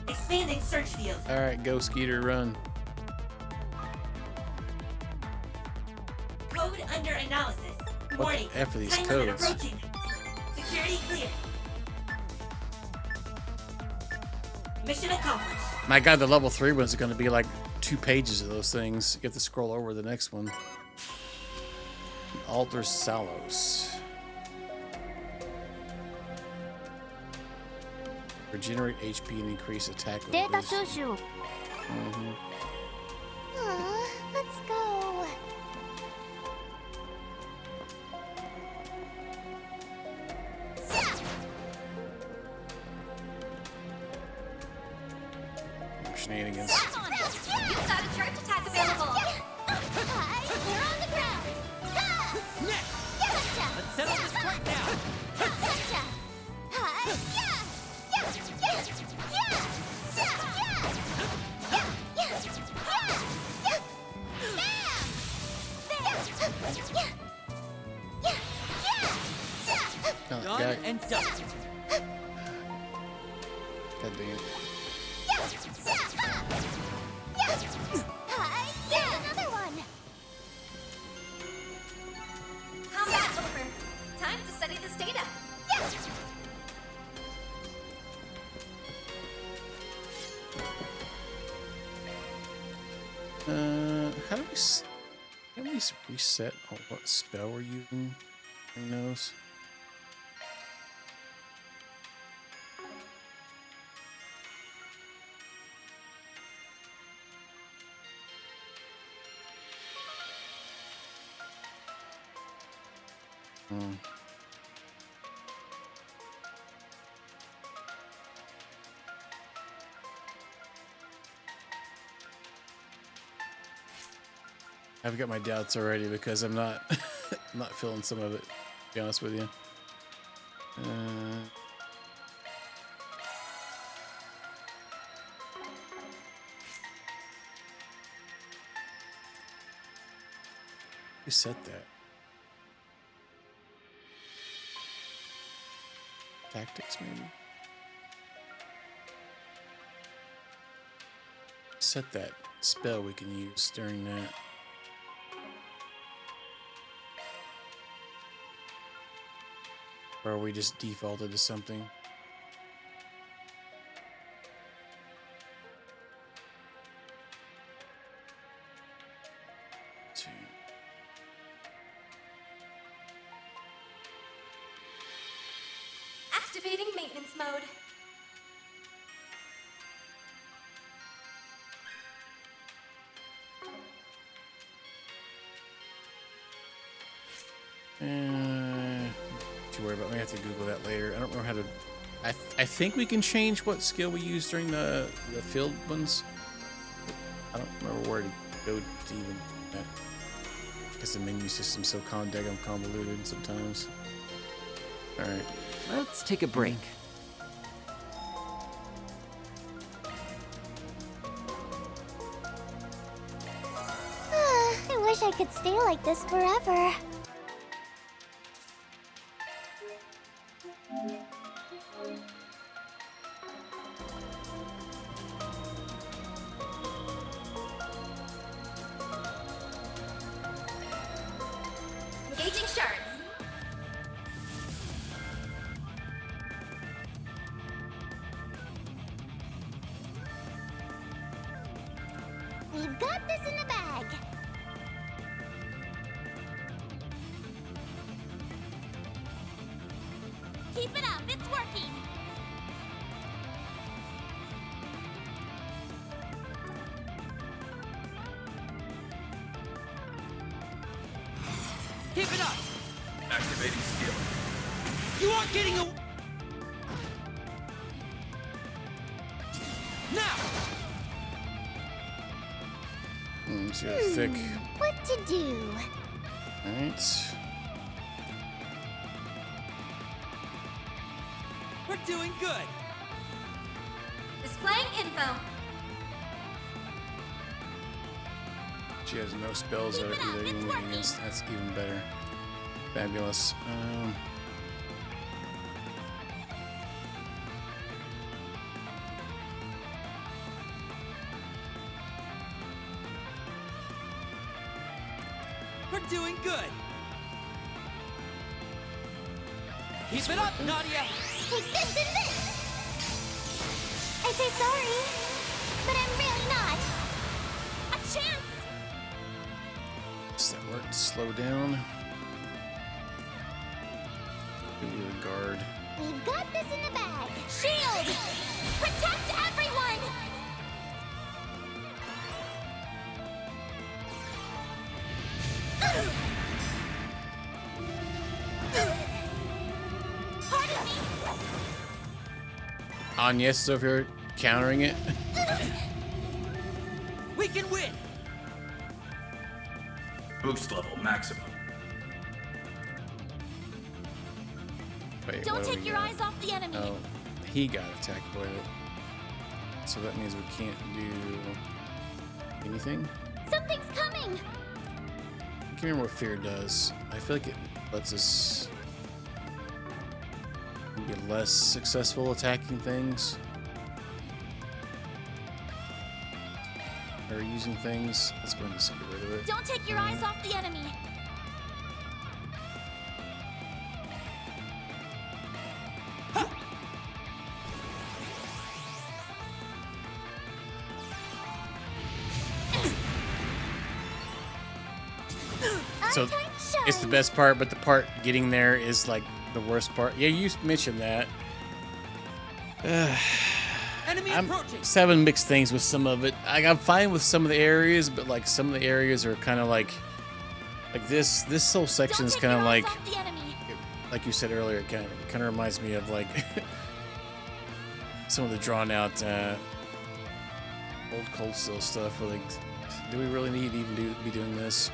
Speaker 9: Expanding search field.
Speaker 1: All right, go Skeeter, run.
Speaker 9: Code under analysis.
Speaker 1: What
Speaker 9: Warning.
Speaker 1: the F are these
Speaker 9: Time limit
Speaker 1: codes?
Speaker 9: approaching. Security clear. Mission accomplished.
Speaker 1: My God, the level 3 ones are going to be like 2 pages of those things. You have to scroll over the next one. Alter Salos. Regenerate HP and increase attack. with
Speaker 6: Data
Speaker 1: boost.
Speaker 6: shushu.
Speaker 1: Mhm.
Speaker 6: Let's go.
Speaker 1: Shenanigans.
Speaker 9: You've got a charge attack available.
Speaker 2: We're on the ground.
Speaker 4: Let's settle this right now.
Speaker 1: Oh,
Speaker 4: Done
Speaker 1: God.
Speaker 4: and done.
Speaker 1: God damn it.
Speaker 2: Another one.
Speaker 9: Combat over. Time to study this data.
Speaker 1: How do we? Can we reset what spell we're using? Who knows? Hmm. I've got my doubts already because I'm not I'm not feeling some of it, to be honest with you. Who said that? Tactics, maybe? Set that spell we can use during that. Or we just defaulted to something.
Speaker 9: Activating maintenance mode.
Speaker 1: to worry about. We have to Google that later. I don't know how to. I think we can change what skill we use during the field ones. I don't remember where to go to even do that. Because the menu system's so daggone convoluted sometimes. All right.
Speaker 5: Let's take a break.
Speaker 6: I wish I could stay like this forever.
Speaker 9: Engaging shards.
Speaker 6: We've got this in the bag.
Speaker 15: Keep it up, it's working.
Speaker 4: Keep it up!
Speaker 10: Activating skill.
Speaker 4: You aren't getting a... Now!
Speaker 1: It's thick.
Speaker 6: What to do?
Speaker 1: Alright.
Speaker 4: We're doing good!
Speaker 9: Displaying info.
Speaker 1: She has no spells that are either even against. That's even better. Fabulous.
Speaker 4: We're doing good! Keep it up, Nadia!
Speaker 6: Take this and this! I'd say sorry, but I'm really not. A chance!
Speaker 1: Does that work? Slow down. Give you a guard.
Speaker 6: We've got this in the bag.
Speaker 15: Shield! Protect everyone!
Speaker 6: Pardon me!
Speaker 1: Agnes over here countering it.
Speaker 4: We can win!
Speaker 10: Boost level maximum.
Speaker 1: Wait,
Speaker 15: Don't
Speaker 1: what do
Speaker 15: take
Speaker 1: we
Speaker 15: your
Speaker 1: got?
Speaker 15: eyes off the enemy.
Speaker 1: Oh, he got attacked by it. So that means we can't do anything.
Speaker 6: Something's coming!
Speaker 1: I can't remember what fear does. I feel like it lets us be less successful attacking things. Or using things. Let's go ahead and just get rid of it.
Speaker 15: Don't take your eyes off the enemy.
Speaker 1: So it's the best part, but the part getting there is like the worst part. Yeah, you mentioned that.
Speaker 4: Enemy
Speaker 1: I'm
Speaker 4: approaching!
Speaker 1: having mixed things with some of it. I'm fine with some of the areas, but like some of the areas are kind of like this whole section is kind of like you said earlier. It kind of reminds me of like some of the drawn out old Cold Steel stuff. Where like, do we really need to even be doing this?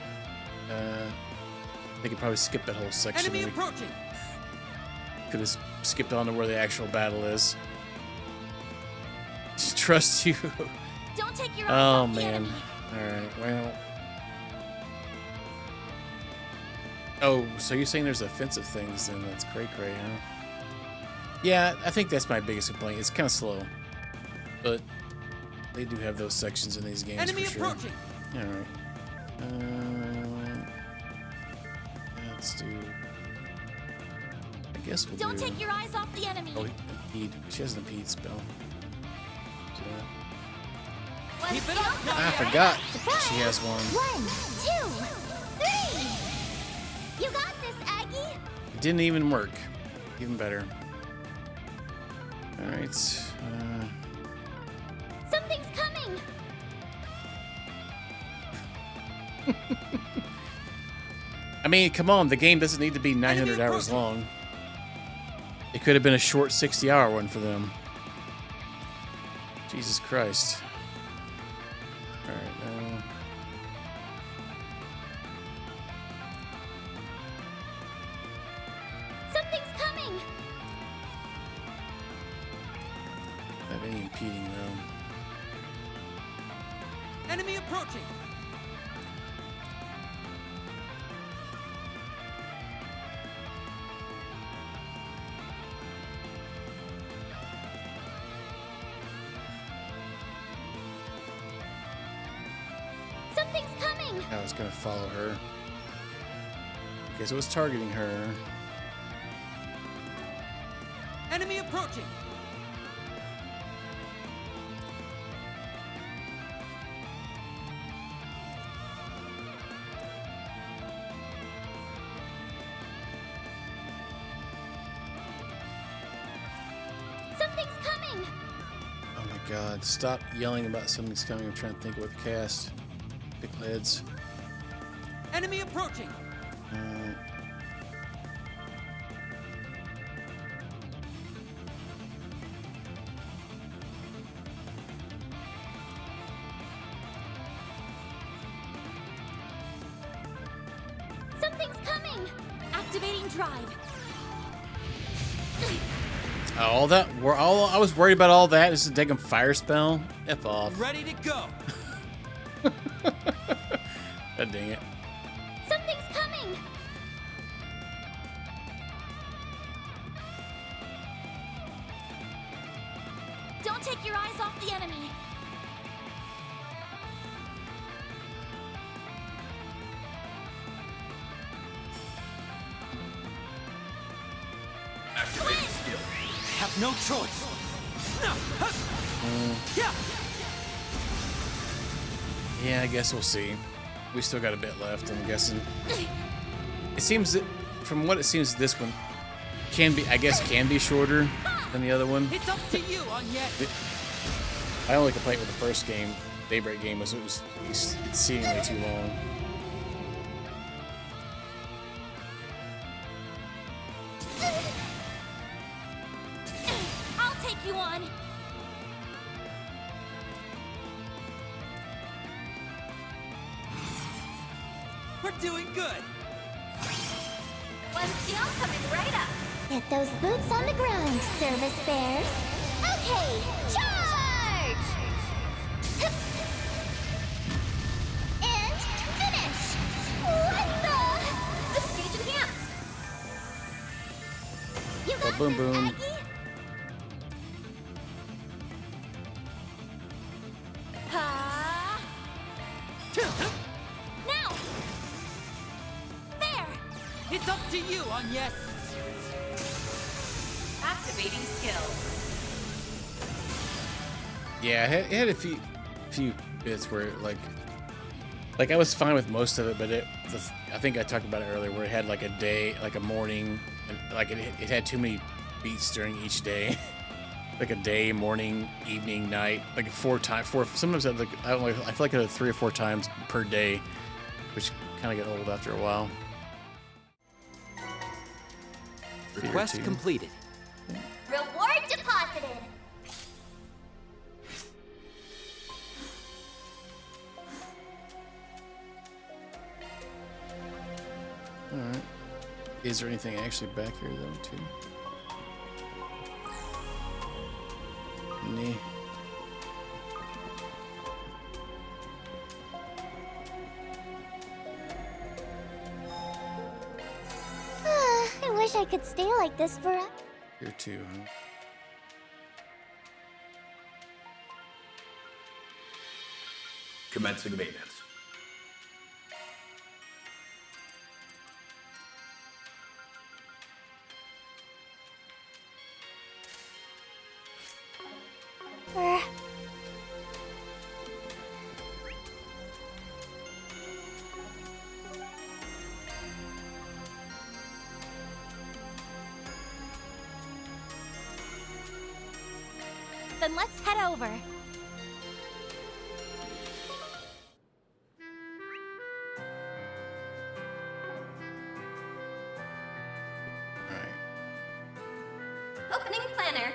Speaker 1: They could probably skip that whole section.
Speaker 4: Enemy approaching!
Speaker 1: Could have skipped on to where the actual battle is. Just trust you.
Speaker 15: Don't take your eyes
Speaker 1: Oh
Speaker 15: off the
Speaker 1: man.
Speaker 15: enemy.
Speaker 1: Alright, well. Oh, so you're saying there's offensive things then? That's cray, huh? Yeah, I think that's my biggest complaint. It's kind of slow. But they do have those sections in these games
Speaker 4: Enemy
Speaker 1: for sure.
Speaker 4: approaching!
Speaker 1: Alright. Let's do... I guess we'll
Speaker 15: Don't
Speaker 1: do...
Speaker 15: take your eyes off the enemy.
Speaker 1: Oh, impede. She has an impede spell.
Speaker 4: Keep it up,
Speaker 1: I
Speaker 4: Nadia!
Speaker 1: forgot she has one.
Speaker 6: 1, 2, 3! You got this, Aggie!
Speaker 1: It didn't even work. Even better. Alright.
Speaker 6: Something's coming!
Speaker 1: I mean, come on. The game doesn't need to be 900 hours long. It could have been a short 60-hour one for them. Jesus Christ. Alright, now.
Speaker 6: Something's coming!
Speaker 1: Have any impeding though.
Speaker 4: Enemy approaching!
Speaker 6: Something's coming!
Speaker 1: I was gonna follow her. Okay, so it was targeting her.
Speaker 4: Enemy approaching!
Speaker 6: Something's coming!
Speaker 1: Oh my god, stop yelling about something's coming. I'm trying to think what to cast. Pick lids.
Speaker 4: Enemy approaching!
Speaker 6: Something's coming! Activating drive.
Speaker 1: All that, I was worried about all that. This is a daggum fire spell. F off.
Speaker 4: Ready to go!
Speaker 1: God dang it.
Speaker 6: Something's coming! Don't take your eyes off the enemy.
Speaker 4: Have no choice! Yeah!
Speaker 1: Yeah, I guess we'll see. We still got a bit left, I'm guessing. It seems that, from what it seems, this one can be, I guess, can be shorter than the other one.
Speaker 4: It's up to you, Onyet!
Speaker 1: I only complained with the first game, Daybreak game, was it was exceedingly too long.
Speaker 6: I'll take you on.
Speaker 4: We're doing good!
Speaker 6: One skill coming right up. Get those boots on the ground, service bears. Okay, charge! And finish! What the? Stage enhanced. You got
Speaker 1: Oh, boom,
Speaker 6: this,
Speaker 1: boom.
Speaker 6: Aggie. Ha! Now! There!
Speaker 4: It's up to you, Onyet!
Speaker 9: Activating skill.
Speaker 1: Yeah, it had a few bits where like I was fine with most of it, but I think I talked about it earlier, where it had like a day, like a morning, and like it had too many beats during each day. Like a day, morning, evening, night, like four. Sometimes I feel like I had 3 or 4 times per day, which kind of get old after a while.
Speaker 22: Request
Speaker 1: Fear 2.
Speaker 22: completed.
Speaker 6: Reward deposited.
Speaker 1: All right. Is there anything actually back here though, too? Nah.
Speaker 6: I wish I could stay like this forever.
Speaker 1: Here too, huh?
Speaker 10: Commencing maintenance.
Speaker 6: Then let's head over.
Speaker 9: Opening planner.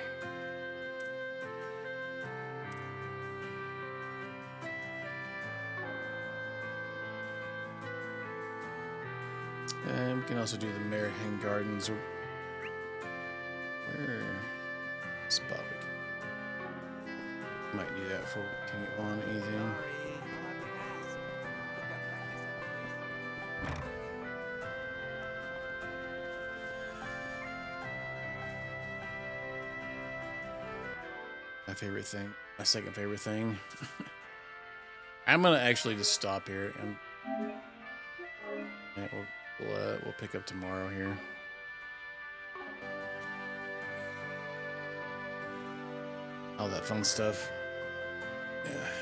Speaker 1: And we can also do the Marihan Gardens. Or where spot we can. Might do that for continue on anything. My favorite thing, my second favorite thing. I'm gonna actually just stop here and we'll pick up tomorrow here. All that fun stuff. Yeah.